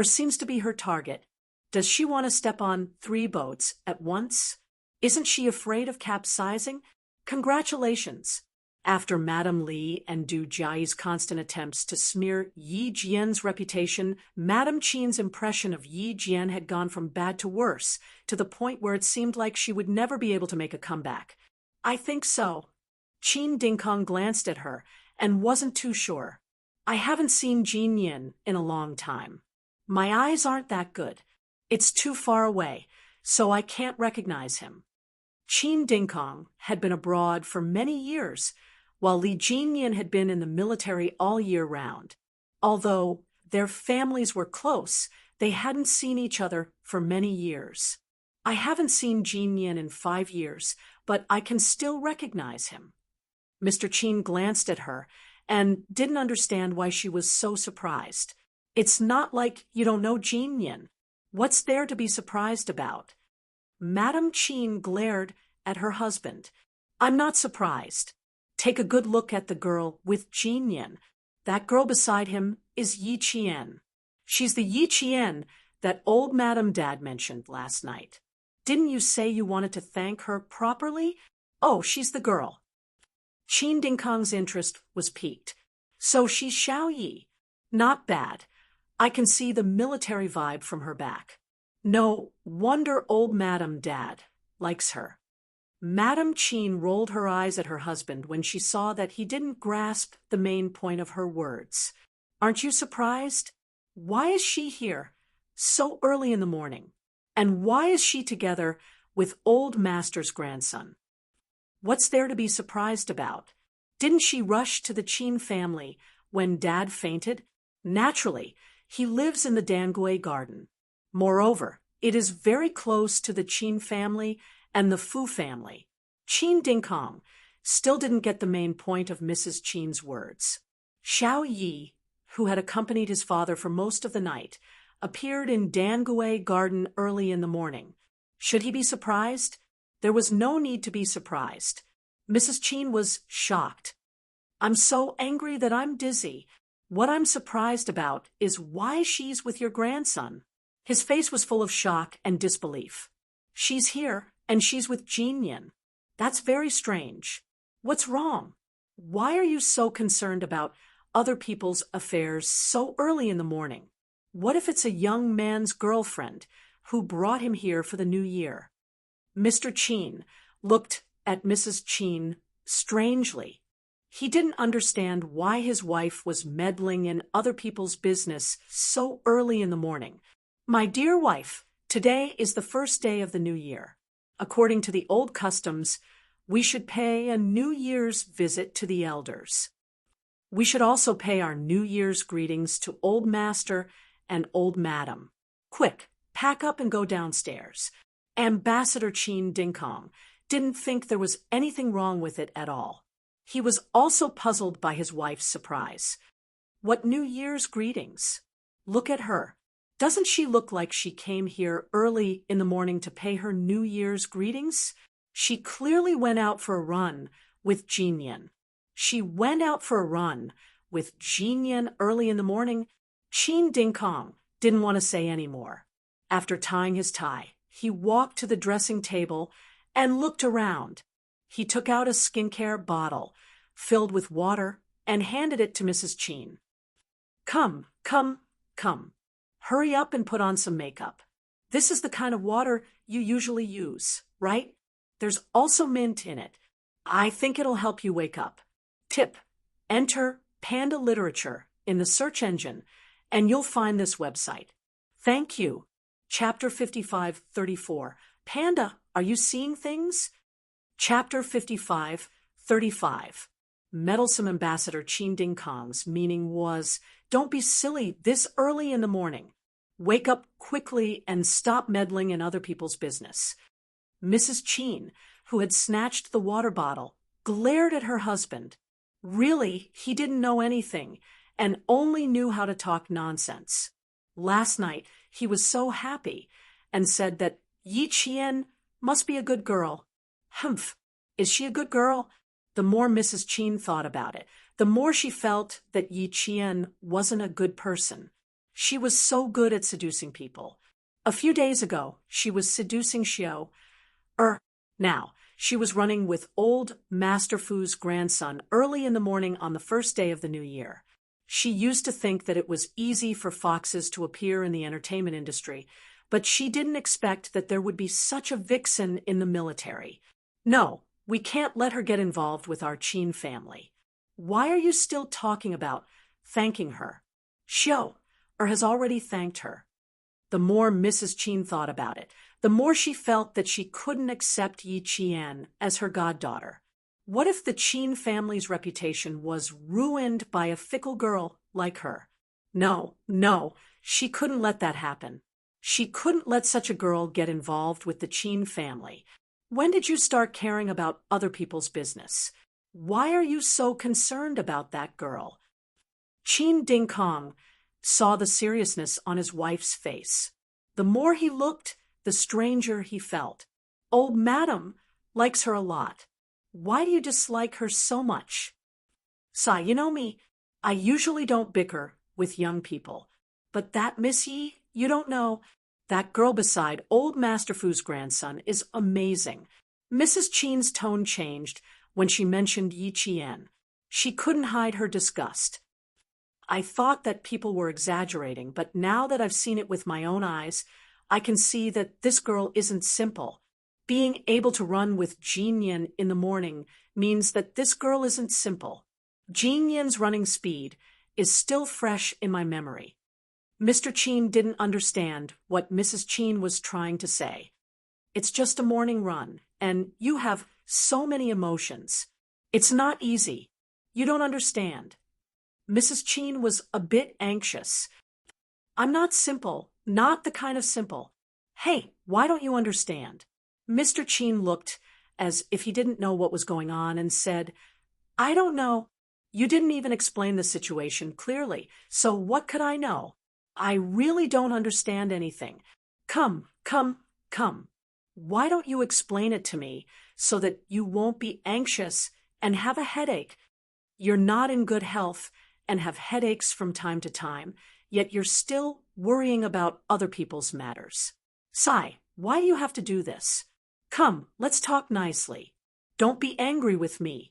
S1: seems to be her target. Does she want to step on three boats at once? Isn't she afraid of capsizing? Congratulations. After Madame Li and Du Jiayi's constant attempts to smear Yi Jian's reputation, Madame Qin's impression of Yi Jian had gone from bad to worse, to the point where it seemed like she would never be able to make a comeback. I think so. Qin Dingkong glanced at her and wasn't too sure. I haven't seen Jinyan in a long time. My eyes aren't that good. It's too far away, so I can't recognize him. Qin Dingkong had been abroad for many years, while Li Jinyan had been in the military all year round. Although their families were close, they hadn't seen each other for many years. I haven't seen Jinyan in 5 years, but I can still recognize him. Mr. Qin glanced at her and didn't understand why she was so surprised. It's not like you don't know Jinyan. What's there to be surprised about? Madame Qin glared at her husband. I'm not surprised. Take a good look at the girl with Jinyan. That girl beside him is Yi Qian. She's the Yi Qian that old Madame Dad mentioned last night. Didn't you say you wanted to thank her properly? Oh, she's the girl. Qin Dingkong's interest was piqued. So she's Xiao Yi. Not bad. I can see the military vibe from her back. No wonder old Madame Dad likes her. Madame Qin rolled her eyes at her husband when she saw that he didn't grasp the main point of her words. Aren't you surprised? Why is she here so early in the morning? And why is she together with old master's grandson? What's there to be surprised about? Didn't she rush to the Qin family when Dad fainted? Naturally, he lives in the Dangui garden. Moreover, it is very close to the Qin family and the Fu family. Qin Dingkong still didn't get the main point of Mrs. Qin's words. Xiao Yi, who had accompanied his father for most of the night, appeared in Dangui garden early in the morning. Should he be surprised? There was no need to be surprised. Mrs. Qin was shocked. I'm so angry that I'm dizzy. What I'm surprised about is why she's with your grandson. His face was full of shock and disbelief. She's here, and she's with Jinyan. That's very strange. What's wrong? Why are you so concerned about other people's affairs so early in the morning? What if it's a young man's girlfriend who brought him here for the new year? Mr. Cheen looked at Mrs. Cheen strangely. He didn't understand why his wife was meddling in other people's business so early in the morning. My dear wife, today is the first day of the new year. According to the old customs, we should pay a New Year's visit to the elders. We should also pay our New Year's greetings to Old Master and Old Madam. Quick, pack up and go downstairs. Ambassador Cheen Dingkong didn't think there was anything wrong with it at all. He was also puzzled by his wife's surprise. What New Year's greetings? Look at her. Doesn't she look like she came here early in the morning to pay her New Year's greetings? She clearly went out for a run with Jinyan. She went out for a run with Jinyan early in the morning. Cheen Dingkong didn't want to say any more. After tying his tie, he walked to the dressing table and looked around. He took out a skincare bottle filled with water and handed it to Mrs. Cheen. Come, come, come. Hurry up and put on some makeup. This is the kind of water you usually use, right? There's also mint in it. I think it'll help you wake up. Tip: enter Panda Literature in the search engine, and you'll find this website. Thank you. Chapter 55:34. Panda, are you seeing things? Chapter 55:35. Meddlesome Ambassador Cheen Dingkong's meaning was, don't be silly this early in the morning. Wake up quickly and stop meddling in other people's business. Mrs. Cheen, who had snatched the water bottle, glared at her husband. Really, he didn't know anything and only knew how to talk nonsense. Last night, he was so happy and said that Yi Qian must be a good girl. Humph, is she a good girl? The more Mrs. Cheen thought about it, the more she felt that Yi Qian wasn't a good person. She was so good at seducing people. A few days ago, she was seducing Xiao. Now, she was running with old Master Fu's grandson early in the morning on the first day of the new year. She used to think that it was easy for foxes to appear in the entertainment industry, but she didn't expect that there would be such a vixen in the military. No, we can't let her get involved with our Cheen family. Why are you still talking about thanking her? Xiao has already thanked her. The more Mrs. Cheen thought about it, the more she felt that she couldn't accept Yi Qian as her goddaughter. What if the Cheen family's reputation was ruined by a fickle girl like her? No, she couldn't let that happen. She couldn't let such a girl get involved with the Cheen family. When did you start caring about other people's business? Why are you so concerned about that girl? Cheen Dingkong saw the seriousness on his wife's face. The more he looked, the stranger he felt. Old Madam likes her a lot. Why do you dislike her so much? Sai, you know me, I usually don't bicker with young people. But that Miss Yi, you don't know. That girl beside old Master Fu's grandson is amazing. Mrs. Cheen's tone changed when she mentioned Yi Qian. She couldn't hide her disgust. I thought that people were exaggerating, but now that I've seen it with my own eyes, I can see that this girl isn't simple. Being able to run with Jinyan in the morning means that this girl isn't simple. Jinyan's running speed is still fresh in my memory. Mr. Cheen didn't understand what Mrs. Cheen was trying to say. It's just a morning run, and you have so many emotions. It's not easy. You don't understand. Mrs. Cheen was a bit anxious. I'm not simple, not the kind of simple. Hey, why don't you understand? Mr. Cheen looked as if he didn't know what was going on and said, I don't know. You didn't even explain the situation clearly, so what could I know? I really don't understand anything. Come. Why don't you explain it to me so that you won't be anxious and have a headache? You're not in good health and have headaches from time to time, yet you're still worrying about other people's matters. Sai, why do you have to do this? Come, let's talk nicely. Don't be angry with me.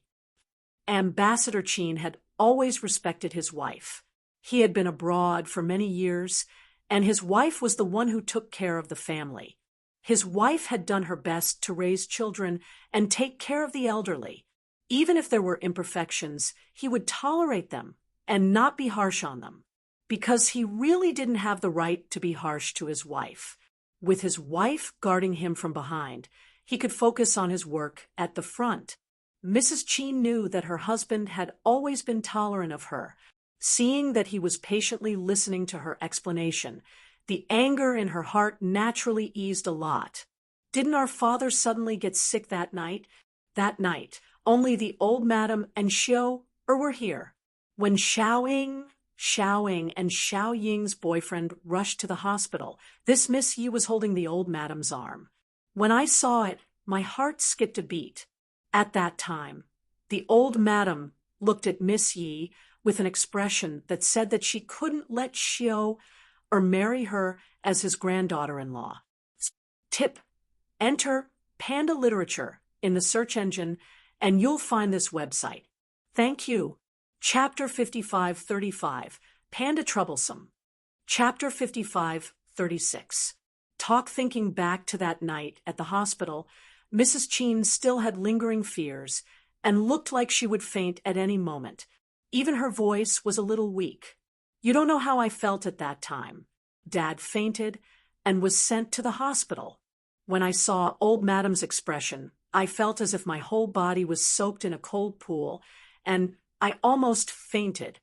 S1: Ambassador Cheen had always respected his wife. He had been abroad for many years, and his wife was the one who took care of the family. His wife had done her best to raise children and take care of the elderly. Even if there were imperfections, he would tolerate them and not be harsh on them, because he really didn't have the right to be harsh to his wife. With his wife guarding him from behind, he could focus on his work at the front. Mrs. Chin knew that her husband had always been tolerant of her. Seeing that he was patiently listening to her explanation, the anger in her heart naturally eased a lot. Didn't our father suddenly get sick that night? That night, only the old madam and Xiao were here. When Xiao Ying and Xiao Ying's boyfriend rushed to the hospital, this Miss Yi was holding the old madam's arm. When I saw it, my heart skipped a beat. At that time, the old madam looked at Miss Yi with an expression that said that she couldn't let Xiao marry her as his granddaughter-in-law. Tip: enter Panda Literature in the search engine and you'll find this website. Thank you. Chapter 55-35, Panda Troublesome. Chapter 55-36. Talk. Thinking back to that night at the hospital, Mrs. Chin still had lingering fears and looked like she would faint at any moment. Even her voice was a little weak. You don't know how I felt at that time. Dad fainted and was sent to the hospital. When I saw old madam's expression, I felt as if my whole body was soaked in a cold pool, and I almost fainted.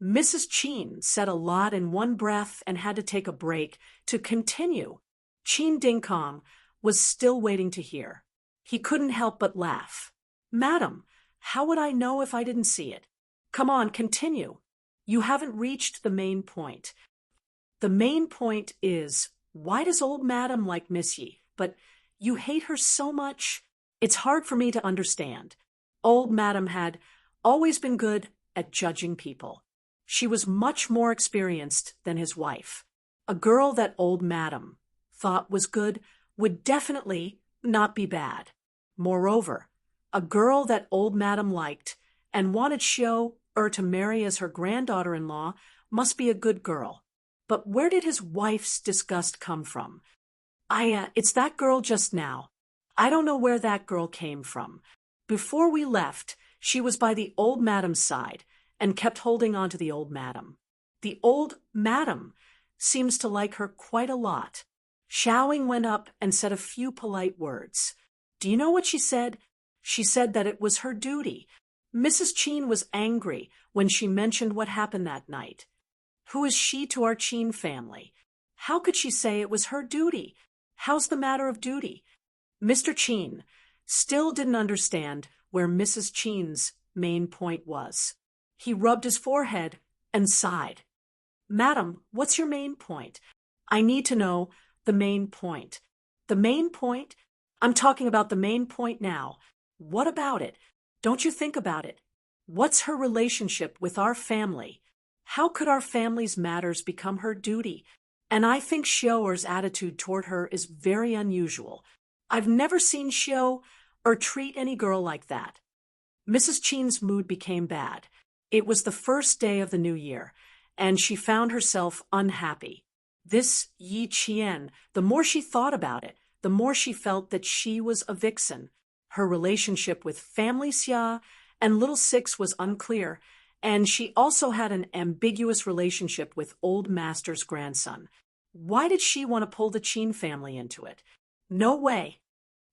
S1: Mrs. Chin said a lot in one breath and had to take a break to continue. Chin Dingkong was still waiting to hear. He couldn't help but laugh. Madam, how would I know if I didn't see it? Come on, continue. You haven't reached the main point. The main point is, why does old madam like Miss Yi, but you hate her so much? It's hard for me to understand. Old madam had always been good at judging people. She was much more experienced than his wife. A girl that old madam thought was good would definitely not be bad. Moreover, a girl that old madam liked and wanted Xiao to marry as her granddaughter-in-law must be a good girl. But where did his wife's disgust come from? It's that girl just now. I don't know where that girl came from. Before we left, she was by the old madam's side and kept holding on to the old madam. The old madam seems to like her quite a lot. Xiaoing went up and said a few polite words. Do you know what she said? She said that it was her duty. Mrs. Chin was angry when she mentioned what happened that night. Who is she to our Chin family? How could she say it was her duty? How's the matter of duty? Mr. Chin still didn't understand where Mrs. Chin's main point was. He rubbed his forehead and sighed. Madam, what's your main point? I need to know the main point. The main point? I'm talking about the main point now. What about it? Don't you think about it? What's her relationship with our family? How could our family's matters become her duty? And I think Xiao's attitude toward her is very unusual. I've never seen Xiao treat any girl like that. Mrs. Chin's mood became bad. It was the first day of the new year, and she found herself unhappy. This Yi Qian, the more she thought about it, the more she felt that she was a vixen. Her relationship with family Xia and little Six was unclear, and she also had an ambiguous relationship with old master's grandson. Why did she want to pull the Qin family into it? No way.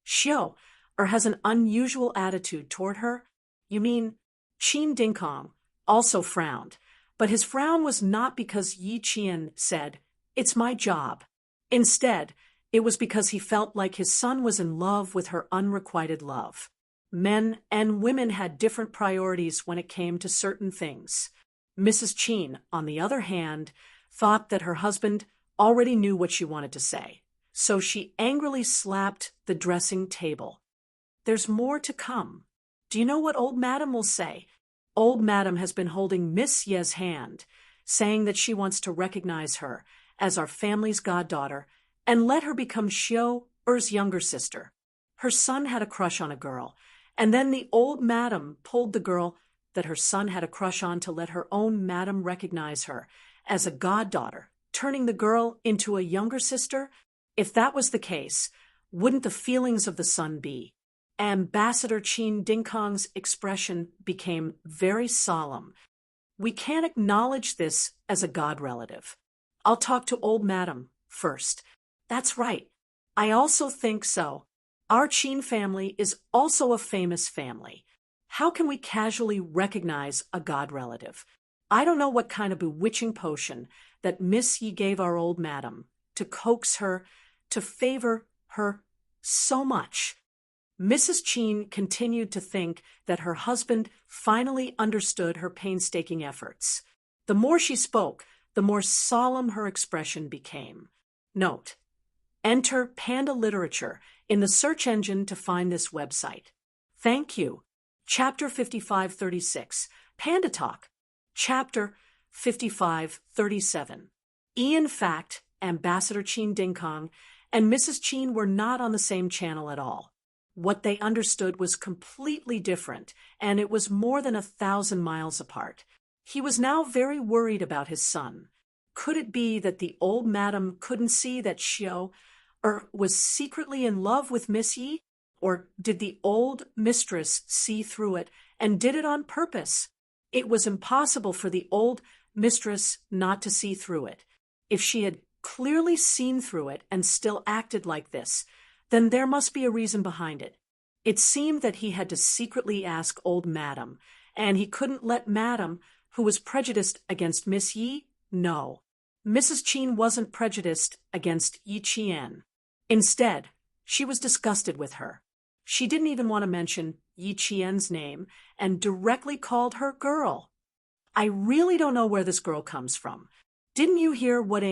S1: Xiao has an unusual attitude toward her. You mean Qin Dingkong also frowned, but his frown was not because Yi Qian said, "It's my job." Instead, it was because he felt like his son was in love with her unrequited love. Men and women had different priorities when it came to certain things. Mrs. Chin, on the other hand, thought that her husband already knew what she wanted to say, so she angrily slapped the dressing table. There's more to come. Do you know what old madam will say? Old madam has been holding Miss Ye's hand, saying that she wants to recognize her as our family's goddaughter and let her become Xiao's younger sister. Her son had a crush on a girl, and then the old madam pulled the girl that her son had a crush on to let her own madam recognize her as a goddaughter, turning the girl into a younger sister? If that was the case, wouldn't the feelings of the son be? Ambassador Qin Dingkong's expression became very solemn. We can't acknowledge this as a god relative. I'll talk to old madam first. That's right. I also think so. Our Qin family is also a famous family. How can we casually recognize a god relative? I don't know what kind of bewitching potion that Miss Yi gave our old madam to coax her to favor her so much. Mrs. Qin continued to think that her husband finally understood her painstaking efforts. The more she spoke, the more solemn her expression became. Note: enter Panda Literature in the search engine to find this website. Thank you. Chapter 5536, Panda Talk. Chapter 5537. In fact, Ambassador Qin Dingkong and Mrs. Qin were not on the same channel at all. What they understood was completely different, and it was more than 1,000 miles apart. He was now very worried about his son. Could it be that the old madam couldn't see that Xiao was secretly in love with Miss Yi? Or did the old mistress see through it and did it on purpose? It was impossible for the old mistress not to see through it. If she had clearly seen through it and still acted like this, then there must be a reason behind it. It seemed that he had to secretly ask old madam, and he couldn't let madam, who was prejudiced against Miss Yi, know. Mrs. Qin wasn't prejudiced against Yi Qian. Instead, she was disgusted with her. She didn't even want to mention Yi Qian's name and directly called her girl. I really don't know where this girl comes from. Didn't you hear what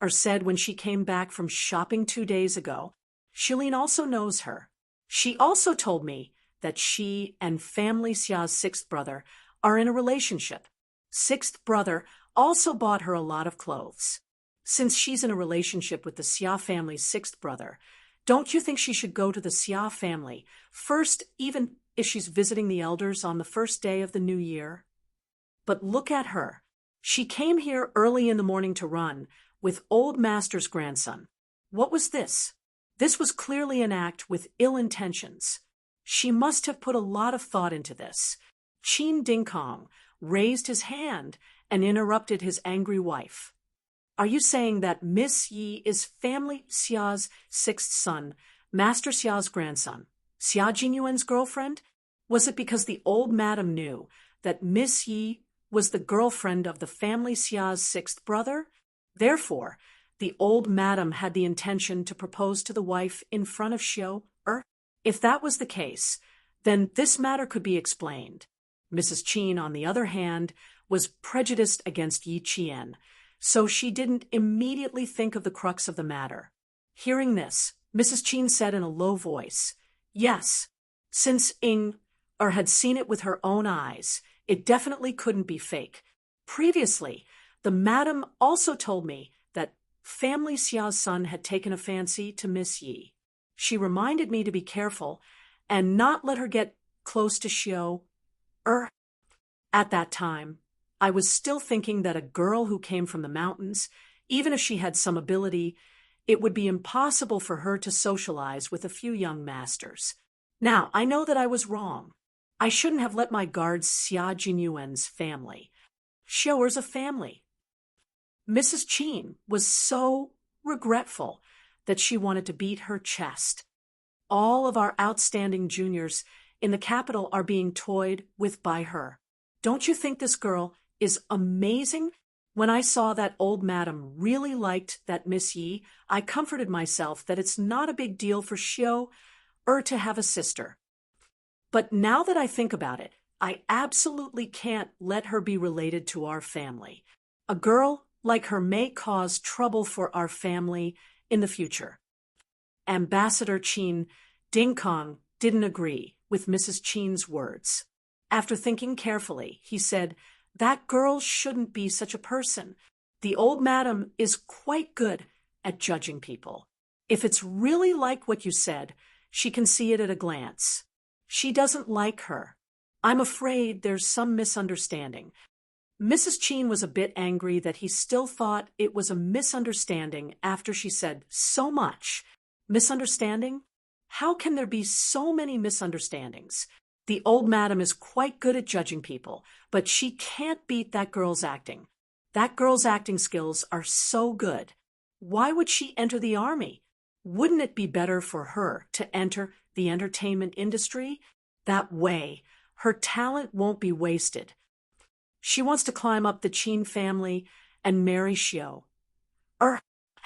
S1: said when she came back from shopping 2 days ago? Shilin also knows her. She also told me that she and family Xia's sixth brother are in a relationship. Sixth brother also bought her a lot of clothes. Since she's in a relationship with the Xia family's sixth brother, don't you think she should go to the Xia family first, even if she's visiting the elders on the first day of the new year? But look at her. She came here early in the morning to run with old master's grandson. What was this? This was clearly an act with ill intentions. She must have put a lot of thought into this. Qin Dingkong raised his hand and interrupted his angry wife. Are you saying that Miss Yi is family Xia's sixth son, Master Xia's grandson, Xia Jinyuan's girlfriend? Was it because the old madam knew that Miss Yi was the girlfriend of the family Xia's sixth brother? Therefore, the old madam had the intention to propose to the wife in front of Xiao. If that was the case, then this matter could be explained. Mrs. Qin, on the other hand, was prejudiced against Yi Qian, so she didn't immediately think of the crux of the matter. Hearing this, Mrs. Qin said in a low voice, "Yes, since had seen it with her own eyes, it definitely couldn't be fake. Previously, the madam also told me that family Xia's son had taken a fancy to Miss Yi. She reminded me to be careful and not let her get close to Xiao. At that time, I was still thinking that a girl who came from the mountains, even if she had some ability, it would be impossible for her to socialize with a few young masters. Now, I know that I was wrong. I shouldn't have let my guard Xia Jinyuan's family. Xiao's a family." Mrs. Qin was so regretful that she wanted to beat her chest. All of our outstanding juniors in the capital are being toyed with by her. Don't you think this girl is amazing? When I saw that old madam really liked that Miss Yi, I comforted myself that it's not a big deal for Xiao to have a sister. But now that I think about it, I absolutely can't let her be related to our family. A girl like her may cause trouble for our family in the future. Ambassador Qin Dingkong didn't agree with Mrs. Qin's words. After thinking carefully, he said, "That girl shouldn't be such a person. The old madam is quite good at judging people. If it's really like what you said, she can see it at a glance. She doesn't like her. I'm afraid there's some misunderstanding. Mrs. Cheen was a bit angry that he still thought it was a misunderstanding after she said so much. Misunderstanding? How can there be so many misunderstandings? The old madam is quite good at judging people, but she can't beat that girl's acting. That girl's acting skills are so good. Why would she enter the army? Wouldn't it be better for her to enter the entertainment industry? That way, her talent won't be wasted. She wants to climb up the Cheen family and marry Xiao.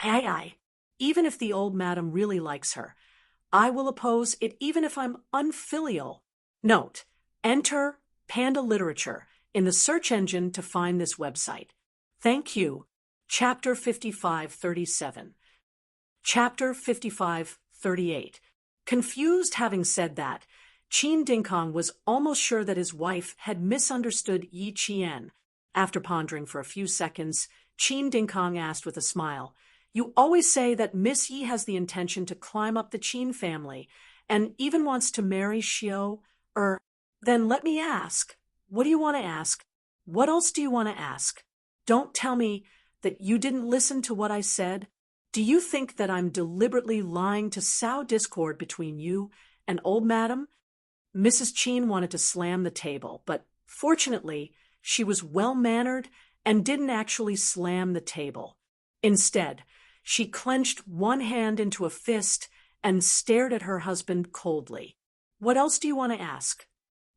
S1: Aye. Even if the old madam really likes her, I will oppose it even if I'm unfilial. Note, enter Panda Literature in the search engine to find this website. Thank you. Chapter 55:37. Chapter 55:38. Confused having said that, Qin Dingkong was almost sure that his wife had misunderstood Yi Qian. After pondering for a few seconds, Qin Dingkong asked with a smile, "You always say that Miss Yi has the intention to climb up the Qin family and even wants to marry Xiao? Then let me ask. What do you want to ask? What else do you want to ask? Don't tell me that you didn't listen to what I said. Do you think that I'm deliberately lying to sow discord between you and old madam?" Mrs. Cheen wanted to slam the table, but fortunately, she was well-mannered and didn't actually slam the table. Instead, she clenched one hand into a fist and stared at her husband coldly. "What else do you want to ask?"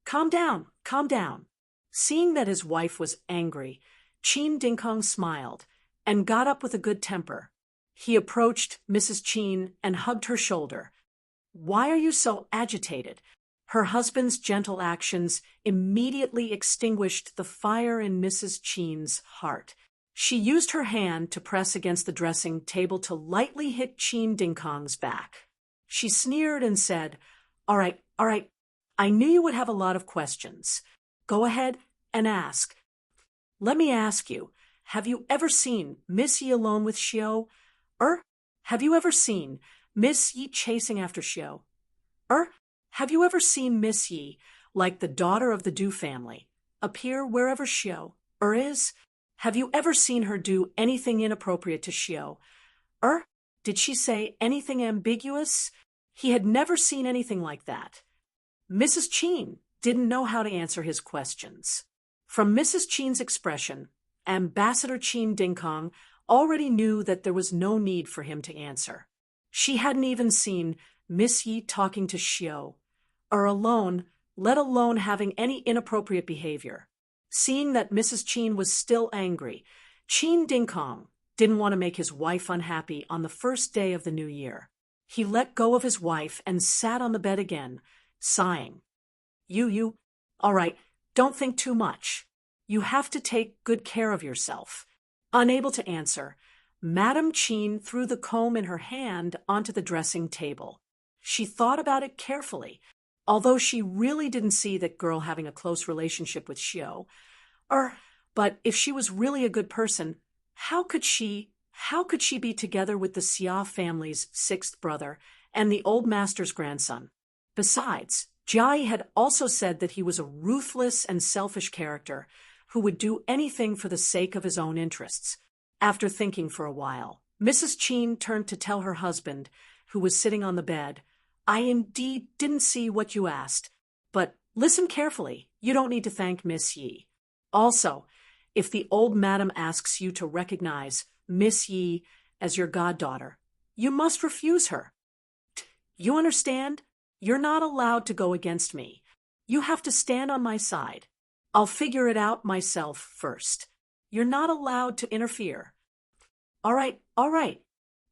S1: Calm down. Seeing that his wife was angry, Qin Dingkong smiled and got up with a good temper. He approached Mrs. Cheen and hugged her shoulder. "Why are you so agitated?" Her husband's gentle actions immediately extinguished the fire in Mrs. Cheen's heart. She used her hand to press against the dressing table to lightly hit Qin Dingkong's back. She sneered and said, All right. I knew you would have a lot of questions. Go ahead and ask. Let me ask you, have you ever seen Miss Yi alone with Xiao? Have you ever seen Miss Yi chasing after Xiao? Have you ever seen Miss Yi, like the daughter of the Du family, appear wherever Xiao is? Have you ever seen her do anything inappropriate to Xiao? Did she say anything ambiguous? He had never seen anything like that. Mrs. Cheen didn't know how to answer his questions. From Mrs. Cheen's expression, Ambassador Qin Dingkong already knew that there was no need for him to answer. She hadn't even seen Miss Yi talking to Xiao, alone, let alone having any inappropriate behavior. Seeing that Mrs. Cheen was still angry, Qin Dingkong didn't want to make his wife unhappy on the first day of the new year. He let go of his wife and sat on the bed again, sighing. All right, don't think too much. You have to take good care of yourself." Unable to answer, Madame Cheen threw the comb in her hand onto the dressing table. She thought about it carefully, although she really didn't see that girl having a close relationship with Xiao. But if she was really a good person, how could she be together with the Xia family's sixth brother and the old master's grandson? Besides, Jia had also said that he was a ruthless and selfish character who would do anything for the sake of his own interests. After thinking for a while, Mrs. Cheen turned to tell her husband, who was sitting on the bed, "I indeed didn't see what you asked, but listen carefully. You don't need to thank Miss Yi. Also, if the old madam asks you to recognize Miss Yi as your goddaughter, you must refuse her. You understand? You're not allowed to go against me. You have to stand on my side. I'll figure it out myself first. You're not allowed to interfere." All right.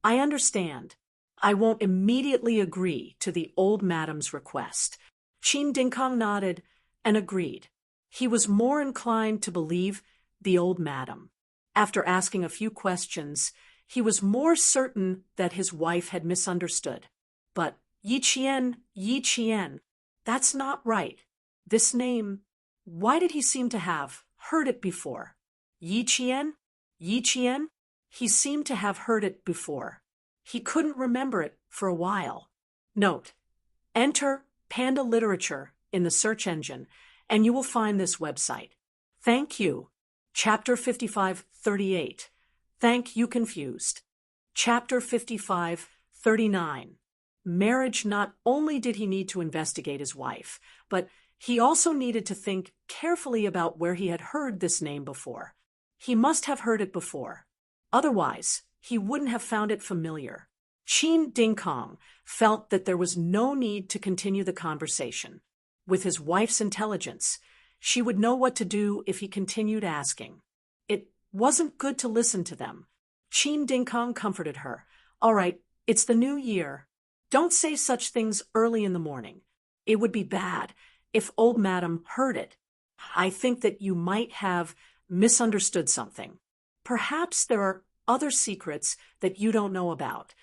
S1: I understand. I won't immediately agree to the old madam's request. Qin Dingkong nodded and agreed. He was more inclined to believe the old madam. After asking a few questions, he was more certain that his wife had misunderstood. But Yi Qian, that's not right. This name, why did he seem to have heard it before? Yi Qian? He seemed to have heard it before. He couldn't remember it for a while. Note, enter Panda Literature in the search engine and you will find this website. Thank you. Chapter 55:38. Thank you confused. Chapter 55:39. Marriage. Not only did he need to investigate his wife, but he also needed to think carefully about where he had heard this name before. He must have heard it before. Otherwise, he wouldn't have found it familiar. Qin Dingkong felt that there was no need to continue the conversation. With his wife's intelligence, she would know what to do if he continued asking. It wasn't good to listen to them. Qin Dingkong comforted her. All right, it's the new year. Don't say such things early in the morning. It would be bad if old madam heard it. I think that you might have misunderstood something. Perhaps there are other secrets that you don't know about.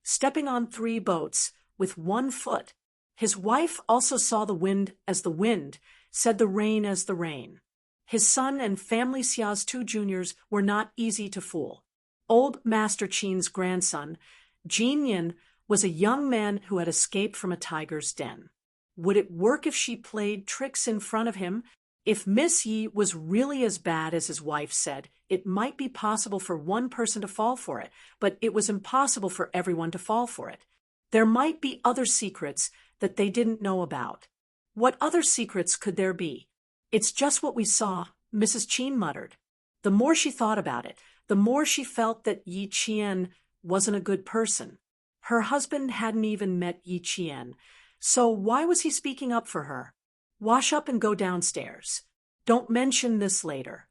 S1: Stepping on 3 boats with 1 foot. His wife also saw the wind as the wind, said the rain as the rain. His son and family Xia's 2 juniors were not easy to fool. Old Master Qin's grandson, Jin Yin, was a young man who had escaped from a tiger's den. Would it work if she played tricks in front of him? If Miss Yi was really as bad as his wife said, it might be possible for one person to fall for it, but it was impossible for everyone to fall for it. There might be other secrets that they didn't know about. What other secrets could there be? It's just what we saw, Mrs. Qin muttered. The more she thought about it, the more she felt that Yi Qian wasn't a good person. Her husband hadn't even met Yi Qian, so why was he speaking up for her? Wash up and go downstairs. Don't mention this later.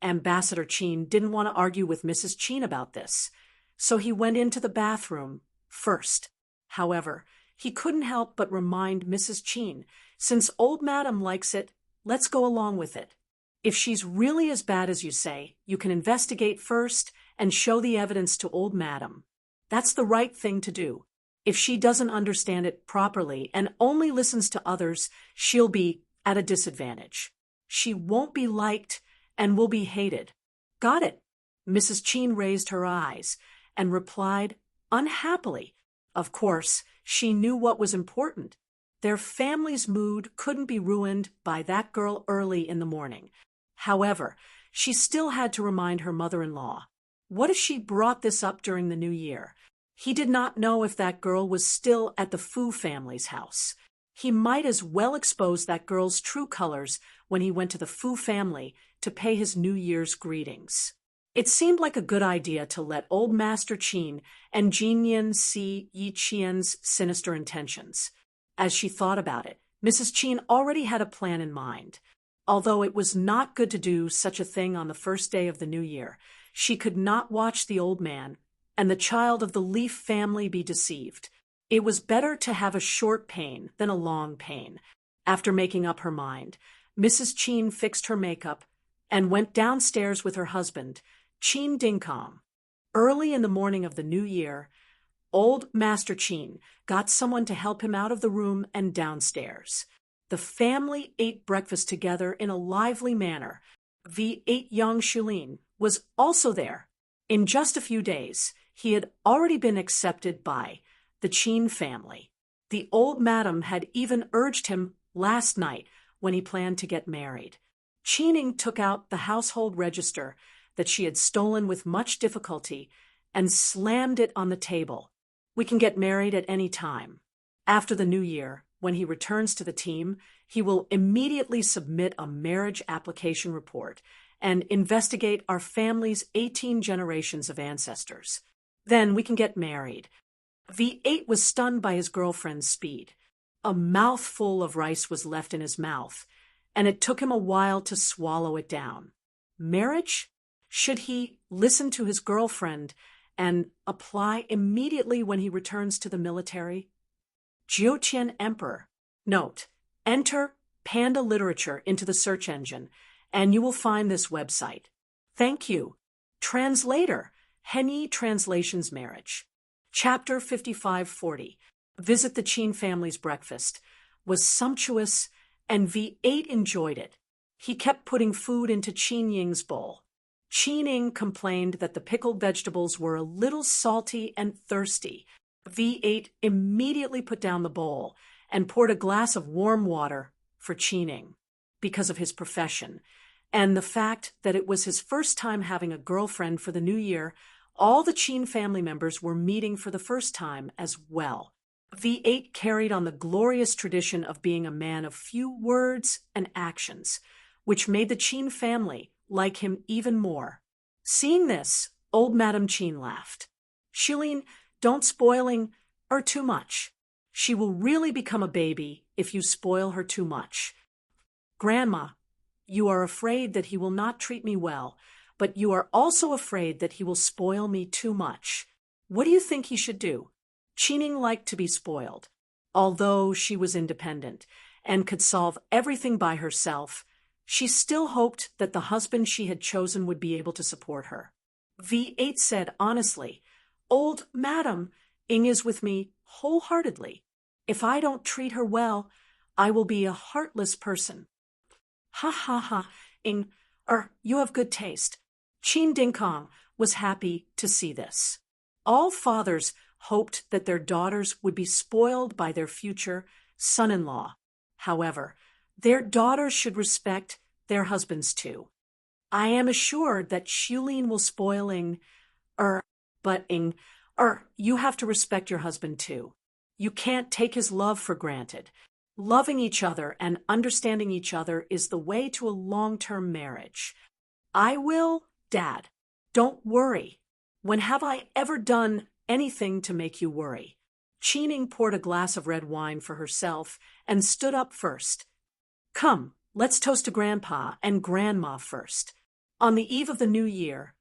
S1: Ambassador Qin didn't want to argue with Mrs. Qin about this, so he went into the bathroom first. However, he couldn't help but remind Mrs. Qin, since old madam likes it, let's go along with it. If she's really as bad as you say, you can investigate first and show the evidence to old madam. That's the right thing to do. If she doesn't understand it properly and only listens to others, she'll be at a disadvantage. She won't be liked and will be hated. Got it. Mrs. Qin raised her eyes and replied unhappily. Of course, she knew what was important. Their family's mood couldn't be ruined by that girl early in the morning. However, she still had to remind her mother-in-law. What if she brought this up during the new year? He did not know if that girl was still at the Fu family's house. He might as well expose that girl's true colors when he went to the Fu family to pay his New Year's greetings. It seemed like a good idea to let old Master Qin and Jin Yin see Yi Qian's sinister intentions. As she thought about it, Mrs. Qin already had a plan in mind. Although it was not good to do such a thing on the first day of the new year, she could not watch the old man and the child of the Leaf family be deceived. It was better to have a short pain than a long pain. After making up her mind, Mrs. Qin fixed her makeup and went downstairs with her husband, Qin Dingkong. Early in the morning of the new year, old Master Qin got someone to help him out of the room and downstairs. The family ate breakfast together in a lively manner. The 8-young Shulin was also there. In just a few days, he had already been accepted by the Qin family. The old madam had even urged him last night when he planned to get married. Qining took out the household register that she had stolen with much difficulty and slammed it on the table. We can get married at any time. After the new year, when he returns to the team, he will immediately submit a marriage application report and investigate our family's 18 generations of ancestors. Then we can get married. V8 was stunned by his girlfriend's speed. A mouthful of rice was left in his mouth, and it took him a while to swallow it down. Marriage? Should he listen to his girlfriend and apply immediately when he returns to the military? Jiutian Emperor. Note, enter Panda Literature into the search engine, and you will find this website. Thank you. Translator. Henyi Translations Marriage. Chapter 5540. Visit the Qin family's breakfast. Was sumptuous, and V8 enjoyed it. He kept putting food into Qin Ying's bowl. Qin Ying complained that the pickled vegetables were a little salty and thirsty. V8 immediately put down the bowl and poured a glass of warm water for Qin Ying. because of his profession, and the fact that it was his first time having a girlfriend for the new year. All the Qin family members were meeting for the first time as well. V8 carried on the glorious tradition of being a man of few words and actions, which made the Qin family like him even more. Seeing this, old Madame Qin laughed. Shilin, don't spoiling her too much. She will really become a baby if you spoil her too much. Grandma, you are afraid that he will not treat me well, but you are also afraid that he will spoil me too much. What do you think he should do? Qining liked to be spoiled. Although she was independent and could solve everything by herself, she still hoped that the husband she had chosen would be able to support her. V8 said honestly, Old Madam, Ing is with me wholeheartedly. If I don't treat her well, I will be a heartless person. Ha ha ha, Ing, you have good taste. Qin Dingkong was happy to see this. All fathers hoped that their daughters would be spoiled by their future son-in-law. However, their daughters should respect their husbands too. I am assured that Shulin will spoil Ing, but Ing, you have to respect your husband too. You can't take his love for granted. Loving each other and understanding each other is the way to a long-term marriage. I will, Dad. Don't worry. When have I ever done anything to make you worry? Qining poured a glass of red wine for herself and stood up first. Come, let's toast to Grandpa and Grandma first. On the eve of the new year,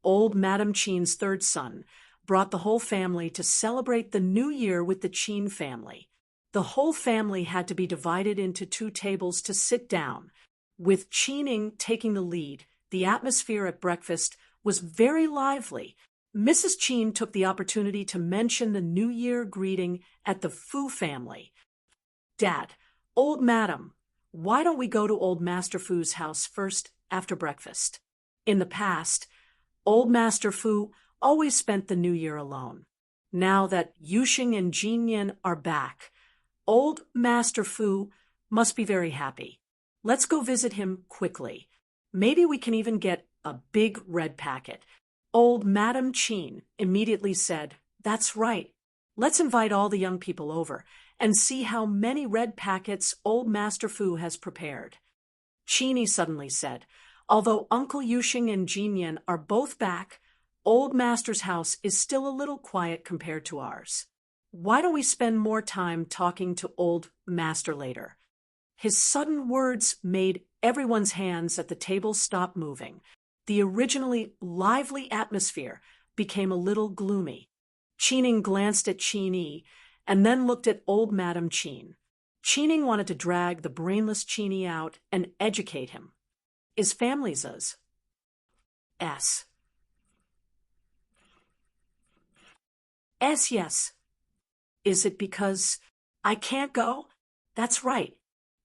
S1: old Madame Qin's third son brought the whole family to celebrate the new year with the Qin family. The whole family had to be divided into 2 tables to sit down. With Qining taking the lead, the atmosphere at breakfast was very lively. Mrs. Qin took the opportunity to mention the New Year greeting at the Fu family. Dad, old Madam, why don't we go to old Master Fu's house first after breakfast? In the past, old Master Fu always spent the New Year alone. Now that Yuxing and Jinyan are back, old Master Fu must be very happy. Let's go visit him quickly. Maybe we can even get a big red packet. Old Madame Qin immediately said, That's right. Let's invite all the young people over and see how many red packets old Master Fu has prepared. Qini suddenly said, Although Uncle Yuxing and Jinyan are both back, old Master's house is still a little quiet compared to ours. Why don't we spend more time talking to old Master later? His sudden words made everyone's hands at the table stop moving. The originally lively atmosphere became a little gloomy. Qining glanced at Qini and then looked at old Madame Qin. Qining wanted to drag the brainless Qini out and educate him. Is family's us? S. Yes. Is it because I can't go? That's right.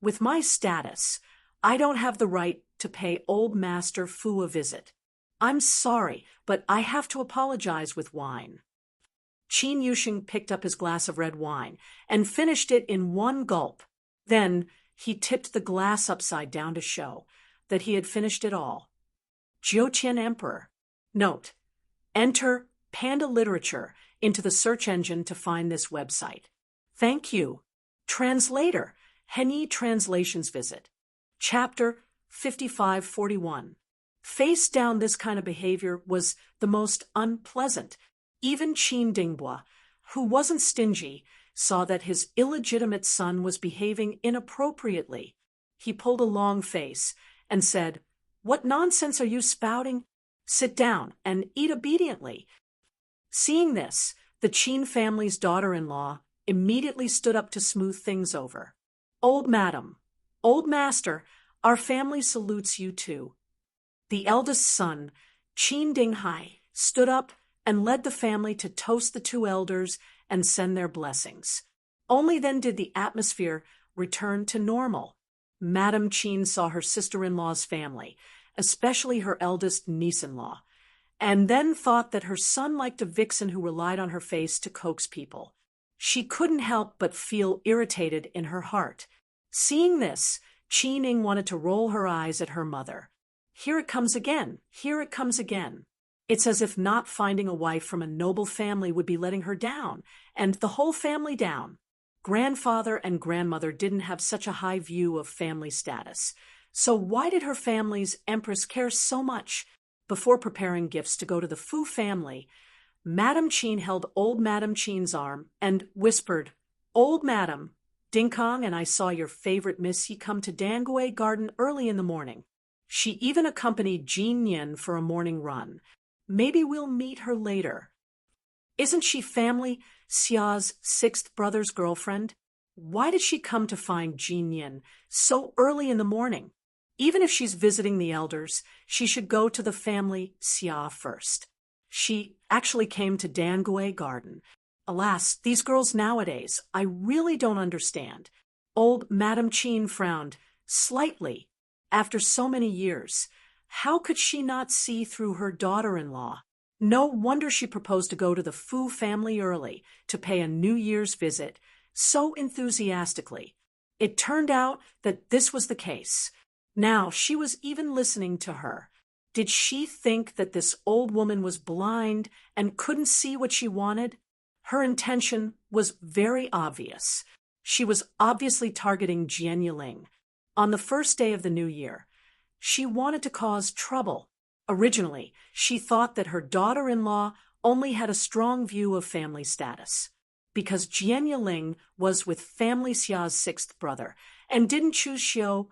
S1: With my status, I don't have the right to pay old Master Fu a visit. I'm sorry, but I have to apologize with wine. Qin Yuxing picked up his glass of red wine and finished it in one gulp. Then he tipped the glass upside down to show that he had finished it all. Jiuqian Emperor. Note: enter Panda Literature into the search engine to find this website. Thank you. Translator, Henyi Translations Visit. Chapter 5541. Face down this kind of behavior was the most unpleasant. Even Qin Dingbua, who wasn't stingy, saw that his illegitimate son was behaving inappropriately. He pulled a long face and said, What nonsense are you spouting? Sit down and eat obediently. Seeing this, the Qin family's daughter-in-law immediately stood up to smooth things over. Old Madam, Old Master, our family salutes you too. The eldest son, Qin Dinghai, stood up and led the family to toast the 2 elders and send their blessings. Only then did the atmosphere return to normal. Madame Qin saw her sister-in-law's family, especially her eldest niece-in-law, and then thought that her son liked a vixen who relied on her face to coax people. She couldn't help but feel irritated in her heart. Seeing this, Qi Ning wanted to roll her eyes at her mother. Here it comes again, here it comes again. It's as if not finding a wife from a noble family would be letting her down, and the whole family down. Grandfather and grandmother didn't have such a high view of family status. So why did her family's empress care so much? Before preparing gifts to go to the Fu family, Madame Qin held old Madame Qin's arm and whispered, "Old Madame, Ding Kong and I saw your favorite Missy come to Dangui Garden early in the morning. She even accompanied Jean Yin for a morning run. Maybe we'll meet her later. Isn't she family Xia's sixth brother's girlfriend? Why did she come to find Jean Yin so early in the morning? Even if she's visiting the elders, she should go to the family Xia first. She actually came to Dangui Garden. Alas, these girls nowadays, I really don't understand." Old Madame Qin frowned slightly. After so many years, how could she not see through her daughter-in-law? No wonder she proposed to go to the Fu family early to pay a New Year's visit, so enthusiastically. It turned out that this was the case. Now she was even listening to her. Did she think that this old woman was blind and couldn't see what she wanted? Her intention was very obvious. She was obviously targeting Jian Yiling. On the first day of the new year, she wanted to cause trouble. Originally, she thought that her daughter-in-law only had a strong view of family status, because Jian Yiling was with family Xia's sixth brother and didn't choose Xiao.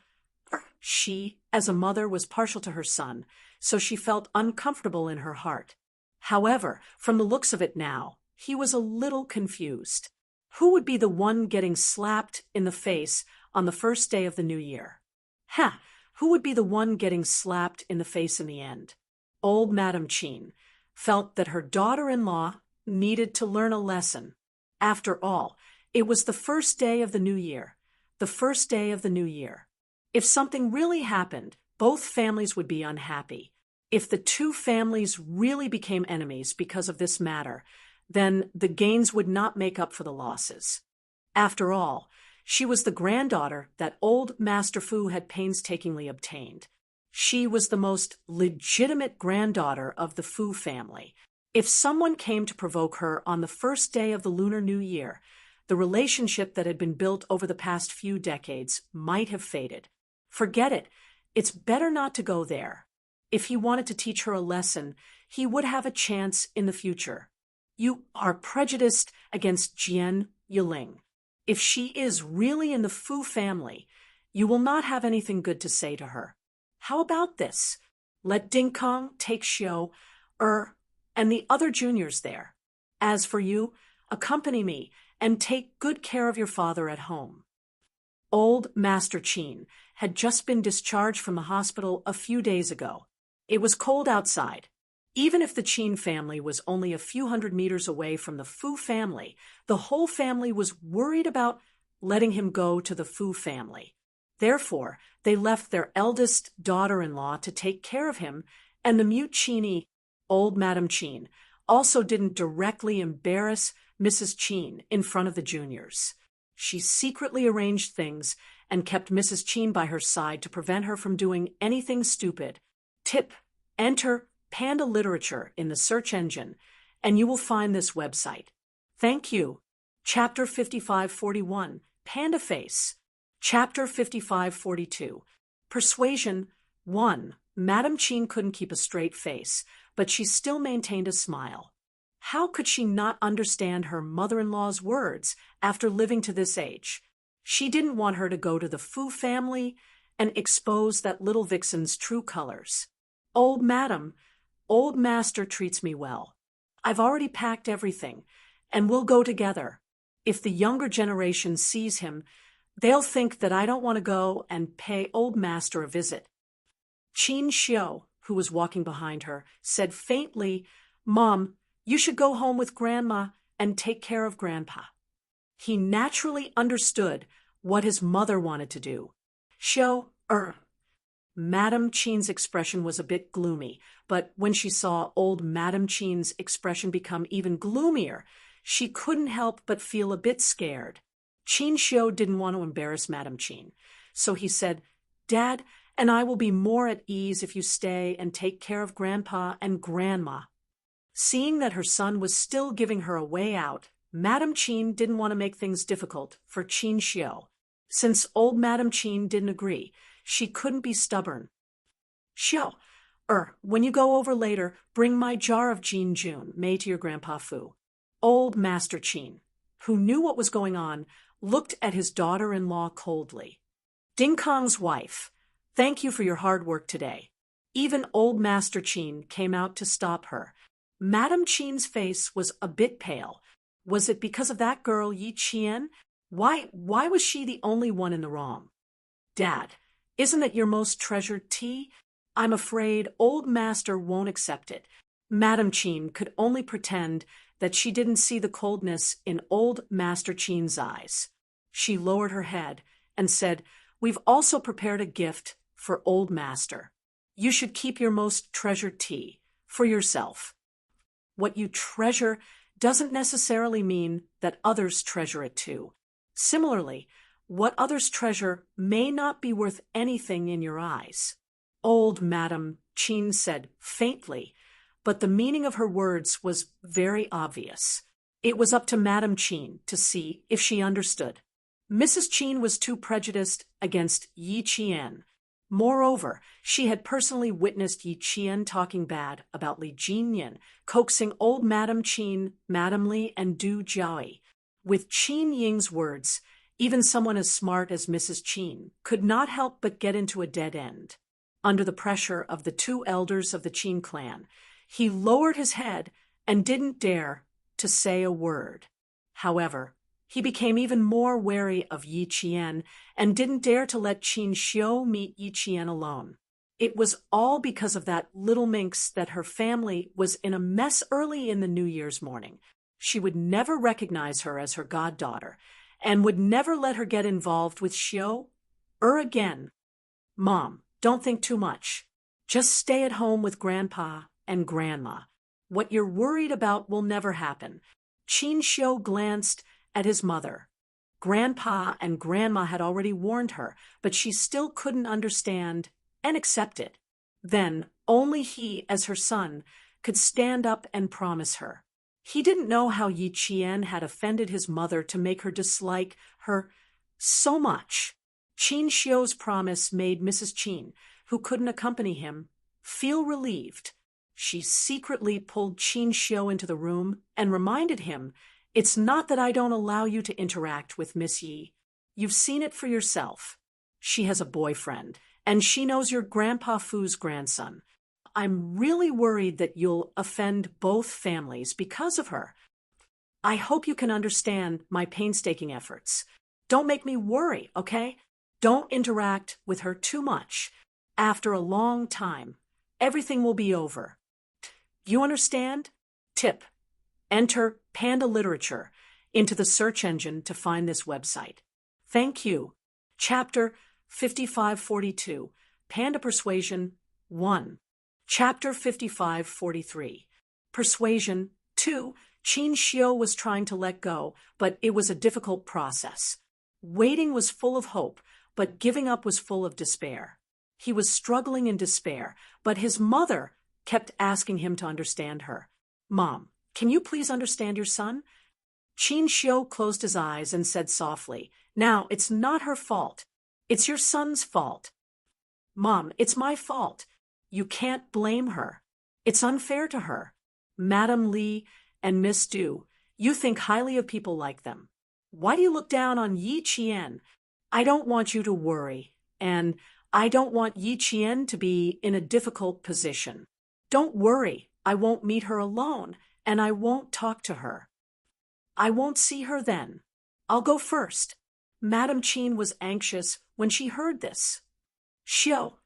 S1: She, as a mother, was partial to her son, so she felt uncomfortable in her heart. However, from the looks of it now, he was a little confused. Who would be the one getting slapped in the face on the first day of the new year? Who would be the one getting slapped in the face in the end? Old Madame Qin felt that her daughter-in-law needed to learn a lesson. After all, it was the first day of the new year. The first day of the new year. If something really happened, both families would be unhappy. If the two families really became enemies because of this matter, then the gains would not make up for the losses. After all, she was the granddaughter that old Master Fu had painstakingly obtained. She was the most legitimate granddaughter of the Fu family. If someone came to provoke her on the first day of the Lunar New Year, the relationship that had been built over the past few decades might have faded. Forget it. It's better not to go there. If he wanted to teach her a lesson, he would have a chance in the future. You are prejudiced against Jian Yiling. If she is really in the Fu family, you will not have anything good to say to her. How about this? Let Ding Kong take Xiao, and the other juniors there. As for you, accompany me and take good care of your father at home. Old Master Qin had just been discharged from the hospital a few days ago. It was cold outside. Even if the Qin family was only a few hundred meters away from the Fu family, the whole family was worried about letting him go to the Fu family. Therefore, they left their eldest daughter-in-law to take care of him, and the mute Qini, old Madame Qin, also didn't directly embarrass Mrs. Qin in front of the juniors. She secretly arranged things and kept Mrs. Qin by her side to prevent her from doing anything stupid. Tip: enter Panda Literature in the search engine, and you will find this website. Thank you. Chapter 5541, Panda Face. Chapter 5542, Persuasion 1. Madame Qin couldn't keep a straight face, but she still maintained a smile. How could she not understand her mother-in-law's words after living to this age? She didn't want her to go to the Fu family and expose that little vixen's true colors. Old Madam, old master treats me well. I've already packed everything, and we'll go together. If the younger generation sees him, they'll think that I don't want to go and pay old master a visit. Qin Xiao, who was walking behind her, said faintly, "Mom, you should go home with Grandma and take care of Grandpa." He naturally understood what his mother wanted to do. Xiao, Madame Qin's expression was a bit gloomy, but when she saw old Madame Qin's expression become even gloomier, she couldn't help but feel a bit scared. Qin Xiao didn't want to embarrass Madame Qin, so he said, "Dad and I will be more at ease if you stay and take care of Grandpa and Grandma." Seeing that her son was still giving her a way out, Madame Qin didn't want to make things difficult for Qin Xiu. Since old Madame Qin didn't agree, she couldn't be stubborn. "Xiu, when you go over later, bring my jar of Jun made to your Grandpa Fu." Old Master Qin, who knew what was going on, looked at his daughter-in-law coldly. "Ding Kong's wife, thank you for your hard work today." Even old Master Qin came out to stop her. Madame Qin's face was a bit pale. Was it because of that girl Yi Qian? Why was she the only one in the wrong? "Dad, isn't it your most treasured tea? I'm afraid old Master won't accept it." Madame Qin could only pretend that she didn't see the coldness in old Master Qin's eyes. She lowered her head and said, "We've also prepared a gift for old Master. You should keep your most treasured tea for yourself." What you treasure doesn't necessarily mean that others treasure it too. Similarly, what others treasure may not be worth anything in your eyes. Old Madame Qin said faintly, but the meaning of her words was very obvious. It was up to Madame Qin to see if she understood. Mrs. Qin was too prejudiced against Yi Qian. Moreover, she had personally witnessed Yi Qian talking bad about Li Jinyan, coaxing old Madame Qin, Madame Li, and Du Jiaoyi. With Qin Ying's words, even someone as smart as Mrs. Qin could not help but get into a dead end. Under the pressure of the two elders of the Qin clan, he lowered his head and didn't dare to say a word. However, he became even more wary of Yi Qian and didn't dare to let Qin Xiu meet Yi Qian alone. It was all because of that little minx that her family was in a mess early in the New Year's morning. She would never recognize her as her goddaughter and would never let her get involved with Xiu again. "Mom, don't think too much. Just stay at home with Grandpa and Grandma. What you're worried about will never happen." Qin Xiu glanced at his mother. Grandpa and Grandma had already warned her, but she still couldn't understand and accept it. Then only he, as her son, could stand up and promise her. He didn't know how Yi Qian had offended his mother to make her dislike her so much. Qin Xiu's promise made Mrs. Qin, who couldn't accompany him, feel relieved. She secretly pulled Qin Xiu into the room and reminded him, "It's not that I don't allow you to interact with Miss Yi. You've seen it for yourself. She has a boyfriend, and she knows you're Grandpa Fu's grandson. I'm really worried that you'll offend both families because of her. I hope you can understand my painstaking efforts. Don't make me worry, okay? Don't interact with her too much. After a long time, everything will be over. You understand?" Tip: enter Panda Literature into the search engine to find this website. Thank you. Chapter 5542, Panda Persuasion 1. Chapter 5543, Persuasion 2. Qin Xiu was trying to let go, but it was a difficult process. Waiting was full of hope, but giving up was full of despair. He was struggling in despair, but his mother kept asking him to understand her. "Mom, can you please understand your son?" Qin Xiu closed his eyes and said softly, "Now, it's not her fault. It's your son's fault." "Mom, it's my fault. You can't blame her. It's unfair to her. Madame Li and Miss Du, you think highly of people like them. Why do you look down on Yi Qian? I don't want you to worry, and I don't want Yi Qian to be in a difficult position. Don't worry, I won't meet her alone, and I won't talk to her. I won't see her then. I'll go first." Madame Qin was anxious when she heard this. "Xiu,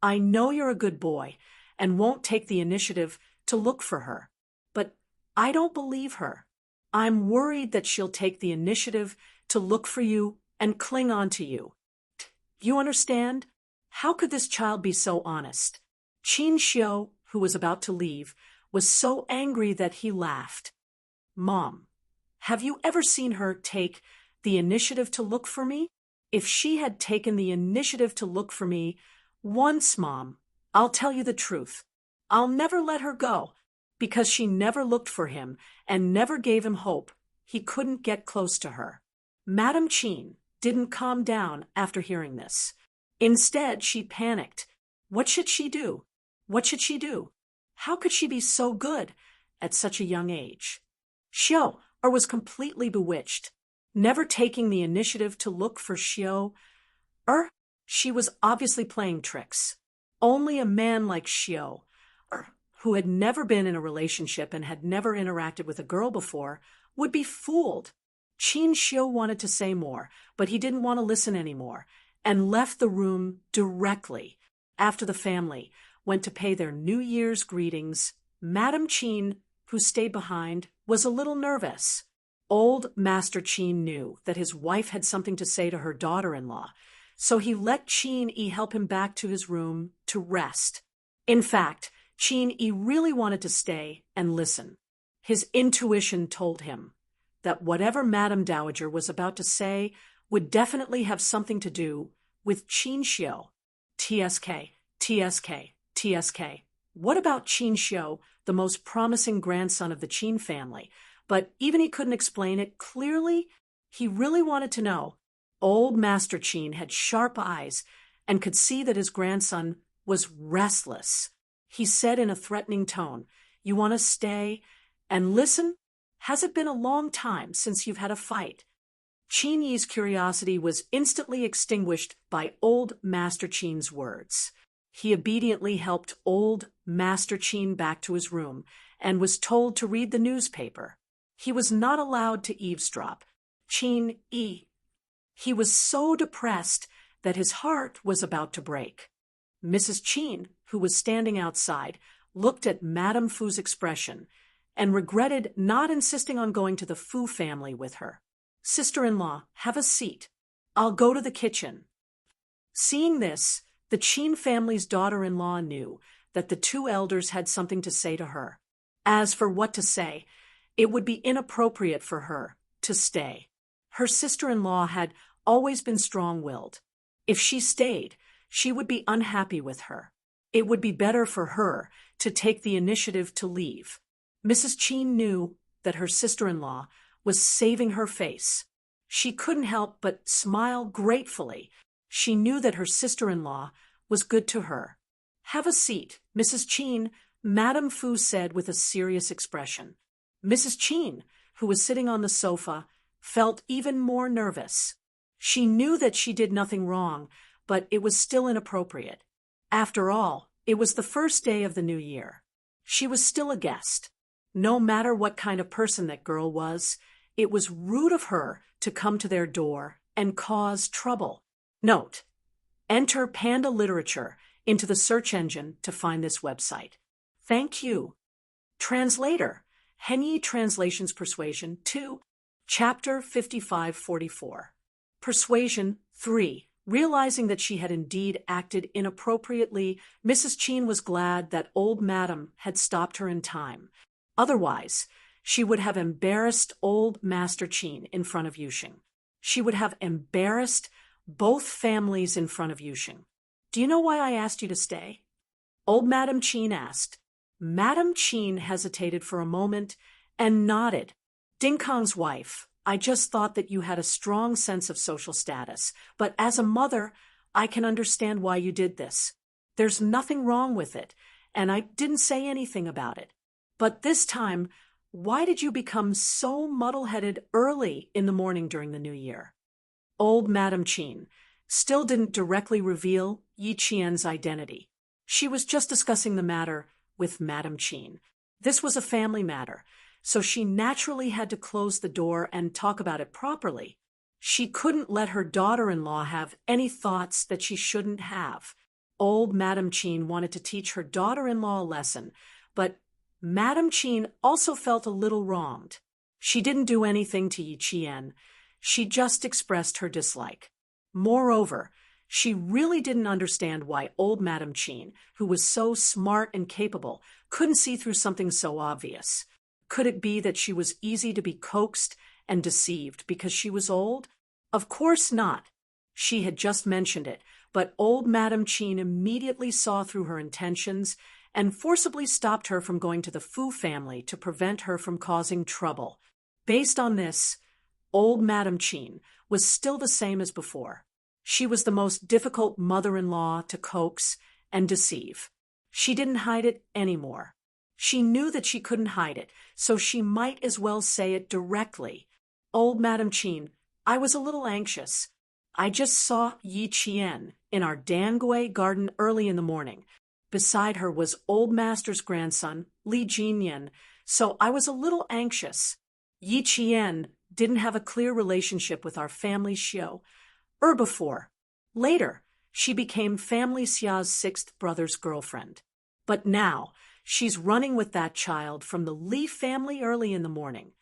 S1: I know you're a good boy and won't take the initiative to look for her, but I don't believe her. I'm worried that she'll take the initiative to look for you and cling on to you. You understand? How could this child be so honest?" Qin Xiu, who was about to leave, was so angry that he laughed. "Mom, have you ever seen her take the initiative to look for me? If she had taken the initiative to look for me once, Mom, I'll tell you the truth. I'll never let her go, because she never looked for him and never gave him hope. He couldn't get close to her. Madame Chin didn't calm down after hearing this. Instead, she panicked. What should she do? What should she do? How could she be so good at such a young age? Xiao was completely bewitched, never taking the initiative to look for Xiao. She was obviously playing tricks. Only a man like Xiao, who had never been in a relationship and had never interacted with a girl before, would be fooled. Qin Xiu wanted to say more, but he didn't want to listen anymore, and left the room directly. After the family went to pay their New Year's greetings, Madame Qin, who stayed behind, was a little nervous. Old Master Qin knew that his wife had something to say to her daughter-in-law, so he let Qin Yi help him back to his room to rest. In fact, Qin Yi really wanted to stay and listen. His intuition told him that whatever Madame Dowager was about to say would definitely have something to do with Qin Xiu. TSK, TSK, TSK. What about Qin Xiu, the most promising grandson of the Qin family? But even he couldn't explain it clearly. He really wanted to know. Old Master Qin had sharp eyes and could see that his grandson was restless. He said in a threatening tone, "You want to stay and listen? Has it been a long time since you've had a fight?" Qin Yi's curiosity was instantly extinguished by Old Master Qin's words. He obediently helped Old Master Qin back to his room and was told to read the newspaper. He was not allowed to eavesdrop. Qin Yi. He was so depressed that his heart was about to break. Mrs. Qin, who was standing outside, looked at Madame Fu's expression and regretted not insisting on going to the Fu family with her. "Sister-in-law, have a seat. I'll go to the kitchen." Seeing this, the Qin family's daughter-in-law knew that the two elders had something to say to her. As for what to say, it would be inappropriate for her to stay. Her sister-in-law had always been strong-willed. If she stayed, she would be unhappy with her. It would be better for her to take the initiative to leave. Mrs. Qin knew that her sister-in-law was saving her face. She couldn't help but smile gratefully. She knew that her sister-in-law was good to her. "Have a seat, Mrs. Qin," Madame Fu said with a serious expression. Mrs. Qin, who was sitting on the sofa, felt even more nervous. She knew that she did nothing wrong, but it was still inappropriate. After all, it was the first day of the new year. She was still a guest. No matter what kind of person that girl was, it was rude of her to come to their door and cause trouble. Note: enter Panda Literature into the search engine to find this website. Thank you. Translator: Henyi Translations Persuasion 2, Chapter 5544. Persuasion 3. Realizing that she had indeed acted inappropriately, Mrs. Qin was glad that old Madam had stopped her in time. Otherwise, she would have embarrassed old Master Qin in front of Yuxing. She would have embarrassed both families in front of Yuxing. "Do you know why I asked you to stay?" Old Madam Qin asked. Madam Qin hesitated for a moment and nodded. "Ding Kong's wife, I just thought that you had a strong sense of social status, but as a mother, I can understand why you did this. There's nothing wrong with it, and I didn't say anything about it. But this time, why did you become so muddle-headed early in the morning during the New Year?" Old Madam Qin still didn't directly reveal Yi Qian's identity. She was just discussing the matter with Madam Qin. This was a family matter, so she naturally had to close the door and talk about it properly. She couldn't let her daughter-in-law have any thoughts that she shouldn't have. Old Madam Qin wanted to teach her daughter-in-law a lesson, but Madam Qin also felt a little wronged. She didn't do anything to Yi Qian. She just expressed her dislike. Moreover, she really didn't understand why old Madam Qin, who was so smart and capable, couldn't see through something so obvious. Could it be that she was easy to be coaxed and deceived because she was old? Of course not. She had just mentioned it, but old Madame Chin immediately saw through her intentions and forcibly stopped her from going to the Fu family to prevent her from causing trouble. Based on this, old Madame Chin was still the same as before. She was the most difficult mother-in-law to coax and deceive. She didn't hide it anymore. She knew that she couldn't hide it, so she might as well say it directly. Old Madame Chin, I was a little anxious. I just saw Yi Qian in our Dangui garden early in the morning. Beside her was old master's grandson, Li Jinyan, so I was a little anxious. Yi Qian didn't have a clear relationship with our family Xiao, before. Later, she became family Xia's sixth brother's girlfriend. But now, she's running with that child from the Li family early in the morning.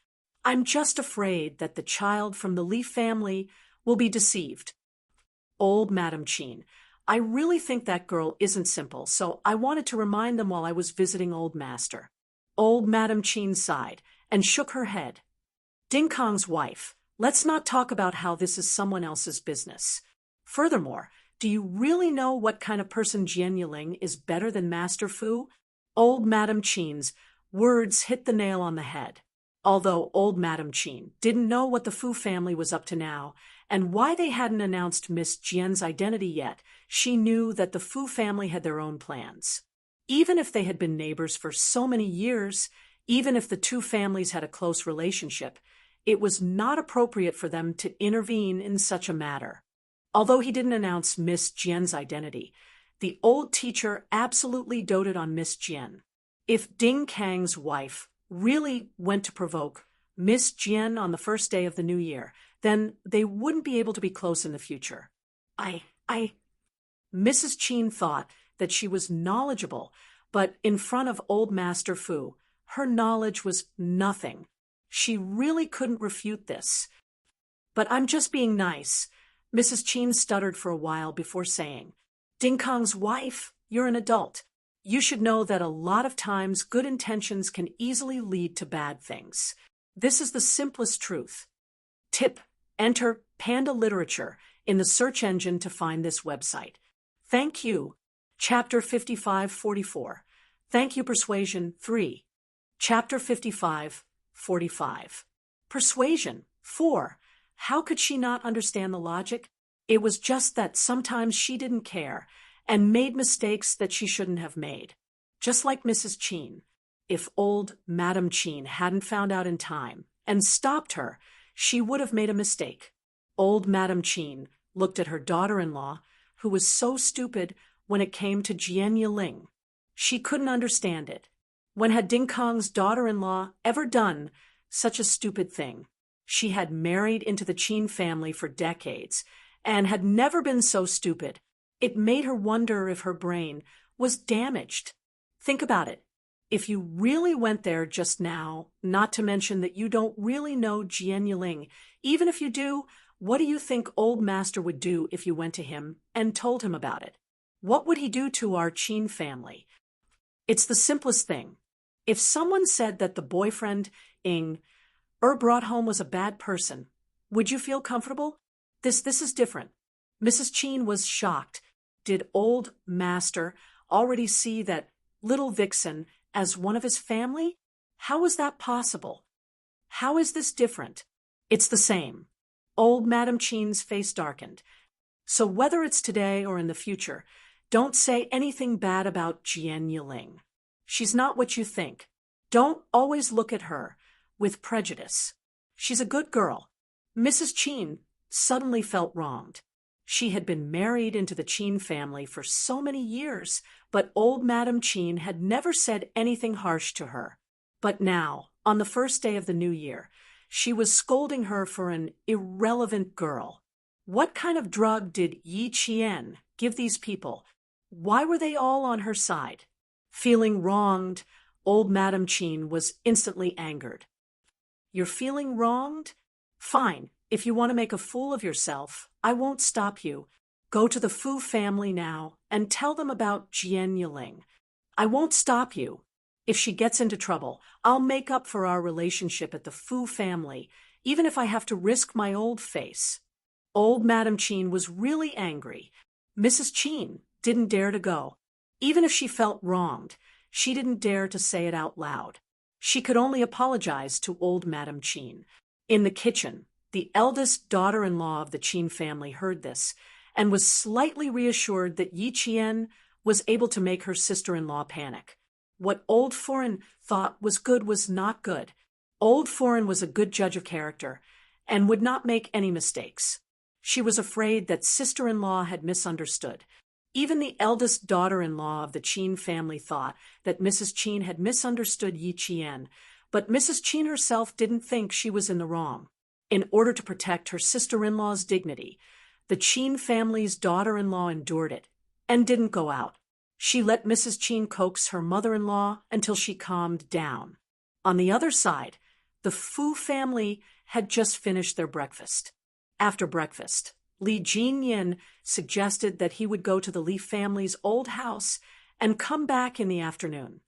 S1: I'm just afraid that the child from the Li family will be deceived. Old Madame Chin, I really think that girl isn't simple, so I wanted to remind them while I was visiting Old Master. Old Madame Chin sighed and shook her head. Ding Kong's wife, let's not talk about how this is someone else's business. Furthermore, do you really know what kind of person Jian Yiling is better than Master Fu? Old Madame Chin's words hit the nail on the head. Although old Madame Chin didn't know what the Fu family was up to now and why they hadn't announced Miss Jian's identity yet, she knew that the Fu family had their own plans. Even if they had been neighbors for so many years, even if the two families had a close relationship, it was not appropriate for them to intervene in such a matter. Although he didn't announce Miss Jian's identity, the old teacher absolutely doted on Miss Jian. If Ding Kang's wife really went to provoke Miss Jian on the first day of the new year, then they wouldn't be able to be close in the future. Mrs. Chin thought that she was knowledgeable, but in front of old Master Fu, her knowledge was nothing. She really couldn't refute this. But I'm just being nice. Mrs. Chin stuttered for a while before saying, Ding Kong's wife, you're an adult. You should know that a lot of times good intentions can easily lead to bad things. This is the simplest truth. Tip: enter Panda Literature in the search engine to find this website. Thank you. Chapter 55-44. Thank you, Persuasion 3. Chapter 55-45. Persuasion 4. How could she not understand the logic? It was just that sometimes she didn't care and made mistakes that she shouldn't have made. Just like Mrs. Chin. If old Madame Chin hadn't found out in time and stopped her, she would have made a mistake. Old Madame Chin looked at her daughter-in-law, who was so stupid when it came to Jian Yiling. She couldn't understand it. When had Ding Kong's daughter-in-law ever done such a stupid thing? She had married into the Chin family for decades and had never been so stupid. It made her wonder if her brain was damaged. Think about it. If you really went there just now, not to mention that you don't really know Jian Yiling, even if you do, what do you think old master would do if you went to him and told him about it? What would he do to our Chin family? It's the simplest thing. If someone said that the boyfriend Ing brought home was a bad person, would you feel comfortable? This is different. Mrs. Chin was shocked. Did old master already see that little vixen as one of his family? How was that possible? How is this different? It's the same. Old Madame Chin's face darkened. So whether it's today or in the future, don't say anything bad about Jian Yiling. She's not what you think. Don't always look at her with prejudice. She's a good girl. Mrs. Chin suddenly felt wronged. She had been married into the Chin family for so many years, but old Madame Chin had never said anything harsh to her. But now, on the first day of the new year, she was scolding her for an irrelevant girl. What kind of drug did Yi Qian give these people? Why were they all on her side? Feeling wronged, old Madame Chin was instantly angered. You're feeling wronged? Fine. If you want to make a fool of yourself, I won't stop you. Go to the Fu family now and tell them about Jian Yiling. I won't stop you. If she gets into trouble, I'll make up for our relationship at the Fu family, even if I have to risk my old face. Old Madam Qin was really angry. Mrs. Qin didn't dare to go. Even if she felt wronged, she didn't dare to say it out loud. She could only apologize to old Madam Qin. In the kitchen, the eldest daughter-in-law of the Qin family heard this and was slightly reassured that Yi Qian was able to make her sister-in-law panic. What Old Foreign thought was good was not good. Old Foreign was a good judge of character and would not make any mistakes. She was afraid that sister-in-law had misunderstood. Even the eldest daughter-in-law of the Qin family thought that Mrs. Qin had misunderstood Yi Qian, but Mrs. Qin herself didn't think she was in the wrong. In order to protect her sister-in-law's dignity, the Qin family's daughter-in-law endured it and didn't go out. She let Mrs. Qin coax her mother-in-law until she calmed down. On the other side, the Fu family had just finished their breakfast. After breakfast, Li Jinyin suggested that he would go to the Li family's old house and come back in the afternoon.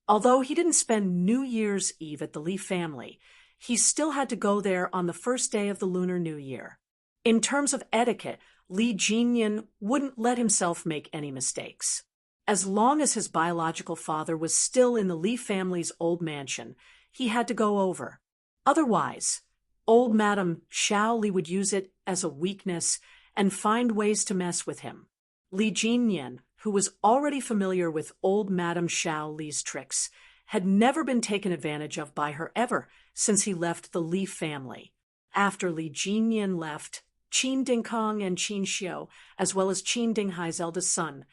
S1: Although he didn't spend New Year's Eve at the Li family, he still had to go there on the first day of the Lunar New Year. In terms of etiquette, Li Jinyin wouldn't let himself make any mistakes. As long as his biological father was still in the Li family's old mansion, he had to go over. Otherwise, old Madame Xiao Li would use it as a weakness and find ways to mess with him. Li Jinyin, who was already familiar with old Madame Xiao Li's tricks, had never been taken advantage of by her ever since he left the Li family. After Li Jinyin left, Qin Dingkong and Qin Xiu, as well as Qin Dinghai's eldest son,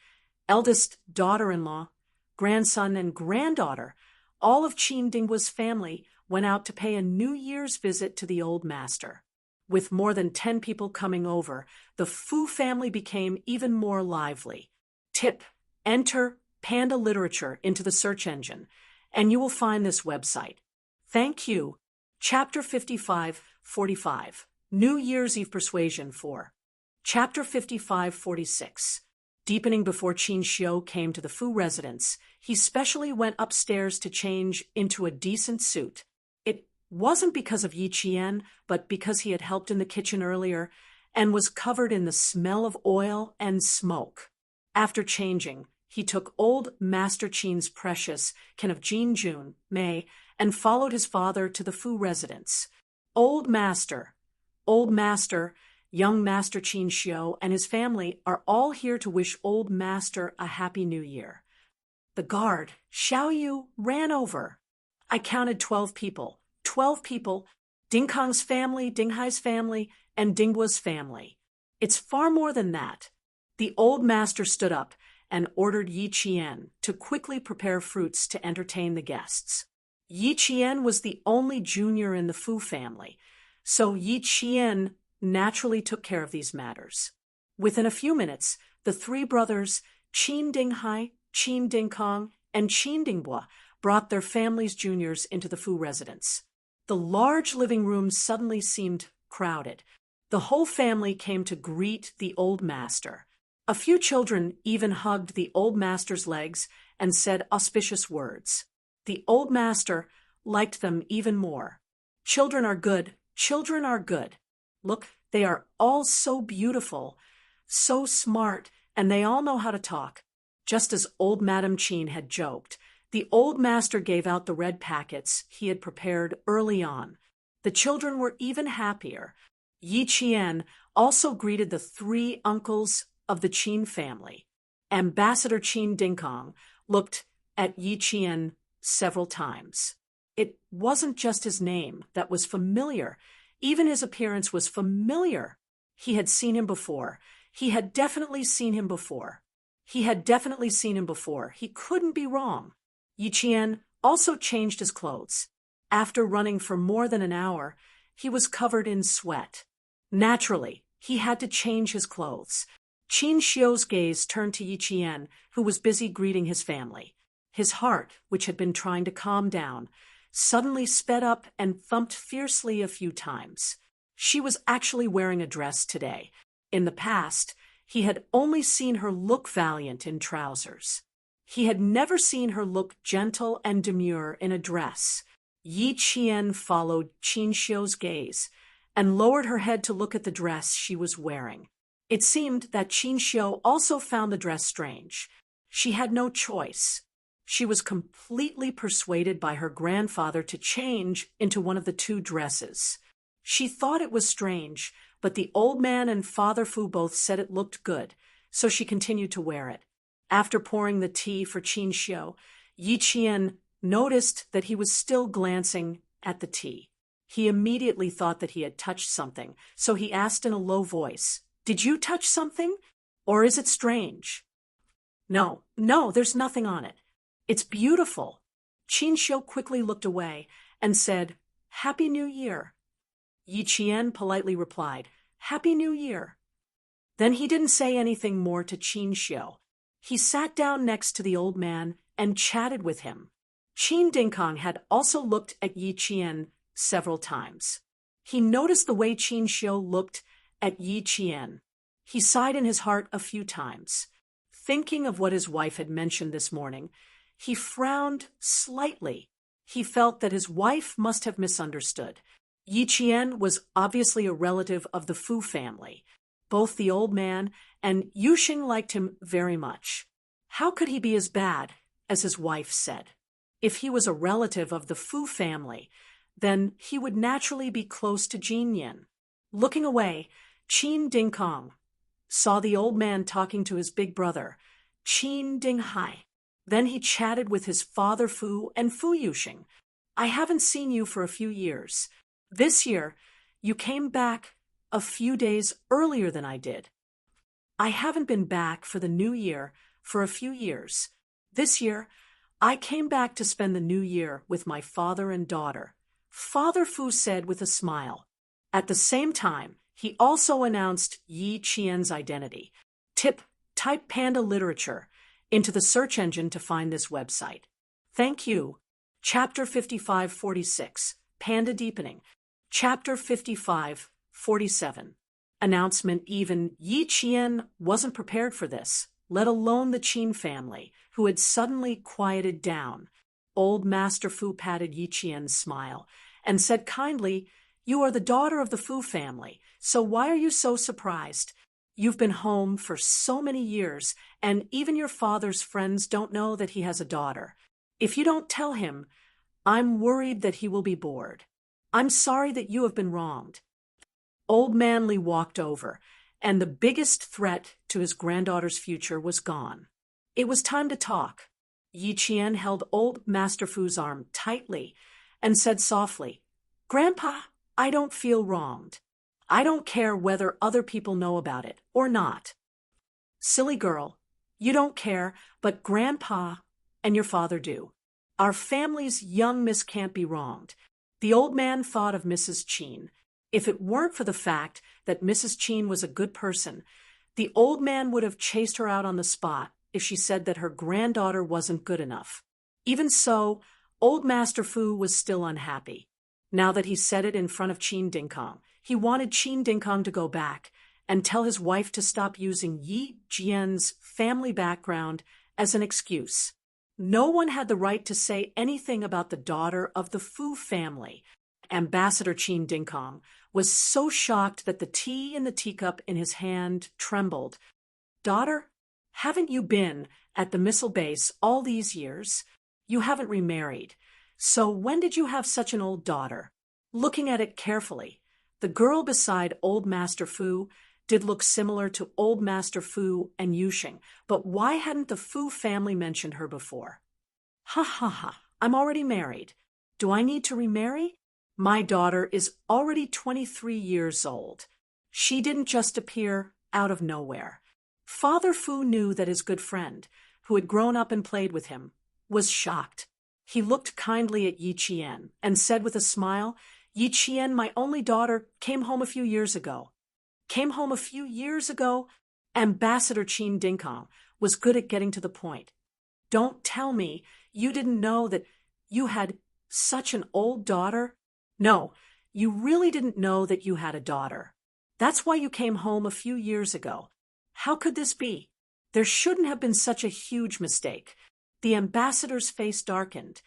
S1: eldest daughter-in-law, grandson, and granddaughter, all of Qin Dinghua's family went out to pay a New Year's visit to the old master. With more than 10 people coming over, the Fu family became even more lively. Tip: enter Panda Literature into the search engine, and you will find this website. Thank you. Chapter 55-45, New Year's Eve Persuasion 4. Chapter 55-46. Deepening before Qin Xiu came to the Fu residence, he specially went upstairs to change into a decent suit. It wasn't because of Yi Qian, but because he had helped in the kitchen earlier and was covered in the smell of oil and smoke. After changing, he took old Master Qin's precious can of Jinjun, Mei, and followed his father to the Fu residence. Old Master, young Master Qin Xiu and his family are all here to wish Old Master a Happy New Year. The guard, Xiao Yu, ran over. I counted 12 people. 12 people, Dingkong's family, Dinghai's family, and Dinghua's family. It's far more than that. The old master stood up and ordered Yi Qian to quickly prepare fruits to entertain the guests. Yi Qian was the only junior in the Fu family, so Yi Qian naturally took care of these matters. Within a few minutes, the three brothers, Qin Dinghai, Qin Dingkong, and Qin Dinghua, brought their families' juniors into the Fu residence. The large living room suddenly seemed crowded. The whole family came to greet the old master. A few children even hugged the old master's legs and said auspicious words. The old master liked them even more. Children are good. Children are good. Look, they are all so beautiful, so smart, and they all know how to talk. Just as old Madam Qin had joked, the old master gave out the red packets he had prepared early on. The children were even happier. Yi Qian also greeted the three uncles of the Qin family. Ambassador Qin Dingkong looked at Yi Qian several times. It wasn't just his name that was familiar. Even his appearance was familiar. He had seen him before. He had definitely seen him before. He couldn't be wrong. Yi Qian also changed his clothes. After running for more than an hour, he was covered in sweat. Naturally, he had to change his clothes. Qin Xiu's gaze turned to Yi Qian, who was busy greeting his family. His heart, which had been trying to calm down, suddenly sped up and thumped fiercely a few times. She was actually wearing a dress today. In the past, he had only seen her look valiant in trousers. He had never seen her look gentle and demure in a dress. Yi Qian followed Qin Xiu's gaze and lowered her head to look at the dress she was wearing. It seemed that Qin Xiu also found the dress strange. She had no choice. She was completely persuaded by her grandfather to change into one of the two dresses. She thought it was strange, but the old man and Father Fu both said it looked good, so she continued to wear it. After pouring the tea for Qin Xiu, Yi Qian noticed that he was still glancing at the tea. He immediately thought that he had touched something, so he asked in a low voice, "Did you touch something? Or is it strange?" No, there's nothing on it. It's beautiful." Qin Xiu quickly looked away and said, "Happy New Year." Yi Qian politely replied, "Happy New Year." Then he didn't say anything more to Qin Xiu. He sat down next to the old man and chatted with him. Qin Dingkong had also looked at Yi Qian several times. He noticed the way Qin Xiu looked at Yi Qian. He sighed in his heart a few times. Thinking of what his wife had mentioned this morning, he frowned slightly. He felt that his wife must have misunderstood. Yi Qian was obviously a relative of the Fu family. Both the old man and Yuxing liked him very much. How could he be as bad as his wife said? If he was a relative of the Fu family, then he would naturally be close to Jin Yin. Looking away, Qin Dingkong saw the old man talking to his big brother, Qin Dinghai. Then he chatted with his father Fu and Fu Yuxing. "I haven't seen you for a few years. This year, you came back a few days earlier than I did. I haven't been back for the new year for a few years. This year, I came back to spend the new year with my father and daughter," Father Fu said with a smile. At the same time, he also announced Yi Qian's identity. Type Panda Literature into the search engine to find this website. Thank you. Chapter 5546, Panda Deepening. Chapter 5547. Announcement. Even Yi Qian wasn't prepared for this, let alone the Qin family, who had suddenly quieted down. Old Master Fu patted Yi Qian's smile and said kindly, "You are the daughter of the Fu family, so why are you so surprised? You've been home for so many years, and even your father's friends don't know that he has a daughter. If you don't tell him, I'm worried that he will be bored. I'm sorry that you have been wronged." Old Manly walked over, and the biggest threat to his granddaughter's future was gone. It was time to talk. Yi Qian held old Master Fu's arm tightly and said softly, "Grandpa, I don't feel wronged. I don't care whether other people know about it or not." "Silly girl, you don't care, but Grandpa and your father do. Our family's young miss can't be wronged." The old man thought of Mrs. Qin. If it weren't for the fact that Mrs. Qin was a good person, the old man would have chased her out on the spot if she said that her granddaughter wasn't good enough. Even so, old Master Fu was still unhappy. Now that he said it in front of Qin Dingkong, he wanted Qin Dingkong to go back and tell his wife to stop using Yi Jian's family background as an excuse. No one had the right to say anything about the daughter of the Fu family. Ambassador Qin Dingkong was so shocked that the tea in the teacup in his hand trembled. "Daughter, haven't you been at the missile base all these years? You haven't remarried. So when did you have such an old daughter?" Looking at it carefully, the girl beside old Master Fu did look similar to old Master Fu and Yuxing, but why hadn't the Fu family mentioned her before? "Ha ha ha, I'm already married. Do I need to remarry? My daughter is already 23 years old. She didn't just appear out of nowhere." Father Fu knew that his good friend, who had grown up and played with him, was shocked. He looked kindly at Yi Qian and said with a smile, "Yi Qian, my only daughter, came home a few years ago." "Came home a few years ago?" Ambassador Qin Dingkong was good at getting to the point. "Don't tell me you didn't know that you had such an old daughter? No, you really didn't know that you had a daughter. That's why you came home a few years ago. How could this be? There shouldn't have been such a huge mistake." The ambassador's face darkened.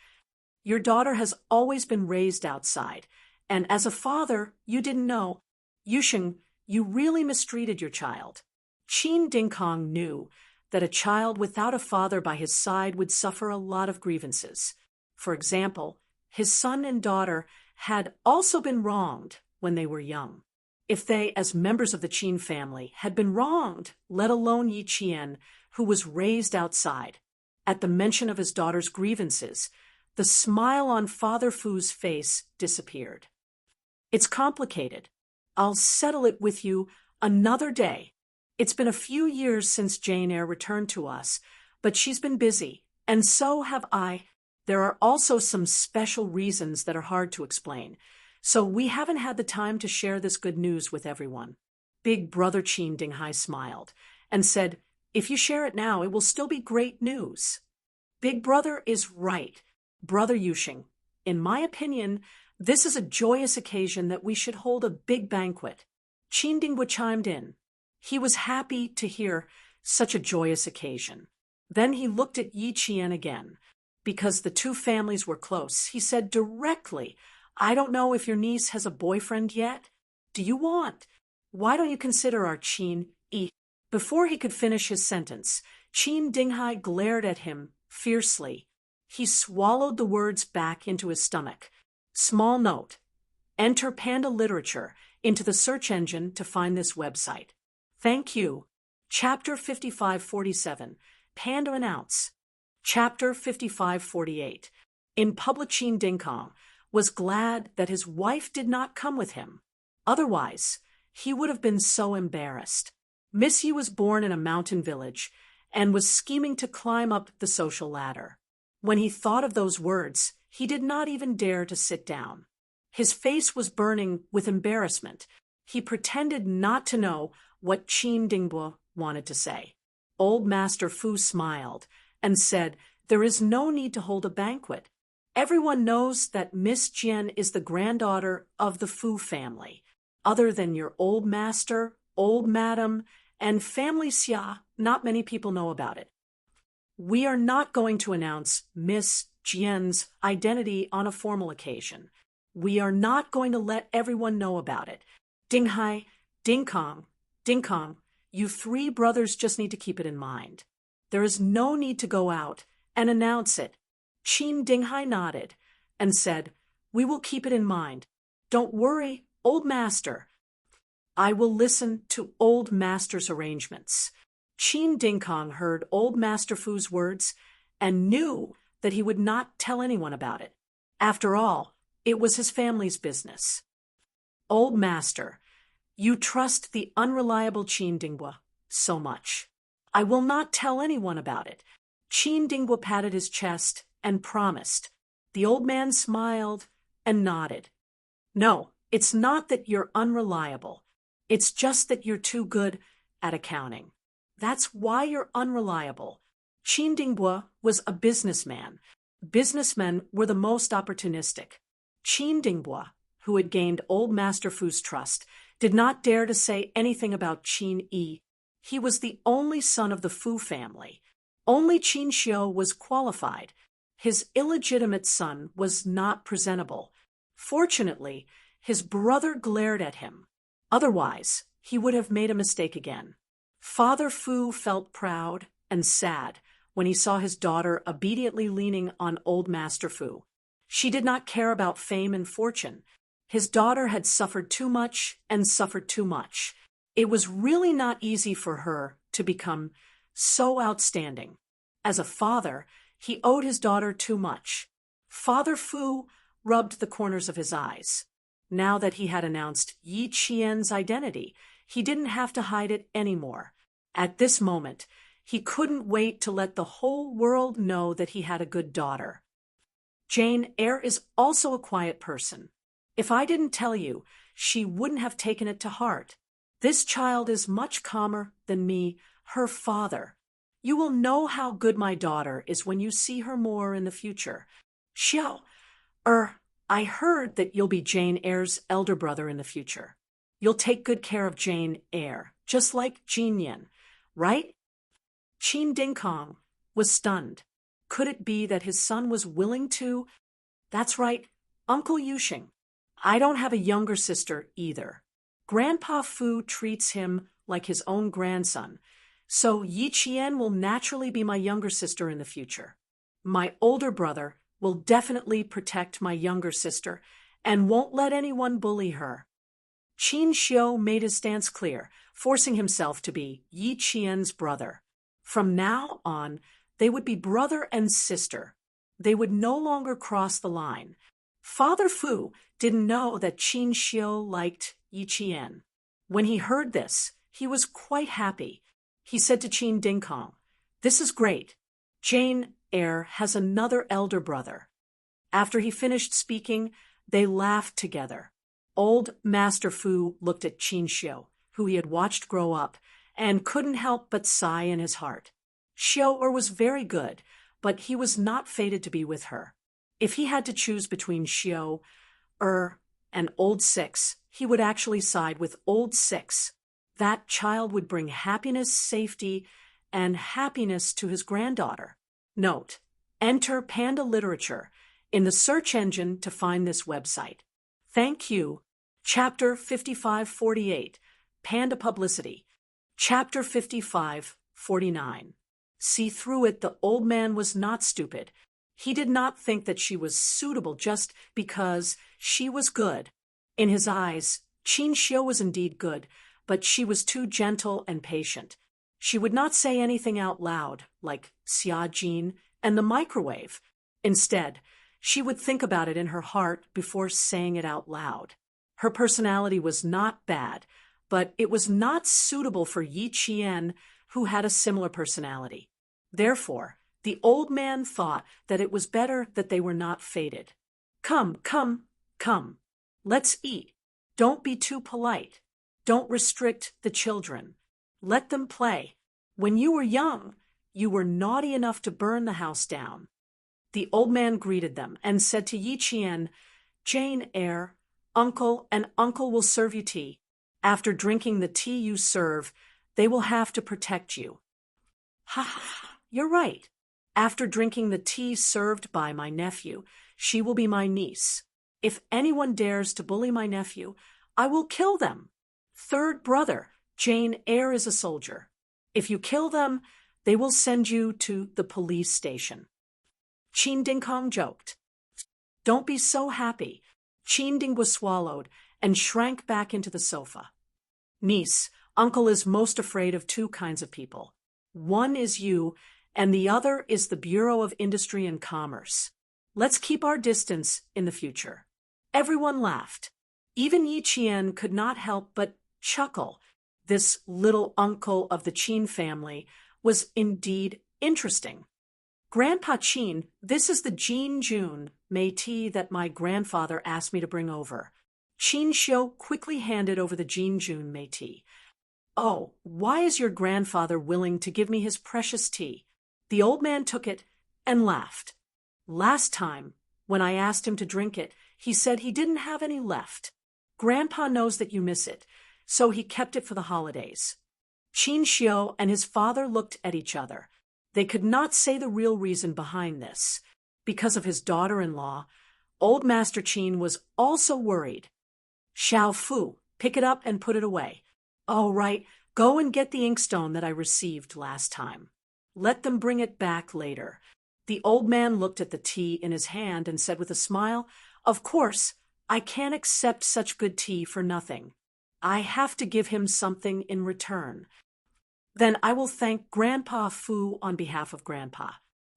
S1: "Your daughter has always been raised outside, And as a father, you didn't know. Yusheng, you really mistreated your child. Qin Dingkong knew that a child without a father by his side would suffer a lot of grievances. For example, his son and daughter had also been wronged when they were young. If they, as members of the Qin family, had been wronged, let alone Yi Qian, who was raised outside, at the mention of his daughter's grievances, the smile on Father Fu's face disappeared. It's complicated. I'll settle it with you another day. It's been a few years since Jane Eyre returned to us, but she's been busy, and so have I. There are also some special reasons that are hard to explain, so we haven't had the time to share this good news with everyone. Big Brother Qin Dinghai smiled and said, if you share it now, it will still be great news. Big Brother is right, Brother Yusheng. In my opinion, this is a joyous occasion that we should hold a big banquet. Qin Dinghua chimed in. He was happy to hear such a joyous occasion. Then he looked at Yi Qian again. Because the two families were close, he said directly, I don't know if your niece has a boyfriend yet. Do you want? Why don't you consider our Qin Yi? Before he could finish his sentence, Qin Dinghai glared at him fiercely. He swallowed the words back into his stomach. Small note. Enter Panda Literature into the search engine to find this website. Thank you. Chapter 5547. Panda Announce. Chapter 5548. In public, Qin Dingkong was glad that his wife did not come with him. Otherwise, he would have been so embarrassed. Miss Yi was born in a mountain village and was scheming to climb up the social ladder. When he thought of those words, he did not even dare to sit down. His face was burning with embarrassment. He pretended not to know what Qin Dinghua wanted to say. Old Master Fu smiled and said, there is no need to hold a banquet. Everyone knows that Miss Jian is the granddaughter of the Fu family. Other than your old master, old madam, and family Xia, not many people know about it. We are not going to announce Miss Jian's identity on a formal occasion. We are not going to let everyone know about it. Dinghai, Dingkong, you three brothers just need to keep it in mind. There is no need to go out and announce it. Qin Dinghai nodded and said, we will keep it in mind. Don't worry, old master. I will listen to old master's arrangements. Qin Dingkong heard old Master Fu's words and knew that he would not tell anyone about it. After all, it was his family's business. Old master, you trust the unreliable Qin Dinghua so much. I will not tell anyone about it. Qin Dinghua patted his chest and promised. The old man smiled and nodded. No, it's not that you're unreliable. It's just that you're too good at accounting. That's why you're unreliable. Qin Dinghua was a businessman. Businessmen were the most opportunistic. Qin Dinghua, who had gained old Master Fu's trust, did not dare to say anything about Qin Yi. He was the only son of the Fu family. Only Qin Xiu was qualified. His illegitimate son was not presentable. Fortunately, his brother glared at him. Otherwise, he would have made a mistake again. Father Fu felt proud and sad when he saw his daughter obediently leaning on old Master Fu. She did not care about fame and fortune. His daughter had suffered too much and suffered too much. It was really not easy for her to become so outstanding. As a father, he owed his daughter too much. Father Fu rubbed the corners of his eyes. Now that he had announced Yi Qian's identity, he didn't have to hide it anymore. At this moment, he couldn't wait to let the whole world know that he had a good daughter. Jane Eyre is also a quiet person. If I didn't tell you, she wouldn't have taken it to heart. This child is much calmer than me, her father. You will know how good my daughter is when you see her more in the future. Xiao, I heard that you'll be Jane Eyre's elder brother in the future. You'll take good care of Jane Eyre, just like Jin Yen, right? Qin Dingkong was stunned. Could it be that his son was willing to? That's right, Uncle Yusheng. I don't have a younger sister either. Grandpa Fu treats him like his own grandson, so Yi Qian will naturally be my younger sister in the future. My older brother will definitely protect my younger sister and won't let anyone bully her. Qin Xiu made his stance clear, forcing himself to be Yi Qian's brother. From now on, they would be brother and sister. They would no longer cross the line. Father Fu didn't know that Qin Xiu liked Yi Qian. When he heard this, he was quite happy. He said to Qin Dingkong, "This is great. Jane Eyre has another elder brother." After he finished speaking, they laughed together. Old Master Fu looked at Qin Xiu, who he had watched grow up, and couldn't help but sigh in his heart. Xiu was very good, but he was not fated to be with her. If he had to choose between Xiu and Old Six, he would actually side with Old Six. That child would bring happiness, safety, and happiness to his granddaughter. Note: enter Panda Literature in the search engine to find this website. Thank you. Chapter 5548, Panda Publicity. Chapter 5549. See through it, the old man was not stupid. He did not think that she was suitable just because she was good. In his eyes, Qin Xiu was indeed good, but she was too gentle and patient. She would not say anything out loud, like Xia Jin and the microwave. Instead, she would think about it in her heart before saying it out loud. Her personality was not bad, but it was not suitable for Yi Qian, who had a similar personality. Therefore, the old man thought that it was better that they were not fated. Come, come, come. Let's eat. Don't be too polite. Don't restrict the children. Let them play. When you were young, you were naughty enough to burn the house down. The old man greeted them and said to Yi Qian, "Jane Eyre, uncle and uncle will serve you tea. After drinking the tea you serve, they will have to protect you." "Ha ha, you're right. After drinking the tea served by my nephew, she will be my niece. If anyone dares to bully my nephew, I will kill them. Third brother, Jane Eyre is a soldier. If you kill them, they will send you to the police station." Qin Dingkong joked. "Don't be so happy." Qin Ding was swallowed and shrank back into the sofa. "Niece, uncle is most afraid of two kinds of people. One is you, and the other is the Bureau of Industry and Commerce. Let's keep our distance in the future." Everyone laughed. Even Yi Qian could not help but chuckle. This little uncle of the Qin family was indeed interesting. "Grandpa Qin, this is the Jin Jun Mei tea that my grandfather asked me to bring over." Qin Xiu quickly handed over the Jin Jun Mei tea. "Oh, why is your grandfather willing to give me his precious tea?" The old man took it and laughed. "Last time, when I asked him to drink it, he said he didn't have any left. Grandpa knows that you miss it, so he kept it for the holidays." Qin Xiu and his father looked at each other. They could not say the real reason behind this. Because of his daughter-in-law, old Master Qin was also worried. "Xiao Fu, pick it up and put it away." "All right, go and get the inkstone that I received last time. Let them bring it back later." The old man looked at the tea in his hand and said with a smile, "Of course, I can't accept such good tea for nothing. I have to give him something in return. Then I will thank Grandpa Fu on behalf of Grandpa."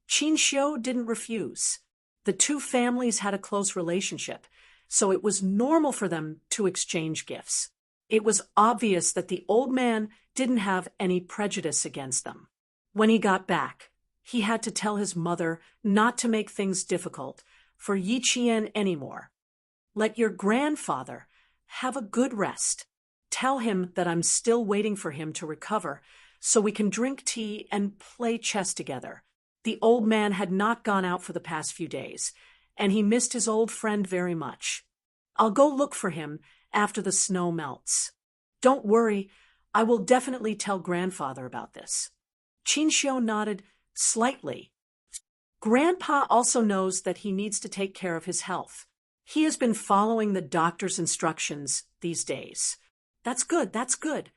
S1: Qin Xiu didn't refuse. The two families had a close relationship, so it was normal for them to exchange gifts. It was obvious that the old man didn't have any prejudice against them. When he got back, he had to tell his mother not to make things difficult for Yi Qian anymore. "Let your grandfather have a good rest. Tell him that I'm still waiting for him to recover so we can drink tea and play chess together." The old man had not gone out for the past few days, and he missed his old friend very much. "I'll go look for him after the snow melts." "Don't worry, I will definitely tell grandfather about this." Qin Xiu nodded slightly. "Grandpa also knows that he needs to take care of his health. He has been following the doctor's instructions these days. That's good, that's good.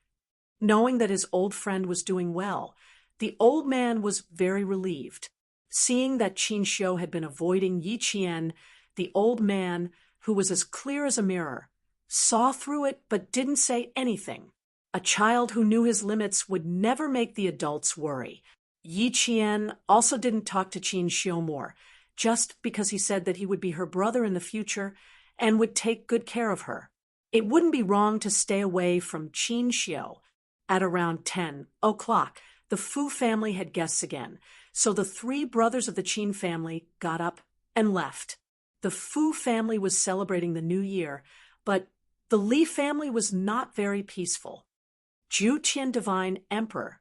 S1: Knowing that his old friend was doing well, the old man was very relieved. Seeing that Qin Xiu had been avoiding Yi Qian, the old man, who was as clear as a mirror, saw through it but didn't say anything. A child who knew his limits would never make the adults worry. Yi Qian also didn't talk to Qin Xiu more, just because he said that he would be her brother in the future and would take good care of her. It wouldn't be wrong to stay away from Qin Xiu. At around 10 o'clock, the Fu family had guests again, so the three brothers of the Qin family got up and left. The Fu family was celebrating the new year, but the Li family was not very peaceful. Ju Qian Divine Emperor.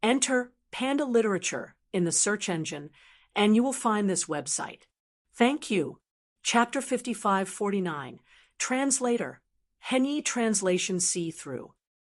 S1: Enter Panda Literature in the search engine, and you will find this website. Thank you. Chapter 5549. Translator. Henyi Translation See-Through.